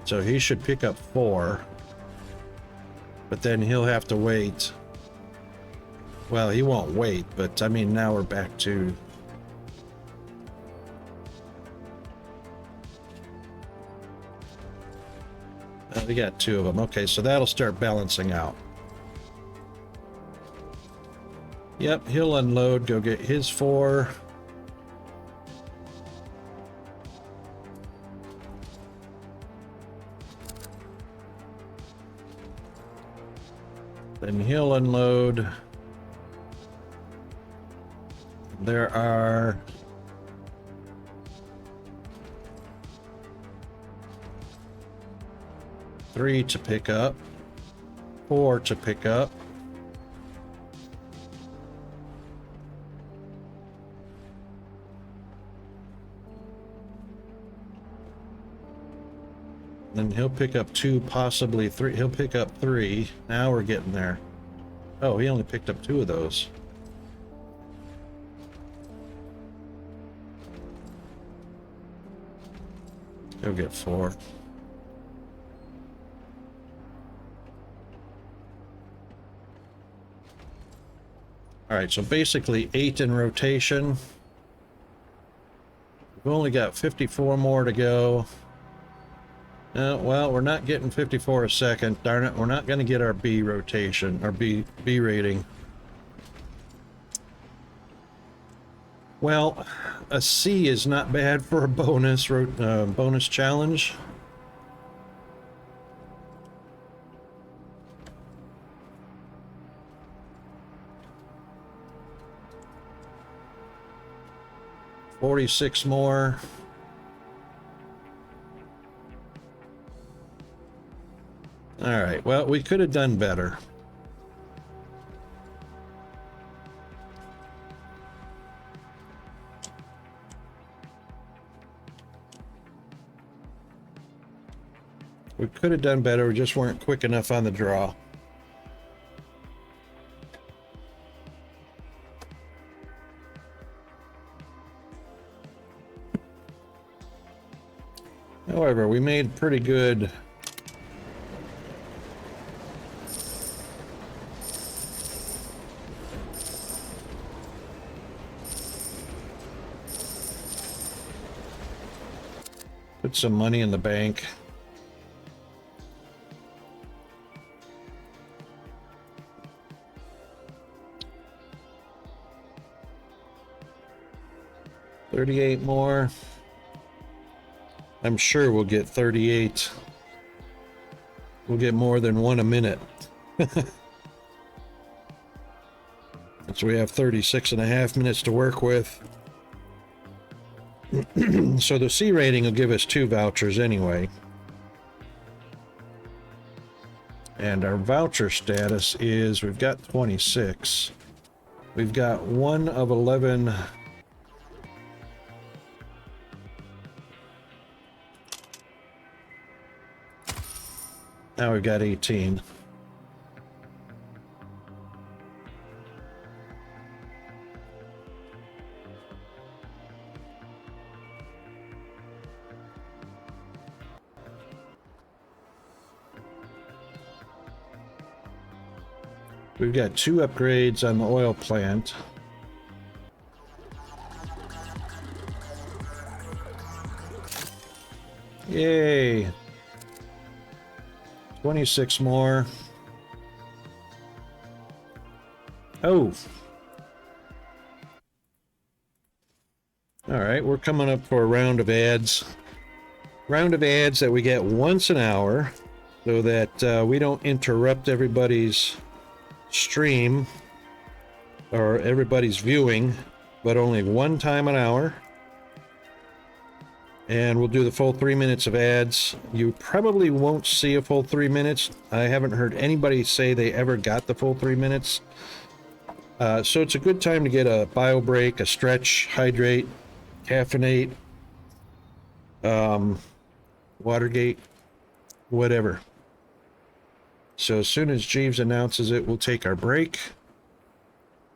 So he should pick up 4. But then he'll have to wait. Well, he won't wait, but I mean, now we're back to... we got 2 of them. Okay, so that'll start balancing out. Yep, he'll unload, go get his 4. Then he'll unload. There are 3 to pick up, 4 to pick up. Then he'll pick up 2, possibly 3. He'll pick up 3. Now we're getting there. Oh, he only picked up 2 of those. He'll get 4. All right, so basically 8 in rotation. We've only got 54 more to go. Well, we're not getting 54 a second. Darn it, we're not going to get our B rotation, our B rating. Well, a C is not bad for a bonus challenge. $46 more. All right, well, we could have done better. We could have done better, we just weren't quick enough on the draw. However, we made pretty good. Put some money in the bank. $38 more. I'm sure we'll get 38. We'll get more than 1 a minute. So we have 36.5 minutes to work with. So the C rating will give us 2 vouchers anyway. And our voucher status is we've got 26. We've got 1 of 11. Now we've got 18. We've got 2 upgrades on the oil plant. Yay! 26 more. Oh! Alright, we're coming up for a round of ads. Round of ads that we get once an hour so that we don't interrupt everybody's stream or everybody's viewing, but only one time an hour. And we'll do the full 3 minutes of ads. You probably won't see a full 3 minutes. I haven't heard anybody say they ever got the full 3 minutes. So it's a good time to get a bio break, a stretch, hydrate, caffeinate, Watergate, whatever. So as soon as Jeeves announces it, we'll take our break,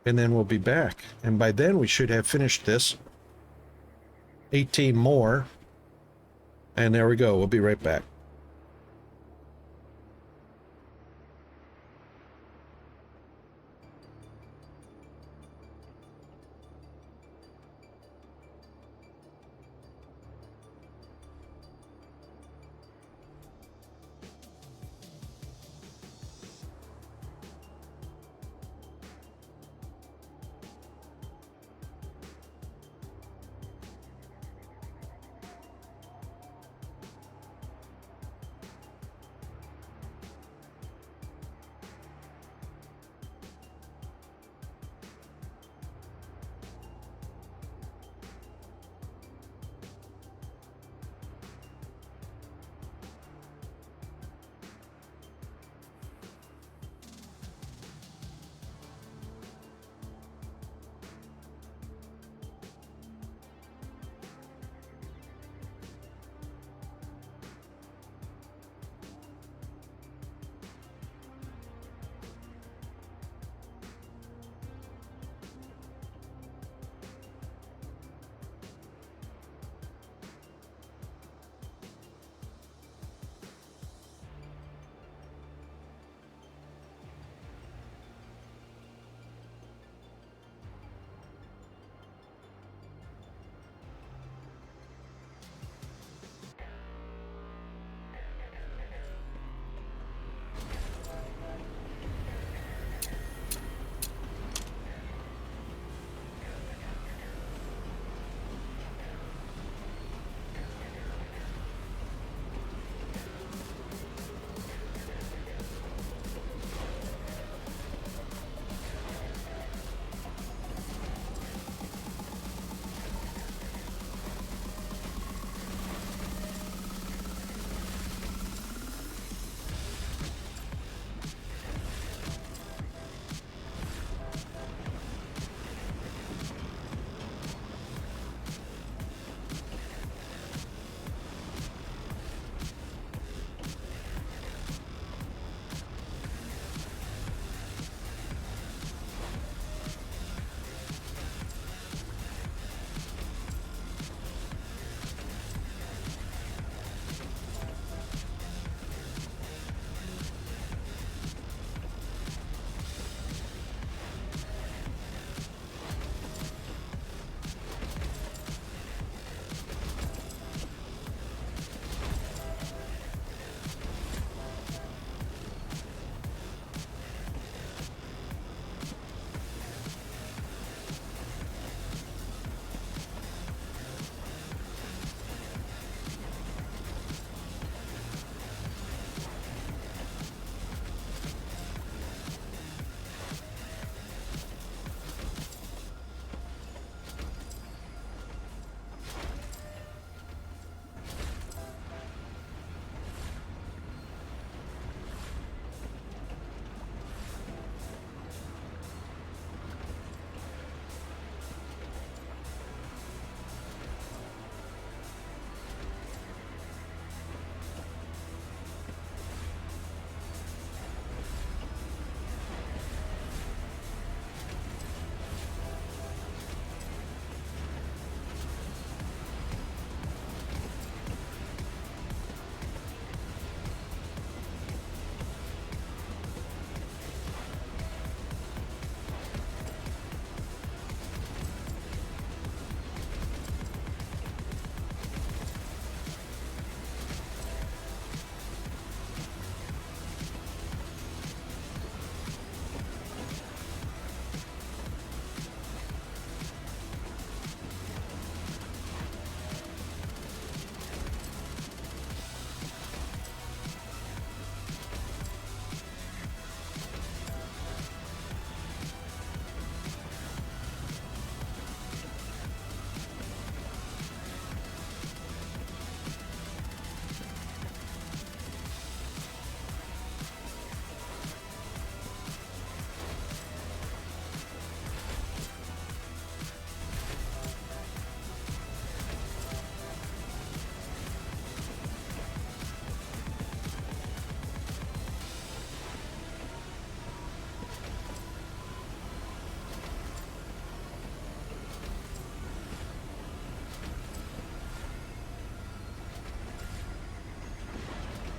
and then we'll be back. And by then we should have finished this. 18 more. And there we go. We'll be right back.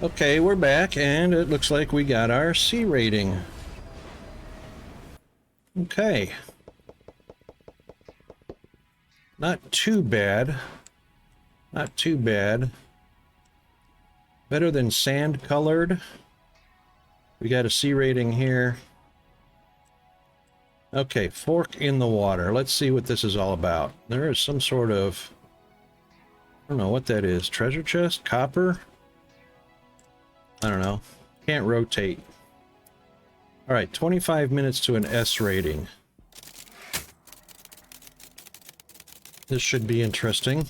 Okay, we're back, and it looks like we got our C rating. Okay. Not too bad. Not too bad. Better than sand colored. We got a C rating here. Okay, fork in the water. Let's see what this is all about. There is some sort of... I don't know what that is. Treasure chest? Copper? I don't know. Can't rotate. Alright, 25 minutes to an S rating. This should be interesting.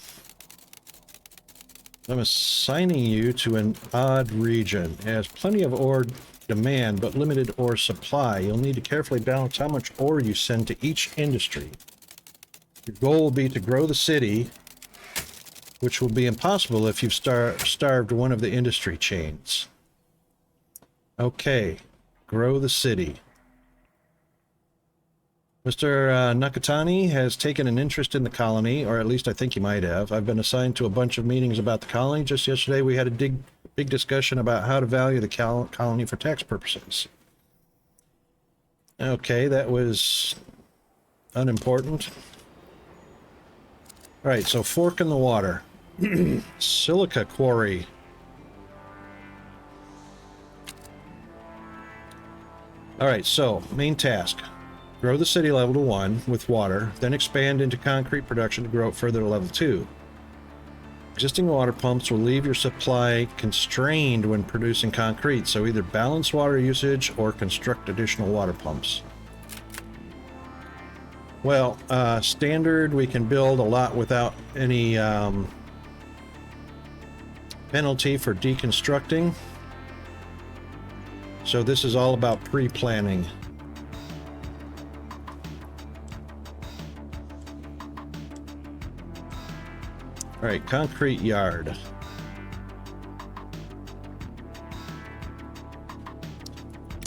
I'm assigning you to an odd region. It has plenty of ore demand, but limited ore supply. You'll need to carefully balance how much ore you send to each industry. Your goal will be to grow the city, which will be impossible if you've starved one of the industry chains. Okay, grow the city. Mr. Nakatani has taken an interest in the colony, or at least I think he might have. I've been assigned to a bunch of meetings about the colony. Just yesterday we had a big discussion about how to value the colony for tax purposes. Okay, that was unimportant. All right, so fork in the water. Silica quarry. All right, so main task. Grow the city level to 1 with water, then expand into concrete production to grow it further to level 2. Existing water pumps will leave your supply constrained when producing concrete, so either balance water usage or construct additional water pumps. Well, standard, we can build a lot without any penalty for deconstructing. So this is all about pre-planning. All right, concrete yard.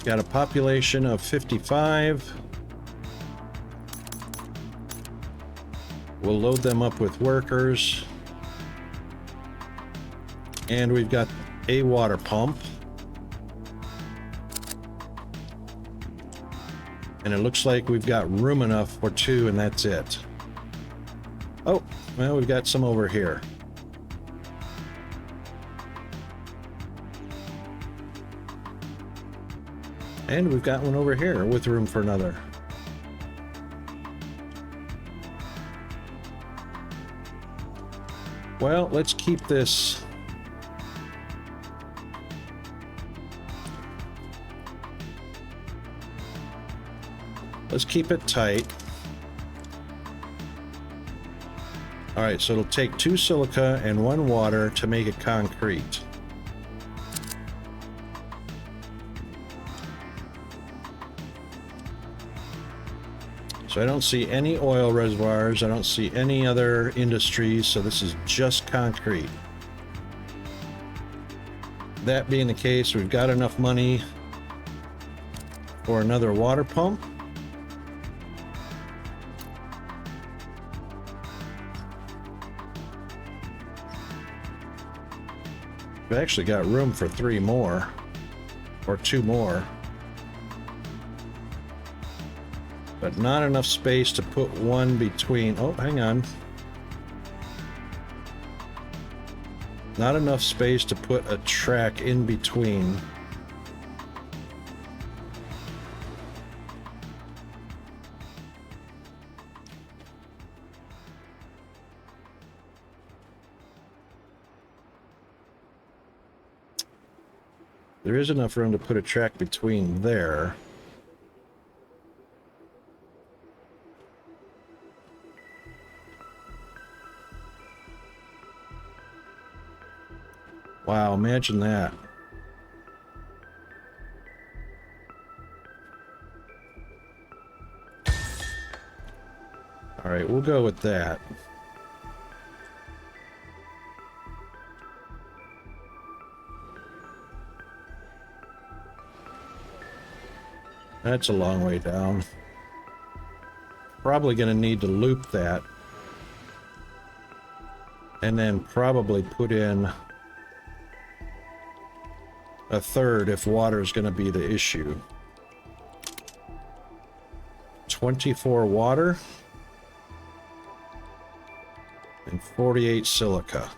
Got a population of 55. We'll load them up with workers. And we've got a water pump. And it looks like we've got room enough for 2, and that's it. Oh, well, we've got some over here. And we've got one over here with room for another. Well, let's keep this. Let's keep it tight. All right, so it'll take 2 silica and 1 water to make it concrete. So I don't see any oil reservoirs. I don't see any other industries. So this is just concrete. That being the case, we've got enough money for another water pump. We've actually got room for 3 more, or 2 more, but not enough space to put one between. Oh, hang on. Not enough space to put a track in between. There is enough room to put a track between there. Wow, imagine that. All right, we'll go with that. That's a long way down. Probably going to need to loop that. And then probably put in a third if water is going to be the issue. 24 water and 48 silica.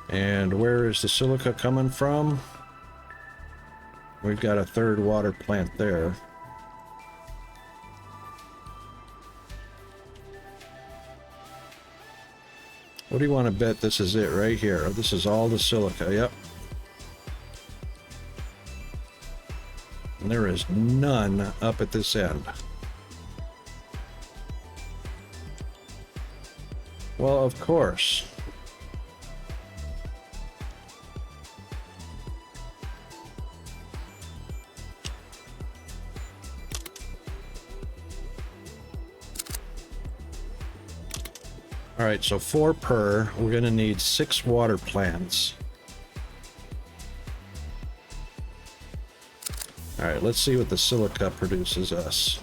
And where is the silica coming from? We've got a third water plant there. What do you want to bet this is it right here? This is all the silica, yep. And there is none up at this end. Well, of course. All right, so 4 per. We're going to need 6 water plants. All right, let's see what the silica produces us.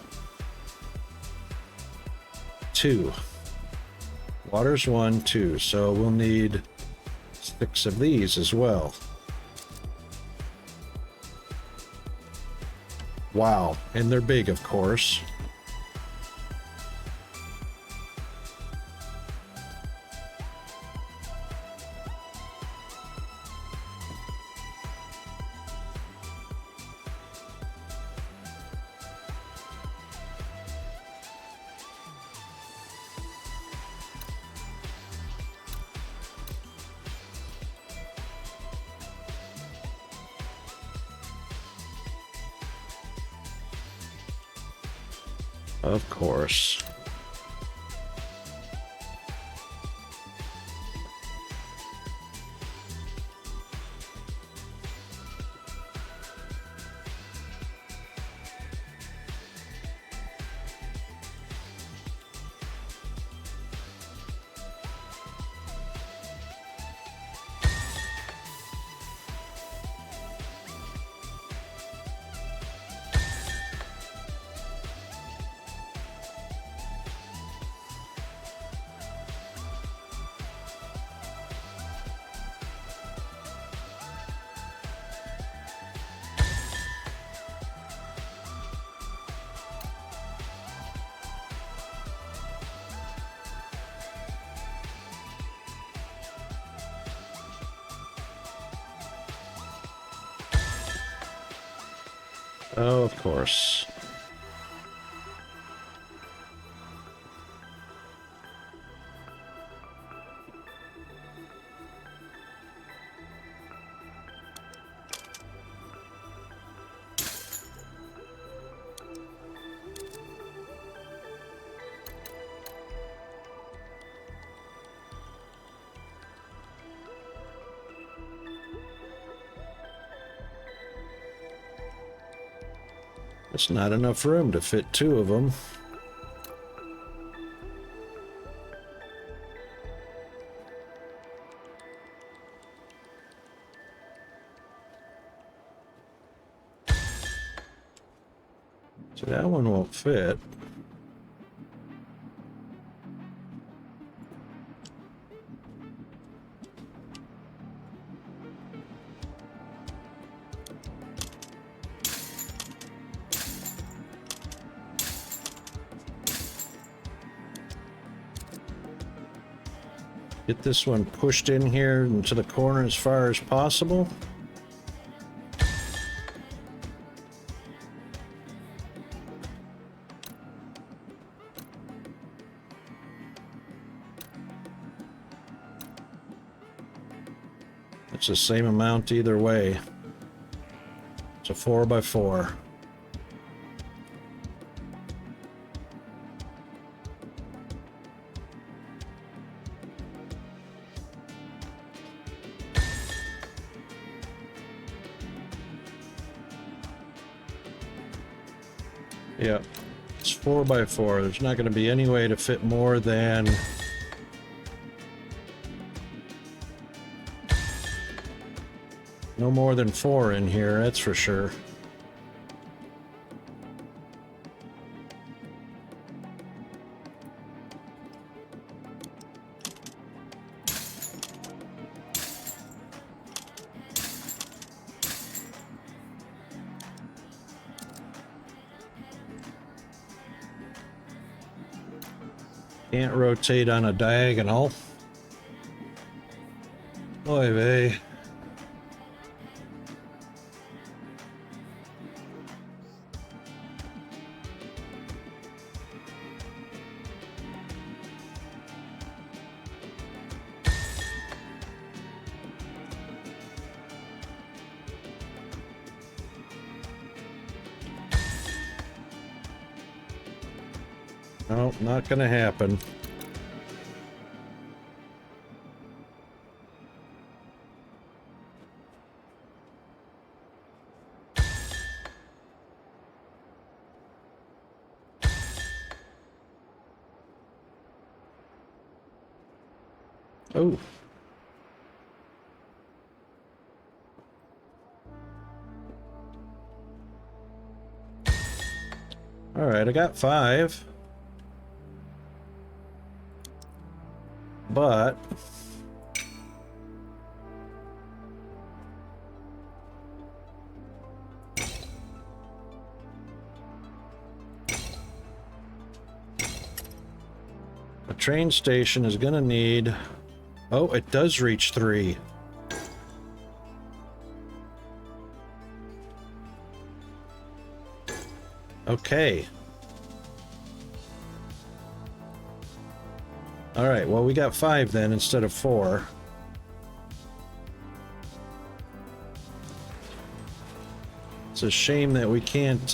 2. Water's 1, 2. So we'll need 6 of these as well. Wow, and they're big, of course. Of course. Oh, of course. It's not enough room to fit 2 of them. So that one won't fit. Get this one pushed in here into the corner as far as possible. It's the same amount either way. It's a 4x4. Yeah, it's 4x4. There's not going to be any way to fit more than no more than 4 in here, that's for sure. Can't rotate on a diagonal. Oy vey. No, not gonna happen. Oh. All right, I got 5. But a train station is going to need... Oh, it does reach 3. Okay. All right, well, we got 5 then instead of 4. It's a shame that we can't...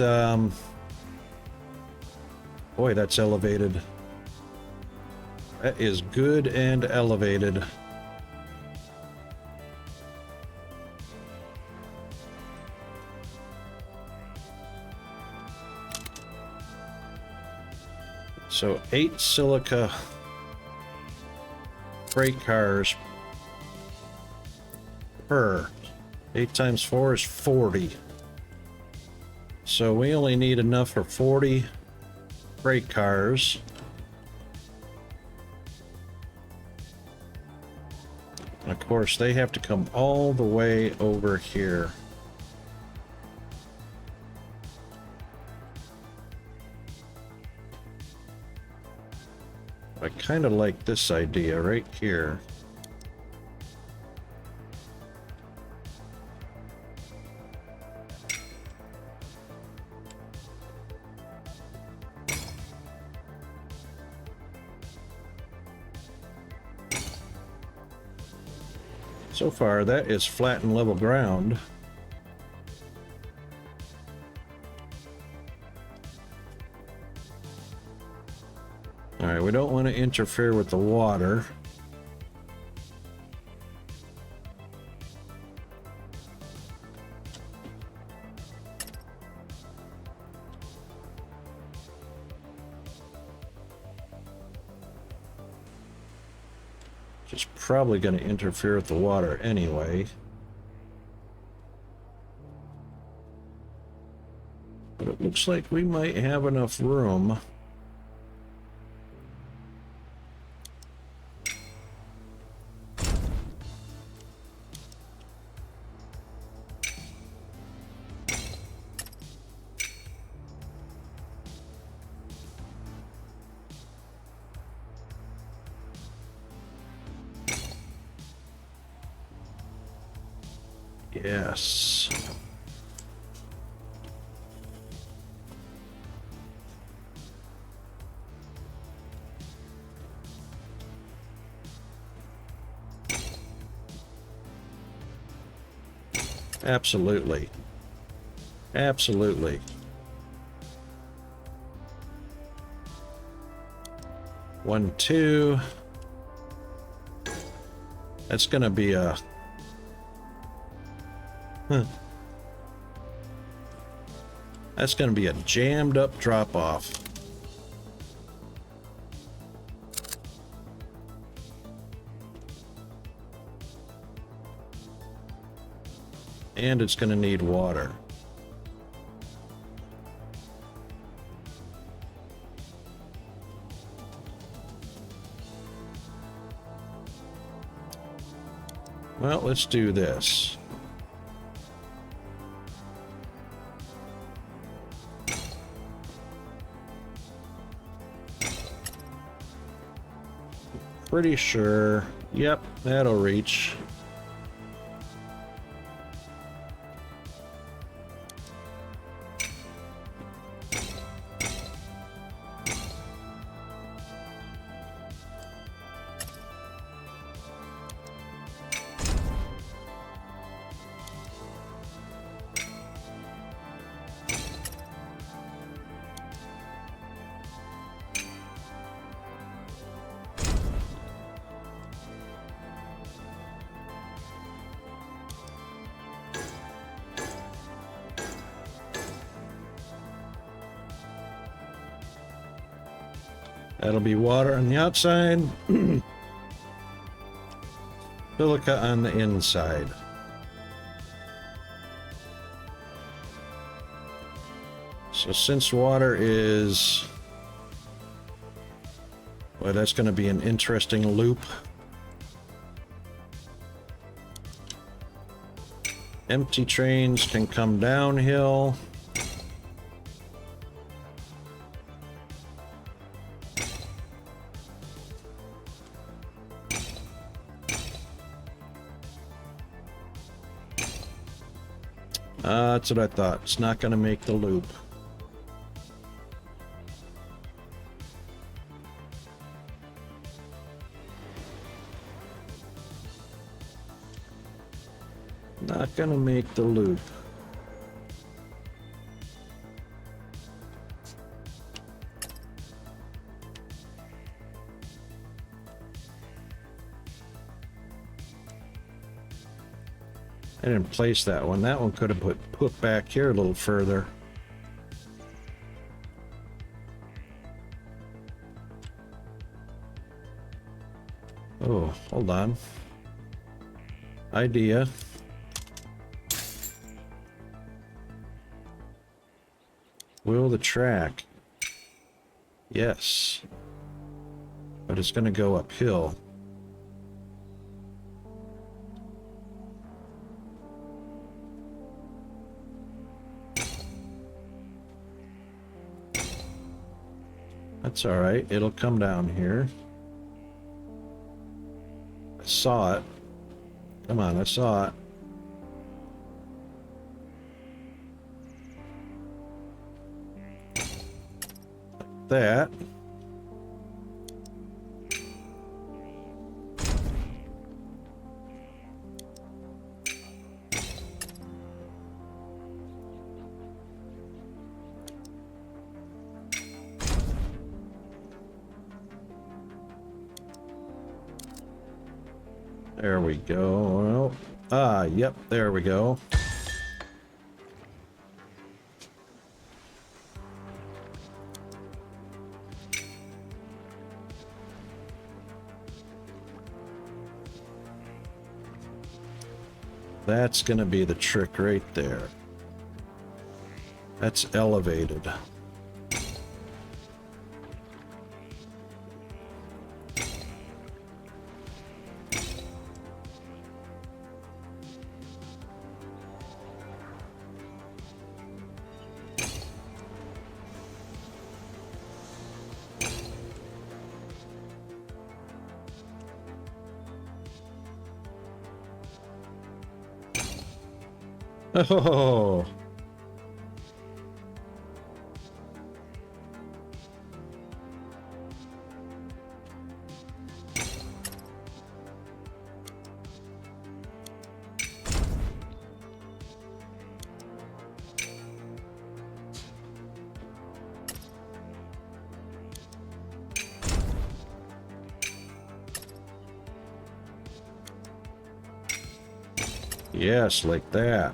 Boy, that's elevated. That is good and elevated. So 8 silica freight cars per. 8 times 4 is 40. So we only need enough for 40 freight cars. And of course, they have to come all the way over here. I kind of like this idea right here. So far, that is flat and level ground. All right, we don't want to interfere with the water. Which is probably going to interfere with the water anyway. But it looks like we might have enough room. Yes. Absolutely. Absolutely. 1, 2. That's gonna be a... That's going to be a jammed up drop off. And it's going to need water. Well, let's do this. Pretty sure. Yep, that'll reach. That'll be water on the outside, silica on the inside. So since water is, well, that's going to be an interesting loop. Empty trains can come downhill. That's what I thought. It's not going to make the loop. Not going to make the loop. I didn't place that one. That one could have put back here a little further. Oh, hold on. Idea. Will the track? Yes. But it's going to go uphill. That's all right. It'll come down here. I saw it. Come on, I saw it. Like that. There we go. Yep, there we go. That's gonna be the trick right there. That's elevated. Oh. Yes, like that.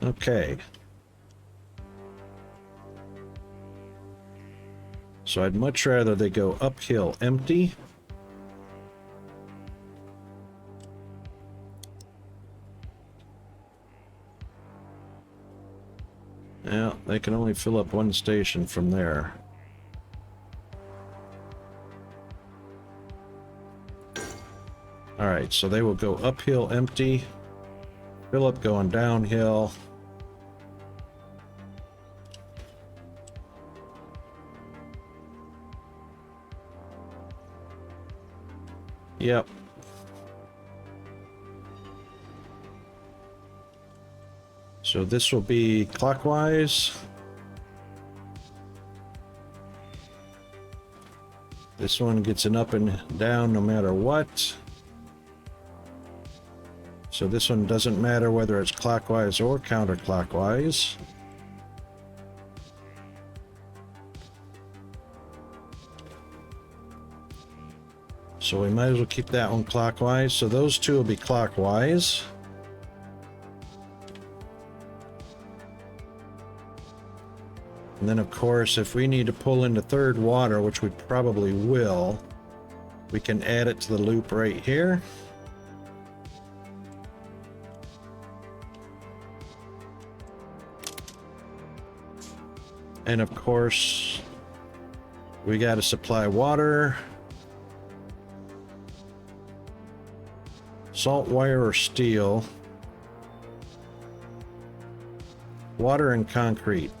Okay. So I'd much rather they go uphill empty. Yeah, they can only fill up one station from there. All right, so they will go uphill empty, fill up going downhill. Yep. So this will be clockwise. This one gets an up and down no matter what. So this one doesn't matter whether it's clockwise or counterclockwise. So we might as well keep that one clockwise. So those two will be clockwise. And then of course, if we need to pull into third water, which we probably will, we can add it to the loop right here. And of course, we got to supply water, salt, wire, or steel, water, and concrete.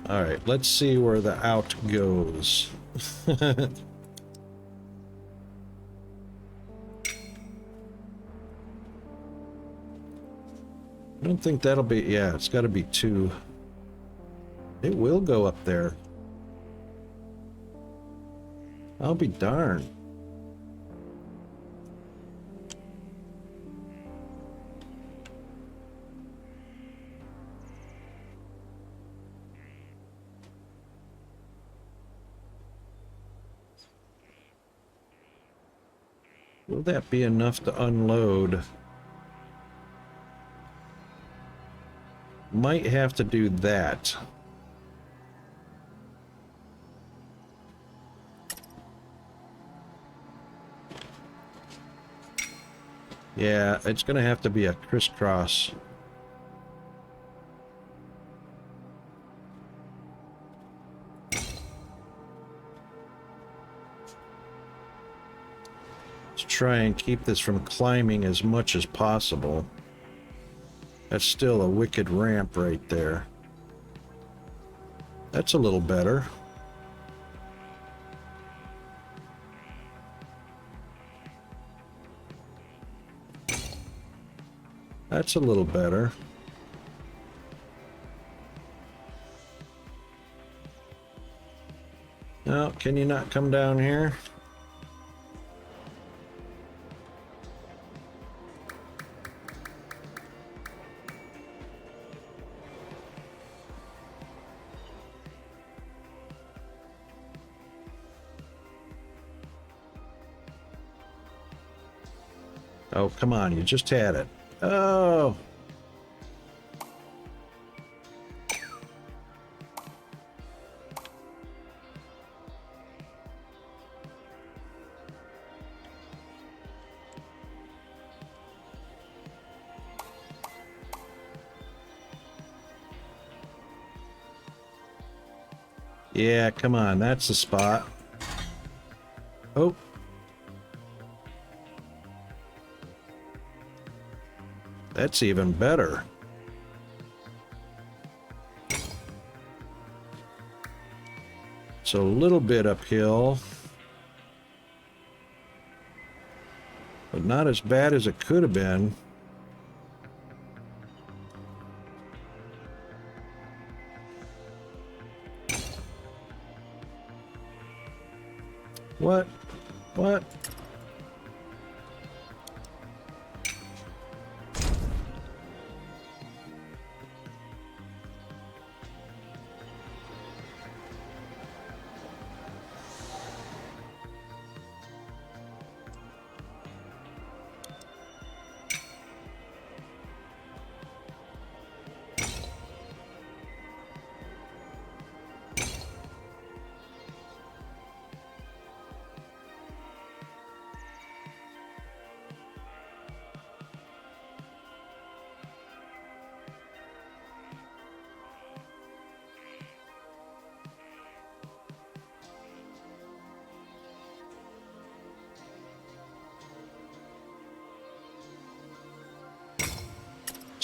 All right, let's see where the out goes. I don't think that'll be, yeah, it's got to be 2. It will go up there. I'll be darned. Will that be enough to unload? Might have to do that. Yeah, it's gonna have to be a crisscross. Try and keep this from climbing as much as possible. That's still a wicked ramp right there. That's a little better. That's a little better. Now, can you not come down here? Oh, come on, you just had it. Oh! Yeah, come on, that's the spot. Oh. That's even better. It's a little bit uphill, but not as bad as it could have been. What? What?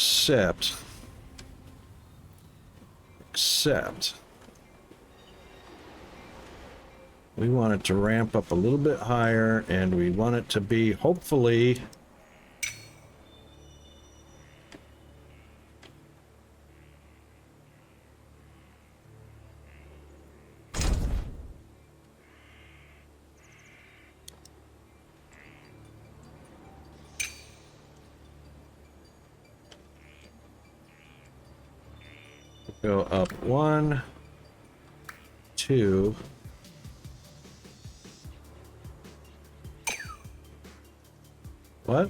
except we want it to ramp up a little bit higher, and we want it to be hopefully go up 1, 2. What?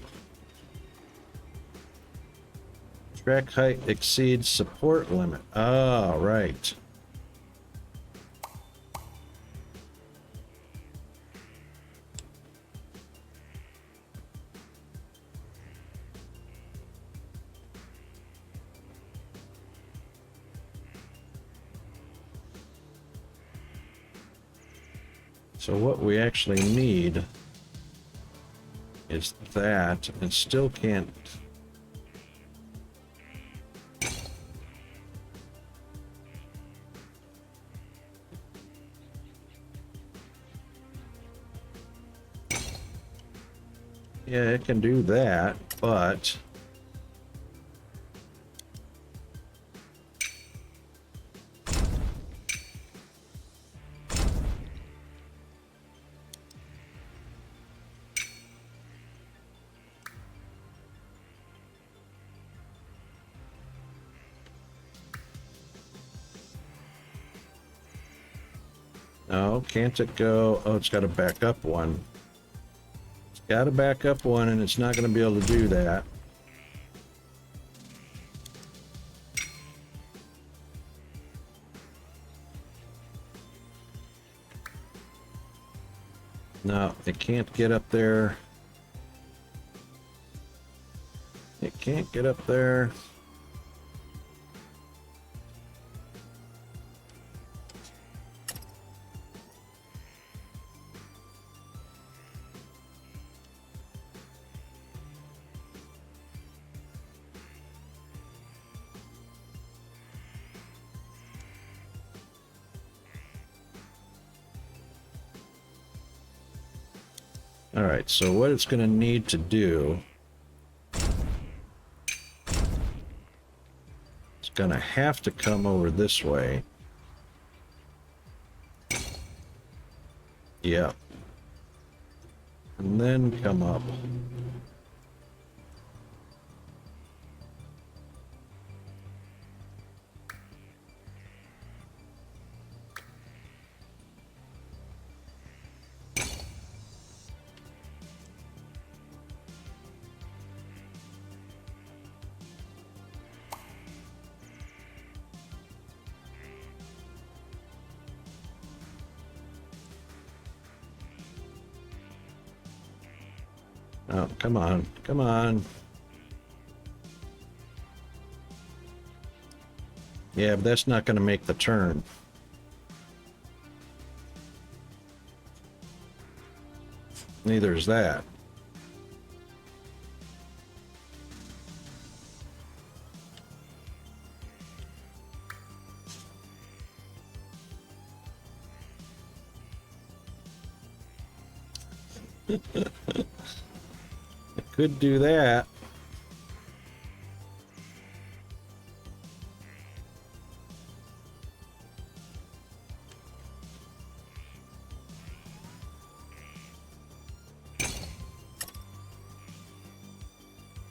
Track height exceeds support limit. Ah, right. So what we actually need is that, and still can't. Yeah, it can do that, but no, can't it go? Oh, it's got a backup one. It's got a backup one, and it's not going to be able to do that. No, it can't get up there. It can't get up there. All right, so what it's going to need to do, it's going to have to come over this way. Yeah. And then come up. Oh, come on, come on. Yeah, but that's not going to make the turn. Neither is that. Could do that.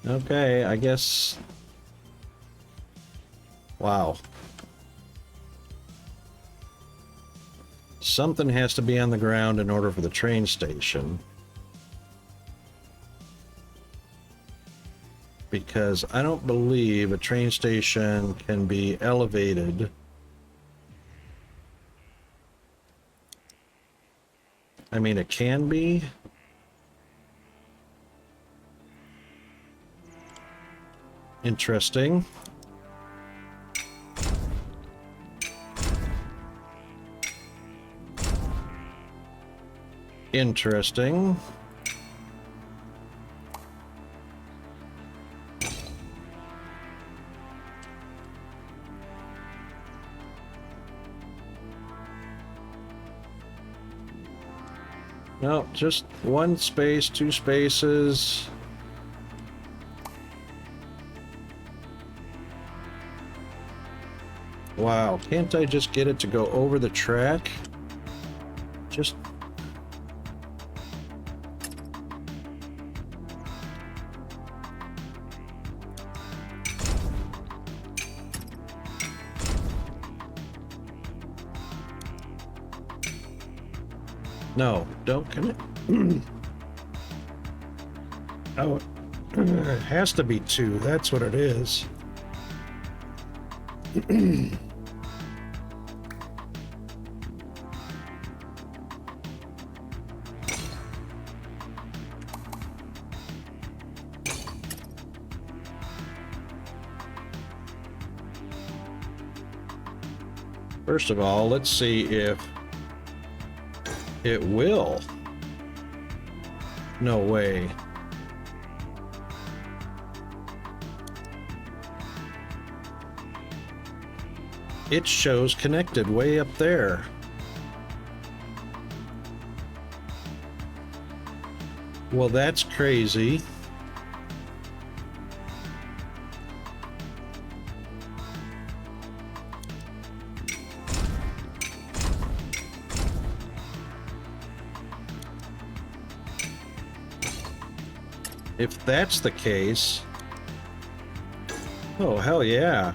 Okay, I guess. Wow. Something has to be on the ground in order for the train station. Because I don't believe a train station can be elevated. I mean, it can be. Interesting. Interesting. No, just one space, two spaces. Wow, can't I just get it to go over the track? Just... No, don't commit. Oh, it has to be two. That's what it is. First of all, let's see if it will. No way. It shows connected way up there. Well, that's crazy. If that's the case, oh, hell yeah.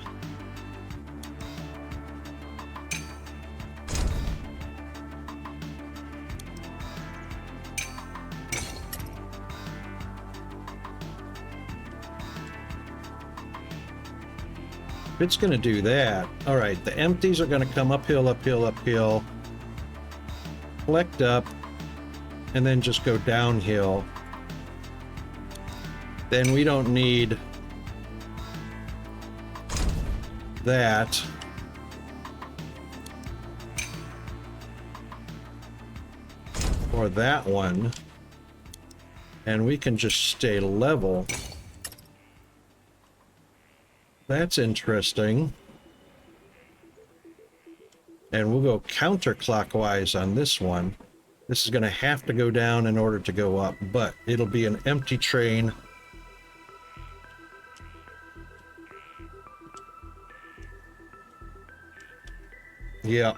If it's going to do that, all right, the empties are going to come uphill, uphill, uphill, collect up, and then just go downhill. Then we don't need that. Or that one. And we can just stay level. That's interesting. And we'll go counterclockwise on this one. This is going to have to go down in order to go up, but it'll be an empty train. Yeah.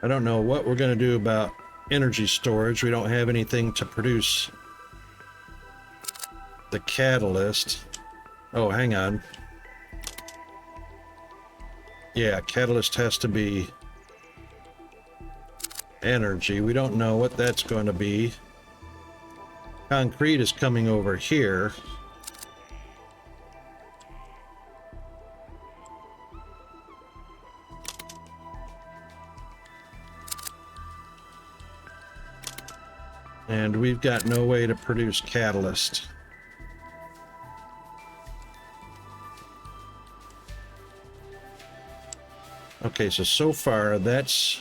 I don't know what we're going to do about energy storage. We don't have anything to produce the catalyst. Oh, hang on. Yeah, catalyst has to be energy. We don't know what that's going to be. Concrete is coming over here. And we've got no way to produce catalyst. Okay, so far that's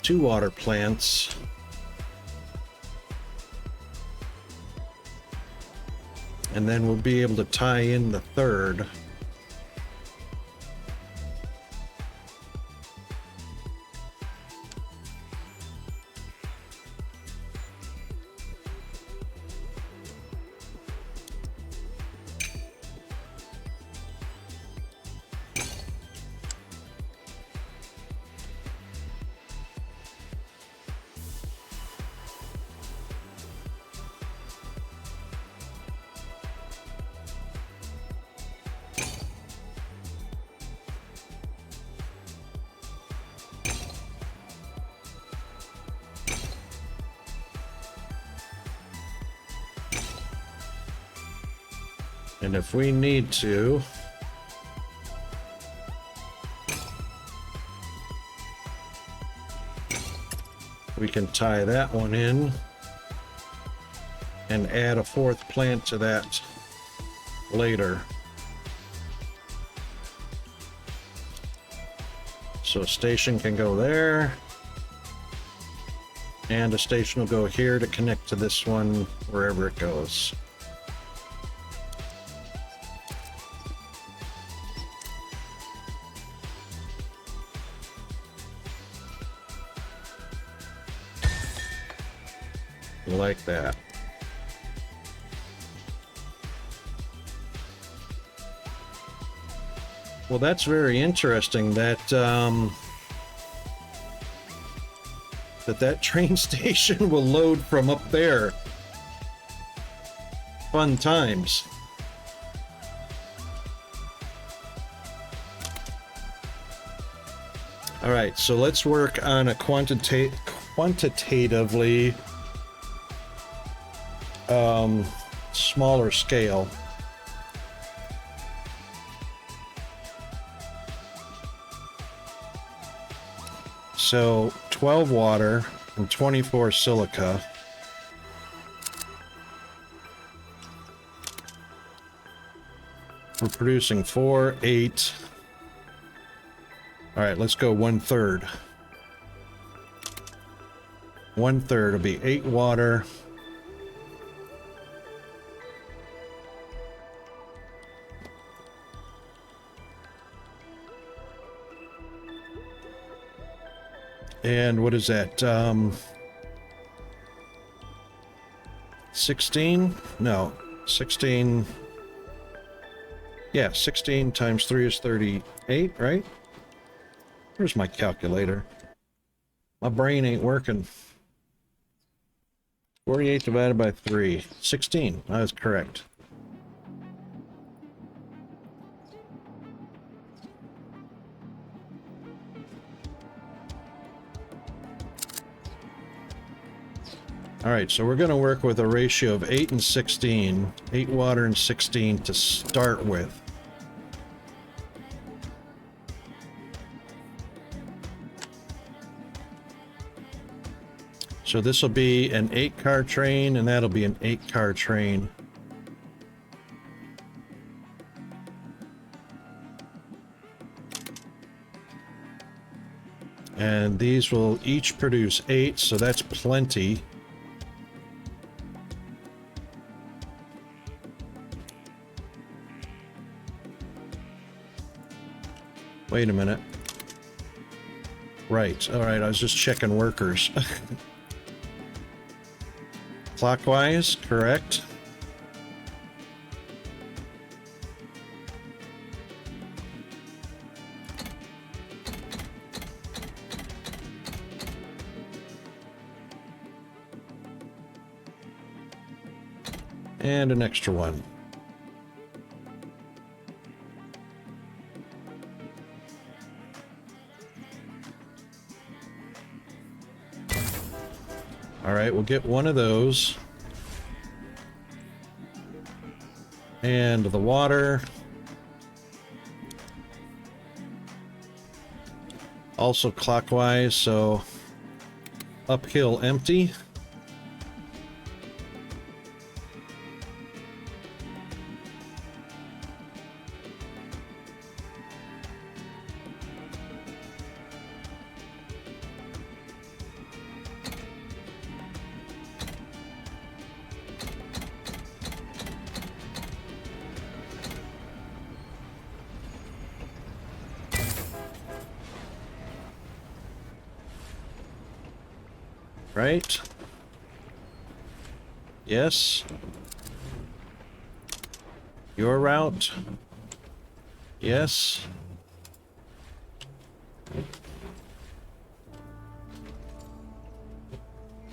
two water plants. And then we'll be able to tie in the third. And if we need to, we can tie that one in and add a fourth plant to that later. So a station can go there. And a station will go here to connect to this one wherever it goes. Like that. Well, that's very interesting that that train station will load from up there. Fun times. All right, so let's work on a quantitatively smaller scale. So 12 water and 24 silica. We're producing 4, 8. All right, let's go 1/3. 1/3 will be 8 water. And what is that? 16? No, 16. Yeah, 16 times 3 is 38, right? Where's my calculator? My brain ain't working. 48 divided by 3. 16. I was correct. All right, so we're going to work with a ratio of 8 and 16. 8 water and 16 to start with. So this will be an 8-car train, and that'll be an 8-car train. And these will each produce 8, so that's plenty. Wait a minute. Right, all right, I was just checking workers. Clockwise, correct. And an extra one. All right, we'll get one of those. And the water. Also clockwise, so uphill empty. Right? Yes. Your route? Yes.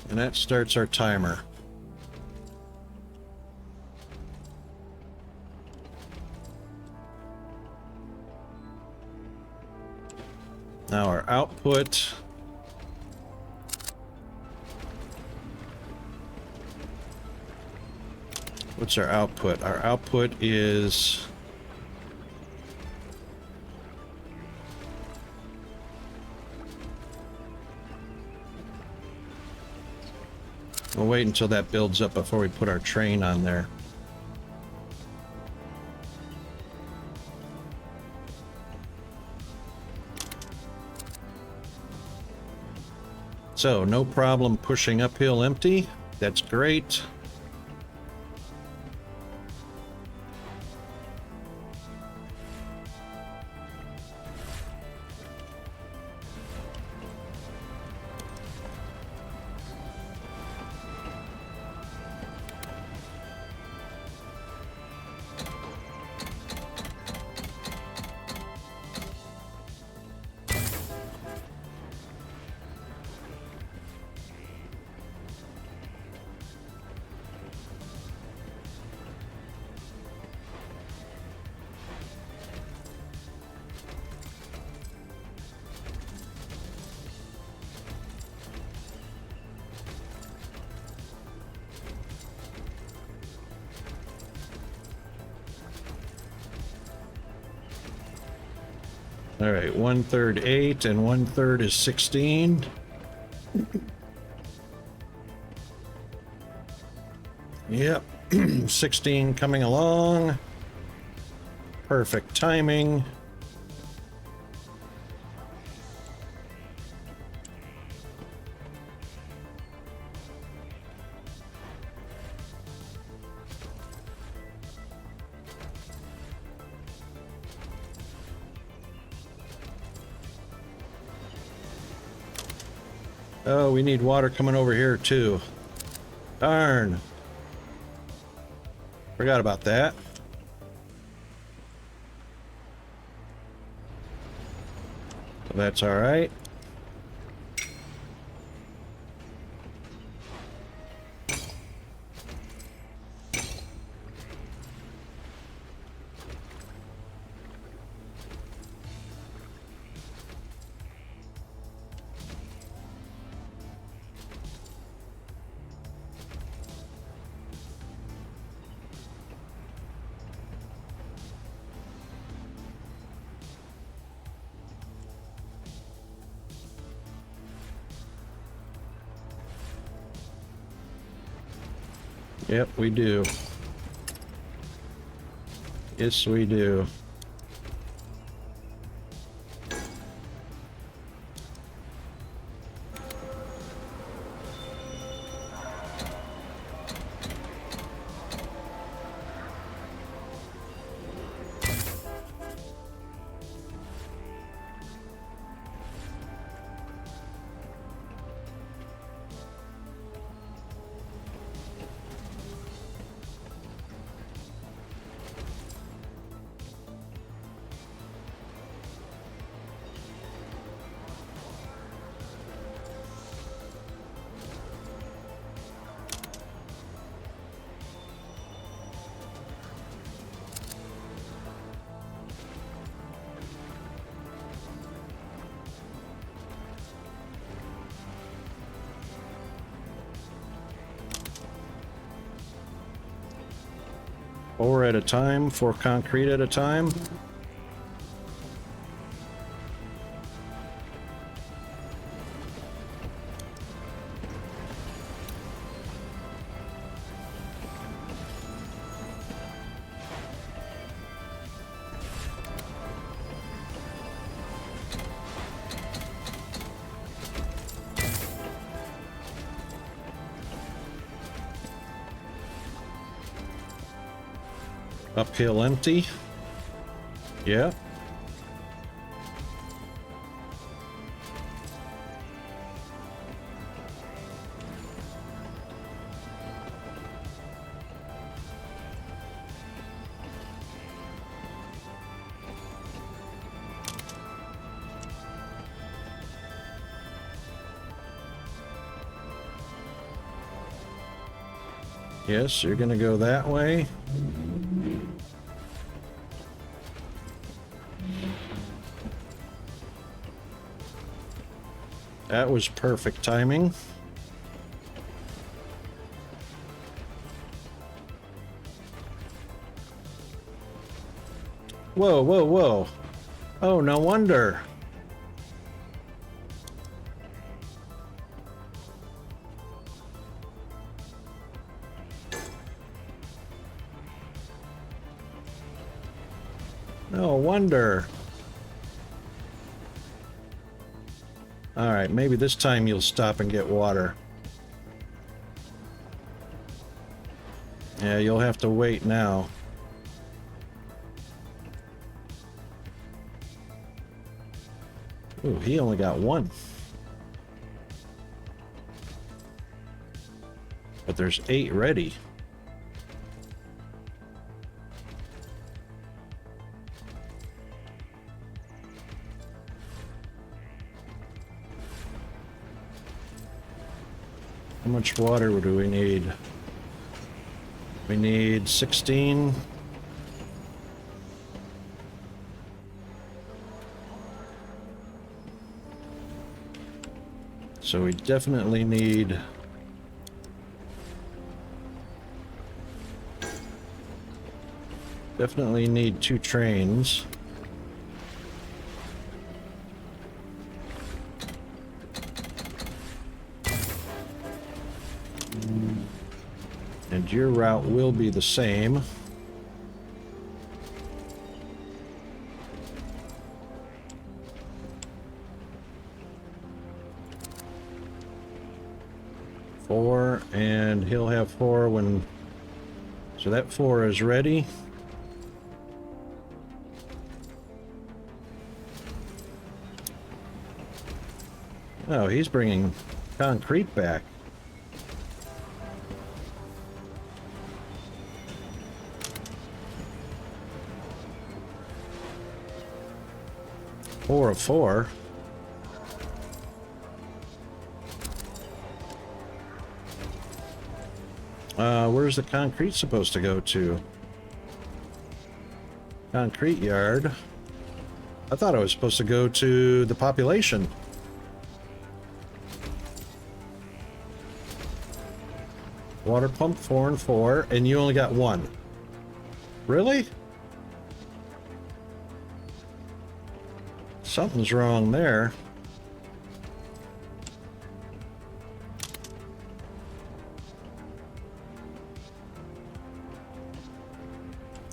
And that starts our timer. Now our output. What's our output? Our output is... We'll wait until that builds up before we put our train on there. So, no problem pushing uphill empty. That's great. All right, 1/3 8 and 1/3 is 16. Yep, 16 coming along. Perfect timing. Oh, we need water coming over here too. Darn. Forgot about that. So that's all right. Yep, we do. Yes, we do. Four at a time, 4 concrete at a time. Uphill empty. Yeah. Yes, you're gonna go that way. That was perfect timing. Whoa, whoa, whoa. Oh, no wonder. No wonder. Alright, maybe this time you'll stop and get water. Yeah, you'll have to wait now. Ooh, he only got one. But there's 8 ready. How much water do we need? We need 16. So we definitely need two trains. And your route will be the same. Four, and he'll have 4 when... So that 4 is ready. Oh, he's bringing concrete back. Four of 4. Where's the concrete supposed to go to? Concrete yard. I thought it was supposed to go to the population. Water pump 4 and 4, and you only got 1. Really? Something's wrong there.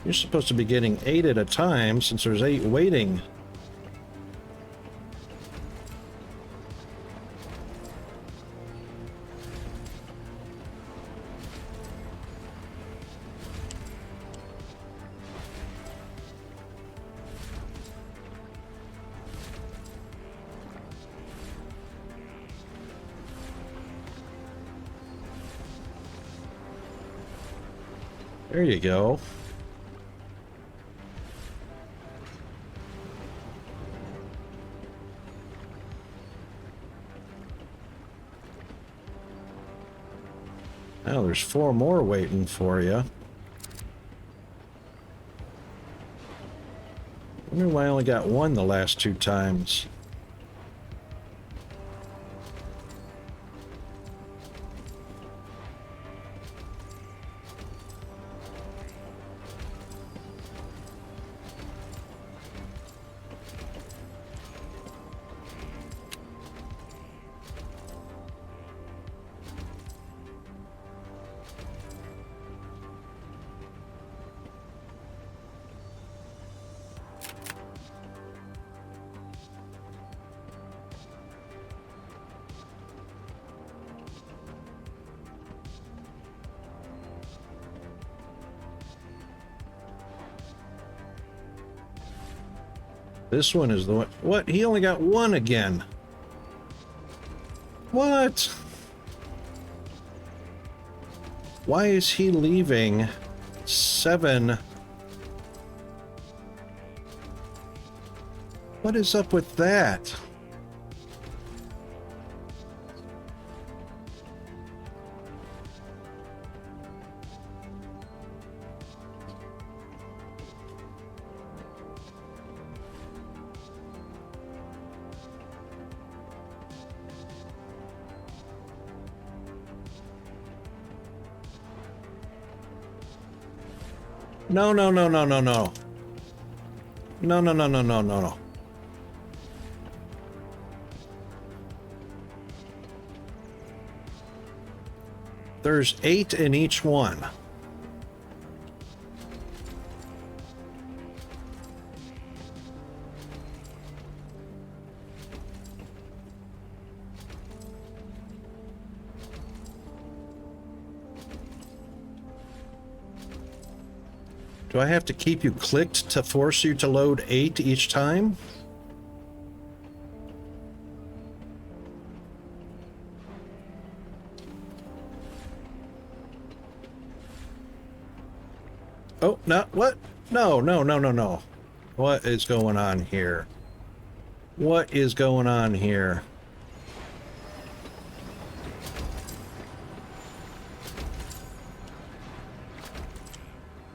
You're supposed to be getting 8 at a time since there's 8 waiting. There you go. Now there's 4 more waiting for you. I wonder why I only got 1 the last 2 times. This one is the one. What? He only got 1 again. What? Why is he leaving 7? What is up with that? No, no, no, no, no, no. No, no, no, no, no, no, no. There's 8 in each one. Do I have to keep you clicked to force you to load 8 each time? Oh, no, what? No, no, no, no, no. What is going on here? What is going on here?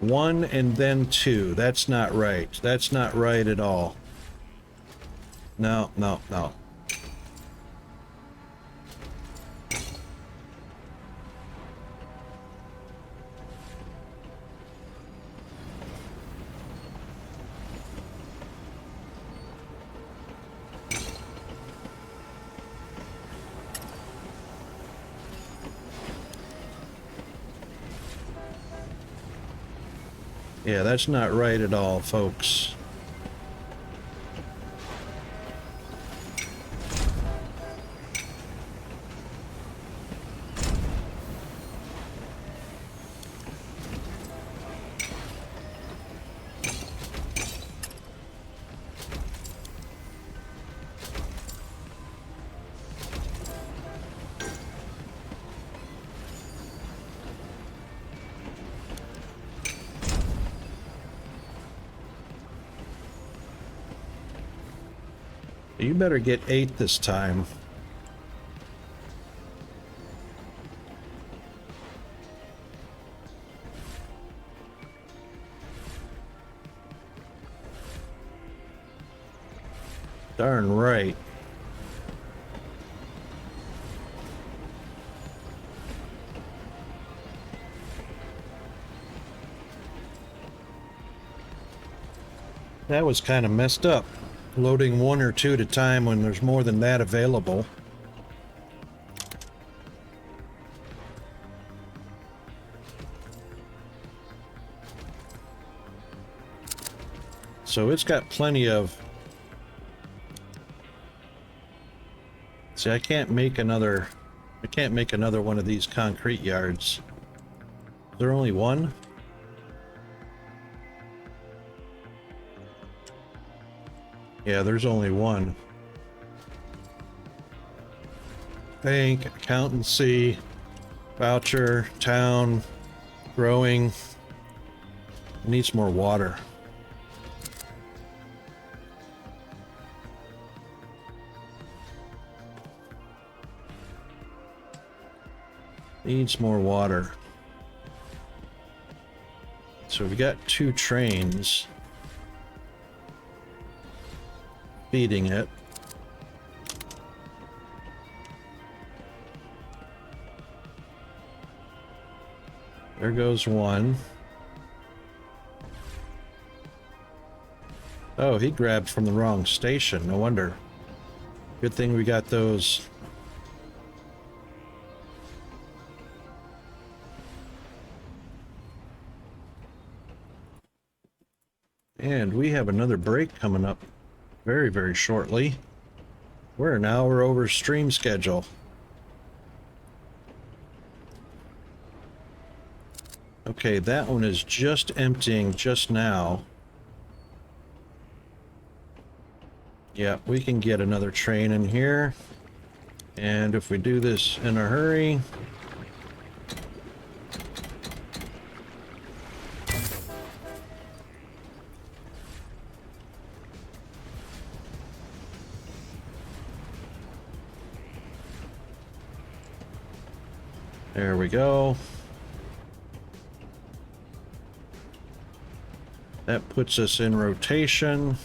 One and then two. That's not right. That's not right at all. No, no, no. Yeah, that's not right at all, folks. You better get 8 this time. Darn right. That was kind of messed up. Loading 1 or 2 at a time when there's more than that available. So it's got plenty of... See, I can't make another one of these concrete yards. Is there only one? Yeah, there's only one. Bank, accountancy, voucher, town, growing. Needs more water. Needs more water. So we've got 2 trains feeding it. There goes one. Oh, he grabbed from the wrong station. No wonder. Good thing we got those. And we have another break coming up very, very shortly. We're an hour over stream schedule. Okay, that one is just emptying just now. Yeah, we can get another train in here. And if we do this in a hurry... There we go. That puts us in rotation.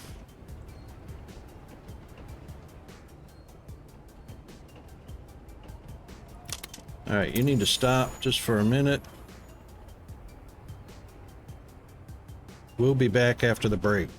All right, you need to stop just for a minute. We'll be back after the break.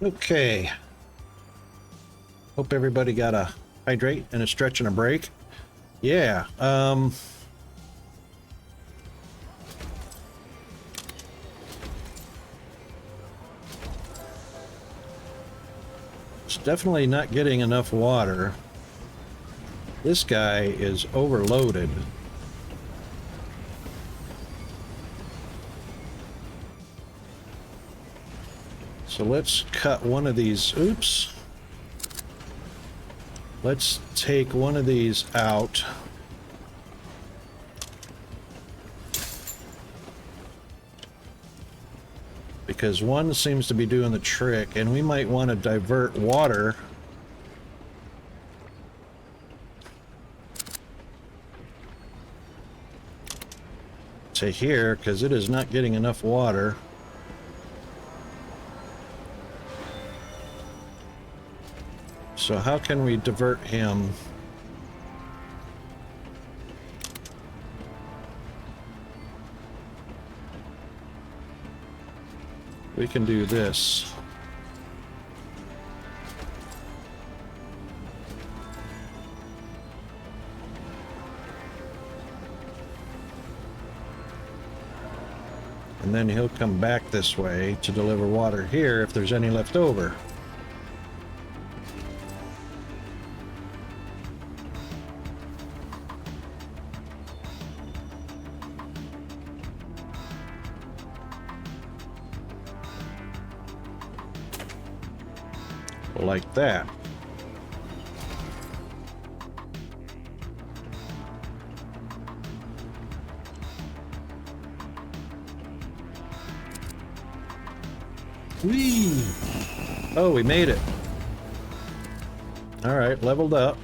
Okay. Hope everybody got a hydrate and a stretch and a break. Yeah, it's definitely not getting enough water. This guy is overloaded. So let's cut one of these. Oops. Let's take one of these out. Because one seems to be doing the trick, and we might want to divert water to here, because it is not getting enough water. So how can we divert him? We can do this. And then he'll come back this way to deliver water here if there's any left over. Like that. Whee! Oh, we made it. All right, leveled up.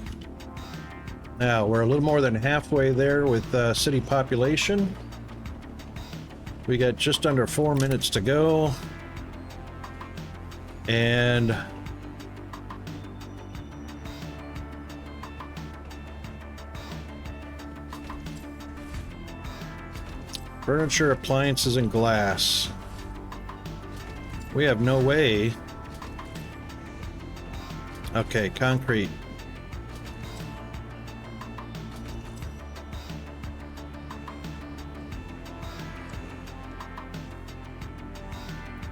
Now we're a little more than halfway there with city population. We got just under 4 minutes to go. And furniture, appliances, and glass. We have no way. Okay, concrete.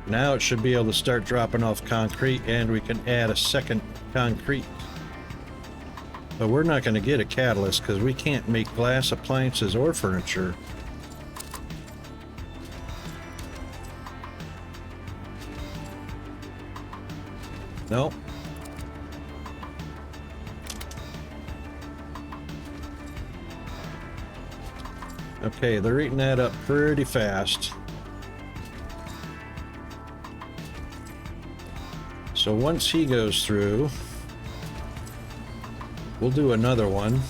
Now it should be able to start dropping off concrete, and we can add a second concrete. But we're not going to get a catalyst because we can't make glass, appliances, or furniture. Nope. Okay, they're eating that up pretty fast. So once he goes through, we'll do another one.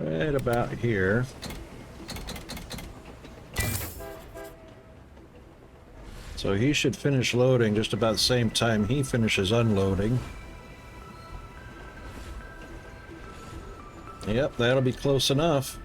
Right about here. So he should finish loading just about the same time he finishes unloading. Yep, that'll be close enough.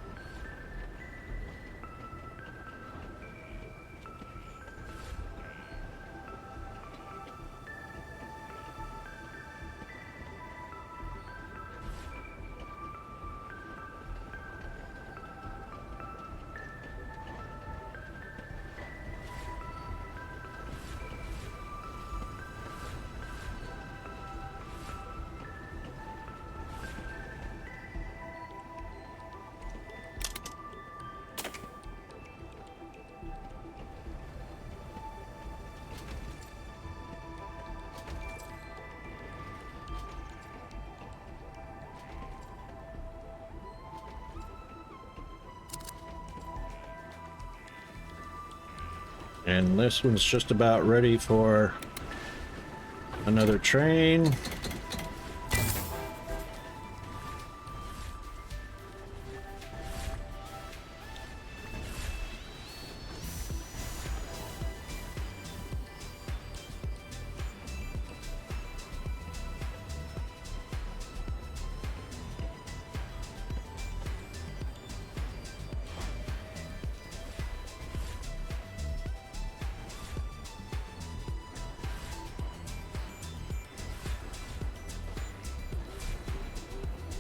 And this one's just about ready for another train.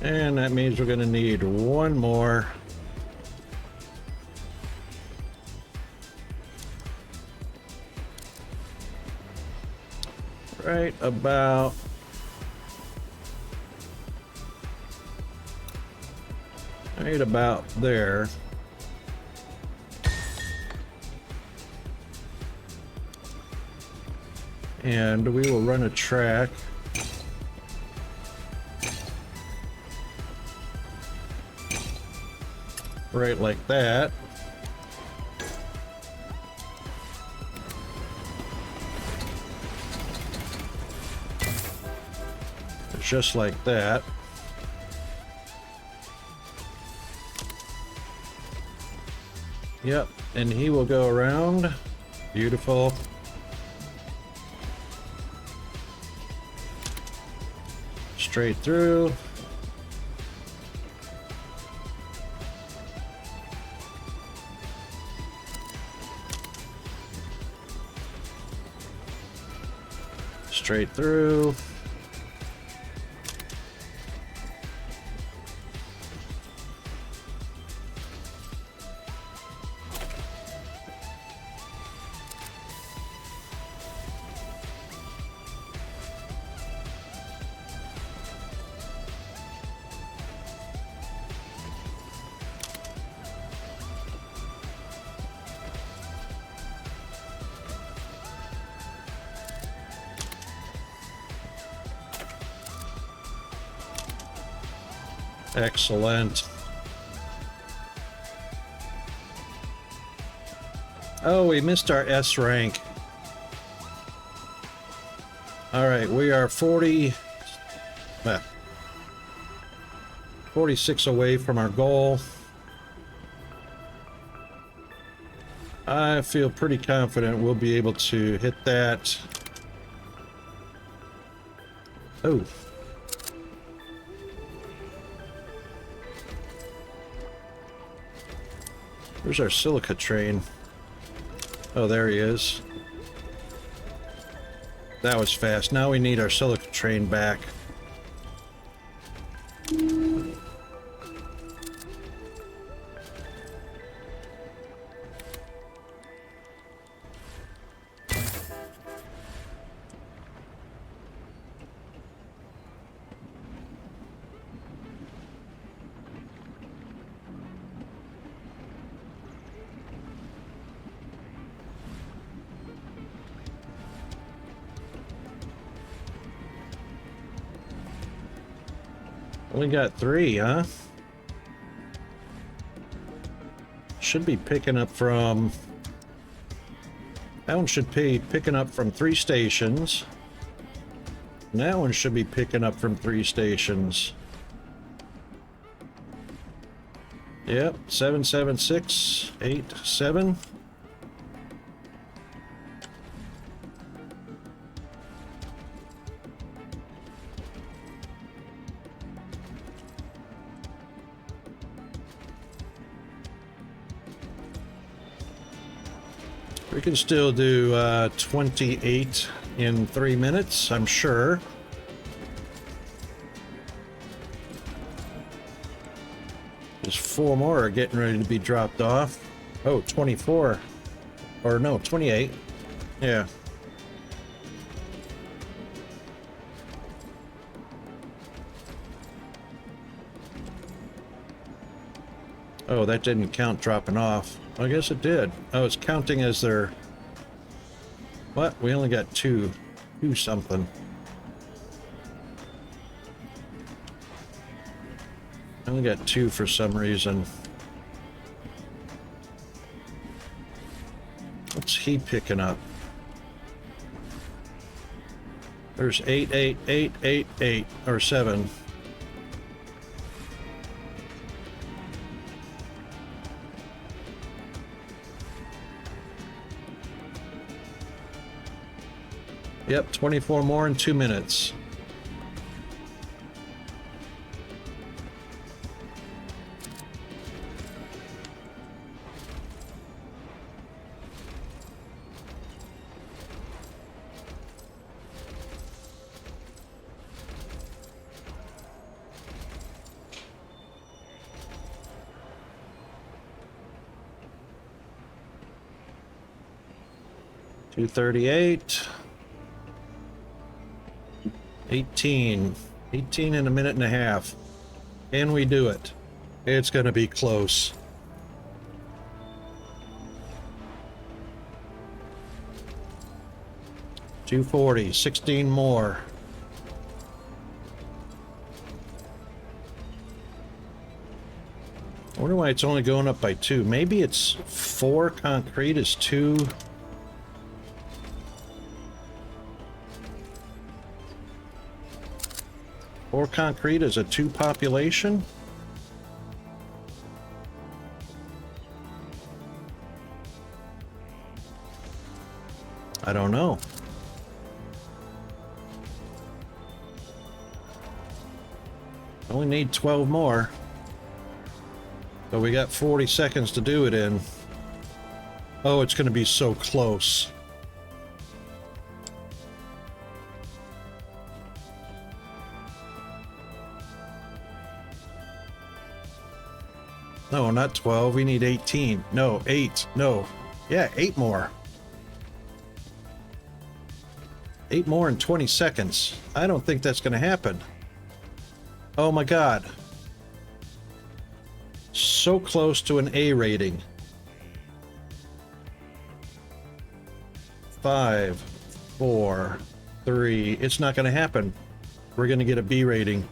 And that means we're going to need one more. Right about there. And we will run a track right like that. Just like that. Yep, and he will go around. Beautiful. Straight through. Straight through. Excellent. Oh, we missed our S rank. All right, we are 46 away from our goal. I feel pretty confident we'll be able to hit that. Oh. Where's our silica train? Oh, there he is. That was fast. Now we need our silica train back. Only got 3, huh? Should be picking up from... That one should be picking up from 3 stations. And that one should be picking up from 3 stations. Yep, 77687. We can still do 28 in 3 minutes, I'm sure. There's 4 more are getting ready to be dropped off. Oh, 24. Or no, 28. Yeah. Oh, that didn't count dropping off. I guess it did. Oh, it's counting as their... What? We only got 2. 2 something. I only got 2 for some reason. What's he picking up? There's 88888 or 7. Yep, 24 more in 2 minutes. 2:38. 18 in a minute and a half. Can we do it? It's gonna be close. $240, 16 more. I wonder why it's only going up by 2. Maybe it's 4 concrete is 2. Four concrete is a 2 population. I don't know. Only need 12 more. So we got 40 seconds to do it in. Oh, it's going to be so close. No, not 12. We need 18. No, 8. No. Yeah, 8 more. 8 more in 20 seconds. I don't think that's going to happen. Oh my God. So close to an A rating. 5, 4, 3. It's not going to happen. We're going to get a B rating.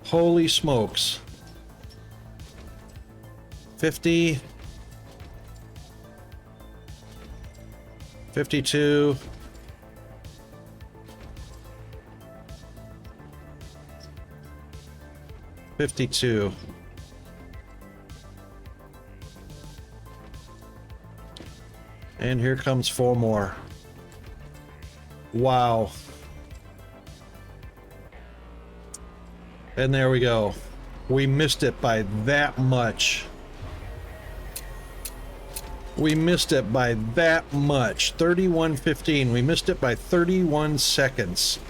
Holy smokes. 50. 52. 52. And here comes 4 more. Wow. And there we go. We missed it by that much. We missed it by that much. 31:15. We missed it by 31 seconds.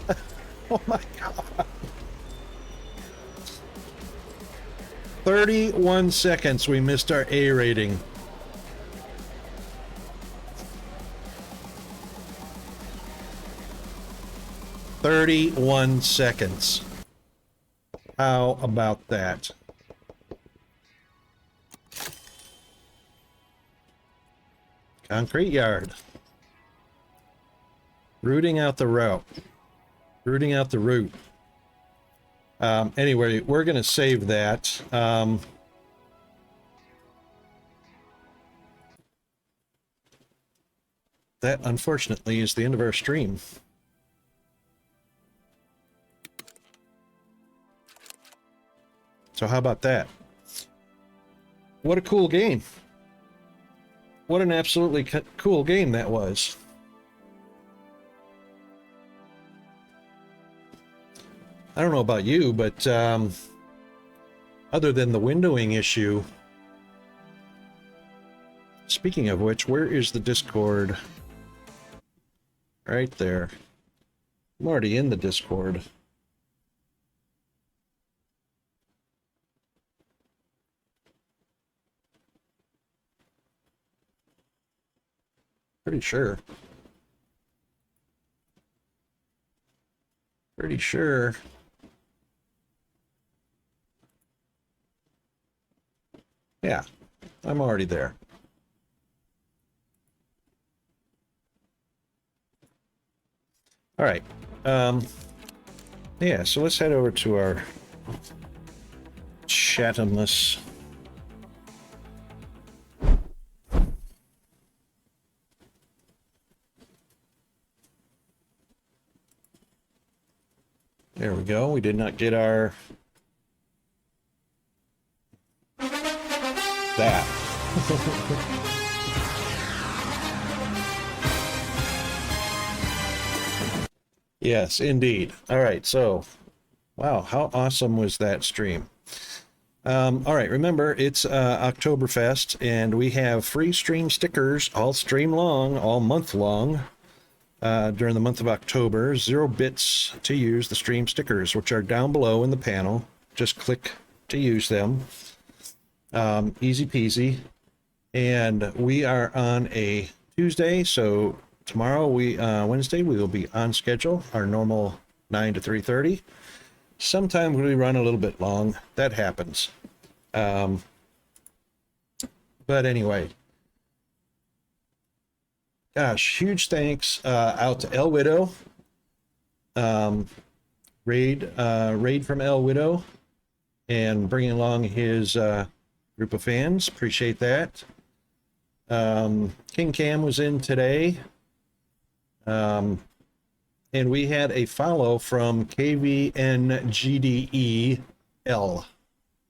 Oh my God. 31 seconds we missed our A rating. "31 seconds. How about that? Concrete yard. Rooting out the route. Rooting out the route. Anyway, we're going to save that. That, unfortunately, is the end of our stream. So how about that? What a cool game. What an absolutely cool game that was. I don't know about you, but other than the windowing issue, speaking of which, where is the Discord? Right there. I'm already in the Discord. Pretty sure. Pretty sure. Yeah, I'm already there. All right. Yeah, so let's head over to our Chathamless. There we go. We did not get our... that. Yes, indeed. All right, so, wow, how awesome was that stream? All right, remember, it's Octoberfest, and we have free stream stickers all stream long, all month long, during the month of October. 0 bits to use the stream stickers, which are down below in the panel. Just click to use them. Easy peasy. And we are on a Tuesday, so tomorrow, Wednesday, we will be on schedule, our normal 9 to 3:30. Sometimes we run a little bit long. That happens. But anyway, gosh, huge thanks out to El Widow, Raid from El Widow, and bringing along his group of fans. Appreciate that. King Cam was in today. And we had a follow from KVNGDEL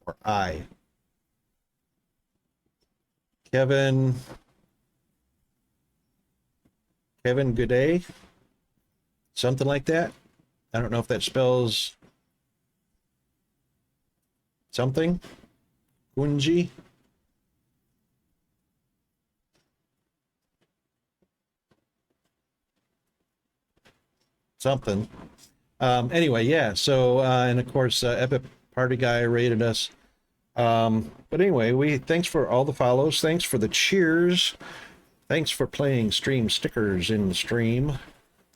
or I. Kevin, good day. Something like that. I don't know if that spells something. Kunji. Something. Anyway, yeah. So, and of course, Epic Party Guy rated us. But anyway, thanks for all the follows. Thanks for the cheers. Thanks for playing stream stickers in the stream.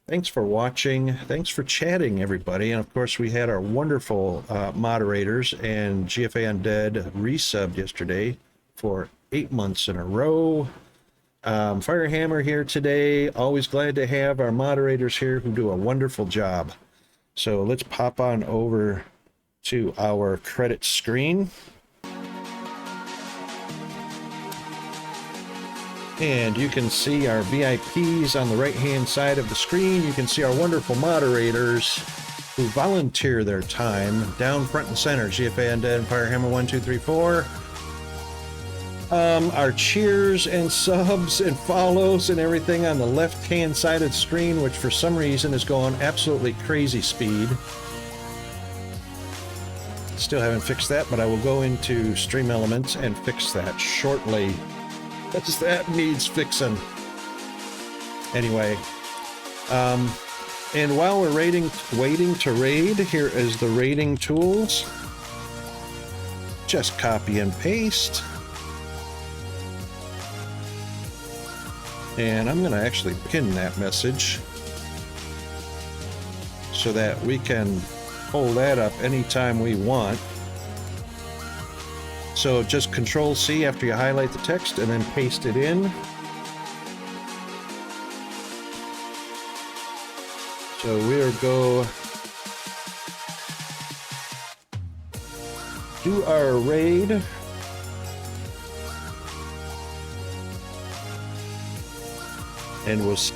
Thanks for watching. Thanks for chatting, everybody. And of course, we had our wonderful moderators, and GFA Undead resubbed yesterday for 8 months in a row. Firehammer here today. Always glad to have our moderators here who do a wonderful job. So let's pop on over to our credit screen. And you can see our VIPs on the right-hand side of the screen. You can see our wonderful moderators who volunteer their time down front and center. GFA Undead and Firehammer 1234. Our cheers and subs and follows and everything on the left-hand side of the screen, which for some reason is going absolutely crazy speed. Still haven't fixed that, but I will go into Stream Elements and fix that shortly. That needs fixing. Anyway, and while we're waiting to raid, here is the raiding tools. Just copy and paste. And I'm going to actually pin that message so that we can pull that up anytime we want. So just Control C after you highlight the text and then paste it in. So we'll go do our raid. And we'll see.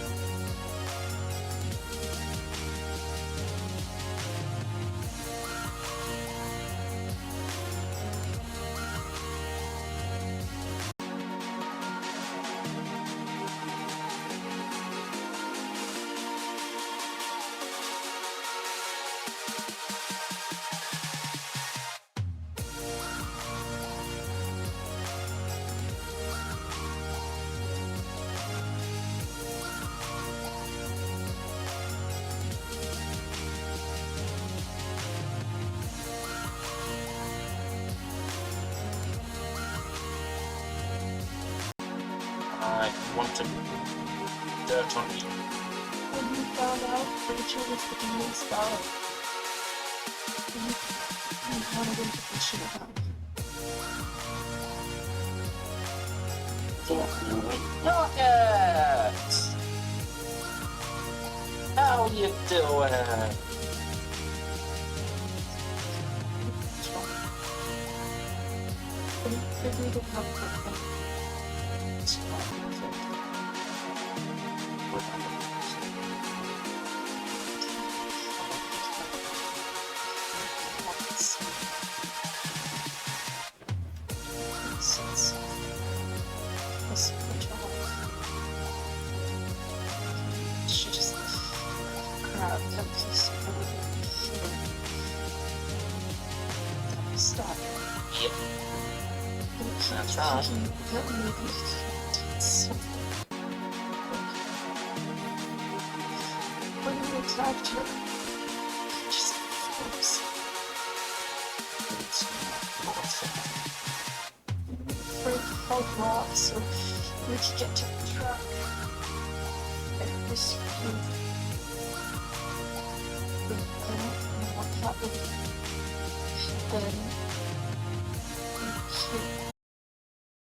I want to dirt on you. When you found out Rachel was the new scholar, you wanted information about me. Look at! How you doing? What's wrong? I need to help her. It's not your fault. She just grabbed a piece of wood. Stop. Yep. That's right. When you attacked her, it just froze. It's not your fault. For called rock, so we could get to the truck. It was I don't know what happened. Then he